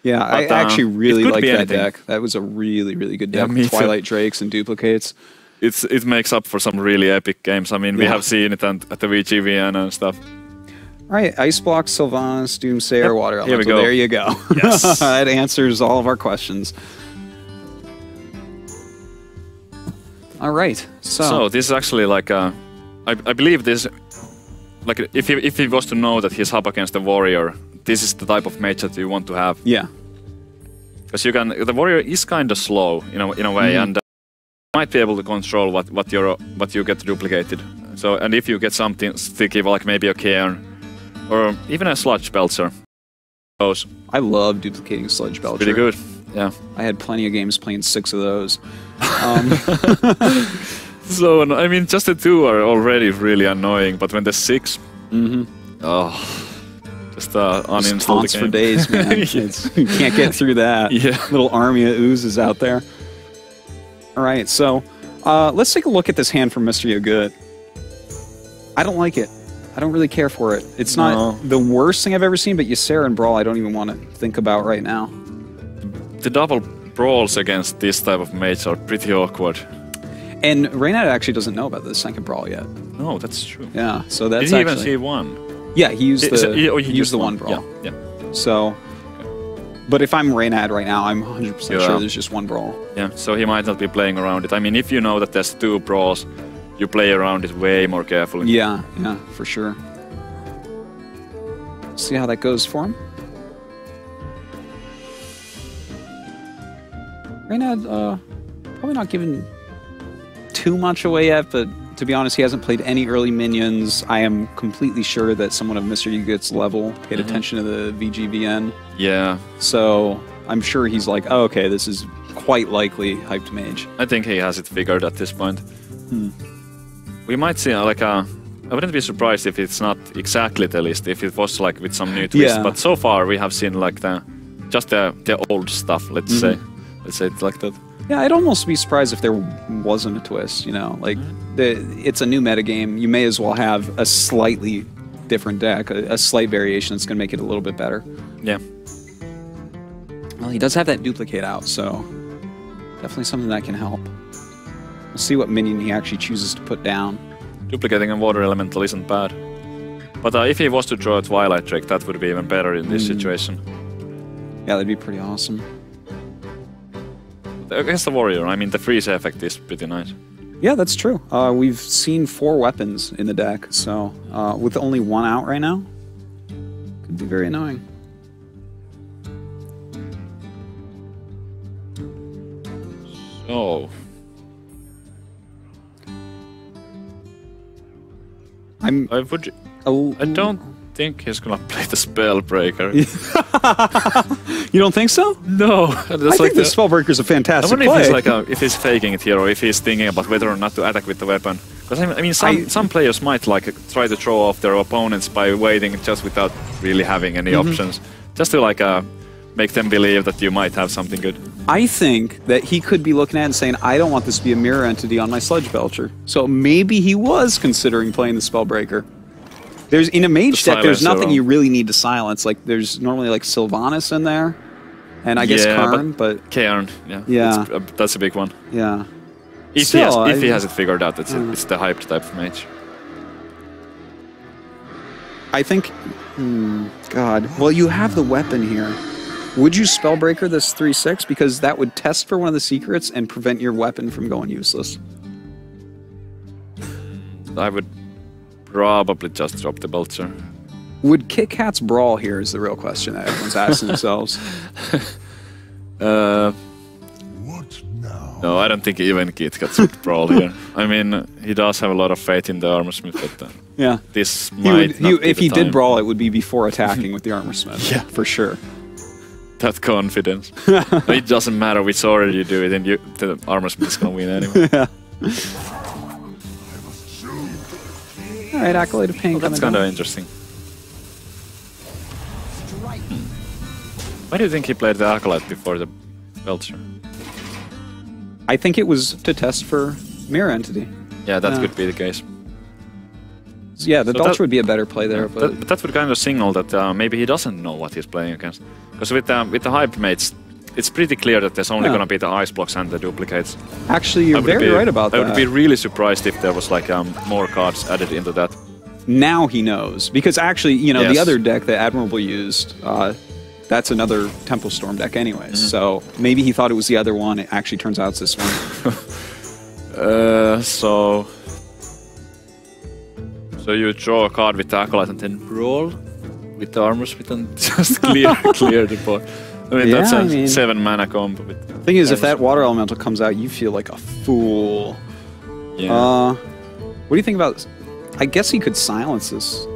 Yeah, I actually really like that deck. That was a really, really good deck. Yeah, Twilight Drakes and duplicates. It makes up for some really epic games. I mean, we have seen it at the VGVN and stuff. All right, Ice Block, Sylvanas, Doomsayer, Water Elemental. Here we go. There you go. Yes. That answers all of our questions. All right. So this is actually like I believe this, like if he was to know that he's up against the warrior, this is the type of mage that you want to have. Yeah. Because the warrior is kind of slow in a way, and might be able to control what you get duplicated. So, and if you get something sticky, like maybe a cairn or even a sludge belcher, those. I love duplicating sludge belcher. Pretty good. Yeah. I had plenty of games playing 6 of those. So I mean, just the 2 are already really annoying, but when the 6, just uninstall taunts the game for days, man. You can't get through that. Yeah. Little army of oozes out there. All right, so let's take a look at this hand from Mr. Yagut. I don't like it. I don't really care for it. It's not the worst thing I've ever seen, but Ysera and Brawl I don't even want to think about right now. The double brawls against this type of mage are pretty awkward. And Reynad actually doesn't know about the second Brawl yet. No, that's true. Yeah, so that's Did he actually... even see one? Yeah, he used He used the one Brawl. Yeah. So... But if I'm Reynad right now, I'm 100% sure there's just one Brawl. Yeah, so he might not be playing around it. I mean, if you know that there's 2 brawls, you play around it way more carefully. Yeah, for sure. See how that goes for him. Reynad, probably not giving too much away yet, but to be honest, he hasn't played any early minions. I am completely sure that someone of Mr. Yagut's level paid attention to the VGVN. Yeah. So I'm sure he's like, oh, okay, this is quite likely hyped mage. I think he has it figured at this point. We might see like I wouldn't be surprised if it's not exactly the list, if it was like with some new twists. Yeah. But so far we have seen like just the old stuff. Let's say it like that. Yeah, I'd almost be surprised if there wasn't a twist, like it's a new metagame. You may as well have a slightly different deck, a slight variation that's going to make it a little bit better. Yeah. Well, he does have that duplicate out, so definitely something that can help. We'll see what minion he actually chooses to put down. Duplicating a water elemental isn't bad. But if he was to draw a Twilight Drake, that would be even better in this situation. Yeah, that'd be pretty awesome. Against the warrior, I mean, the freeze effect is pretty nice. Yeah, that's true. We've seen 4 weapons in the deck, so with only 1 out right now, could be very annoying. So... I don't think he's gonna play the Spellbreaker. You don't think so? No. I think the Spellbreaker's a fantastic play. I wonder if he's if he's faking it here, or if he's thinking about whether or not to attack with the weapon. Because I mean, some players might try to throw off their opponents by waiting just without really having any options, just to make them believe that you might have something good. I think that he could be looking at it and saying, I don't want this to be a mirror entity on my Sludge Belcher. So maybe he was considering playing the Spellbreaker. There's in a mage deck, there's nothing you really need to silence. Like there's normally like Sylvanas in there, and I guess Karn, but Karn, yeah, that's a big one. Yeah, if he has it figured out, it's the hyped type of mage. I think, God, well, you have the weapon here. Would you Spellbreaker this 3/6 because that would test for one of the secrets and prevent your weapon from going useless? I would probably just drop the Belcher. Would Kit Kat's brawl here is the real question that everyone's asking themselves. What now? No, I don't think even Kit Kat would brawl here. I mean, he does have a lot of faith in the Armorsmith, but yeah, this might not be if the he time. did brawl, it would be before attacking with the Armorsmith. Yeah, for sure. That confidence. It doesn't matter which order you do it, and the Armorsmith is gonna win anyway. Yeah. All right, Acolyte of Pain. Well, that's kind of interesting. Why do you think he played the Acolyte before the Belcher? I think it was to test for Mirror Entity. Yeah, that could be the case. Yeah, the Belcher would be a better play there. But that would kind of signal that maybe he doesn't know what he's playing against. Because with the hype mates, it's pretty clear that there's only going to be the ice blocks and the duplicates. Actually, you're very right about that. I would be really surprised if there was like more cards added into that. Now he knows. Because actually, you know, the other deck that Admirable used, that's another Temple Storm deck anyways. So maybe he thought it was the other one. It actually turns out it's this one. So you draw a card with the Acolyte and then brawl with the Armorsmith and just clear the board. I mean, that's a 7 mana combo. The thing is, if that Water Elemental comes out, you feel like a fool. Yeah. What do you think about... I guess he could silence this.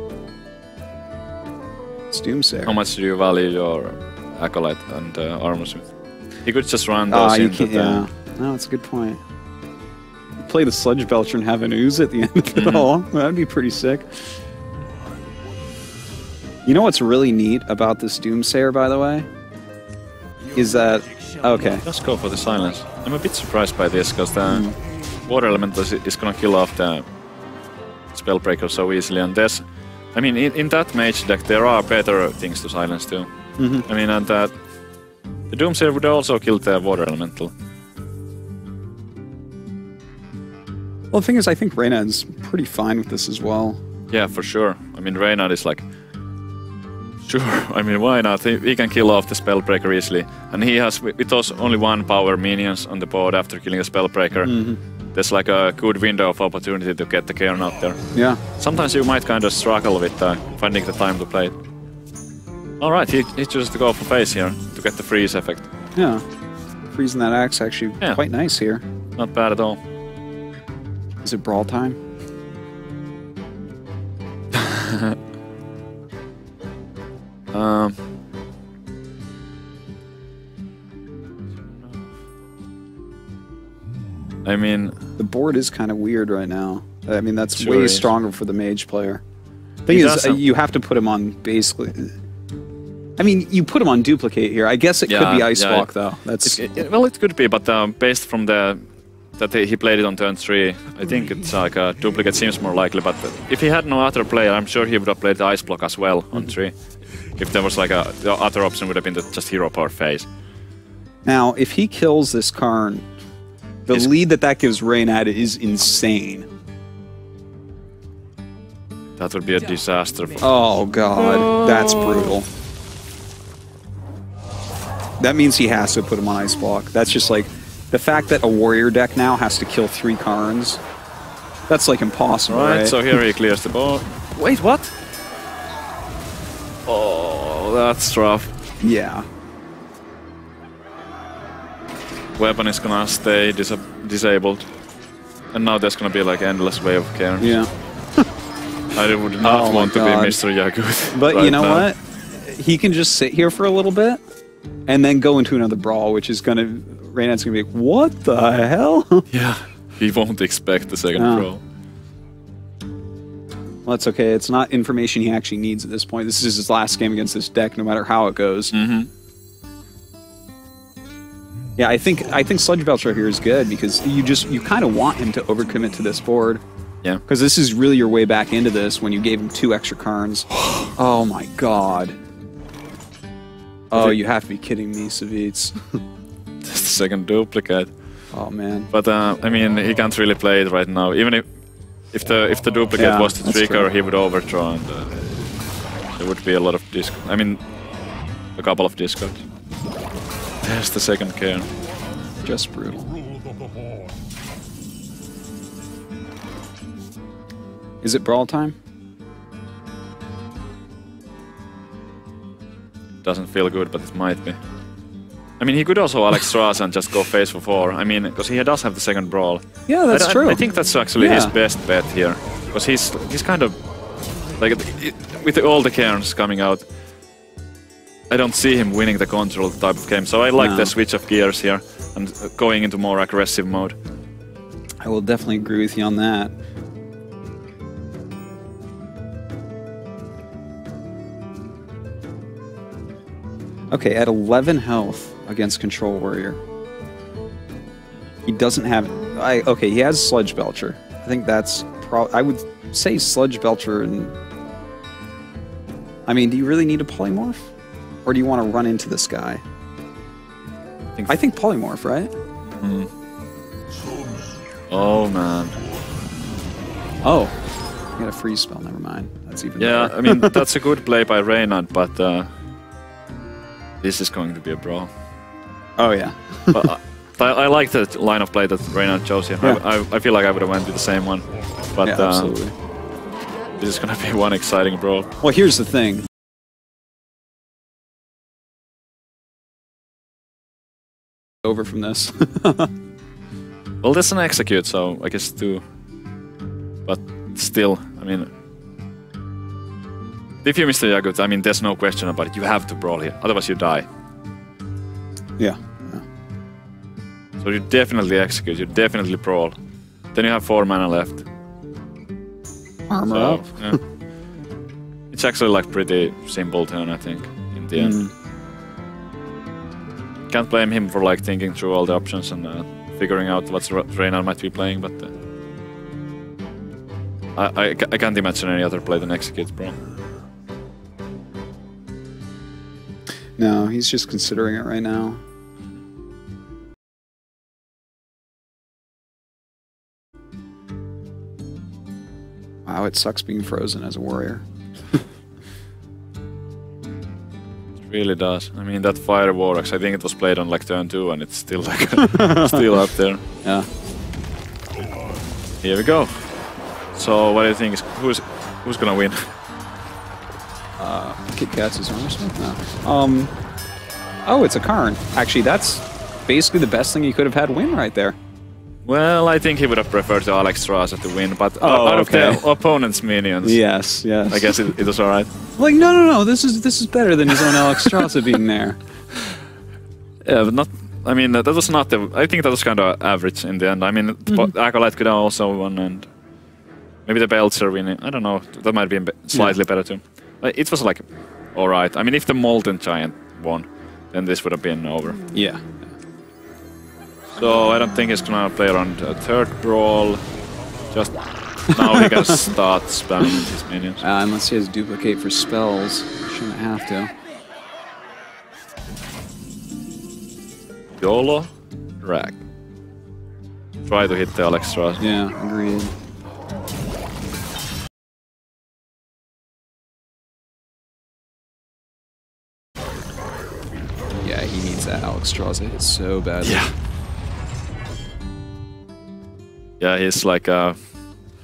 It's Doomsayer. How much do you value your Acolyte and Armorsmith? He could just run those into no, that's a good point. Play the Sludge Belcher and have an ooze at the end of it all. That'd be pretty sick. You know what's really neat about this Doomsayer, by the way? Is that... Okay. Let's go for the silence. I'm a bit surprised by this, because the Water Elemental is going to kill off the Spellbreaker so easily, and there's... I mean, in that mage deck, there are better things to silence too. I mean, and that... The Doomsayer would also kill the Water Elemental. Well, the thing is, I think Reynad's pretty fine with this as well. Yeah, for sure. I mean, Reynad is like... Sure, I mean, why not? He can kill off the Spellbreaker easily. And he has, with those only 1 power minions on the board after killing a Spellbreaker, there's like a good window of opportunity to get the Cairn out there. Yeah. Sometimes you might kind of struggle with finding the time to play it. Alright, he chooses to go for face here to get the freeze effect. Yeah. Freezing that axe actually quite nice here. Not bad at all. Is it brawl time? I mean... The board is kind of weird right now. I mean, that's Sure way is. stronger for the mage player. Thing is, you have to put him on basically... I mean, you put him on duplicate here. I guess it could be Ice Block, though. That's well, it could be, but based from that he played it on turn 3, I think it's like a duplicate seems more likely. But if he had no other player, I'm sure he would have played the Ice Block as well on 3. If there was like the other option would have been just hero power phase. Now, if he kills this Karn, the lead that gives Reynad is insane. That would be a disaster. Oh god, that's brutal. That means he has to put him on Ice Block. That's just like the fact that a warrior deck now has to kill 3 Karns. That's like impossible, right? So here he clears the board. Wait, what? Oh, that's rough. Yeah. Weapon is gonna stay disabled. And now there's gonna be like endless wave of Cairns. Yeah. I would not want to be Mr. Yagut. But right you know now. what? He can just sit here for a little bit and then go into another brawl, which is gonna... Reynad's gonna be like, what the hell? Yeah. He won't expect the second brawl. Well, that's okay. It's not information he actually needs at this point. This is his last game against this deck, no matter how it goes. Yeah, I think Sludge Belcher here is good because you kind of want him to overcommit to this board. Yeah. Because this is really your way back into this when you gave him 2 extra Karns. Oh my god. Oh, you have to be kidding me, Savitz. That's the second duplicate. Oh man. But I mean, he can't really play it right now. Even if the duplicate was the trigger, he would overthrow, and there would be a lot of a couple of discards. There's the second cairn. Just brutal. Is it brawl time? Doesn't feel good, but it might be. I mean, he could also Alex Strauss and just go face for 4. I mean, because he does have the second brawl. Yeah, that's true. I think that's actually his best bet here, because he's kind of like with all the cairns coming out. I don't see him winning the control type of game, so I like the switch of gears here and going into more aggressive mode. I will definitely agree with you on that. Okay, at 11 health against Control Warrior. He doesn't have... okay, he has Sludge Belcher. I think that's... I would say Sludge Belcher and... I mean, do you really need a Polymorph? Or do you want to run into this guy? I think Polymorph, right? Mm. Oh, man. Oh. You got a freeze spell, never mind. That's even better. I mean, that's a good play by Reynard, but... this is going to be a brawl. Oh, yeah. But I like the line of play that Reynard chose here. Yeah. I feel like I would have went with the same one. But yeah, absolutely. This is going to be one exciting brawl. Well, here's the thing. Over from this. Well, there's an execute, so I guess 2. But still, I mean... If you miss the Yagut, I mean, there's no question about it. You have to brawl here, otherwise you die. Yeah. So you definitely execute, you definitely brawl. Then you have 4 mana left. Armor up. Yeah. It's actually like pretty simple turn, I think, in the end. Can't blame him for like thinking through all the options and figuring out what Reynard might be playing, but I can't imagine any other play than execute, bro. No, he's just considering it right now. Wow, it sucks being frozen as a warrior. It really does. I mean, that Fire Vorax, I think it was played on like turn 2 and it's still like still up there. Yeah. Here we go. So what do you think? Who's gonna win? Kit Kat's his armor smith? No. Oh, it's a Karn. Actually, that's basically the best thing he could have had win right there. Well, I think he would have preferred to Alex Strasser to win, but out of the opponent's minions, yes, I guess it was alright. Like, no, this is better than his own Alex Strasser being there. Yeah, but not. I mean, that was not the. I think that was kind of average in the end. I mean, Acolyte could have also won, and maybe the Belcher winning. I don't know. That might be slightly better too. It was like, alright. I mean, if the Molten Giant won, then this would have been over. Yeah. So I don't think he's gonna play around a third brawl. Just now he can start spamming his minions. Unless he has duplicate for spells, shouldn't have to. YOLO, drag. Try to hit the Alex Strauss. Yeah, agreed. Yeah, he needs that Alex Strauss hit so badly. Yeah. Yeah, he's like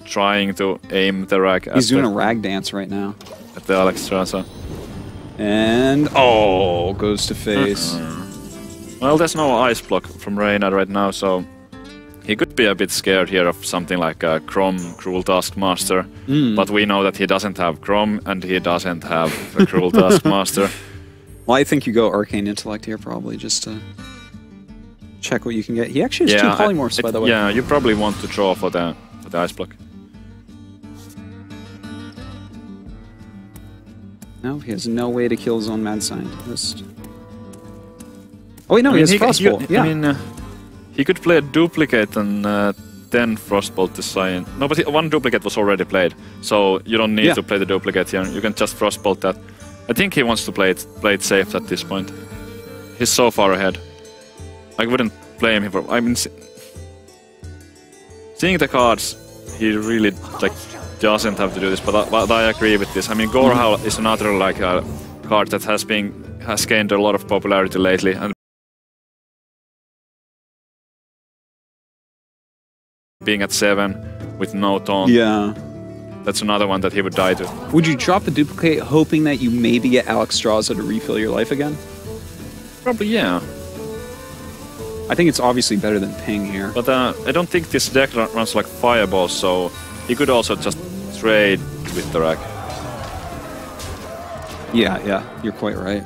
trying to aim the rag. He's doing a rag dance right now. At the Alex Strasser. And goes to face. Well, there's no ice block from Reynard right now, so he could be a bit scared here of something like a Chrome Cruel Taskmaster. But we know that he doesn't have Chrome and he doesn't have a Cruel Taskmaster. Well, I think you go Arcane Intellect here probably just to check what you can get. He actually has 2 polymorphs, by the way. Yeah, you probably want to draw for the ice block. No, he has no way to kill his own Mad Scientist. Oh wait, no, he has Frostbolt. Yeah. I mean, he could play a duplicate and then Frostbolt to Cyan. No, but one duplicate was already played, so you don't need to play the duplicate here. You can just Frostbolt that. I think he wants to play it safe at this point. He's so far ahead. I wouldn't blame him for. I mean, seeing the cards, he really like doesn't have to do this. But I agree with this. I mean, Gorehowl is another like card that has gained a lot of popularity lately, and being at 7 with no taunt. Yeah. That's another one that he would die to. Would you drop the duplicate hoping that you maybe get Alex Strazza to refill your life again? Probably, yeah. I think it's obviously better than Ping here. But I don't think this deck runs like Fireballs, so he could also just trade with the rack. Yeah, you're quite right.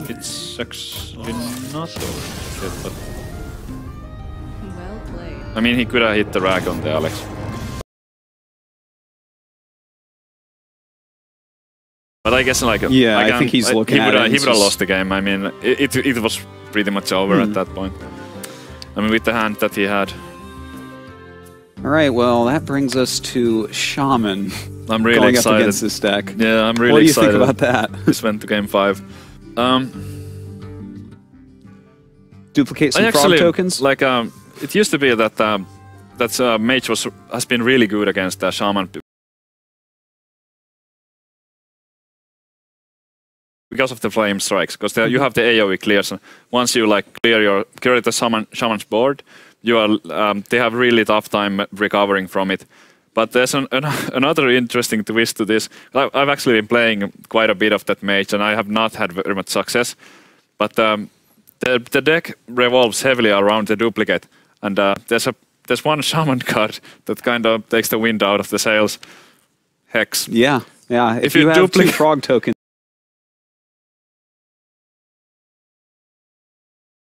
It's actually not over yet, but... Well played. I mean, he could have hit the rack on the Alex. But I guess like I think he's looking at it. He would have lost the game. I mean, it was pretty much over at that point. I mean, with the hand that he had. All right, well, that brings us to Shaman. I'm really going excited up against this deck. Yeah, I'm really excited. What do you think about that? This went to game 5. Duplicate some frog tokens. Like, it used to be that Mage has been really good against Shaman. Because of the flame strikes, because you have the AoE clears. And once you like clear the shaman's board, you are they have really tough time recovering from it. But there's another interesting twist to this. I've actually been playing quite a bit of that mage, and I have not had very much success. But the deck revolves heavily around the duplicate, and there's one shaman card that kind of takes the wind out of the sails. Hex. Yeah. If you have 2 frog tokens,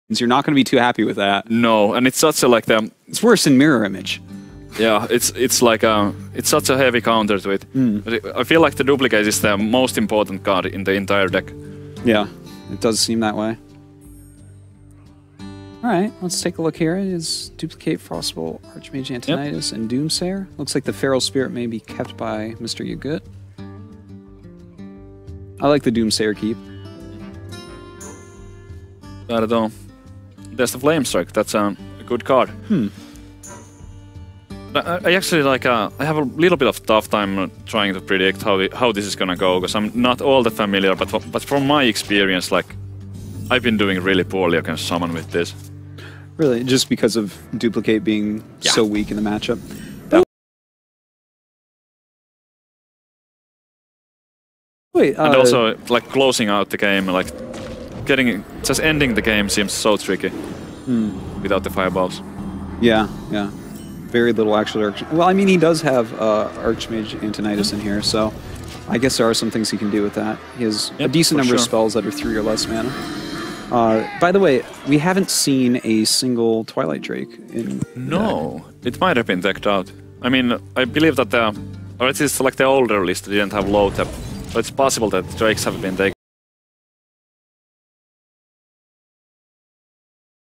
you're not going to be too happy with that. No, and it's such a like it's worse than mirror image. Yeah, it's like it's such a heavy counter to it. I feel like the duplicate is the most important card in the entire deck. Yeah, it does seem that way. All right, let's take a look here. It is duplicate Frostbolt, Archmage Antonidas, and Doomsayer. Looks like the Feral Spirit may be kept by Mr. Yagut. I like the Doomsayer keep. Not at all. There's the Flame Strike. That's a good card. I actually like. I have a little bit of tough time trying to predict how this is gonna go, because I'm not all that familiar. But from my experience, like, I've been doing really poorly against Shaman with this. Really, just because of duplicate being so weak in the matchup. Wait, and also like closing out the game, like just ending the game seems so tricky without the fireballs. Yeah. Very little actual. Well, I mean, he does have Archmage Antonidas in here, so I guess there are some things he can do with that. He has a decent number of spells that are 3 or less mana. By the way, we haven't seen a single Twilight Drake in. No, it might have been decked out. I mean, I believe that or it is like the older list didn't have low tap, so it's possible that Drakes have been taken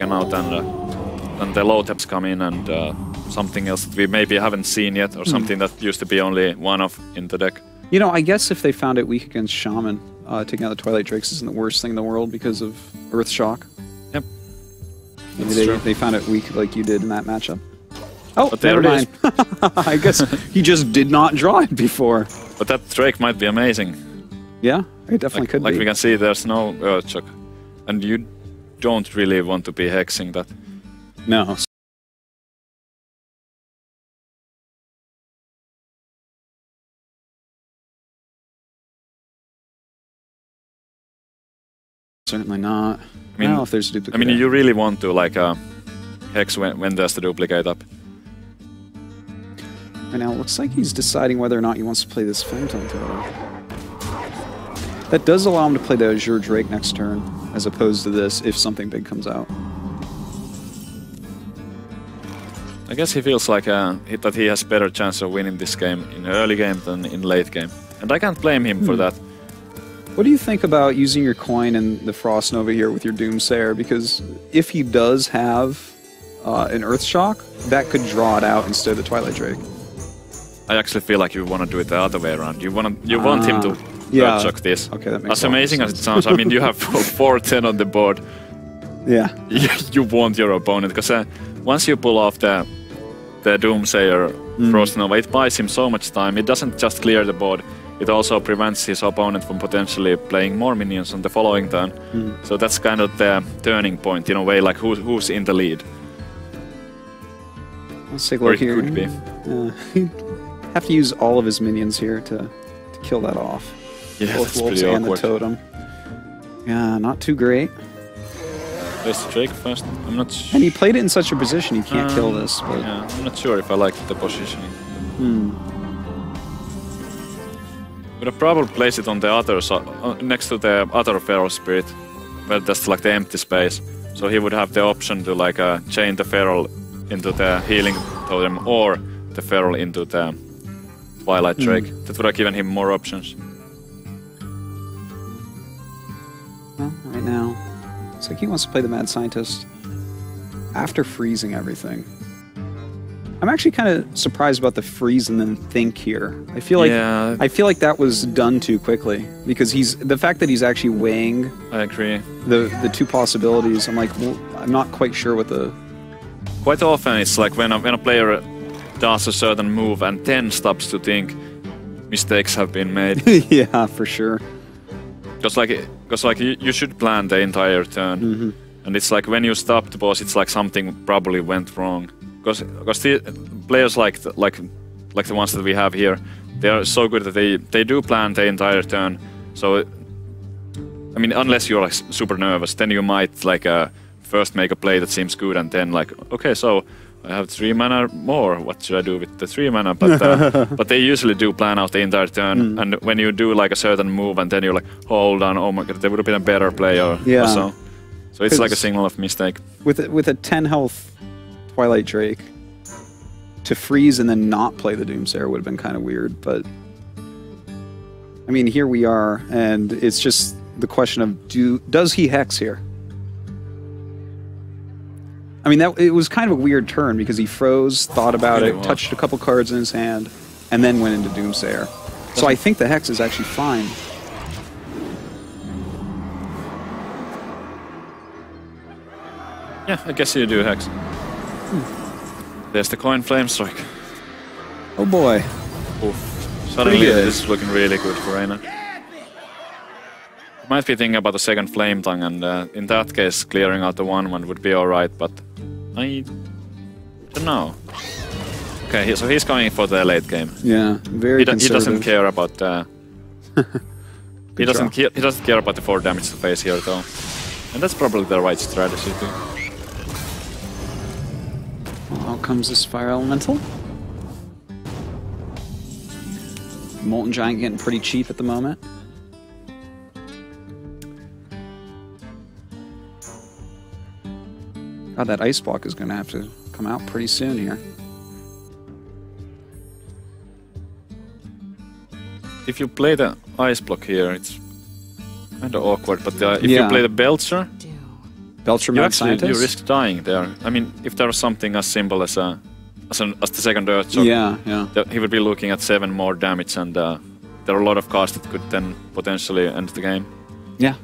out and the low taps come in, and something else that we maybe haven't seen yet, or something that used to be only one of in the deck. You know, I guess if they found it weak against Shaman, taking out the Twilight Drakes isn't the worst thing in the world because of Earth Shock. Yep. Maybe they found it weak like you did in that matchup. Oh, never mind. I guess he just did not draw it before. But that Drake might be amazing. Yeah, it definitely could be. Like we can see, there's no Earth Shock. And you don't really want to be hexing that. No. Certainly not. I don't know if there's a duplicate. I mean, you really want to like hex when there's the duplicate up. Right now, it looks like he's deciding whether or not he wants to play this Phantom Totem. That does allow him to play the Azure Drake next turn, as opposed to this if something big comes out. I guess he feels like that he has better chance of winning this game in early game than in late game. And I can't blame him for that. What do you think about using your coin in the Frost Nova here with your Doomsayer? Because if he does have an Earthshock, that could draw it out instead of the Twilight Drake. I actually feel like you want to do it the other way around. You want him to Earthshock this. Okay, that makes as amazing as it sounds. I mean, you have 4-10 on the board. Yeah. You want your opponent, because once you pull off the Doomsayer Frost Nova, it buys him so much time. It doesn't just clear the board, it also prevents his opponent from potentially playing more minions on the following turn. So that's kind of the turning point in a way, like who's in the lead. Let's take a look here. Could be. He'd have to use all of his minions here to kill that off. Yeah, both that's wolves pretty and awkward. the totem. Yeah, not too great. Place the Drake first. I'm not. And he played it in such a position you can't kill this. But Yeah, I'm not sure if I like the positioning. Would have probably placed it on the other side, next to the other Feral Spirit, where that's like the empty space. So he would have the option to like chain the Feral into the healing totem or the Feral into the Twilight Drake. That would have given him more options. well, right now, it's like he wants to play the Mad Scientist after freezing everything. I'm actually kind of surprised about the freeze and then think here. I feel like that was done too quickly, because the fact that he's actually weighing. I agree. The two possibilities. I'm like, well, I'm not quite sure what the. Quite often it's like when a player does a certain move and then stops to think, mistakes have been made. Yeah, for sure. Because you should plan the entire turn, and it's like when you stop the boss, it's like something probably went wrong. Because the players like the ones that we have here, they are so good that they do plan the entire turn. So, I mean, unless you're like super nervous, then you might like first make a play that seems good, and then like, okay, so I have 3 mana more. What should I do with the 3 mana? But but they usually do plan out the entire turn. And when you do like a certain move, and then you're like, hold on, oh my god, there would have been a better play or so. So it's like a signal of mistake. With a 10 health Twilight Drake, to freeze and then not play the Doomsayer would have been kind of weird. But I mean, here we are, and it's just the question of does he hex here? I mean, it was kind of a weird turn because he froze, thought about it, touched a couple cards in his hand, and then went into Doomsayer. So I think the hex is actually fine. Yeah, I guess you do hex. There's the coin flame strike. Oh boy. Oof. Suddenly this is looking really good for Reina. Might be thinking about the second flame tongue, and in that case clearing out the 1/1 would be alright, but I don't know. Okay, so he's going for the late game. Yeah, very conservative. He doesn't care about he doesn't care about the 4 damage to face here though. And that's probably the right strategy too. Out comes this Fire Elemental. Molten Giant getting pretty cheap at the moment. God, that Ice Block is going to have to come out pretty soon here. If you play the Ice Block here, it's kind of awkward, but if you play the Belcher, you risk dying there. I mean, if there was something as simple as the second Earthshock, he would be looking at 7 more damage, and there are a lot of cards that could then potentially end the game. Yeah,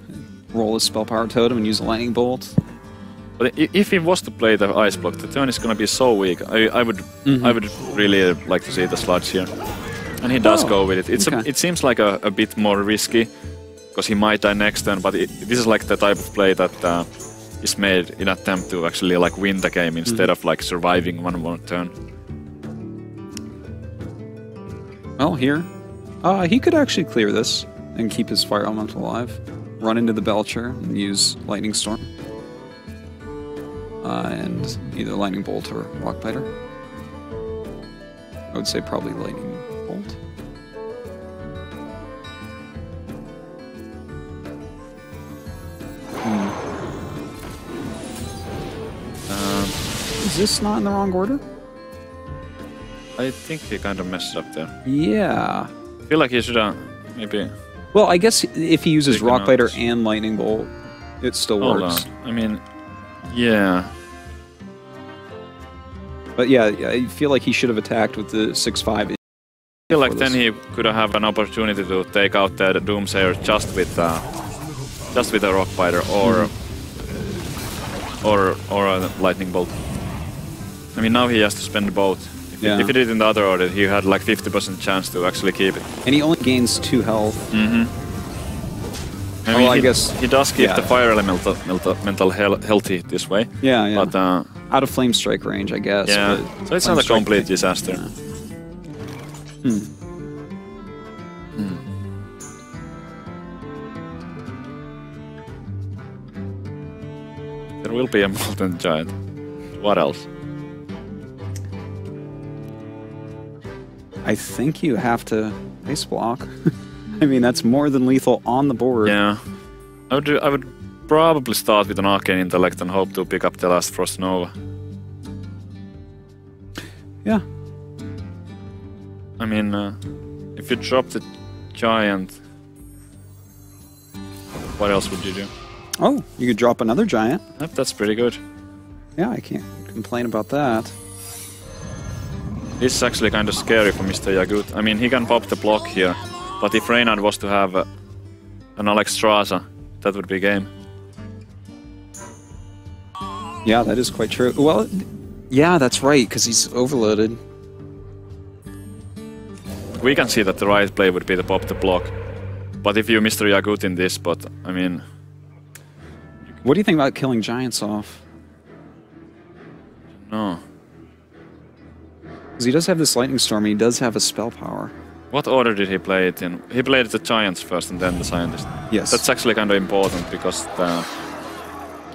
roll a Spell Power Totem and use a Lightning Bolt. But if he was to play the Ice Block, the turn is going to be so weak. I would really like to see the sludge here, and he does go with it. It seems like a bit more risky because he might die next turn. But this is like the type of play that is made in an attempt to actually like win the game instead of like surviving one more turn. Well, here, he could actually clear this and keep his Fire Elemental alive. Run into the Belcher and use Lightning Storm. And either Lightning Bolt or Rockbiter. I would say probably Lightning Bolt. Is this not in the wrong order? I think he kind of messed up there. Yeah. I feel like he should maybe... Well, I guess if he uses Taking Rock out Biter this. and Lightning Bolt, it still Hold works. on. I mean, yeah. But yeah, I feel like he should have attacked with the 6/5. I feel like then he could have an opportunity to take out the Doomsayer just with a Rock Biter or a Lightning Bolt. I mean, now he has to spend both. If he did it in the other order, he had like 50% chance to actually keep it. And he only gains 2 health. Mm-hmm. I mean, I guess he does keep the fire elemental healthy this way. Yeah, yeah. But out of flame strike range, I guess. yeah, but so it's Flame not a Strike complete can- disaster. Hmm. There will be a Molten Giant. What else? I think you have to ice block. I mean, that's more than lethal on the board. Yeah, I would probably start with an Arcane Intellect and hope to pick up the last Frost Nova. Yeah. I mean, if you drop the Giant, what else would you do? Oh, you could drop another giant. Yep, that's pretty good. Yeah, I can't complain about that. This is actually kind of scary for Mr. Yagut. I mean, he can pop the block here, but if Reynard was to have an Alexstrasza, that would be game. Yeah, that is quite true. Well, yeah, that's right, because he's overloaded. We can see that the right play would be to pop the block. But if you Mr. Yagut in this spot, I mean... What do you think about killing giants off? No. Because he does have this lightning storm, and he does have a spell power. What order did he play it in? He played the Giants first and then the Scientist. Yes. That's actually kind of important because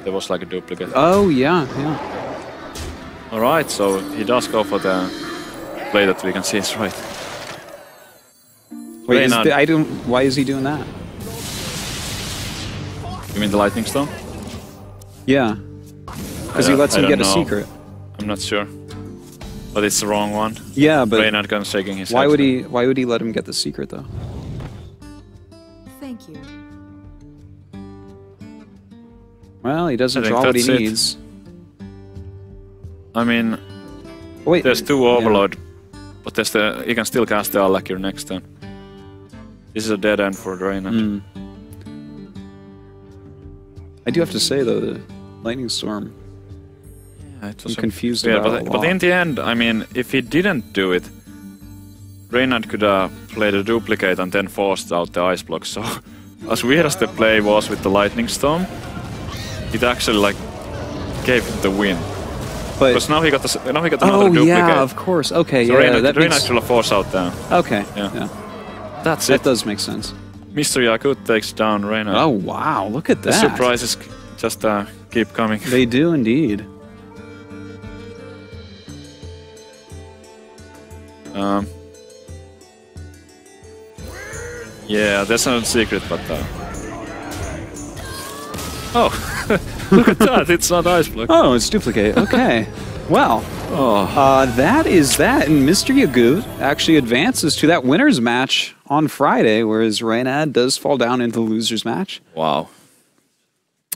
there was like a duplicate. Oh, yeah, yeah. Alright, so he does go for the play that we can see is right. Wait, Reynard. why is he doing that? You mean the Lightning Stone? Yeah. Because he lets him get a secret. I'm not sure. But it's the wrong one. Yeah, but Reynard kind of shaking his why head. would he let him get the secret though? Thank you. Well, he doesn't I think draw what he that's it. needs. I mean, Wait, there's 2 Overload, but there's you can still cast the Allakir next turn. This is a dead end for Reynard. Mm. I do have to say though, the lightning storm. Yeah, it was I'm confused yeah, about it a but lot. in the end, I mean, if he didn't do it, Reynard could play the duplicate and then forced out the ice block. So, as weird as the play was with the Lightning Storm, it actually like gave him the win. But Because now he got another duplicate. yeah, of course. Okay, So yeah, that Reynard makes... should force out the. Okay, Yeah. yeah. That's That it. does make sense. Mr. Yakut takes down Reynard. Oh wow, look at The that. surprises just keep coming. They do indeed. Yeah, there's no secret, but oh, look at that! It's not ice block. Oh, it's duplicate. Okay. Well, that is that. And Mr. Yagut actually advances to that winner's match on Friday, whereas Reynad does fall down into the loser's match. Wow.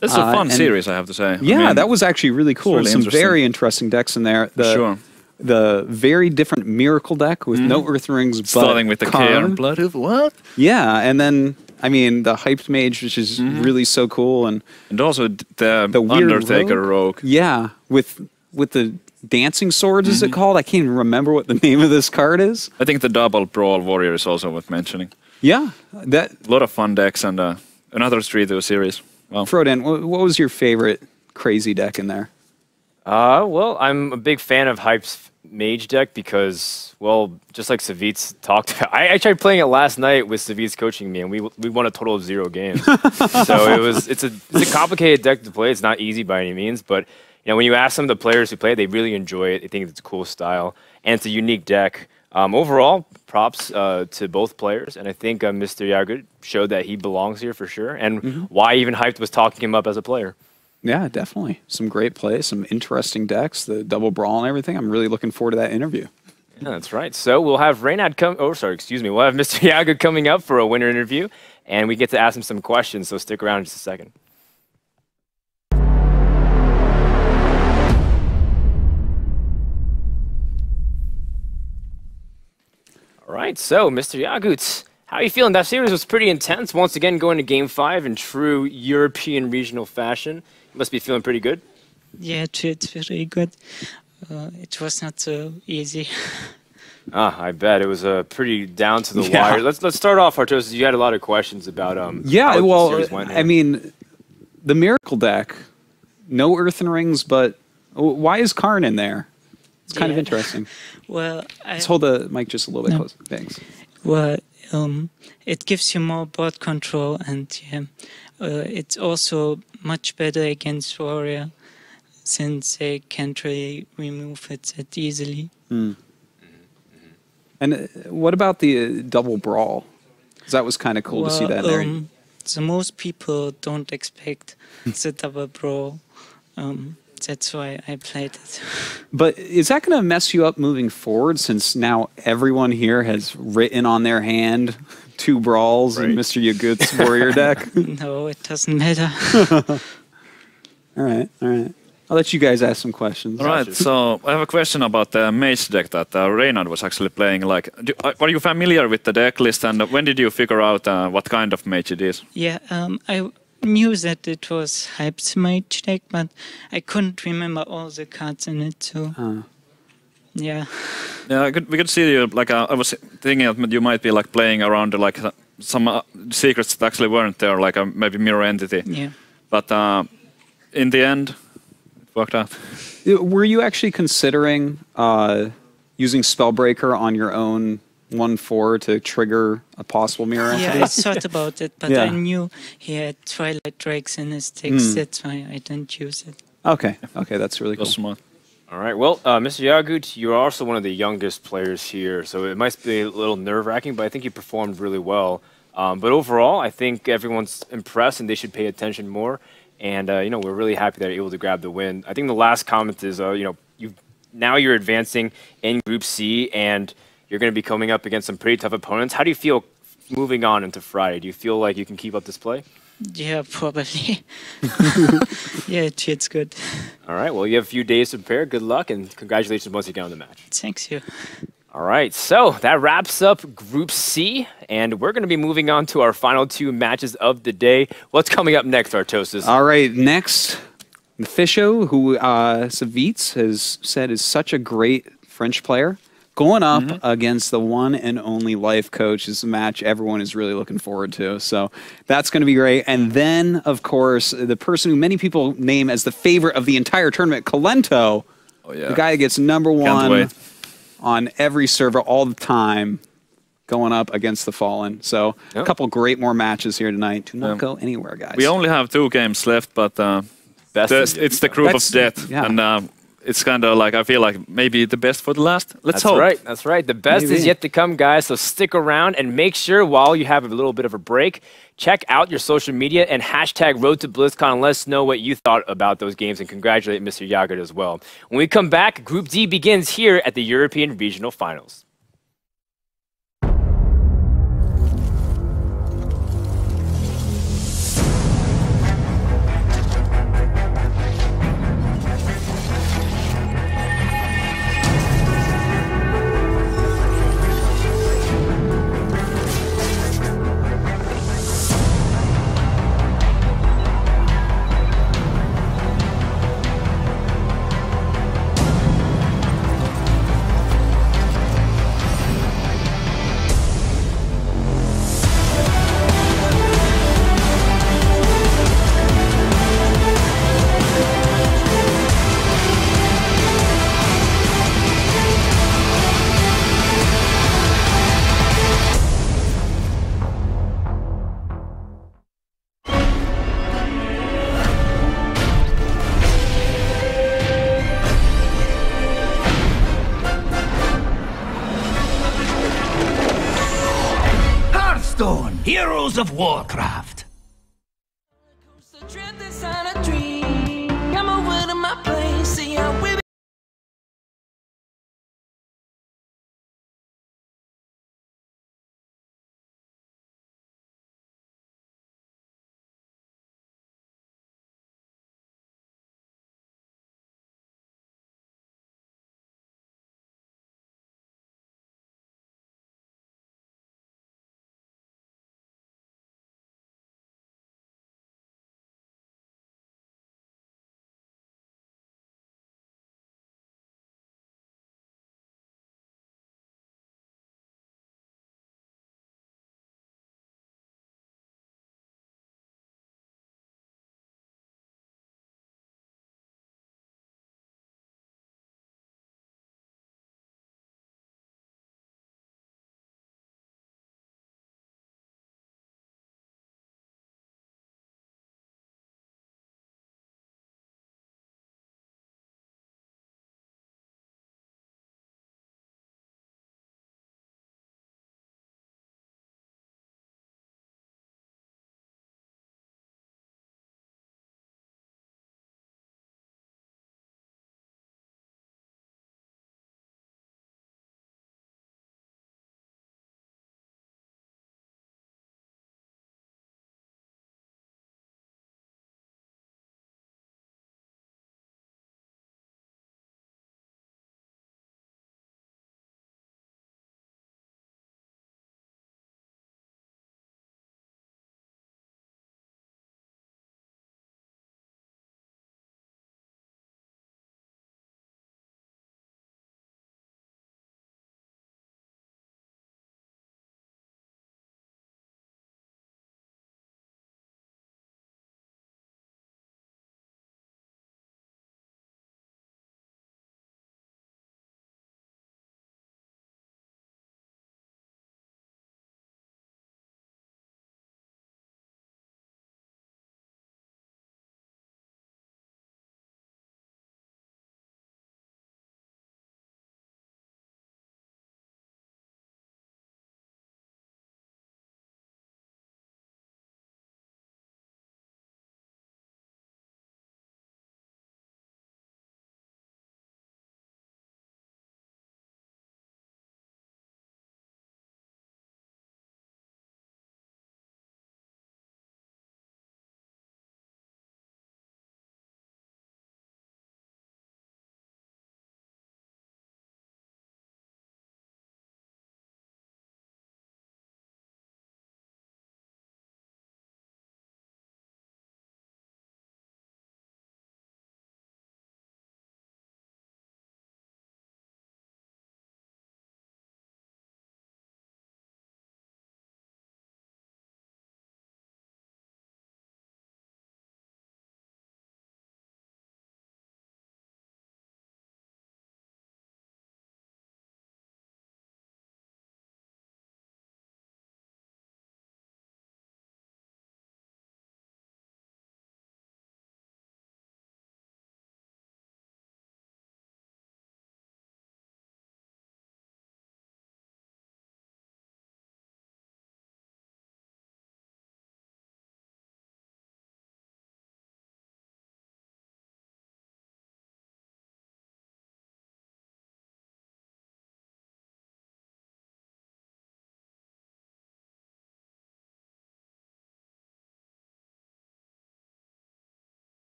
This is a fun and- series, I have to say. Yeah, I mean, that was actually really cool. really Some interesting. very interesting decks in there. sure. The very different Miracle deck with no Earth Rings, but Starting with the Karn. Cairn Blood of what? Yeah, and then, I mean, the Hyped Mage, which is really so cool. And And also the weird Undertaker Rogue. yeah, with the dancing swords, is it called? I can't even remember what the name of this card is. I think the Double Brawl Warrior is also worth mentioning. Yeah, that A lot of fun decks and another 3-2 series. Wow. Frodan, what was your favorite crazy deck in there? Well, I'm a big fan of Hype's Mage deck because, well, just like Savitz talked about, I tried playing it last night with Savitz coaching me, and we won a total of 0 games. So it's a complicated deck to play. It's not easy by any means, but you know, when you ask some of the players who play it, they really enjoy it. They think it's a cool style, and it's a unique deck. Overall, props to both players, and I think Mr. Yagut showed that he belongs here for sure, and why even Hyped was talking him up as a player. Yeah, definitely. Some great play, some interesting decks, the double brawl and everything. I'm really looking forward to that interview. Yeah, that's right. So we'll have Reynad come. Oh, sorry, excuse me. We'll have Mr. Yaga coming up for a winner interview, and we get to ask him some questions. So stick around in just a second. All right. So, Mr. Yaguts, how are you feeling? That series was pretty intense. Once again, going to Game 5 in true European regional fashion. You must be feeling pretty good. Yeah, it's very good. It was not so easy. I bet it was pretty down to the wire. Let's start off, Hearthstone. You had a lot of questions about how the series went here. I mean, the Miracle deck, no Earthen Rings, but why is Karn in there? It's kind of interesting. Well, let's hold the mic just a little bit closer. Thanks. Well, it gives you more board control, and it's also much better against Warrior, since they can't really remove it that easily. Mm. And what about the double brawl? Because that was kind of cool to see that there. So most people don't expect the double brawl. That's why I played it. But is that going to mess you up moving forward, since now everyone here has written on their hand 2 brawls in Mr. Yagut's warrior deck? No, it doesn't matter. All right. I'll let you guys ask some questions. All right, so I have a question about the mage deck that Reynad was actually playing. Like, are you familiar with the deck list, and when did you figure out what kind of mage it is? Yeah, I knew that it was Hype's mage deck, but I couldn't remember all the cards in it, so... Yeah. Yeah, we could see you, like, I was thinking that you might be, like, playing around, like, some secrets that actually weren't there, like maybe Mirror Entity. Yeah. But in the end... worked out. Were you actually considering using Spellbreaker on your own 1/4 to trigger a possible mirror entity? Yeah, I thought about it, but I knew he had Twilight Drakes in his decks, that's why I didn't use it. Okay, that's really cool. That's smart. All right, well, Mr. Yagut, you're also one of the youngest players here, so it might be a little nerve-wracking, but I think you performed really well. But overall, I think everyone's impressed and they should pay attention more. And, we're really happy that you're able to grab the win. I think the last comment is, now you're advancing in Group C, and you're going to be coming up against some pretty tough opponents. How do you feel moving on into Friday? Do you feel like you can keep up this play? Yeah, probably. Yeah, it's good. All right, well, you have a few days to prepare. Good luck, and congratulations once again on the match. Thanks, you. All right, so that wraps up Group C, and we're going to be moving on to our final 2 matches of the day. What's coming up next, Artosis? All right, next, Fisho, who Savitz has said is such a great French player, going up against the one and only life coach. Is a match everyone is really looking forward to. So that's going to be great. And then, of course, the person who many people name as the favorite of the entire tournament, Kalento, the guy that gets #1 on every server all the time, going up against the Fallen. So a couple great more matches here tonight. Do not go anywhere, guys. We only have 2 games left, but it's the group of death. Yeah. And it's kind of like, I feel like maybe the best for the last. Let's hope. That's right. The best is yet to come, guys. So stick around and make sure while you have a little bit of a break, check out your social media and hashtag Road to BlizzCon and let us know what you thought about those games, and congratulate Mr. Yagut as well. When we come back, Group D begins here at the European Regional Finals. Hearthstone, Heroes of Warcraft.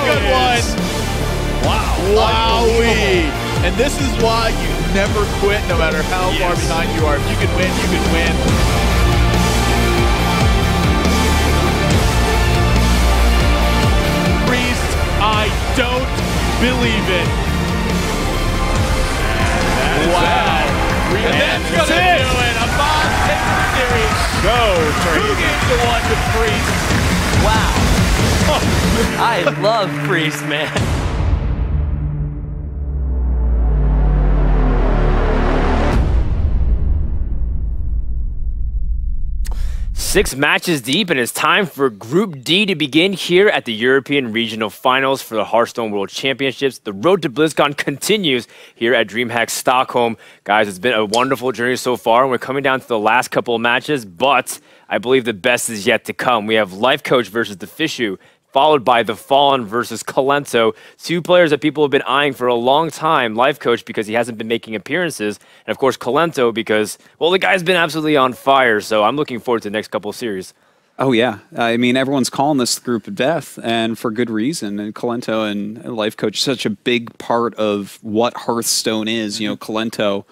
good one. Wow. Wowee. And this is why you never quit, no matter how far behind you are. If you can win, you can win. Priest, I don't believe it. Wow. And that's going to do it. A Bob takes the series. Go, 2 games to 1 with Priest. Wow. I love Priest, man. 6 matches deep, and it's time for Group D to begin here at the European Regional Finals for the Hearthstone World Championships. The road to BlizzCon continues here at DreamHack Stockholm. Guys, it's been a wonderful journey so far, and we're coming down to the last couple of matches, but I believe the best is yet to come. We have Life Coach versus the Fishu, followed by The Fallen versus Kalento, 2 players that people have been eyeing for a long time. Life Coach because he hasn't been making appearances, and of course Kalento because, well, the guy's been absolutely on fire, so I'm looking forward to the next couple of series. Oh, yeah. I mean, everyone's calling this group of death, and for good reason. And Kalento and Life Coach, such a big part of what Hearthstone is. You know, Kalento.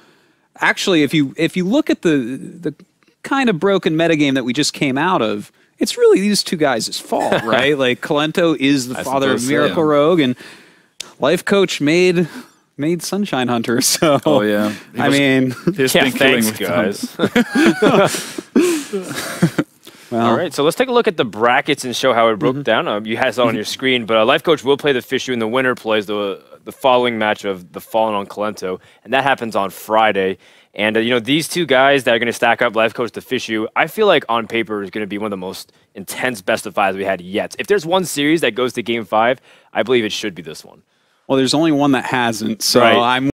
Actually, if you look at the kind of broken metagame that we just came out of, it's really these 2 guys' fault, right? Like, Kalento is the father of Miracle Rogue, and Life Coach made Sunshine Hunter. So, oh yeah, I mean, he's been killing with guys. Well, all right, so let's take a look at the brackets and show how it broke down. You had it on your screen, but Life Coach will play the Fishu, and the winner plays the following match of the Fallen on Kalento, and that happens on Friday. And, you know, these 2 guys that are going to stack up, Life Coach to Fishu, I feel like on paper is going to be one of the most intense best of 5s we had yet. If there's one series that goes to Game 5, I believe it should be this one. Well, there's only one that hasn't, so right. I'm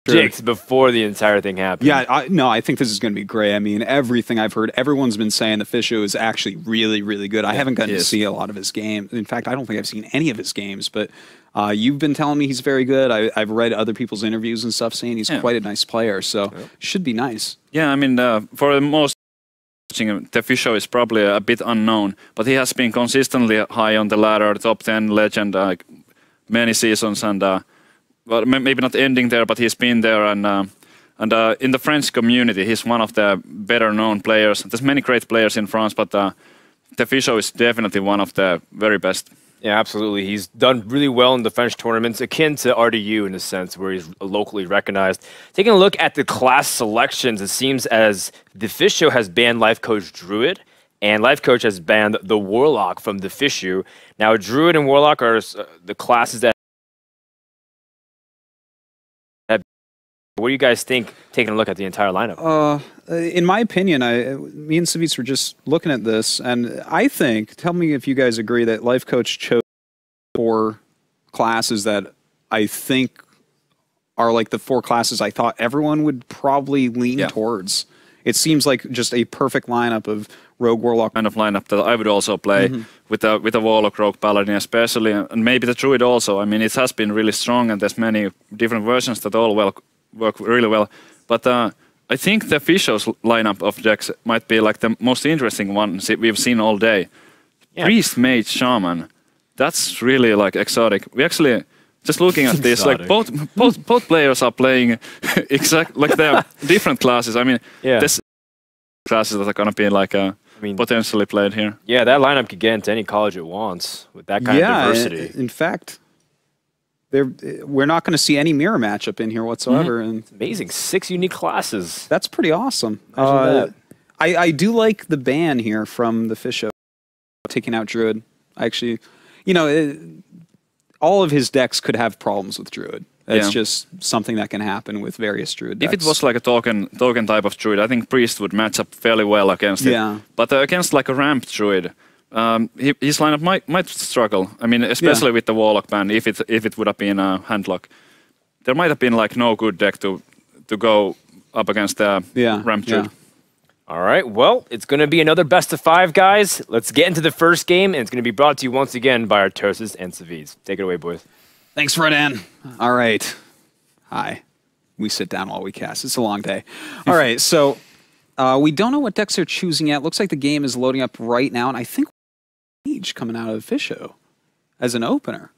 jigged before the entire thing happened. Yeah, I think this is going to be great. I mean, everything I've heard, everyone's been saying the Fishu is actually really, really good. I haven't gotten to see a lot of his games. In fact, I don't think I've seen any of his games, but you've been telling me he's very good. I've read other people's interviews and stuff saying he's quite a nice player, so should be nice. Yeah, I mean, for the most watching him, the Fishu is probably a bit unknown, but he has been consistently high on the ladder, top 10 legend, many seasons, and well, maybe not ending there, but he's been there, and in the French community, he's one of the better-known players. There's many great players in France, but the Fishu is definitely one of the very best. Yeah, absolutely. He's done really well in the French tournaments, akin to RDU in a sense, where he's locally recognized. Taking a look at the class selections, it seems as the Fishu has banned Life Coach Druid, and Life Coach has banned the Warlock from the Fishu. Now, Druid and Warlock are the classes that. What do you guys think, taking a look at the entire lineup? In my opinion, me and Savitz were just looking at this, and I think, tell me if you guys agree, that Life Coach chose 4 classes that I think are like the 4 classes I thought everyone would probably lean towards. It seems like just a perfect lineup of Rogue, Warlock. Kind of lineup that I would also play with a Warlock, Rogue, Paladin especially, and maybe the Druid also. I mean, it has been really strong, and there's many different versions that all work really well. But I think the Fishu's lineup of decks might be like the most interesting one we've seen all day. Yeah. Priest, Mage, Shaman. That's really like exotic. We actually, just looking at this, like both players are playing exact like they're different classes. I mean, there's classes that are gonna be like potentially played here. Yeah, that lineup could get into any college it wants with that kind of diversity. In fact, we're not going to see any mirror matchup in here whatsoever. And it's amazing. 6 unique classes. That's pretty awesome. I do like the ban here from the Fishu taking out Druid. Actually, you know, all of his decks could have problems with Druid. It's just something that can happen with various Druid decks. If it was like a token type of Druid, I think Priest would match up fairly well against it. Yeah. But against like a ramped Druid, his lineup might struggle. I mean, especially with the Warlock ban, if it would have been a handlock, there might have been like no good deck to go up against the ramp Druid. All right, well, it's going to be another best of 5, guys. Let's get into the first game, and it's going to be brought to you once again by Artosis and Savitz. Take it away, boys. Thanks, Renan. All right. Hi. We sit down while we cast. It's a long day. All right, so We don't know what decks they're choosing yet. Looks like the game is loading up right now, and I think Mage coming out of Fisho as an opener.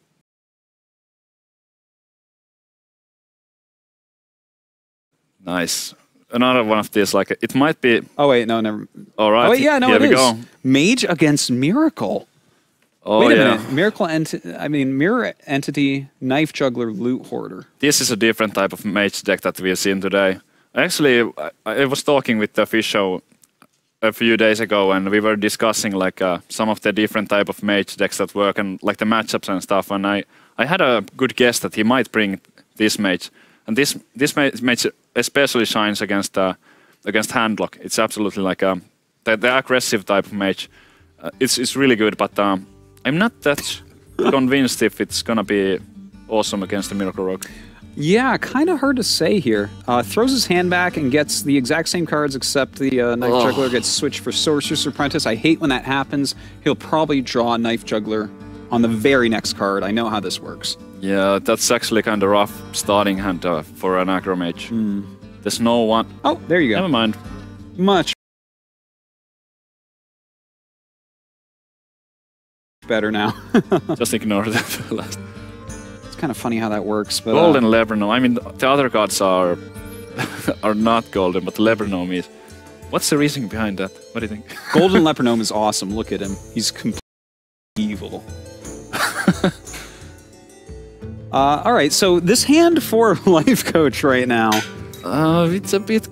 Nice. Another one of these, like, it might be... Oh, wait, no, never... All right. Oh, wait, yeah, no, here it we is. Go. Mage against Miracle. Oh, wait a yeah. minute. Mirror Entity, Knife Juggler, Loot Hoarder. This is a different type of mage deck that we've seen today. Actually, I was talking with the Fish Show a few days ago, and we were discussing like some of the different type of mage decks that work and like the matchups and stuff. And I had a good guess that he might bring this mage, and this mage especially shines against handlock. It's absolutely like the aggressive type of mage. It's really good, but I'm not that convinced if it's gonna be awesome against the Miracle Rogue. Yeah, kind of hard to say here. Throws his hand back and gets the exact same cards, except the Knife Juggler gets switched for Sorcerer's Apprentice. I hate when that happens. He'll probably draw a Knife Juggler on the very next card. I know how this works. Yeah, that's actually kind of rough starting hand for an aggro mage. There's no one... Oh, there you go. Never mind. Much better now. Just ignore that last. It's kind of funny how that works. But, Golden Lebronome. I mean, the other gods are are not golden, but Lebronome is. What's the reasoning behind that? What do you think? Golden Lebronome is awesome. Look at him. He's completely evil. All right, so this hand for Life Coach right now. It's a bit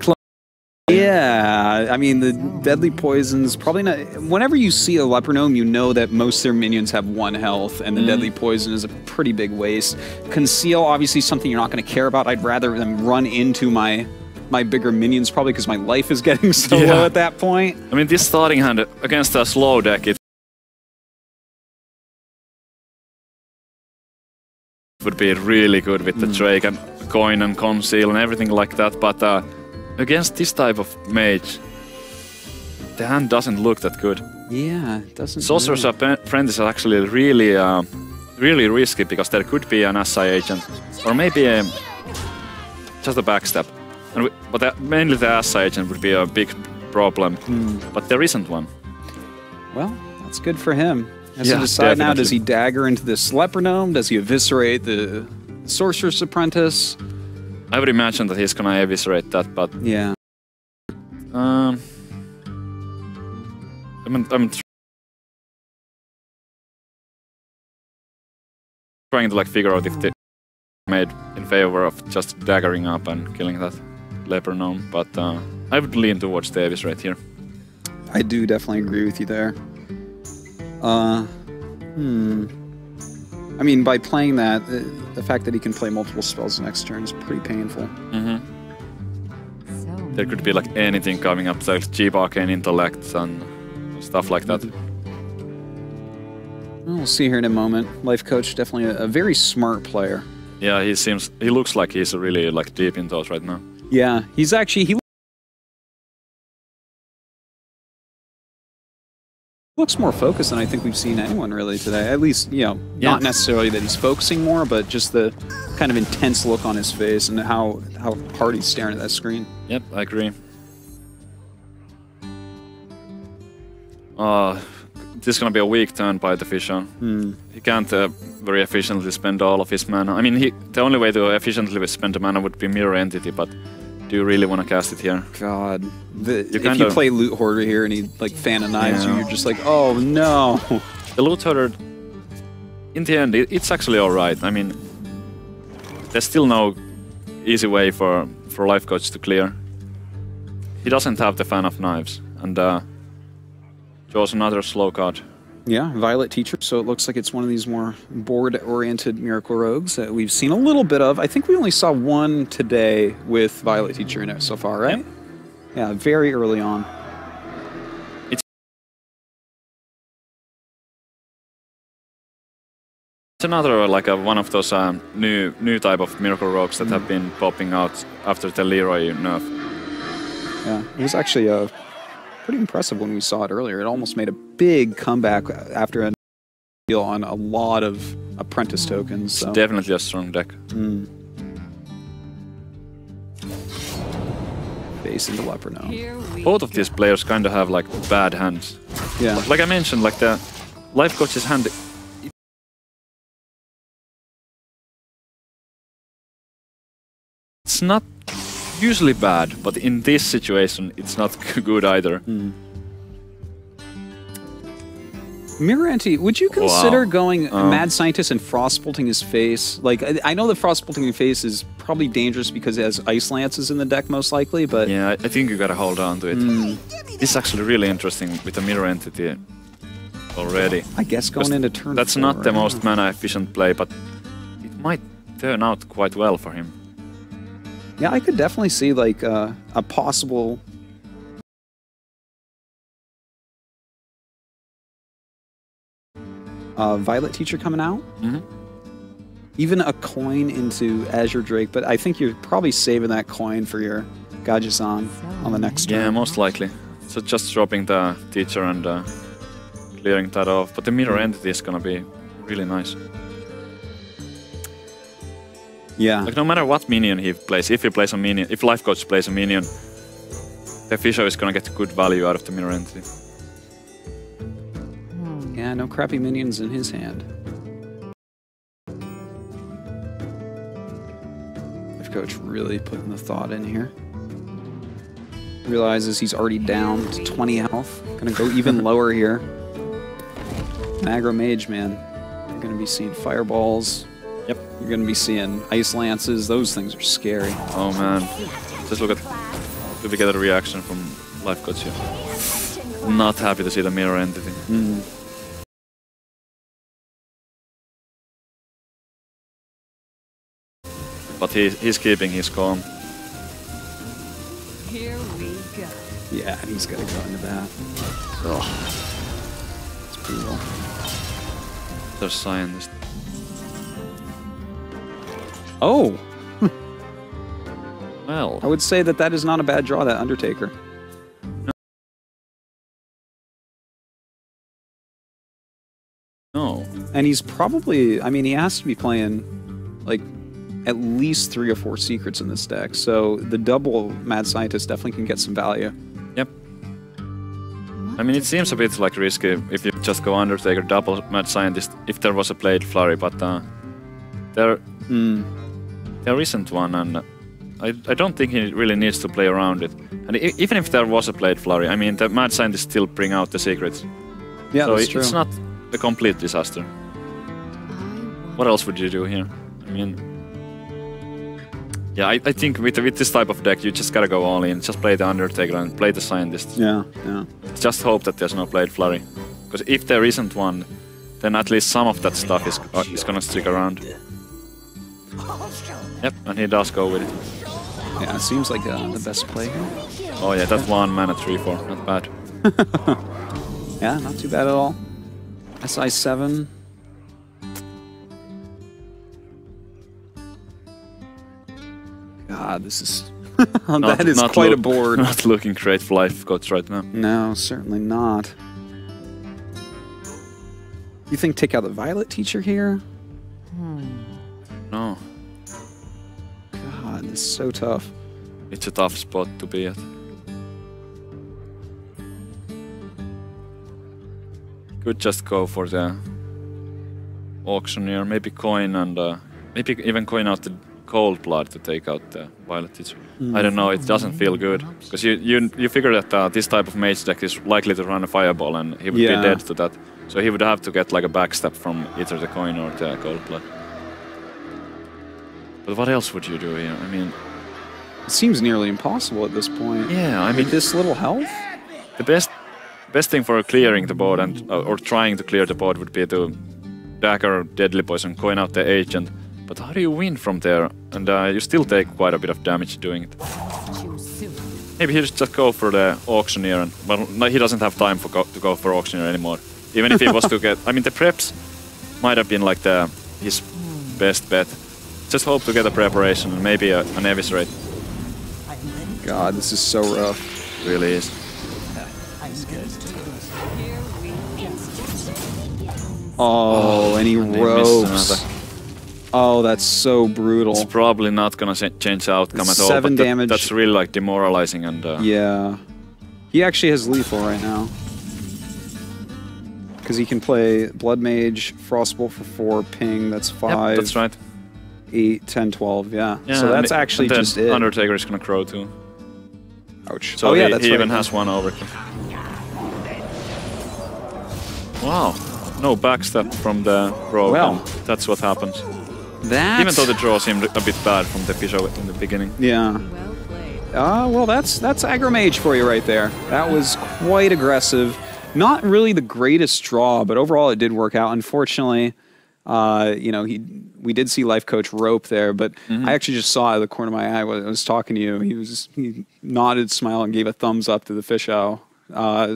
Yeah, I mean, the deadly poisons, probably not... Whenever you see a Lepronome, you know that most of their minions have 1 health, and the deadly poison is a pretty big waste. Conceal, obviously, something you're not going to care about. I'd rather them run into my bigger minions, probably because my life is getting so low at that point. I mean, this starting hand against a slow deck, it would be really good with the Drake and Coin and Conceal and everything like that, but against this type of mage, the hand doesn't look that good. Yeah, it doesn't. Sorcerer's Apprentice is actually really risky because there could be an SI agent or maybe just a backstab. But mainly the SI agent would be a big problem, but there isn't one. Well, that's good for him. Has Yeah, to decide now, definitely. does he dagger into this Lepronome? Does he eviscerate the Sorcerer's Apprentice? I would imagine that he's gonna eviscerate that, but yeah. I'm trying to like figure out if they made in favor of just daggering up and killing that Lepronome, but I would lean towards the eviscerate here. I do definitely agree with you there. I mean, by playing that, the fact that he can play multiple spells the next turn is pretty painful. There could be like anything coming up, like Cheap Arcane Intellect and stuff like that. Well, we'll see here in a moment. Life Coach, definitely a very smart player. Yeah, he looks like he's really like deep in those right now. Yeah, he's actually, he looks more focused than I think we've seen anyone really today. At least, you know, not necessarily that he's focusing more, but just the kind of intense look on his face and how hard he's staring at that screen. Yep, I agree. This is gonna be a weak turn by the Fisher. He can't very efficiently spend all of his mana. I mean, the only way to efficiently spend the mana would be Mirror Entity, but do you really want to cast it here? God. If you play Loot Hoarder here and he like Fan of Knives you, you're just like, oh no. The Loot Hoarder, in the end, it's actually alright. I mean, there's still no easy way for Life Coach to clear. He doesn't have the Fan of Knives, and draws another slow card. Yeah, Violet Teacher, so it looks like it's one of these more board-oriented Miracle Rogues that we've seen a little bit of. I think we only saw one today with Violet Teacher in it so far, right? Yep. Yeah, very early on. It's another like one of those new type of Miracle Rogues that have been popping out after the Leroy nerf. Yeah, it was actually pretty impressive when we saw it earlier. It almost made a big comeback after a deal on a lot of Apprentice tokens. So. It's definitely a strong deck. base into Leper now. Both of these players kind of have like bad hands. Yeah. Like I mentioned, like the life coach's hand. It's not usually bad, but in this situation, it's not good either. Mirror Entity, would you consider going Mad Scientist and Frostbolting his face? Like, I know that Frostbolting his face is probably dangerous because it has Ice Lances in the deck most likely, but... Yeah, I think you gotta hold on to it. It's actually really interesting with the Mirror Entity already. I guess going into turn That's 4, not the right? most mana efficient play, but it might turn out quite well for him. Yeah, I could definitely see like a possible... Violet Teacher coming out. Even a coin into Azure Drake, but I think you're probably saving that coin for your Gajazan on the next turn. Yeah, most likely. So just dropping the Teacher and clearing that off. But the Mirror Entity is gonna be really nice. Yeah. Like no matter what minion he plays, if he plays a minion, if Life Coach plays a minion, the Fisher is gonna get good value out of the Mirror Entity. Yeah, no crappy minions in his hand. Life Coach really putting the thought in here. Realizes he's already down to 20 health. Gonna go even lower here. Aggro Mage, man. You're gonna be seeing fireballs. Yep. You're gonna be seeing Ice Lances. Those things are scary. Oh man. Just look at... Did we get a reaction from Life Coach here? Not happy to see the Mirror Entity. But he's keeping his calm. Here we go. Yeah, he's gotta go into that. Ugh. It's brutal. There's Scientist. Oh! Well... I would say that that is not a bad draw, that Undertaker. No. And he's probably, I mean, he has to be playing, like, at least 3 or 4 secrets in this deck, so the double Mad Scientist definitely can get some value. Yep. I mean, it seems a bit like risky if you just go Undertaker, double Mad Scientist, if there was a Blade Flurry, but there isn't one, and I don't think he really needs to play around it. And even if there was a Blade Flurry, I mean, the Mad Scientist still bring out the secrets. Yeah, so that's true. It's not a complete disaster. What else would you do here? I mean... Yeah, I think with this type of deck, you just gotta go all in. Just play the Undertaker and play the Scientist. Yeah, yeah. Just hope that there's no Blade Flurry. Because if there isn't one, then at least some of that stuff is gonna stick around. Yep, and he does go with it. Yeah, it seems like the best play here. Oh yeah, that 1 mana 3/4, not bad. Yeah, not too bad at all. SI7. God, this is... that is quite a board. Not looking great for Life Coach right now. No, certainly not. You think take out the Violet Teacher here? No. God, this is so tough. It's a tough spot to be at. Could just go for the Auctioneer, maybe coin and maybe even coin out the Cold Blood to take out the Violet Teacher. I don't know, it doesn't feel good. Because you figure that this type of mage deck is likely to run a Fireball and he would be dead to that. So he would have to get like a backstab from either the coin or the Cold Blood. But what else would you do here? I mean... It seems nearly impossible at this point. Yeah, I mean... With this little health? The best thing for clearing the board and or trying to clear the board would be to dagger Deadly Poison, coin out the Agent. But how do you win from there? And you still take quite a bit of damage doing it. Maybe he just go for the Auctioneer, and well, he doesn't have time to go for Auctioneer anymore. Even if he was to get, I mean, the preps might have been like his best bet. Just hope to get a preparation and maybe an Eviscerate. God, this is so rough. It really is. Oh, and he ropes. Oh, that's so brutal. It's probably not gonna change the outcome at all. 7 But damage. That's really like demoralizing and. Yeah, he actually has lethal right now because he can play Blood Mage, Frostbolt for 4, Ping. That's 5. Yep, that's right. 8, 10, 12. Yeah. Yeah, So that's actually and then just it. Undertaker is gonna crow too. Ouch. So oh yeah, he that's even right. has 1 overkill. Wow. No backstab from the rogue. Well. That's what happens. That. Even though the draw seemed a bit bad from the Fisho in the beginning. Yeah. Well, that's aggro mage for you right there. That was quite aggressive. Not really the greatest draw, but overall it did work out. Unfortunately, you know, we did see life coach rope there, but I actually just saw out of the corner of my eye when I was talking to you. He nodded, smiled, and gave a thumbs up to the Fisho.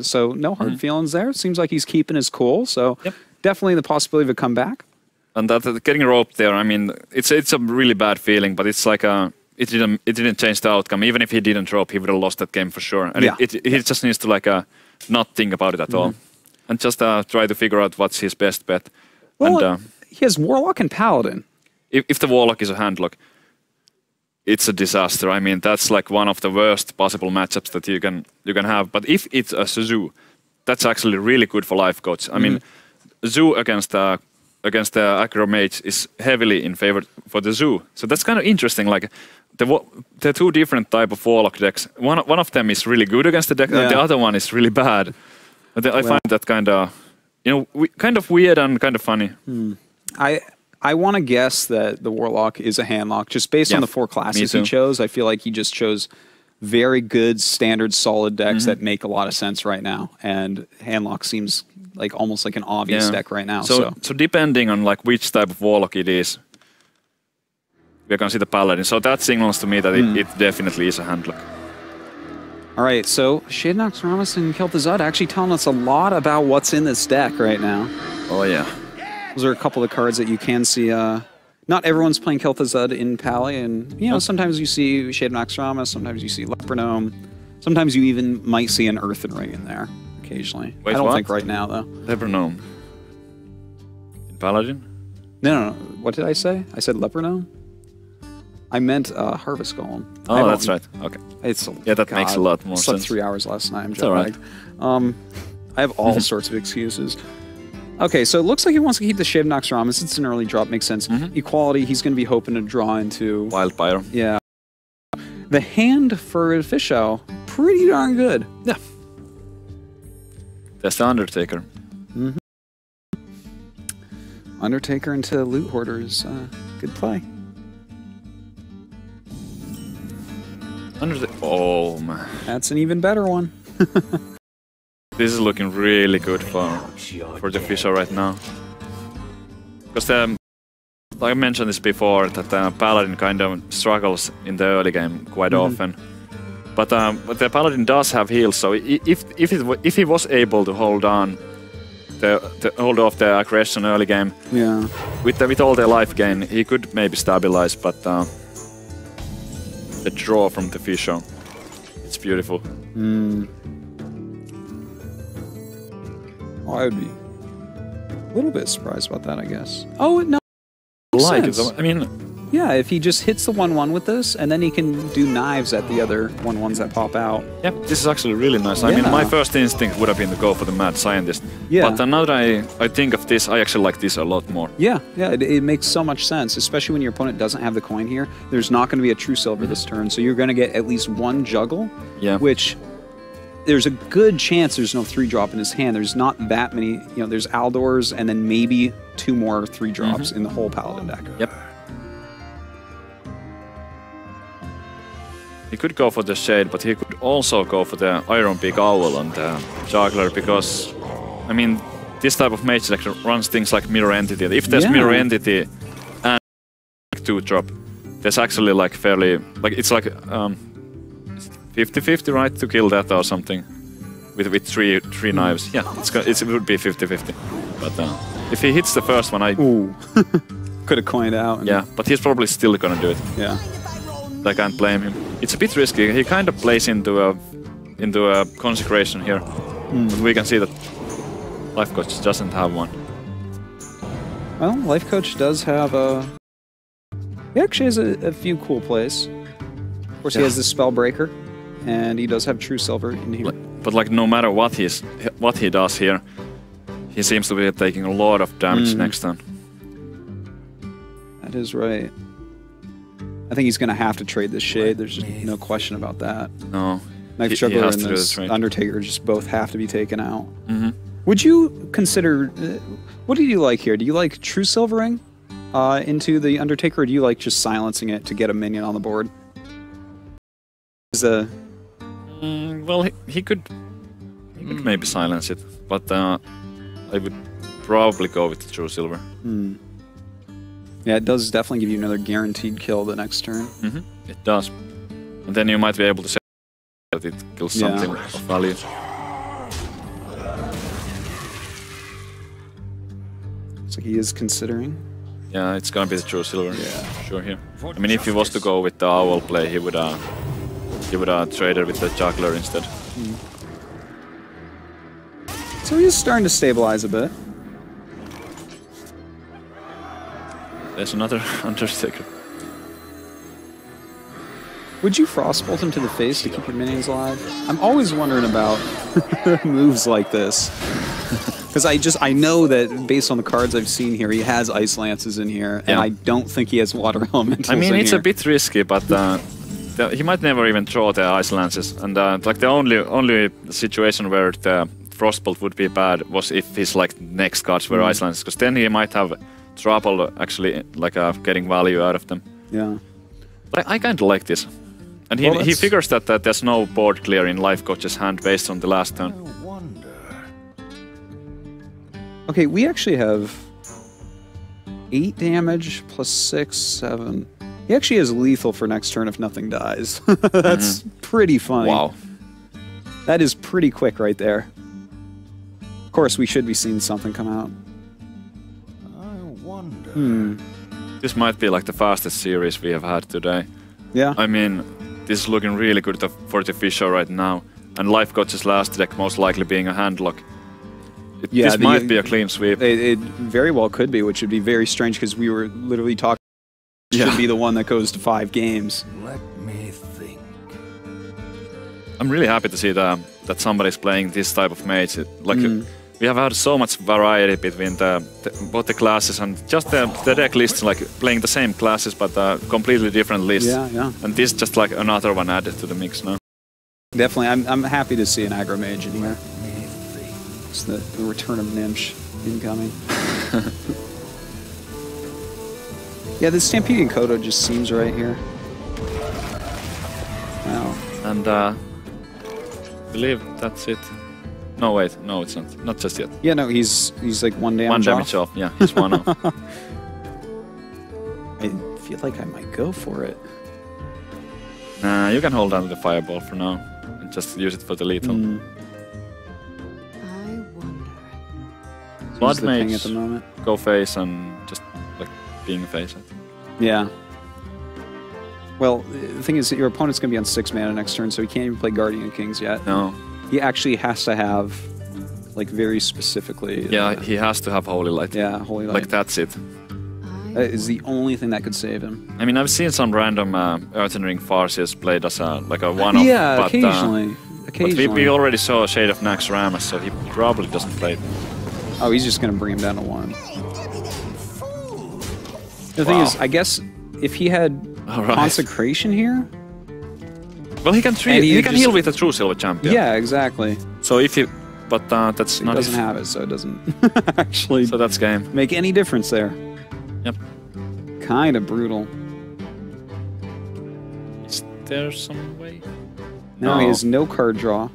So no hard feelings there. Seems like he's keeping his cool. So definitely the possibility of a comeback. And that getting roped there, I mean, it's a really bad feeling, but it's like it didn't change the outcome. Even if he didn't drop, he would have lost that game for sure. And he just needs to like not think about it at all, and just try to figure out what's his best bet. Well, and he has Warlock and Paladin. If the Warlock is a handlock, it's a disaster. I mean, that's like one of the worst possible matchups that you can have. But if it's a Zoo, that's actually really good for life coach. I mean, Zoo against the aggro mage is heavily in favor for the Zoo. So that's kind of interesting. Like the 2 different type of Warlock decks. One of them is really good against the deck, and the other one is really bad. But I find that kind of, you know, kind of weird and kind of funny. I want to guess that the Warlock is a handlock, just based on the 4 classes he chose. I feel like he just chose very good, standard, solid decks that make a lot of sense right now. And handlock seems like almost like an obvious deck right now. So depending on like which type of Warlock it is, we can see the Paladin. So that signals to me that it definitely is a handlock. All right, so Shade Noxramas and Kel'Thuzad actually telling us a lot about what's in this deck right now. Oh yeah. Those are a couple of cards that you can see. Not everyone's playing Kel'Thuzad in Pally, and you know sometimes you see Shade Noxramas, sometimes you see Leper-Gnome, sometimes you even might see an Earthen Ring in there occasionally. Wait, I don't what? think right now though. Leper-Gnome. In Paladin? No. What did I say? I said Leper-Gnome? I meant Harvest Golem. Oh, that's right. Okay. That makes a lot more sense. Slept 3 hours last night. I'm jet all right. lagged. I have all sorts of excuses. Okay, so it looks like he wants to keep the Shade of Noxramas. It's an early drop, makes sense. Equality, he's going to be hoping to draw into... Wild Pyro. Yeah. The hand for Fisho, pretty darn good. Yeah. That's the Undertaker. Undertaker into Loot Hoarders. Good play. Oh, man. That's an even better one. This is looking really good for the Fisho right now. Because like I mentioned this before, that Paladin kind of struggles in the early game quite often. But the Paladin does have heals, so if he was able to hold on, hold off the aggression early game, with all the life gain, he could maybe stabilize. But the draw from the Fisho, it's beautiful. Oh, I would be a little bit surprised about that, I guess. Oh, no. Like it. I mean... Yeah, if he just hits the 1/1 with this, and then he can do knives at the other 1/1s that pop out. Yeah, this is actually really nice. I mean, my first instinct would have been to go for the Mad Scientist. Yeah. But now that I think of this, I actually like this a lot more. Yeah, it makes so much sense, especially when your opponent doesn't have the coin here. There's not going to be a True Silver this turn, so you're going to get at least 1 juggle, which... There's a good chance there's no 3-drop in his hand. There's not that many, you know, there's Aldors and then maybe 2 more 3-drops in the whole Paladin deck. Yep. He could go for the Shade, but he could also go for the Iron Beak Owl and the Juggler, because, I mean, this type of mage deck runs things like Mirror Entity. If there's Mirror Entity and 2-drop, there's actually like fairly, like it's like 50-50, right, to kill that or something with 3 knives. Yeah, it would be 50-50. But if he hits the first one, could have coined out. Yeah, but he's probably still gonna do it. Yeah. I can't blame him. It's a bit risky. He kind of plays into a consecration here. But we can see that Life Coach doesn't have one. Well, Life Coach does have a He actually has a few cool plays. Of course, he has the Spellbreaker, and he does have True Silver in here. But like, no matter what he does here, he seems to be taking a lot of damage next turn. That is right. I think he's going to have to trade this Shade. There's just no question about that. No. Knife He Juggler has and to do this the trade. Undertaker just both have to be taken out. Would you consider... what do you like here? Do you like True Silvering into the Undertaker, or do you like just silencing it to get a minion on the board? Well, he could maybe silence it, but I would probably go with the True Silver. Yeah, it does definitely give you another guaranteed kill the next turn. It does. And then you might be able to say that it kills something of value. So he is considering. Yeah, it's gonna be the True Silver. Yeah, sure here. I mean, if he was to go with the Owl play, he would trade it with the Juggler instead. So he's starting to stabilize a bit. There's another Undertaker. Would you Frostbolt him to the face to keep your minions alive? I'm always wondering about moves like this. Because I know that based on the cards I've seen here, he has Ice Lances in here, and I don't think he has Water Elementals. I mean, in it's here. a bit risky, but he might never even draw the Ice Lances. And like the only situation where the Frostbolt would be bad was if his like next cards were Ice Lances, because then he might have trouble actually like getting value out of them. Yeah. But I kind of like this. And he figures that there's no board clear in Life Coach's hand based on the last turn. Okay, we actually have 8 damage plus 6, 7. He actually has lethal for next turn if nothing dies. That's pretty funny. Wow. That is pretty quick right there. Of course, we should be seeing something come out. I wonder. This might be like the fastest series we have had today. Yeah. I mean, this is looking really good for the Fisher right now. And Life Coach's last deck most likely being a handlock. This might be a clean sweep. It very well could be, which would be very strange because we were literally talking. Should be the one that goes to 5 games. Let me think. I'm really happy to see that somebody's playing this type of mage. We have had so much variety between both the classes and just the deck lists, like playing the same classes but completely different lists. Yeah. And this is just like another one added to the mix now. Definitely, I'm happy to see an aggro mage in here. It's the return of Nimsh incoming. Yeah, the Stampeding Kodo just seems right here. Wow. And I believe that's it. No, wait, no, it's not. Not just yet. Yeah, no, he's like 1 damage One damage off. Yeah, he's 1 off. I feel like I might go for it. Nah, you can hold on to the Fireball for now and just use it for the lethal. Blood Mage at the moment. Go face and just like being a face. Yeah. Well, the thing is that your opponent's going to be on 6 mana next turn, so he can't even play Guardian of Kings yet. No. He actually has to have, like, very specifically... Yeah, he has to have Holy Light. Yeah, Holy Light. Like, that's it. That is the only thing that could save him. I mean, I've seen some random Earthen Ring Farseers played as a one-off. Yeah, but, occasionally. But we already saw Shade of Nax Ramus, so he probably doesn't play it. Oh, he's just going to bring him down to 1. The thing is, I guess if he had Consecration here... Well, he can heal with a True Silver Champion. Yeah, exactly. So if he... But that's not... He doesn't have it, so it doesn't actually... So that's game. Make any difference there. Yep. Kind of brutal. Is there some way? No, he has no card draw.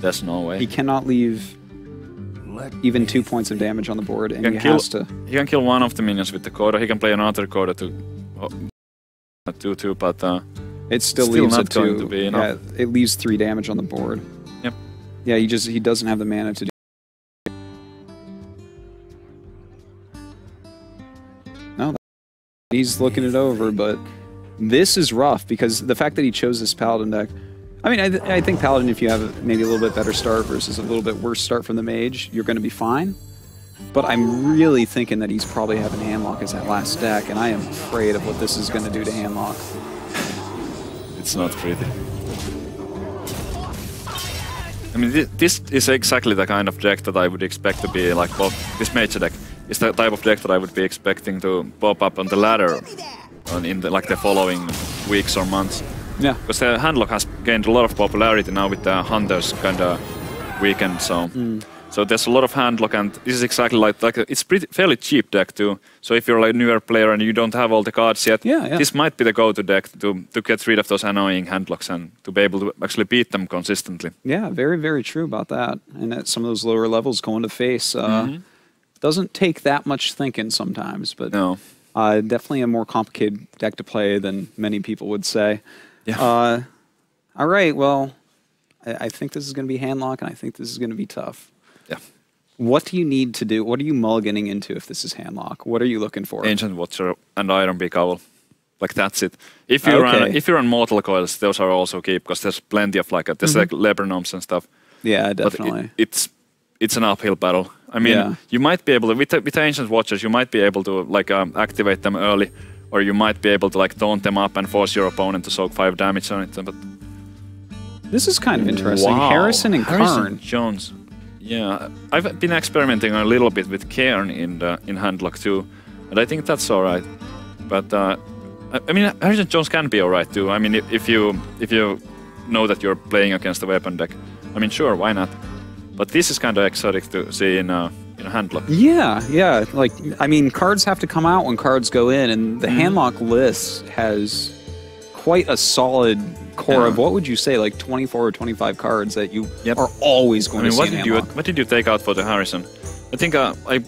There's no way. He cannot leave even 2 points of damage on the board, and he has to... He can kill one of the minions with the Coda. He can play another Coda to... 2-2, but... It still leaves not it to... going to be enough. Yeah, it leaves 3 damage on the board. Yep. Yeah, he doesn't have the mana to do... No, he's looking it over, but this is rough, because the fact that he chose this Paladin deck... I mean, I think Paladin, if you have maybe a little bit better start versus a little bit worse start from the Mage, you're going to be fine. But I'm really thinking that he's probably having Handlock as that last deck, and I am afraid of what this is going to do to Handlock. It's not pretty. I mean, this is exactly the kind of deck that I would expect to be like, this Major deck is the type of deck that I would be expecting to pop up on the ladder in the following weeks or months. Yeah. Because the Handlock has gained a lot of popularity now with the Hunters kind of weekend, so so there's a lot of Handlock, and this is exactly like it's fairly cheap deck too. So if you're like a newer player and you don't have all the cards yet, this might be the go-to deck to get rid of those annoying Handlocks and to be able to actually beat them consistently. Yeah, very, very true about that. And at some of those lower levels, going to face doesn't take that much thinking sometimes, but no. Definitely a more complicated deck to play than many people would say. Yeah. All right, well, I think this is going to be Handlock, and I think this is going to be tough. Yeah. What do you need to do? What are you mulliganing into if this is Handlock? What are you looking for? Ancient Watcher and Iron Beak Owl. Like, that's it. If you're on Mortal Coils, those are also keep, because there's plenty of like leper gnomes and stuff. Yeah, definitely. But it's an uphill battle. I mean, you might be able to, with Ancient Watchers, you might be able to like activate them early, or you might be able to like taunt them up and force your opponent to soak 5 damage on it. But this is kind of interesting. Wow. Harrison and Karn. Jones. Yeah, I've been experimenting a little bit with Cairn in Handlock too, and I think that's all right. But I mean, Harrison Jones can be all right too. I mean, if you know that you're playing against a weapon deck, I mean, sure, why not? But this is kind of exotic to see in a Handlock. Yeah. Like, I mean, cards have to come out when cards go in, and the Handlock list has quite a solid core of, what would you say, like 24 or 25 cards that you are always going to see in Handlock. What did you take out for the Harrison? I think I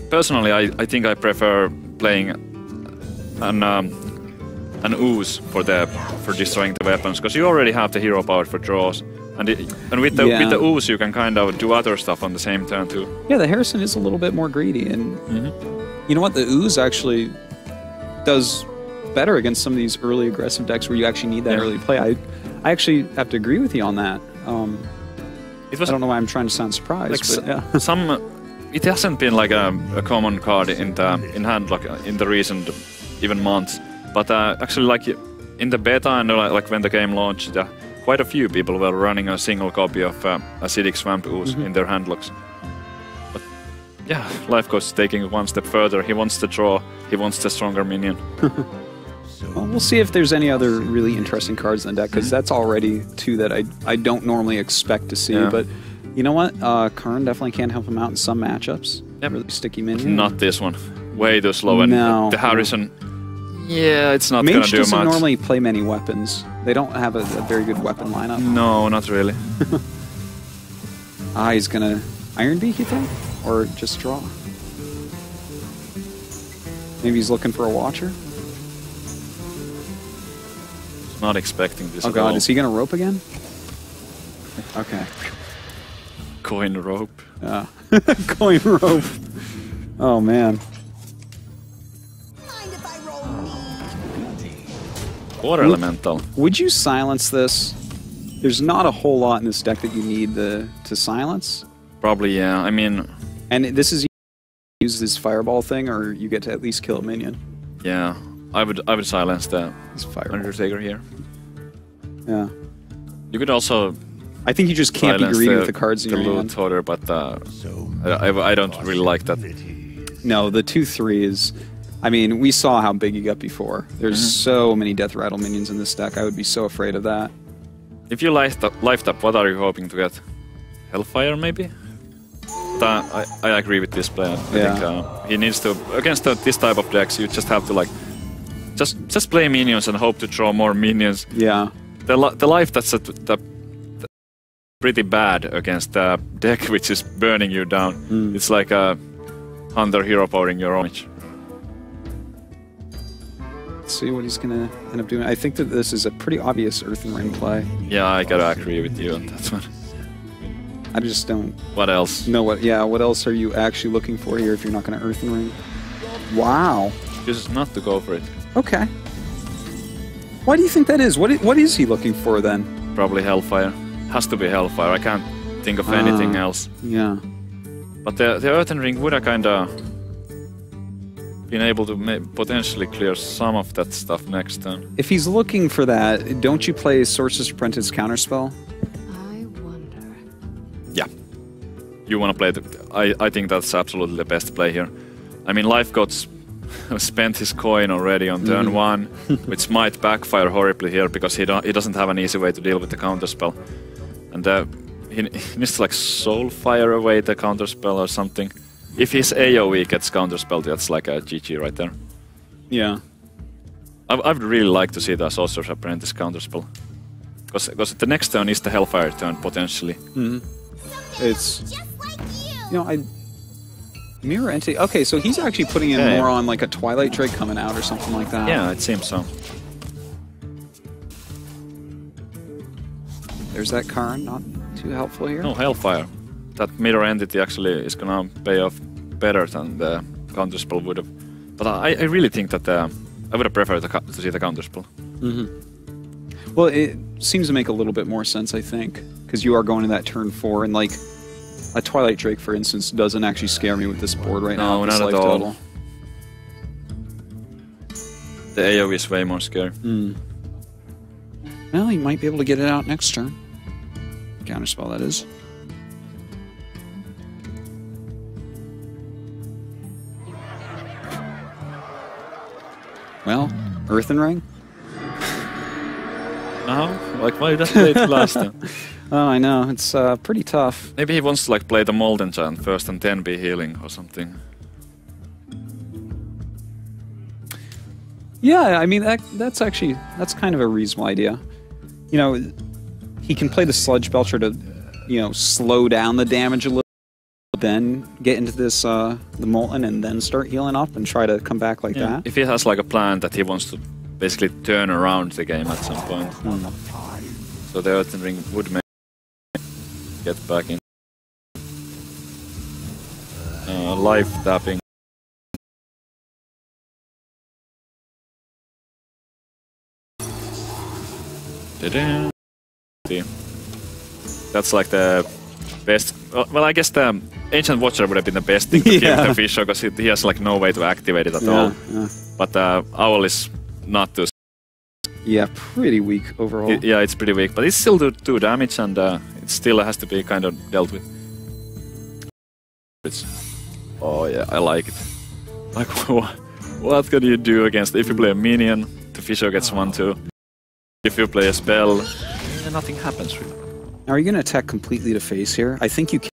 personally I think I prefer playing an ooze for destroying the weapons, because you already have the hero power for draws, and with the ooze you can kind of do other stuff on the same turn too. Yeah, the Harrison is a little bit more greedy, and you know what, the ooze actually does better against some of these early aggressive decks where you actually need that early play. I actually have to agree with you on that. I don't know why I'm trying to sound surprised, like but it hasn't been like a common card in Handlock in the recent even months, but actually like in the beta and like when the game launched, quite a few people were running a single copy of Acidic Swamp Ooze in their Handlocks. But yeah, Lifecoast taking it one step further. He wants to draw, he wants the stronger minion. Well, we'll see if there's any other really interesting cards in the deck, because that's already two that I don't normally expect to see. But you know what? Karn definitely can help him out in some matchups. Really sticky minion. Not this one. Way too slow. And the Harrison, it's not going to do much. Mage doesn't normally play many weapons. They don't have a very good weapon lineup. No, not really. He's going to Iron Beak, you think? Or just draw? Maybe he's looking for a Watcher? Not expecting this. Oh at god, all. is he gonna rope again? Okay. Coin rope. Yeah. Coin rope. Oh man. Water elemental. Would you silence this? There's not a whole lot in this deck that you need to silence. Probably, yeah. I mean, and this is use this fireball thing, or you get to at least kill a minion. Yeah. I would silence the Undertaker here. Yeah. You could also. I think you just can't be greedy with the cards in your hand. The loot but I don't really like that. No, the 2/3 is. I mean, we saw how big he got before. There's so many Death Rattle minions in this deck. I would be so afraid of that. If you life up, what are you hoping to get? Hellfire, maybe? But I agree with this player. I think he needs to against this type of decks. You just have to like. Just play minions and hope to draw more minions. Yeah. The life that's pretty bad against the deck which is burning you down. It's like a Hunter hero powering your own. Let's see what he's gonna end up doing. I think that this is a pretty obvious Earthen Ring play. Yeah, I gotta agree with you on that one. I just don't. What else? No, what? Yeah, what else are you actually looking for here if you're not gonna Earthen Ring? Wow. Just not to go for it. Okay. Why do you think that is? What is he looking for then? Probably Hellfire. Has to be Hellfire. I can't think of anything else. Yeah. But the Earthen Ring would have kind of been able to potentially clear some of that stuff next turn. If he's looking for that, don't you play Sorcerer's Apprentice Counterspell? I wonder. Yeah. You want to play the... I think that's absolutely the best play here. I mean, Life Coach spent his coin already on turn 1, which might backfire horribly here because he doesn't have an easy way to deal with the counterspell. And he needs to like Soulfire away the counterspell or something. If his AoE gets counterspelled, that's like a GG right there. Yeah. I would really like to see the Sorcerer's Apprentice counterspell. Because the next turn is the Hellfire turn, potentially. It's... You know, Mirror Entity... Okay, so he's actually putting in more on like a Twilight Drake coming out or something like that. Yeah, it seems so. There's that card, not too helpful here. No, Hellfire. That Mirror Entity actually is gonna pay off better than the counterspell would have. But I really think that I would have preferred to see the counterspell. Well, it seems to make a little bit more sense, I think, because you are going to that turn 4, and like a Twilight Drake, for instance, doesn't actually scare me with this board right now. No, not at all. The AoE is way more scary. Well, he might be able to get it out next turn. Counterspell, that is. Well, Earthen Ring? No, like why did I play it last time? Oh, I know. It's pretty tough. Maybe he wants to like play the Molten Giant first and then be healing or something. Yeah, I mean, that's kind of a reasonable idea. You know, he can play the Sludge Belcher to, you know, slow down the damage a little, then get into this, the Molten, and then start healing up and try to come back like that. If he has like a plan that he wants to basically turn around the game at some point. So the Earthen Ring would make get back in. Life tapping. That's like the best. Well, I guess the Ancient Watcher would have been the best thing to give the Fisher because he has like no way to activate it at all. Yeah. But Owl is not too. Yeah, pretty weak overall. Yeah, it's pretty weak, but it's still do 2 damage, and it still has to be kind of dealt with. Oh yeah, I like it. Like, what can you do against if you play a minion? The Fisher gets 1/2. If you play a spell, nothing happens really. Are you going to attack completely to face here? I think you can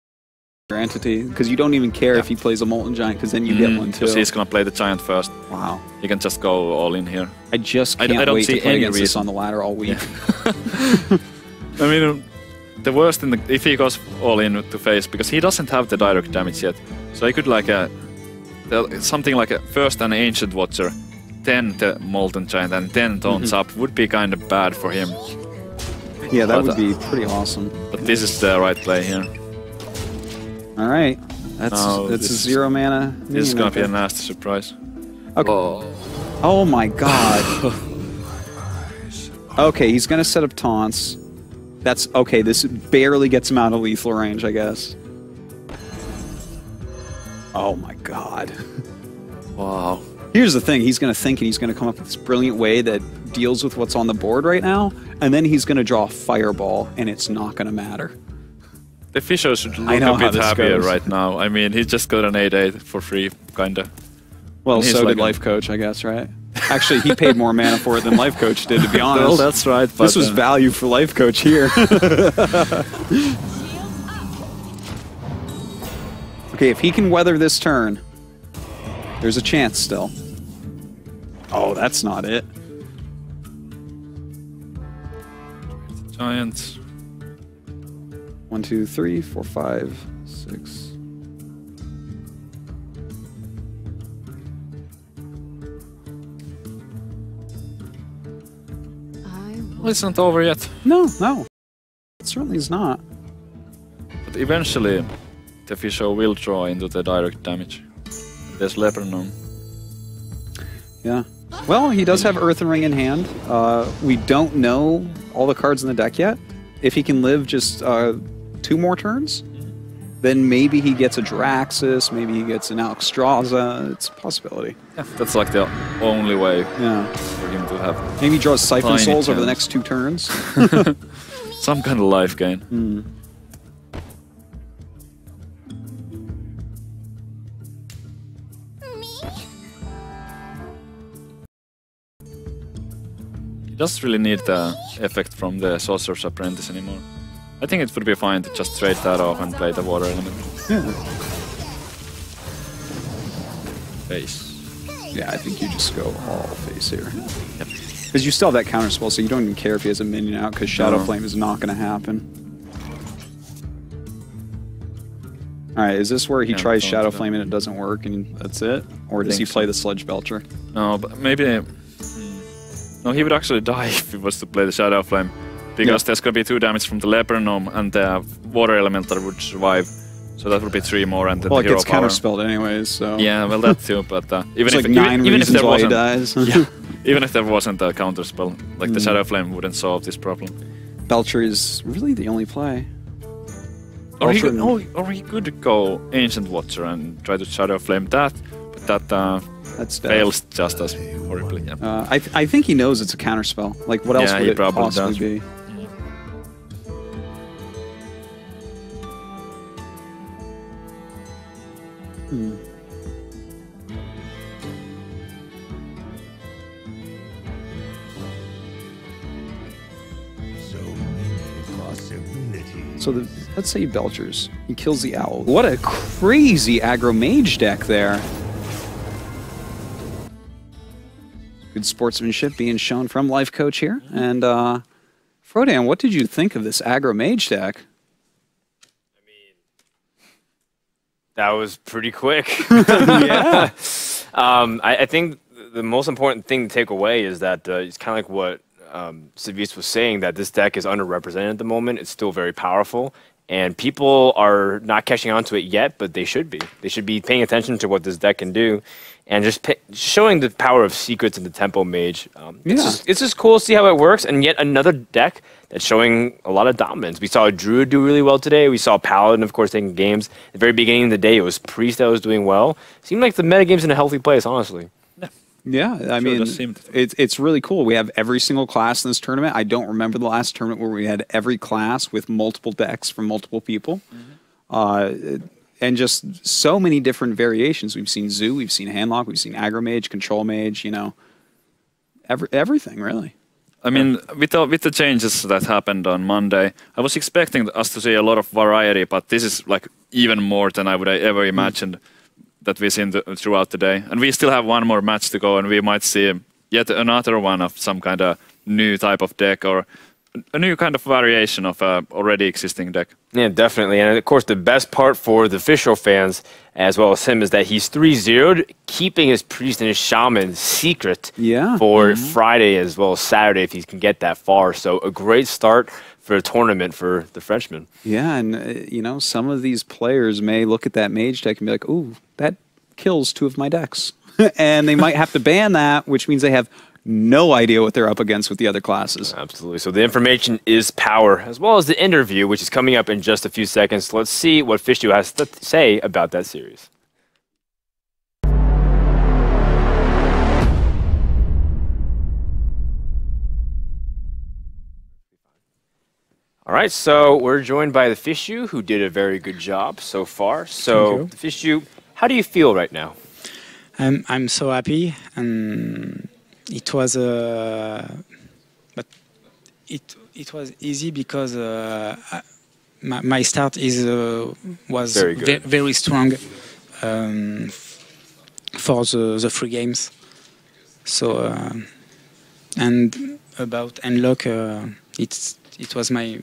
your entity, because you don't even care if he plays a Molten Giant, because then you get one too. Because he's going to play the Giant first. Wow. He can just go all in here. I just can't I don't wait see to play any against this reason. on the ladder all week. I mean, the worst in if he goes all in to face, because he doesn't have the direct damage yet. So he could like something like first an Ancient Watcher, then the Molten Giant, and then Tones Up would be kind of bad for him. Yeah, that would be pretty awesome. But this is the right play here. All right. That's a 0 mana. This is going to be a nasty surprise. Okay. Oh my god. Okay, he's going to set up taunts. That's okay. This barely gets him out of lethal range, I guess. Oh my god. Wow. Here's the thing. He's going to think and he's going to come up with this brilliant way that deals with what's on the board right now, and then he's going to draw a Fireball, and it's not going to matter. The Fisher should look a bit happier right now. I mean, he just got an 8/8 for free, kinda. Well, so did Life Coach, I guess, right? Actually, he paid more mana for it than Life Coach did, to be honest. Well, that's right. But this was value for Life Coach here. Okay, if he can weather this turn, there's a chance still. Oh, that's not it. Giant. 1, 2, 3, 4, 5, 6. Well, it's not over yet. No, it certainly is not. But eventually, the Fisher will draw into the direct damage. There's Lepernon. Yeah. Well, he does have Earthen Ring in hand. We don't know all the cards in the deck yet. If he can live just 2 more turns, then maybe he gets a Jiraxis, maybe he gets an Alexstrasza. It's a possibility. Yeah, that's like the only way Yeah. for him to have. Maybe he draws Siphon tiny Souls over the chance. next 2 turns. Some kind of life gain. He doesn't really need the effect from the Sorcerer's Apprentice anymore. I think it would be fine to just trade that off and play the water element. Yeah. Face. Yeah, I think you just go all face here. Because you still have that counter spell, so you don't even care if he has a minion out, because Shadow Flame is not going to happen. Alright, is this where he tries Shadow Flame and it doesn't work and that's it? Or does he play the Sludge Belcher? No, but maybe... No, he would actually die if he was to play the Shadow Flame. Because there's going to be 2 damage from the Leper Gnome and the Water Elemental would survive. So that would be 3 more and then Well, the it hero gets power. counterspelled anyways, so... Yeah, well that too, but even It's if like 9 even if reasons there why he wasn't, dies. yeah, even if there wasn't a counterspell, like the Shadow Flame wouldn't solve this problem. Belcher is really the only play. Or he could go Ancient Watcher and try to Shadow Flame that, but that That's dead. fails just as horribly. Yeah. I think he knows it's a counterspell. Like, what else Yeah, would he it probably possibly does. be? So let's say he Belchers. He kills the owl. What a crazy aggro mage deck there. Good sportsmanship being shown from Life Coach here. And Frodan, what did you think of this aggro mage deck? That was pretty quick. Yeah. I think the most important thing to take away is that it's kind of like what Savis was saying, that this deck is underrepresented at the moment. It's still very powerful, and people are not catching on to it yet, but they should be. They should be paying attention to what this deck can do, and just showing the power of Secrets in the Tempo Mage. It's just cool to see how it works, and yet another deck that's showing a lot of dominance. We saw Druid do really well today. We saw Paladin, of course, taking games. At the very beginning of the day, it was Priest that was doing well. Seemed like the metagame's in a healthy place, honestly. Yeah, I mean, it's really cool. We have every single class in this tournament. I don't remember the last tournament where we had every class with multiple decks from multiple people. And just so many different variations. We've seen Zoo, we've seen Handlock, we've seen Aggro Mage, Control Mage, you know, everything, really. I mean, with the changes that happened on Monday, I was expecting us to see a lot of variety, but this is like even more than I would have ever imagined that we've seen throughout the day. And we still have one more match to go, and we might see yet another one of some kind of new type of deck or a new kind of variation of a already existing deck. Yeah, definitely. And of course, the best part for the official fans, as well as him, is that he's 3-0'd, keeping his Priest and his Shaman secret for Friday as well as Saturday if he can get that far. So a great start for a tournament for the Frenchman. Yeah, and you know, some of these players may look at that mage deck and be like, ooh, that kills 2 of my decks. And they might have to ban that, which means they have no idea what they're up against with the other classes. Absolutely. So the information is power, as well as the interview, which is coming up in just a few seconds. Let's see what Fishu has to say about that series. All right, so we're joined by the Fishu, who did a very good job so far. So, Fishu, how do you feel right now? I'm so happy, and it was but it was easy because my start was very strong for the 3 games. So and about Endlock, it was my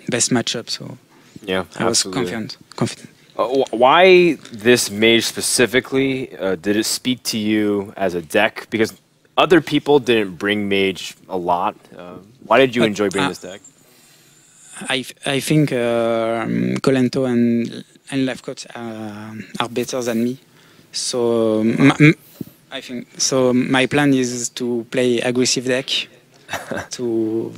best matchup. So yeah, I was confident. Why this mage specifically? Did it speak to you as a deck? Because other people didn't bring mage a lot. Why did you enjoy bringing this deck? I think Colento and Lefcoat are better than me. So I think so. My plan is to play aggressive deck to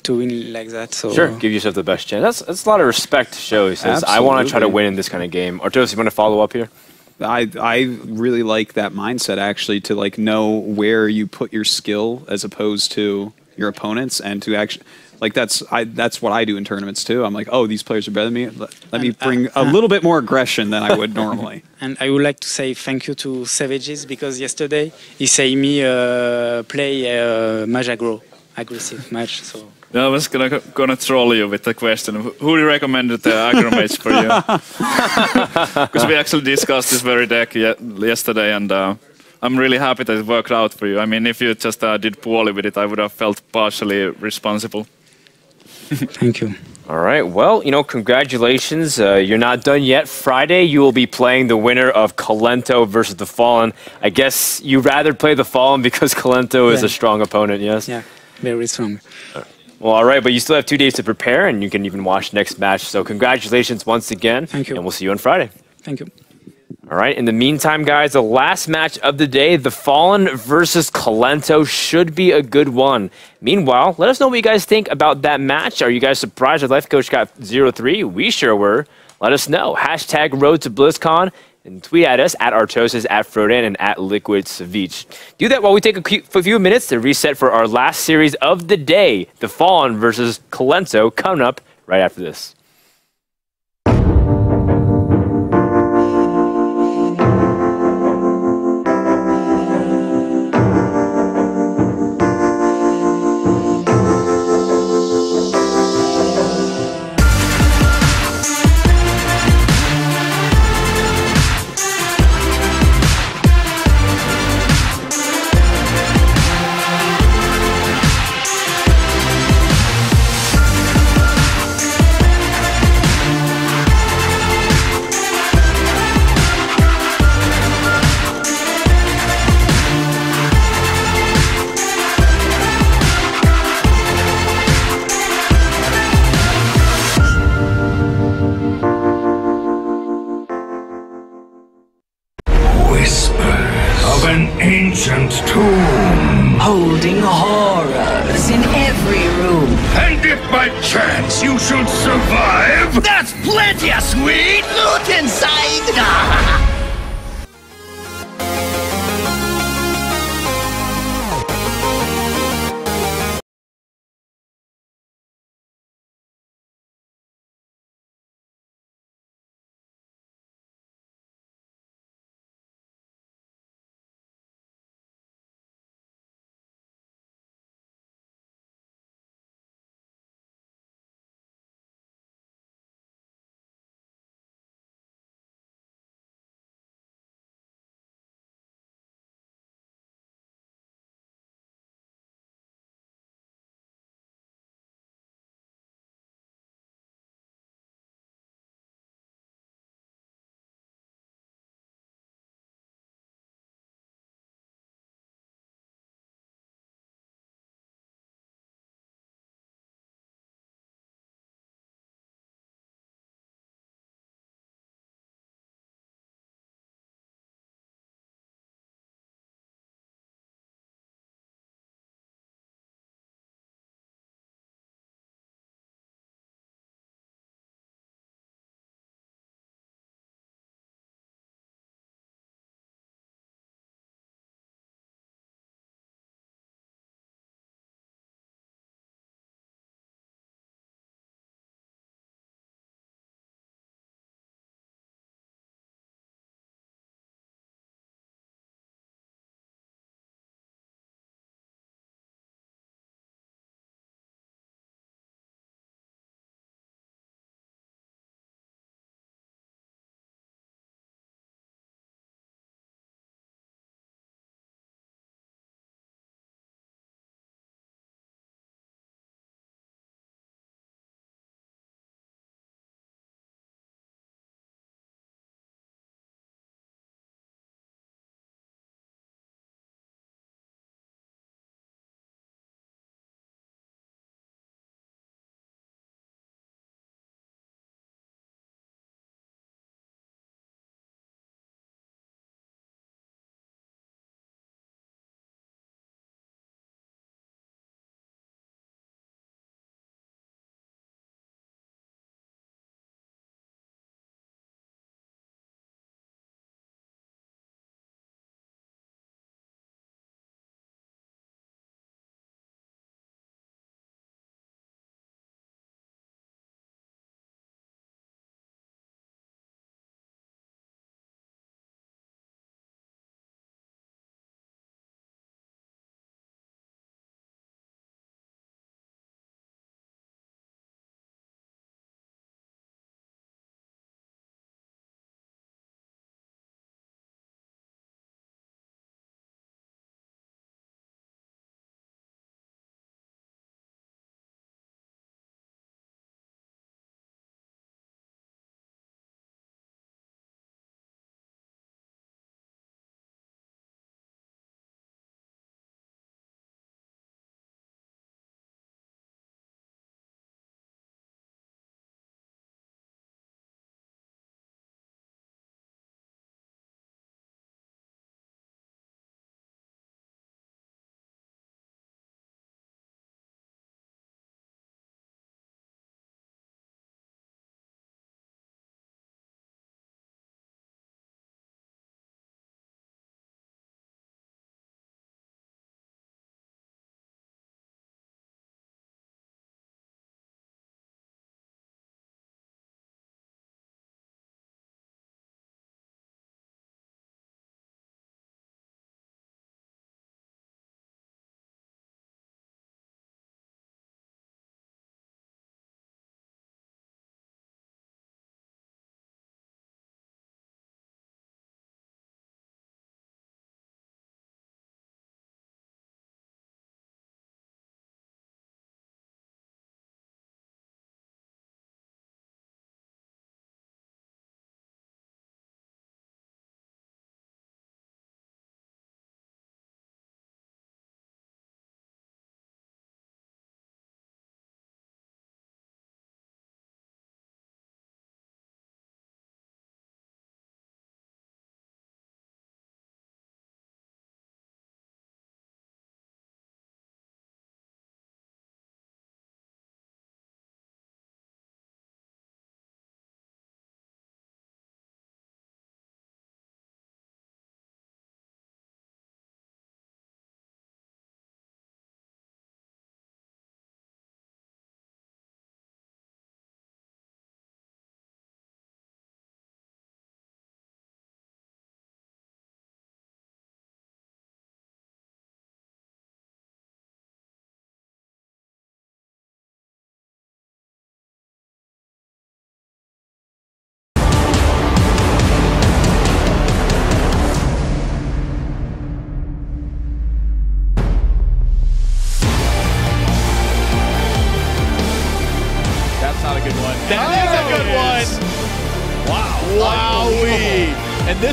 to win like that. So Sure, give yourself the best chance. That's a lot of respect to show. He says, I want to try to win in this kind of game. Artos, you want to follow up here? I really like that mindset actually, to like know where you put your skill as opposed to your opponents, and to actually like that's what I do in tournaments too. I'm like, oh, these players are better than me. Let me bring a little bit more aggression than I would normally. And I would like to say thank you to Savages, because yesterday he said me play mage aggro, aggressive mage. So. Yeah, I was gonna troll you with the question. Who recommended the aggro mage for you? Because we actually discussed this very deck yesterday, and I'm really happy that it worked out for you. I mean, if you just did poorly with it, I would have felt partially responsible. Thank you. All right. Well, congratulations. You're not done yet. Friday, you will be playing the winner of Colento versus the Fallen. I guess you'd rather play the Fallen because Colento is a strong opponent, yes? Yeah, very strong. Well, all right, but you still have 2 days to prepare, and you can even watch next match. So congratulations once again. Thank you. And we'll see you on Friday. Thank you. All right, in the meantime, guys, the last match of the day, the Fallen versus Colento, should be a good one. Meanwhile, let us know what you guys think about that match. Are you guys surprised that Life Coach got 0-3? We sure were. Let us know. Hashtag Road to BlizzCon. And tweet at us at Artosis, at Frodan, and at Liquid Savich. Do that while we take a few minutes to reset for our last series of the day, the Fallen versus Colento, coming up right after this. Ancient tomb, holding horrors in every room. And if by chance you should survive, That's plenty of sweet loot inside.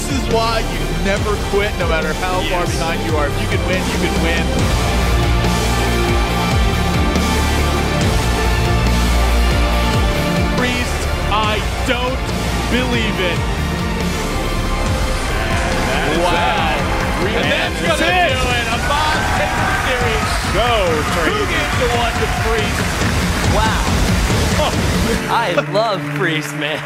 this is why you never quit, no matter how far behind you are. If you can win, you can win. Priest, I don't believe it. Wow. And that's going to do it. A boss takes the series. So 2 games to 1 to Priest. Wow. I love Priest, man.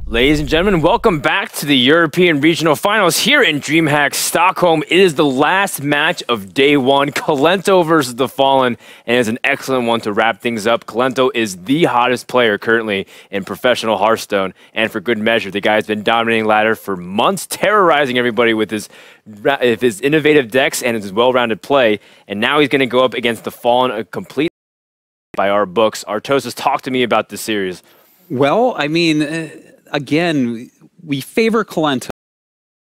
Ladies and gentlemen, welcome back to the European Regional Finals here in DreamHack Stockholm. It is the last match of day one, Kolento versus the Fallen, and it's an excellent one to wrap things up. Kolento is the hottest player currently in professional Hearthstone, and for good measure, the guy's been dominating ladder for months, terrorizing everybody with his innovative decks and his well-rounded play, and now he's going to go up against the Fallen, a complete by our books. Artosis, talk to me about this series. Well, I mean, again, we favor Kolento,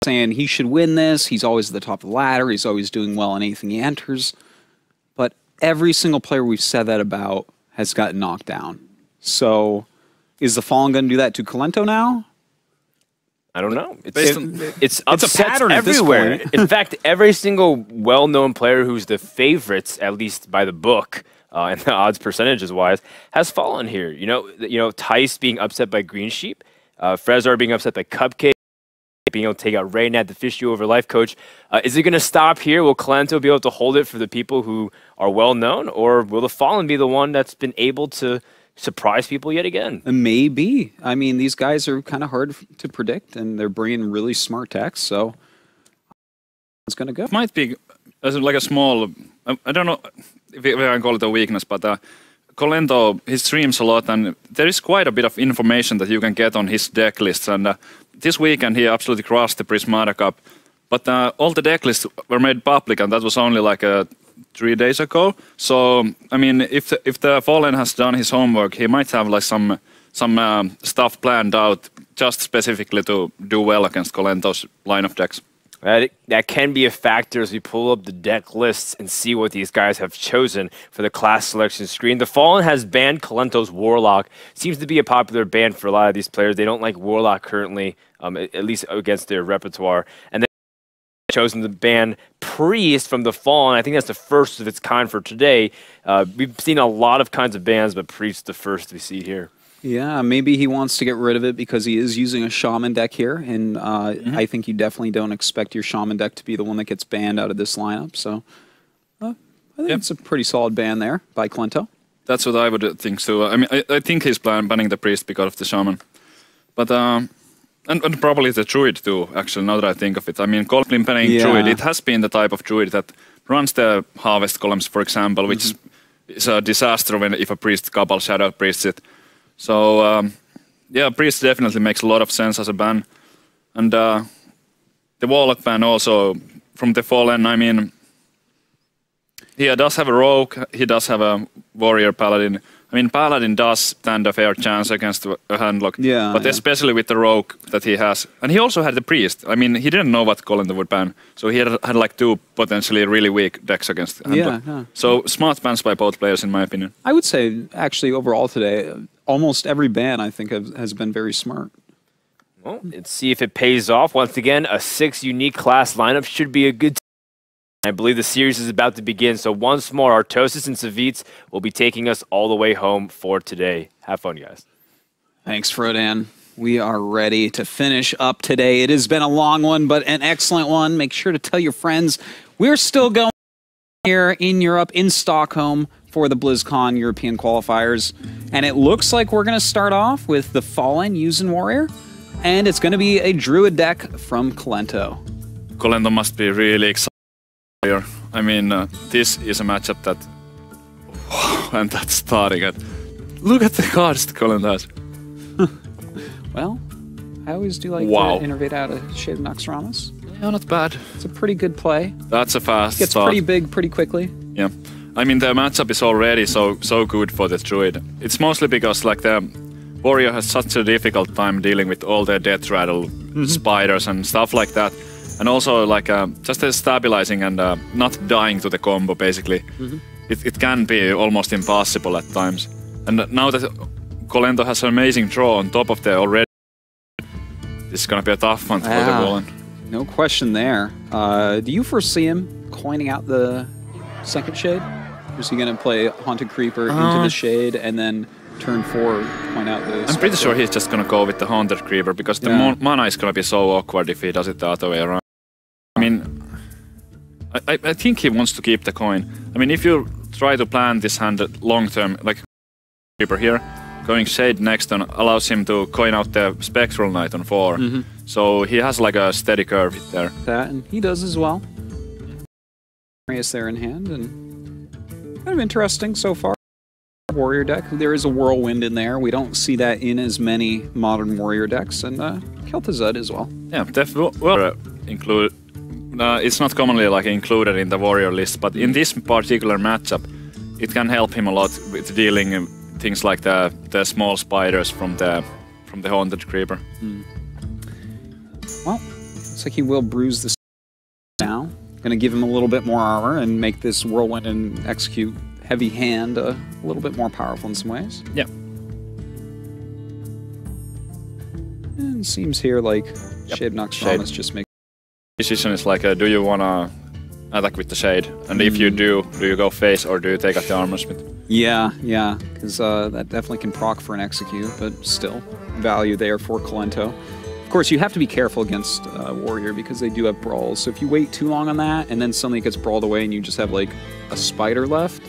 saying he should win this. He's always at the top of the ladder. He's always doing well in anything he enters. But every single player we've said that about has gotten knocked down. So is the Fallen going to do that to Kolento now? I don't know. It's a pattern everywhere. at this point. In fact, every single well-known player who's the favorites, at least by the book, and the odds percentages-wise, has fallen here. You know, Tice being upset by Green Sheep, Frezar being upset by Cupcake, being able to take out Raynad, the Fish You Over Life coach. Is it going to stop here? Will Kolento be able to hold it for the people who are well-known, or will the Fallen be the one that's been able to surprise people yet again? Maybe. I mean, these guys are kind of hard to predict, and they're bringing really smart decks, so it's going to go. It might be like a small, I don't know if I can call it a weakness, but Kolento, he streams a lot, and there is quite a bit of information that you can get on his deck lists. And this weekend, he absolutely crushed the Prismata Cup. But all the deck lists were made public, and that was only like 3 days ago. So, I mean, if the Fallen has done his homework, he might have like some stuff planned out just specifically to do well against Kolento's line of decks. That can be a factor as we pull up the deck lists and see what these guys have chosen for the class selection screen. The Fallen has banned Kolento's Warlock. Seems to be a popular ban for a lot of these players. They don't like Warlock currently, at least against their repertoire. And they've chosen to ban Priest from the Fallen. I think that's the first of its kind for today. We've seen a lot of kinds of bans, but Priest the first we see here. Yeah, maybe he wants to get rid of it because he is using a Shaman deck here, and I think you definitely don't expect your Shaman deck to be the one that gets banned out of this lineup. So I think it's a pretty solid ban there by Kolento. That's what I would think too. I mean, I think he's banning the Priest because of the Shaman, but and probably the Druid too. Actually, now that I think of it, I mean, Goblin banning Druid. It has been the type of Druid that runs the Harvest columns, for example, which is a disaster if a Priest couple Shadow Priests it. So, yeah, Priest definitely makes a lot of sense as a ban. And the Warlock ban also, from the Fallen, I mean, he does have a Rogue, he does have a Warrior Paladin. I mean, Paladin does stand a fair chance against a handlock. Yeah, but especially with the Rogue that he has. And he also had the Priest. I mean, he didn't know what Kolento would ban. So he had like 2 potentially really weak decks against handlock. Yeah. So smart bans by both players, in my opinion. I would say, actually, overall today, almost every ban, I think, has been very smart. Well, let's see if it pays off. Once again, a 6 unique class lineup should be a good. I believe the series is about to begin, so once more, Artosis and Savitz will be taking us all the way home for today. Have fun, guys. Thanks, Frodan. We are ready to finish up today. It has been a long one, but an excellent one. Make sure to tell your friends. We're still going here in Europe, in Stockholm, for the BlizzCon European qualifiers. And it looks like we're going to start off with the Fallen Yuuzhan Warrior, and it's going to be a Druid deck from Kolento. Kolento must be really excited. I mean, this is a matchup that... and that's starting at... Look at the cards that Kolento has. Well, I always do like to innovate out a Shade of Noxramas. Yeah, not bad. It's a pretty good play. That's a fast Gets start. pretty big pretty quickly. Yeah. I mean, the matchup is already so good for the Druid. It's mostly because like the Warrior has such a difficult time dealing with all the death rattle spiders and stuff like that. And also like just stabilizing and not dying to the combo, basically. it can be almost impossible at times. And now that Kolento has an amazing draw on top of the already, this is gonna be a tough one for the Golem. No question there. Do you foresee him coining out the second shade? Or is he gonna play Haunted Creeper into the shade and then turn 4 point out the I'm pretty sure he's just gonna go with the Haunted Creeper because the mana is gonna be so awkward if he does it the other way around. I mean, I think he wants to keep the coin. I mean, if you try to plan this hand long term, like Creeper here, going Shade next on allows him to coin out the Spectral Knight on 4. So he has like a steady curve there. That, and he does as well. Marius there in hand, and kind of interesting so far. Warrior deck, there is a Whirlwind in there. We don't see that in as many modern Warrior decks, and Kel'Thuzad as well. Yeah, well, include. It's not commonly like included in the Warrior list, but in this particular matchup, it can help him a lot with dealing things like the small spiders from the Haunted Creeper. Well, looks like he will bruise this now. Gonna give him a little bit more armor and make this Whirlwind and Execute heavy hand a little bit more powerful in some ways. Yeah. And it seems here like Shade Nox Promise just makes decision is like, do you wanna attack with the Shade? And if you do you go face or do you take out the Armor Smith? Yeah, because that definitely can proc for an Execute, but still value there for Kolento. Of course, you have to be careful against Warrior because they do have brawls. So if you wait too long on that and then suddenly it gets brawled away and you just have like a spider left,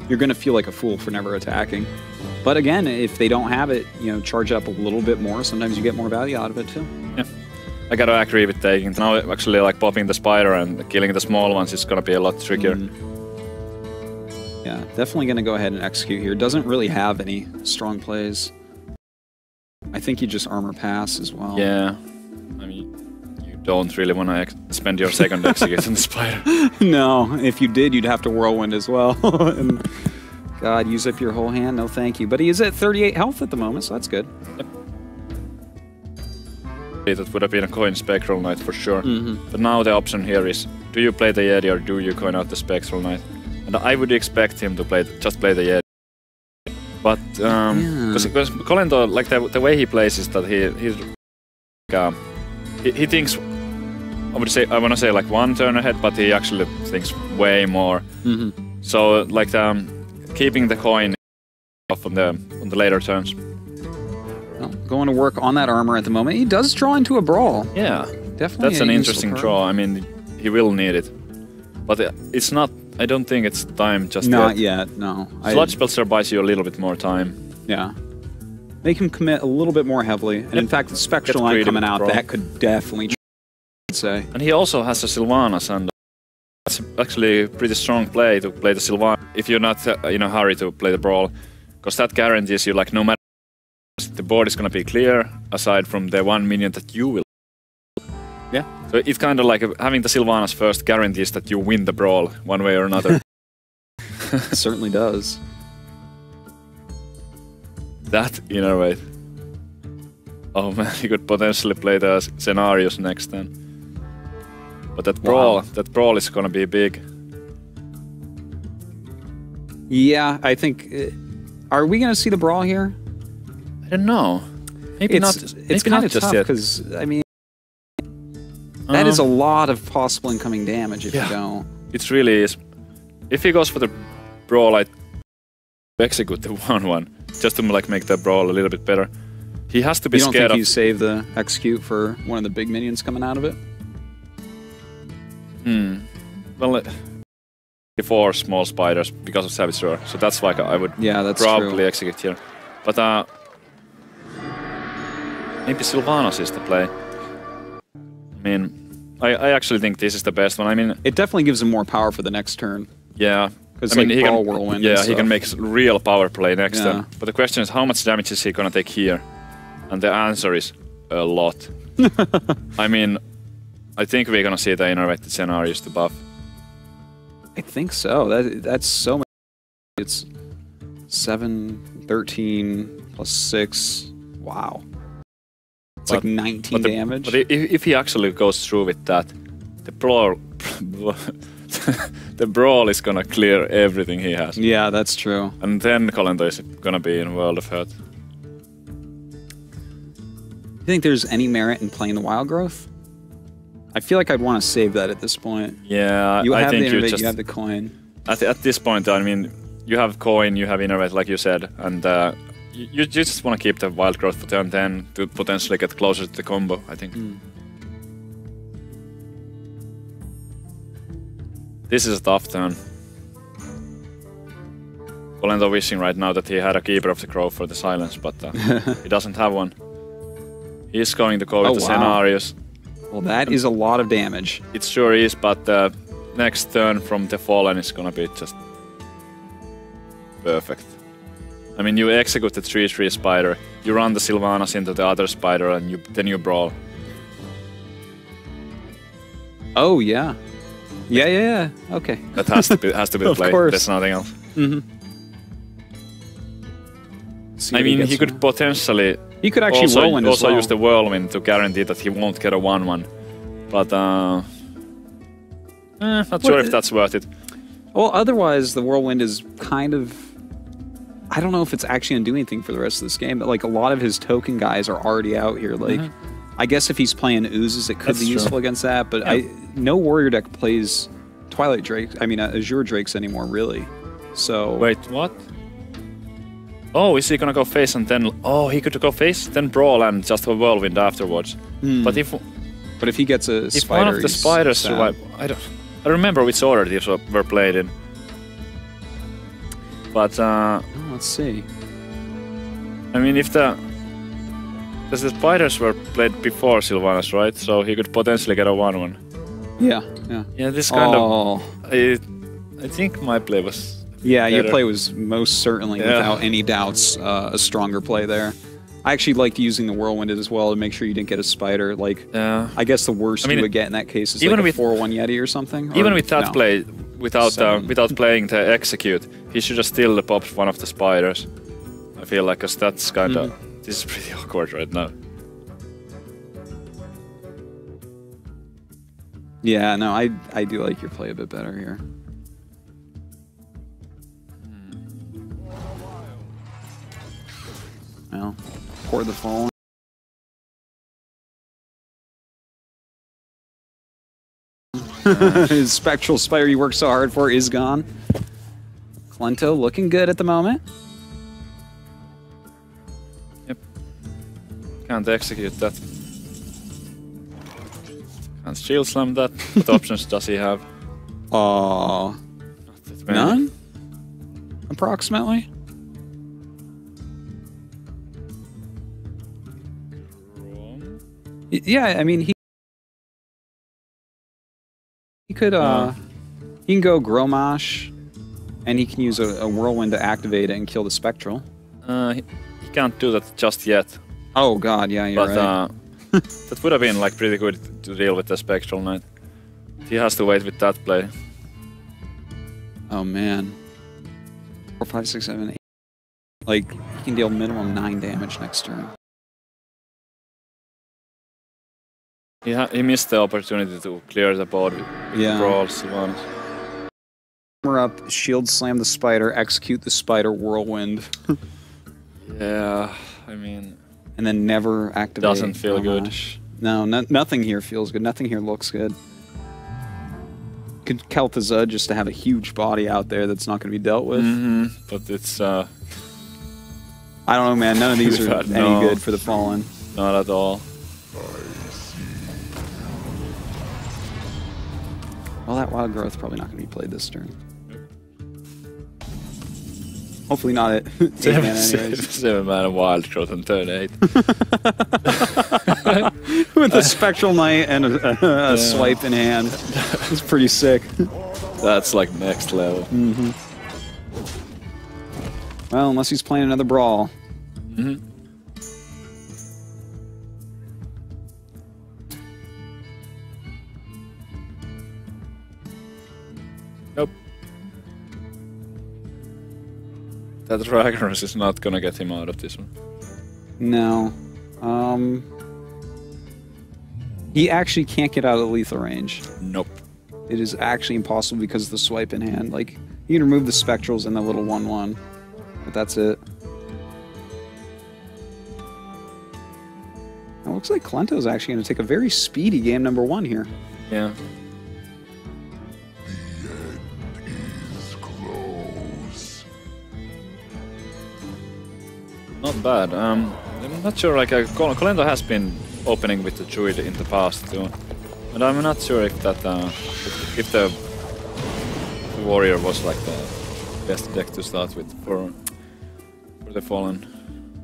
you're going to feel like a fool for never attacking. But again, if they don't have it, you know, charge up a little bit more. Sometimes you get more value out of it too. Yeah, I gotta agree with taking. Now actually like popping the spider and killing the small ones is gonna be a lot trickier. Yeah, definitely going to go ahead and Execute here. Doesn't really have any strong plays. I think you just armor pass as well. Yeah, I mean, you don't really want to spend your second Execute on the spider. No, if you did, you'd have to Whirlwind as well. And God, use up your whole hand, no thank you. But he is at 38 health at the moment, so that's good. Yep. That would have been a coin Spectral Knight for sure. But now the option here is, do you play the Yeti or do you coin out the Spectral Knight? And I would expect him to just play the Yeti. But because Kolento, like the way he plays is that he thinks, I want to say like one turn ahead, but he actually thinks way more. So like keeping the coin off on the later turns. Well, going to work on that armor at the moment. He does draw into a brawl. Yeah, definitely. That's an interesting draw. I mean, he will need it, but it's not. I don't think it's time just not yet. No. Sludge Spellster buys you a little bit more time. Yeah. Make him commit a little bit more heavily. And in fact, the Spectral Knight coming out, that could definitely say. And he also has a Sylvanas, and that's actually a pretty strong play to play the Sylvanas if you're not in a hurry to play the Brawl, because that guarantees you, like, no matter the board is going to be clear, aside from the one minion that you will. Yeah. So it's kind of like having the Sylvanas first guarantees that you win the Brawl one way or another. It certainly does. That Inner Weight. Oh man, you could potentially play the scenarios next then. But that Brawl is gonna be big. Yeah, I think. Are we gonna see the Brawl here? I don't know. Maybe not. It's kind of tough because I mean, that is a lot of possible incoming damage if you don't. It really is. If he goes for the Brawl, I execute the 1/1 just to like make the Brawl a little bit better. He has to be scared. You don't think of you save the execute for one of the big minions coming out of it? Well, 4 small spiders because of Savage Roar, so that's why I would probably execute here. But maybe Sylvanas is the play. I mean, I actually think this is the best one. I mean, it definitely gives him more power for the next turn. Yeah. Because like he can, Whirlwind. Yeah, he can make real power play next turn. But the question is, how much damage is he gonna take here? And the answer is a lot. I mean, I think we're gonna see the innovated scenarios to buff. I think so. That's so much. It's 7, 13 plus 6. Wow. It's like 19 damage. But if he actually goes through with that, the Brawl the brawl is gonna clear everything he has. Yeah, that's true. And then Kolento is gonna be in World of Hurt. Do you think there's any merit in playing the Wild Growth? I feel like I'd want to save that at this point. Yeah, You I have think the innovate, just you have the coin. at this point. I mean, you have coin, you have innovate, like you said, and you just want to keep the Wild Growth for turn 10 to potentially get closer to the combo. I think. This is a tough turn. Kolento wishing right now that he had a Keeper of the Crow for the silence, but he doesn't have one. He's going to go with the scenarios. Well, that is a lot of damage. It sure is, but next turn from the Fallen is gonna be just perfect. I mean, you execute the 3/3 spider, you run the Sylvanas into the other spider, and then you brawl. Oh yeah, yeah. Okay. That has to be the Of play. course. There's nothing else. See I what mean, gets he could from- potentially. He could actually Whirlwind as also well. use the Whirlwind to guarantee that he won't get a 1/1. But not sure if that's worth it. Well, otherwise the Whirlwind is kind of. I don't know if it's actually gonna do anything for the rest of this game. But like a lot of his token guys are already out here. Like, I guess if he's playing oozes, it could That's be useful true. against that. But no warrior deck plays Twilight Drake. I mean, Azure Drakes anymore, really. So Wait, what? Oh, is he gonna go face and then? Oh, he could go face, then brawl and just a Whirlwind afterwards. But if he gets a if spider, one of the he's spiders sad. survive, I don't remember which order these were played in. But let's see. I mean, if the spiders were played before Sylvanas, right? So he could potentially get a 1/1. Yeah. Yeah, this kind of. I think my play was. Yeah, your better. play was most certainly, without any doubts, a stronger play there. I actually liked using the Whirlwind as well to make sure you didn't get a spider. Like, I guess the worst you would get in that case is even like with a 4/1 Yeti or something. Even Or- with that no. play, without 7. without playing the execute, he should have still popped one of the spiders. I feel like, 'cause that's kind of this is pretty awkward right now. Yeah, no, I do like your play a bit better here. Well, pour the Fallen. His Spectral Spider you worked so hard for is gone. Kolento looking good at the moment. Yep. Can't execute that. Can't shield slam that. What options does he have? None? Approximately? Yeah, I mean, he could, he can go Gromash, and he can use a Whirlwind to activate it and kill the Spectral. He can't do that just yet. Oh god, yeah, you're right. That would have been like pretty good to deal with the Spectral Knight. He has to wait with that play. Oh man. 4, 5, 6, 7, 8. Like, he can deal minimum 9 damage next turn. He missed the opportunity to clear the board with the brawls. Armor up, shield slam the spider, execute the spider Whirlwind. Yeah, I mean... And then never activate. Doesn't feel good. No, nothing here feels good. Nothing here looks good. Could Kel'Thuzad just to have a huge body out there that's not going to be dealt with. But it's... I don't know, man. None of these are any good for the Fallen. Not at all. Well, that Wild Growth probably not going to be played this turn. Hopefully not at 8 mana anyways. 7 mana Wild Growth on turn 8. With a Spectral Knight and a swipe in hand. It's pretty sick. That's like next level. Well, unless he's playing another Brawl. Nope. That Ragnaros is not gonna get him out of this one. No. He actually can't get out of lethal range. Nope. it is actually impossible because of the swipe in hand. Like, you can remove the spectrals and the little 1/1, but that's it. It looks like Kalento's actually going to take a very speedy game number 1 here. Yeah. Not bad. I'm not sure, like, Kalento has been opening with the Druid in the past too. And I'm not sure if that, if the Warrior was like the best deck to start with for the Fallen.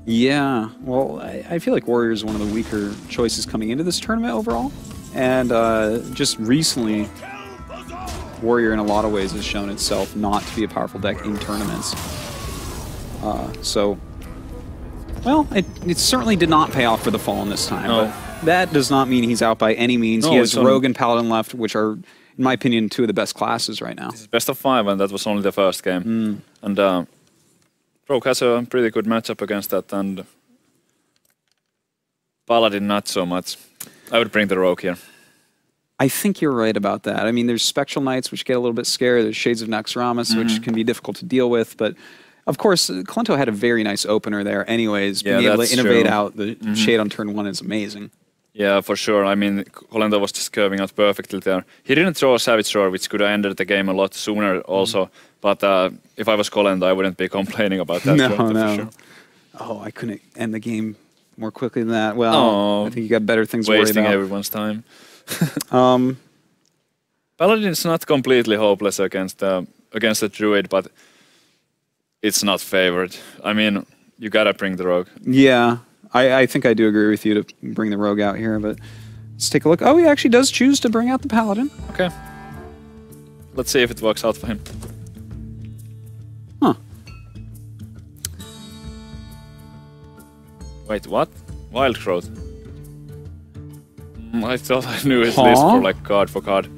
Yeah, well, I feel like Warrior is one of the weaker choices coming into this tournament overall. And just recently, Warrior in a lot of ways has shown itself not to be a powerful deck in tournaments. So... Well, it certainly did not pay off for the Fallen this time, but that does not mean he's out by any means. He has Rogue and Paladin left, which are, in my opinion, 2 of the best classes right now. This is best of 5, and that was only the first game. And Rogue has a pretty good matchup against that, and Paladin not so much. I would bring the Rogue here. I think you're right about that. I mean, there's Spectral Knights, which get a little bit scary. There's Shades of Naxxramas, which can be difficult to deal with, but... Of course, Kalento had a very nice opener there anyways. Being able to innovate out the Shade on turn 1 is amazing. Yeah, for sure. I mean, Kalento was just curving out perfectly there. He didn't throw a Savage Roar, which could have ended the game a lot sooner also. But if I was Kalento, I wouldn't be complaining about that. No. For sure. Oh, I couldn't end the game more quickly than that. Well, I think you got better things to worry about. Wasting everyone's time. Paladin's not completely hopeless against the Druid, but... It's not favored. I mean, you gotta bring the Rogue. Yeah, I think I do agree with you to bring the Rogue out here, but let's take a look. Oh, he actually does choose to bring out the Paladin. Okay. Let's see if it works out for him. Huh. Wait, what? Wild Growth. I thought I knew his list for like card for card.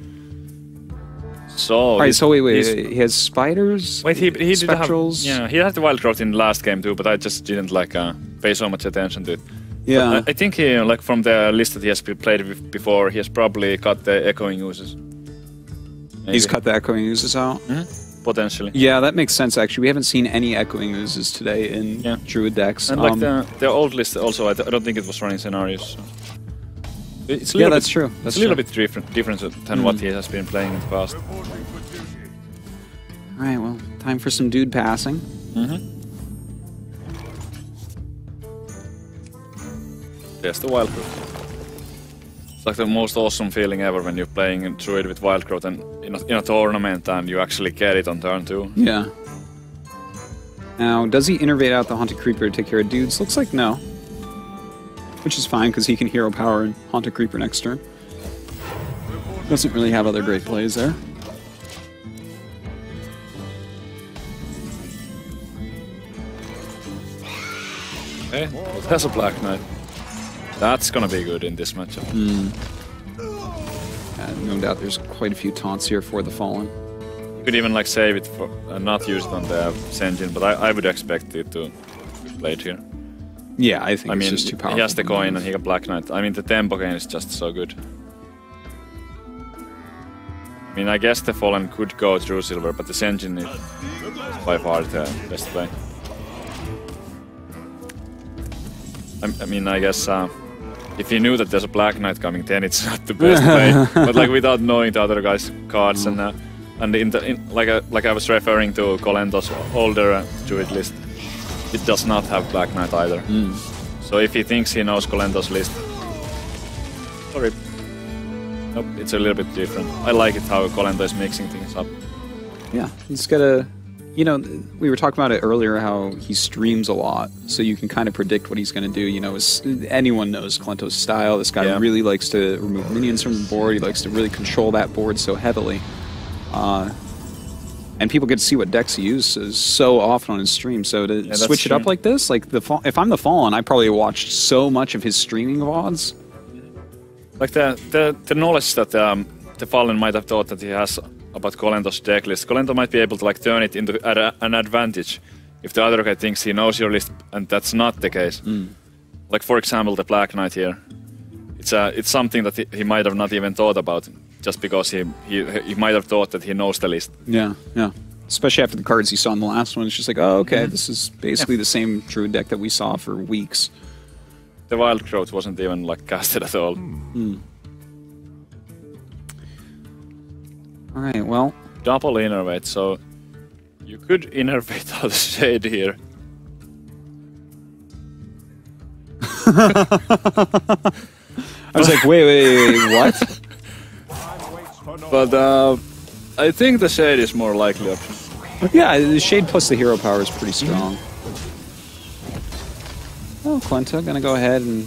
So alright, so wait. He has spiders. Wait, he spectrals. Did have, yeah, he had the Wild Growth in the last game too, but I just didn't like pay so much attention to it. Yeah, I think he, like, from the list that he has played with before, he has probably cut the Echoing Oozes. He's cut the Echoing Oozes out. Potentially. Yeah, that makes sense. Actually, we haven't seen any Echoing Oozes today in Druid decks. And like the old list also, I don't think it was running scenarios. So. It's a that's true. That's a little bit different than what he has been playing in the past. Alright, well, time for some dude passing. Yes, the Wild Growth. It's like the most awesome feeling ever when you're playing a Druid with Wild Growth and in a tournament and you actually get it on turn 2. Yeah. Now, does he innervate out the Haunted Creeper to take care of dudes? Looks like no. Which is fine, because he can Hero Power and Haunted Creeper next turn. Doesn't really have other great plays there. Okay, well, there's a Black Knight. That's gonna be good in this matchup. No doubt there's quite a few taunts here for the Fallen. You could even like save it for not use it on the Senjin, but I would expect it to be played here. Yeah, I think it's just too powerful. He has the coin and he got Black Knight. I mean, the tempo gain is just so good. I mean, I guess the Fallen could go through Silver, but the Senjin is by far the best play. I mean, I guess if you knew that there's a Black Knight coming, then it's not the best play. But like without knowing the other guys' cards and like I was referring to Kalento's older Druid list. It does not have Black Knight either. So if he thinks he knows Kalento's list... Sorry. Nope, it's a little bit different. I like it how Kalento is mixing things up. Yeah, he's got a... You know, we were talking about it earlier, how he streams a lot, so you can kind of predict what he's going to do. You know, anyone knows Kalento's style. This guy really likes to remove minions from the board. He likes to really control that board so heavily. And people get to see what decks he uses so often on his stream. So to switch it up like this, like if I'm the Fallen, I probably watched so much of his streaming VODs. Like the knowledge that the Fallen might have thought that he has about Kalento's deck list, Kalento might be able to like turn it into an advantage if the other guy thinks he knows your list, and that's not the case. Like for example, the Black Knight here. It's something that he might have not even thought about. just because he might have thought that he knows the list. Yeah, yeah. Especially after the cards he saw in the last one, it's just like, oh, okay, this is basically the same Druid deck that we saw for weeks. The Wild Growth wasn't even like casted at all. All right, well, double innervate, so you could innervate out the Shade here. I was like, wait, what? But I think the Shade is more likely option. Yeah, the Shade plus the hero power is pretty strong. Oh, Klenta gonna go ahead and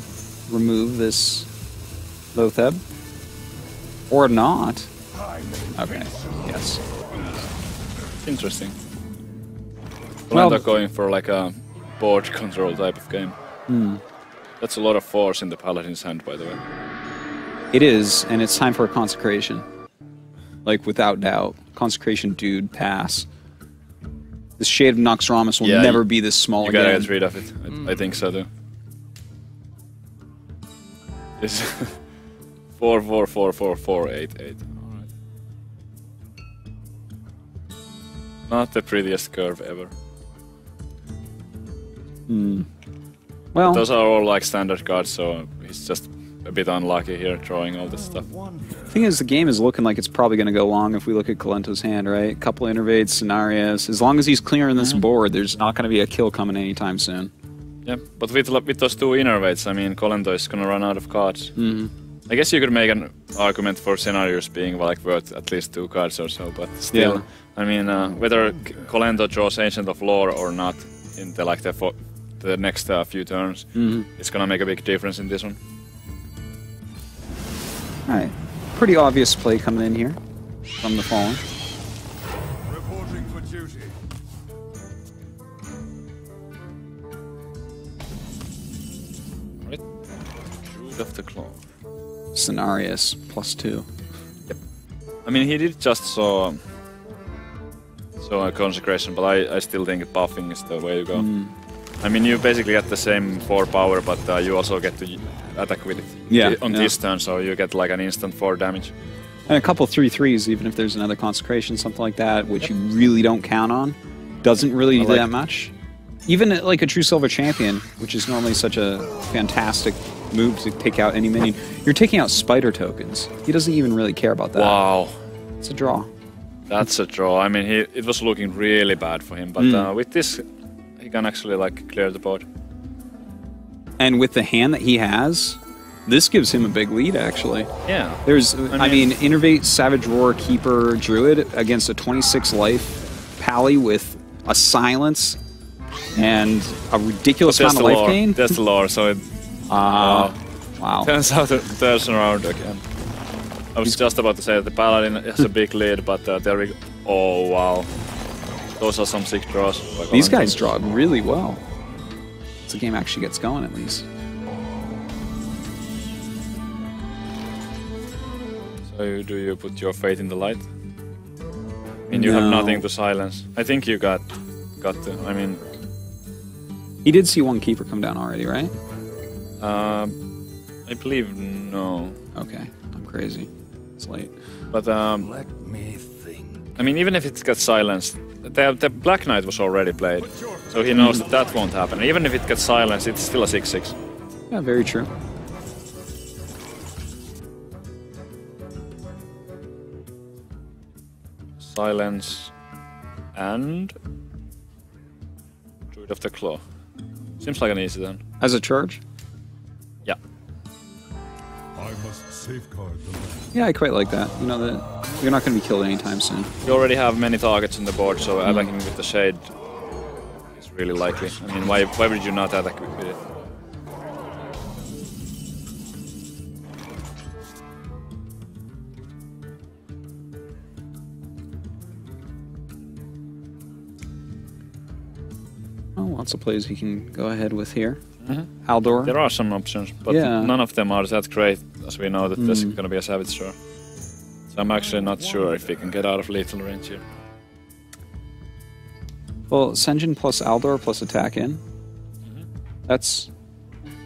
remove this Lotheb. Or not. Okay, yes. Interesting. Well, Klenta going for like a board control type of game. That's a lot of force in the Paladin's hand, by the way. It is, and it's time for a consecration. Like, without doubt. Consecration, dude, pass. This Shade of Noxramas will never be this small again. You gotta get rid of it. I think so, too. It's 4, 4, 4, 4, 4, 8, 8. Alright. Not the prettiest curve ever. Well, those are all like standard cards, so he's just a bit unlucky here drawing all this stuff. the thing is, the game is looking like it's probably going to go long if we look at Kalenta's hand, right? A couple innervates, scenarios. As long as he's clearing this board, there's not going to be a kill coming anytime soon. Yeah, but with those two innervates, I mean, Kolento is going to run out of cards. I guess you could make an argument for scenarios being like worth at least 2 cards or so, but still, I mean, whether Kolento draws Ancient of Lore or not in the next few turns, it's gonna make a big difference in this one. Alright, pretty obvious play coming in here from the Fallen. Reporting for duty. Right. Druid of the Claw. Scenarios +2. Yep. I mean, he did just saw a Consecration, but I still think buffing is the way to go. I mean, you basically get the same 4 power, but you also get to attack with it on this turn, so you get like an instant 4 damage. And a couple 3/3s, even if there's another Consecration, something like that, which you really don't count on. Doesn't really do that much. Even like a True Silver Champion, which is normally such a fantastic move to take out any minion, you're taking out Spider tokens. He doesn't even really care about that. Wow. It's a draw. That's a draw. I mean, it was looking really bad for him, but with this, he can actually like clear the board. And with the hand that he has, this gives him a big lead, actually. Yeah. There's, I mean, Innervate, Savage Roar, Keeper, Druid against a 26 life Pally with a Silence and a ridiculous amount of life gain. That's the lore, so it... wow. Turns out it turns around again. I was just about to say that the Paladin has a big lead, but there we go. Oh, wow. Those are some sick draws. These guys draw really well. So the game actually gets going, at least. So do you put your faith in the light? I mean, you have nothing to silence. I think you got to, I mean... He did see one Keeper come down already, right? I believe no. Okay, I'm crazy. It's late. But Let me think. I mean, even if it gets silenced, the Black Knight was already played, so he knows that won't happen. Even if it gets silenced, it's still a 6/6. Yeah, very true. Silence and Druid of the Claw. Seems like an easy turn. As a charge? Yeah. I must safeguard the land. Yeah, I quite like that. You know that you're not going to be killed anytime soon. You already have many targets on the board, so attacking with the Shade is really likely. I mean, why would you not attack with it? Oh, lots of plays he can go ahead with here. Aldor. There are some options, but none of them are that great, as we know that there's going to be a Savage draw. So I'm actually not sure if he can get out of lethal range here. Well, Senjin plus Aldor plus attack in. That's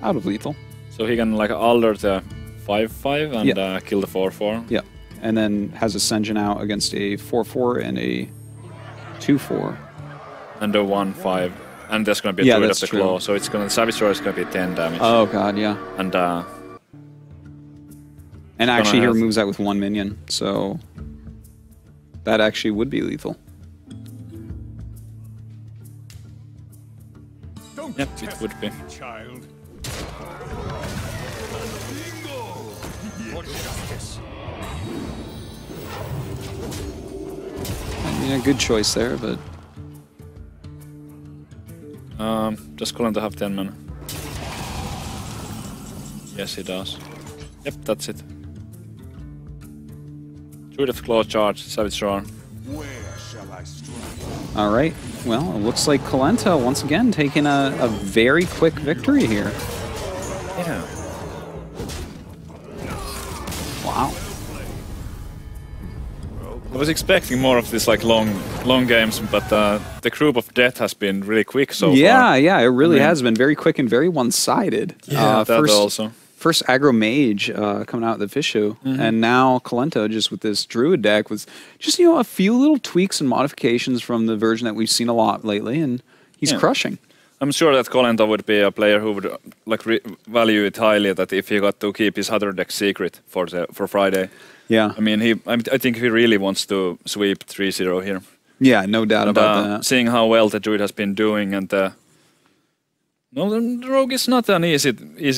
out of lethal. So he can like Aldor the 5/5 and kill the 4/4. Yeah. and then has Ascension out against a 4/4 and a 2/4. And a 1/5. And there's going to be a Druid of the Claw, so it's going to Savage Roar is going to be 10 damage. Oh god, yeah. And actually he removes that with 1 minion, so that actually would be lethal. Yep, it would be. Child. I mean, a good choice there, but does Colento have 10 mana? Yes, he does. Yep, that's it. Druid of Claw charge, Savage Roar. Where shall I strike? all right. Well, it looks like Colento once again taking a very quick victory here. Yeah. Wow. I was expecting more of this like long games, but the group of death has been really quick so far. Yeah, it really has been very quick and very one-sided. Yeah, that also. First aggro mage coming out of the Fishu, and now Colento just with this Druid deck with just a few little tweaks and modifications from the version that we've seen a lot lately, and he's crushing. I'm sure that Colento would be a player who would value it highly. That if he got to keep his other deck secret for Friday. Yeah, I mean, I think he really wants to sweep 3-0 here. Yeah, no doubt about that. Seeing how well the Druid has been doing, and the Rogue is not an easy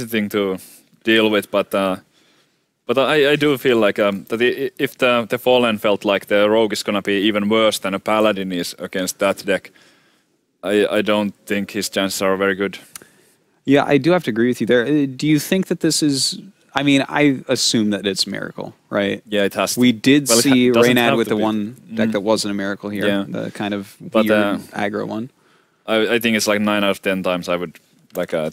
thing to deal with, but I do feel like that if the Fallen felt like the Rogue is gonna be even worse than a Paladin is against that deck, I don't think his chances are very good. Yeah, I do have to agree with you there. Do you think that this is? I mean, I assume that it's Miracle, right? Yeah, it has to. We did see Reynad with the be. one deck that wasn't a Miracle here, the kind of weird aggro one. I think it's like 9 out of 10 times I would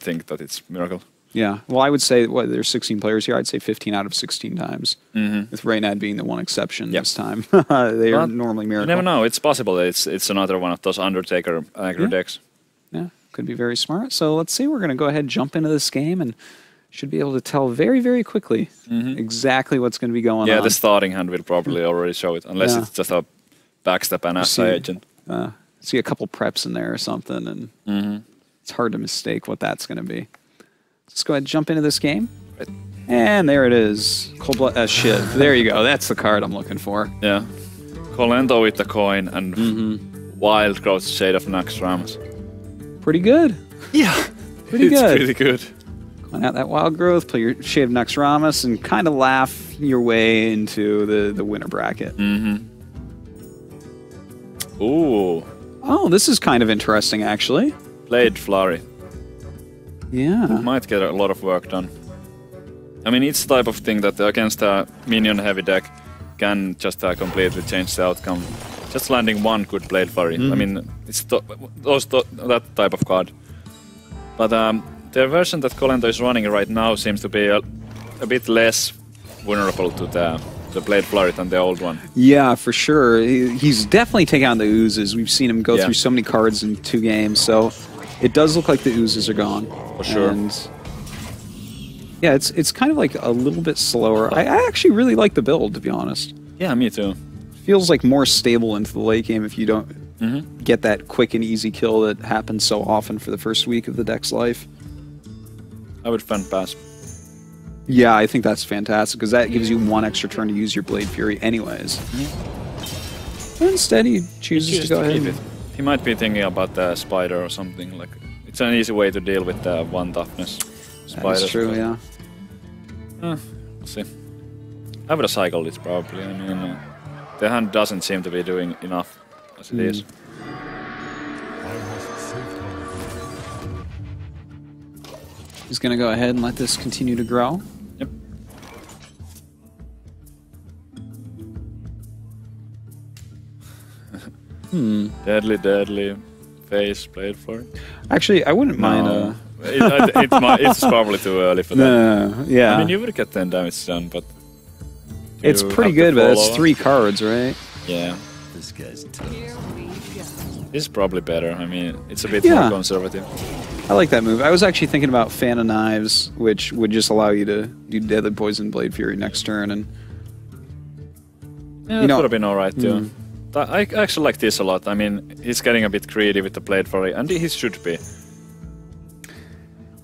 think that it's Miracle. Yeah, well, I would say there's 16 players here. I'd say 15 out of 16 times, with Reynad being the one exception this time. They are normally Miracle. You never know. It's possible that it's another one of those Undertaker aggro decks. Yeah, could be very smart. So let's see. We're going to go ahead and jump into this game and should be able to tell very, very quickly exactly what's going to be going on. Yeah, the starting hand will probably already show it, unless it's just a backstab and agent. See a couple preps in there or something, and it's hard to mistake what that's going to be. Let's go ahead and jump into this game. And there it is. Cold Blood Shiv. There you go. That's the card I'm looking for. Yeah. Colento with the coin and Wild Growth Shade of Naxxramas. Pretty good. Yeah. Pretty good. It's pretty good. Going out that Wild Growth, play your Shade of Naxxramas, and kind of laugh your way into the winner bracket. Ooh. Oh, this is kind of interesting, actually. Blade Flurry. Yeah. Might get a lot of work done. I mean, it's the type of thing that against a minion-heavy deck can just completely change the outcome. Just landing one good Blade Flurry. I mean, it's that type of card. But the version that Colento is running right now seems to be a bit less vulnerable to the Blade Flurry than the old one. Yeah, for sure. He's definitely taking on the oozes. We've seen him go through so many cards in 2 games, so it does look like the oozes are gone. For sure. And yeah, it's kind of like a little bit slower. I actually really like the build, to be honest. Yeah, me too. Feels like more stable into the late game if you don't get that quick and easy kill that happens so often for the first week of the deck's life. I would fan pass. Yeah, I think that's fantastic, because that gives you 1 extra turn to use your Blade Fury anyways. But instead, he chooses to go ahead and... He might be thinking about the spider or something. Like it's an easy way to deal with the 1 toughness spider. That's true, yeah. We'll see. I would have cycled it probably. I mean, the hand doesn't seem to be doing enough as it is. He's going to go ahead and let this continue to grow. Yep. Deadly face Blade Flurry. Actually, I wouldn't mind. It's probably too early for that. No, yeah. I mean, you would get 10 damage done, but it's pretty good, but it's 3 cards, right? Yeah. This guy's tough. This is probably better. I mean, it's a bit more conservative. I like that move. I was actually thinking about Fan of Knives, which would just allow you to do Deadly Poison Blade Fury next turn, and Yeah, that would have been alright too. I actually like this a lot. I mean, he's getting a bit greedy with the blade fury, and he should be.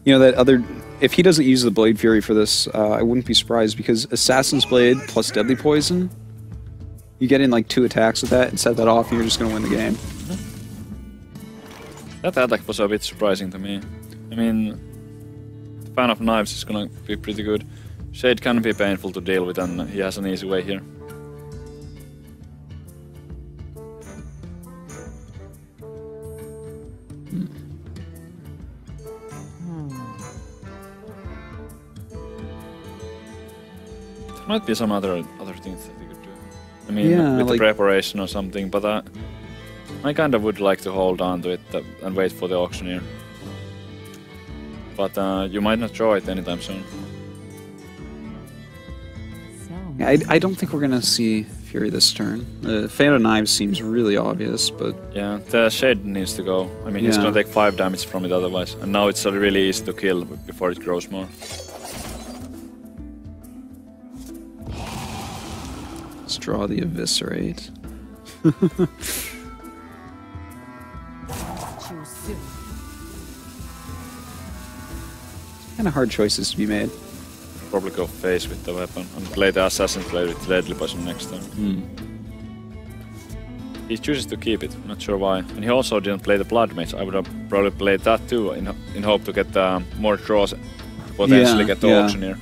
You know, that other... If he doesn't use the Blade Fury for this, I wouldn't be surprised, because Assassin's Blade plus Deadly Poison, you get in like 2 attacks with that and set that off, and you're just going to win the game. That attack was a bit surprising to me. I mean, the Fan of Knives is going to be pretty good. Shade can be painful to deal with, and he has an easy way here. Might be some other things that he could do. I mean, with the preparation or something, but I kind of would like to hold on to it and wait for the auctioneer. But you might not draw it anytime soon. I don't think we're going to see Fury this turn. The Fan of Knives seems really obvious, but... Yeah, the Shade needs to go. I mean, he's going to take 5 damage from it otherwise. And now it's really easy to kill before it grows more. Let's draw the Eviscerate. Kind of hard choices to be made. Probably go face with the weapon and play the Assassin's Blade with Deadly Poison next turn. He chooses to keep it, not sure why. And he also didn't play the Blood Mage. I would have probably played that too in hope to get more draws, potentially get the auctioneer.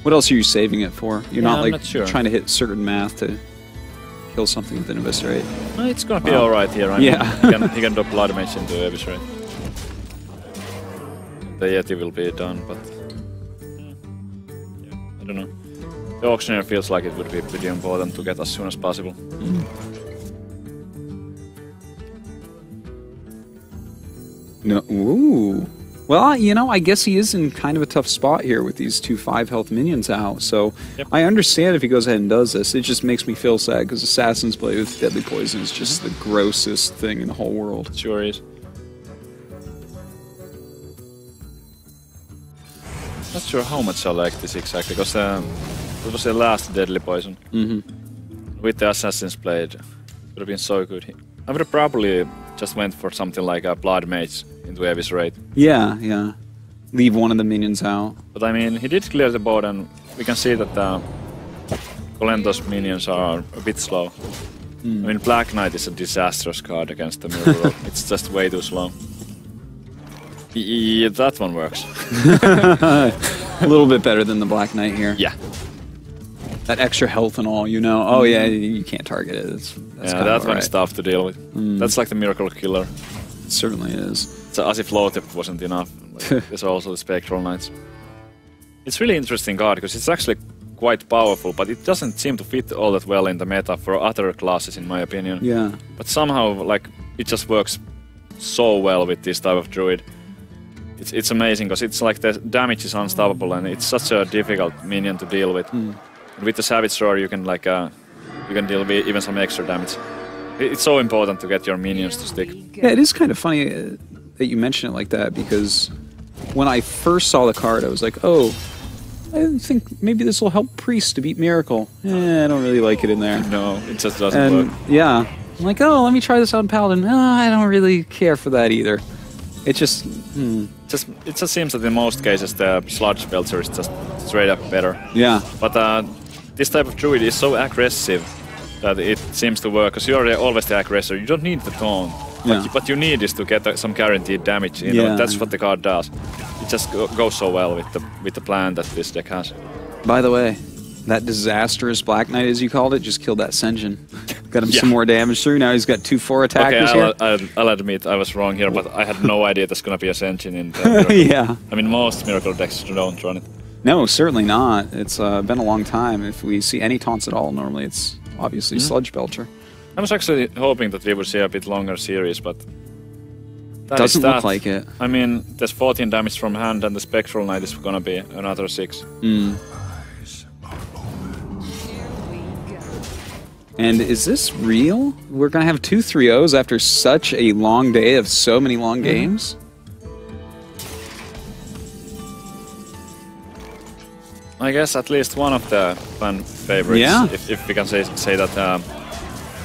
What else are you saving it for? You're not like not sure. trying to hit certain math to kill something with an Eviscerate. No, it's gonna be alright here. I mean, he can do Blood Mage into Eviscerate. The Yeti will be done, but I don't know. The auctioneer feels like it would be pretty important to get as soon as possible. No, ooh. Well, you know, I guess he is in kind of a tough spot here with these 2 5-health minions out, so I understand if he goes ahead and does this. It just makes me feel sad, because Assassin's Blade with Deadly Poison is just the grossest thing in the whole world. It sure is. Not sure how much I like this exactly, because it was the last Deadly Poison. With the Assassin's Blade, it would have been so good. I would have probably just went for something like a Blood Mage into Eviscerate. Yeah. Leave one of the minions out. But I mean, he did clear the board, and we can see that Colento's minions are a bit slow. I mean, Black Knight is a disastrous card against the Mirror. It's just way too slow. Yeah, that one works. A little bit better than the Black Knight here. Yeah. That extra health and all, you know. Oh yeah, you can't target it. That's that one's tough to deal with. That's like the Miracle Killer. It certainly is. It's as if Loatheb wasn't enough. There's also the Spectral Knights. It's really interesting card, because it's actually quite powerful, but it doesn't seem to fit all that well in the meta for other classes, in my opinion. Yeah. But somehow, like, it just works so well with this type of druid. It's amazing, because it's like the damage is unstoppable, and it's such a difficult minion to deal with. With the Savage Roar, you can deal with even some extra damage. It's so important to get your minions to stick. Yeah, it is kind of funny that you mention it like that, because when I first saw the card, I was like, oh, I think maybe this will help Priest to beat Miracle. I don't really like it in there. No, it just doesn't work. Yeah, I'm like, oh, let me try this on Paladin. I don't really care for that either. It just... It just seems that in most cases the Sludge Belcher is just straight up better. Yeah. But this type of druid is so aggressive that it seems to work, because you're always the aggressor. You don't need the taunt. What you need is to get some guaranteed damage. You know, that's what the card does. It just goes so well with the plan that this deck has. By the way, that disastrous Black Knight, as you called it, just killed that Senjin. Got him some more damage through. Now he's got 2/4 attackers here. I'll admit I was wrong here, but I had no idea there's going to be a Senjin in the Yeah. I mean, most Miracle decks don't run it. No, certainly not. It's been a long time. If we see any taunts at all, normally it's obviously Sludge Belcher. I was actually hoping that we would see a bit longer series, but... Doesn't look like it. I mean, there's 14 damage from hand, and the Spectral Knight is gonna be another 6. And is this real? We're gonna have 2 3-0s after such a long day of so many long games? I guess at least one of the fan favorites, Yeah. if we can say that,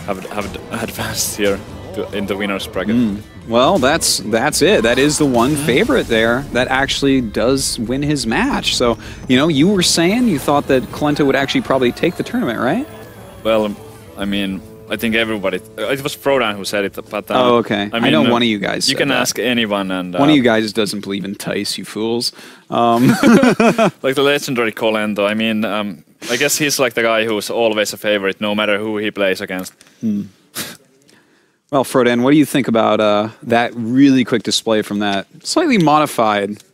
have advanced here in the winners bracket. Well, that's it. That is the one favorite there that actually does win his match. So, you were saying you thought that Kolento would actually probably take the tournament, right? Well, I mean, I think everybody. It was Frodan who said it, but oh, okay. I know one of you guys. You can ask anyone, and one of you guys doesn't believe in Tice, you fools. Like the legendary Kolento. I mean, I guess he's like the guy who's always a favorite, no matter who he plays against. Well, Frodan, what do you think about that really quick display from that slightly modified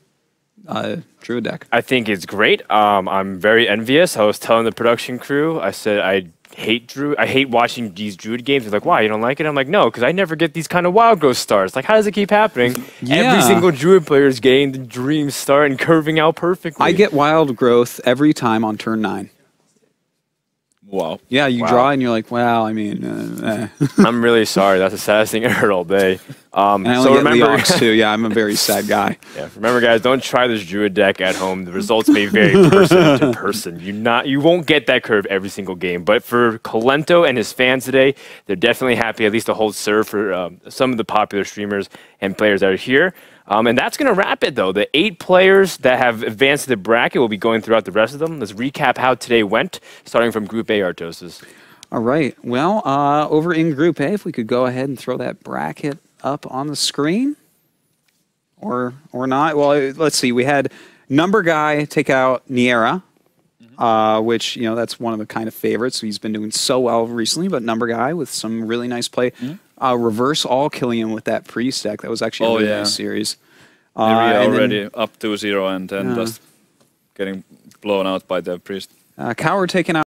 Druid deck? I think it's great. I'm very envious. I was telling the production crew, I said I hate watching these Druid games. They're like, why, you don't like it? I'm like, no, because I never get these kind of wild growth stars. Like, how does it keep happening? Yeah. Every single Druid player is getting the dream star and curving out perfectly. I get wild growth every time on turn 9. Wow. Yeah, you draw and you're like, well, I mean, I'm really sorry. That's the saddest thing I heard all day. and I only get Leox too. Yeah, I'm a very sad guy. Yeah, remember, guys, don't try this Druid deck at home. The results may vary person to person. You won't get that curve every single game. But for Kolento and his fans today, they're definitely happy at least to hold serve for some of the popular streamers and players that are here. And that's going to wrap it, though. The 8 players that have advanced to the bracket will be going throughout the rest of them. Let's recap how today went, starting from Group A, Artosis. All right. Well, over in Group A, if we could go ahead and throw that bracket up on the screen. Or not. Well, let's see. We had Number Guy take out Niera, which, that's one of the kind of favorites. He's been doing so well recently, but Number Guy with some really nice play. Reverse all killing him with that priest deck. That was actually a really nice series. Already up 2-0 and then just getting blown out by the priest. Coward taking out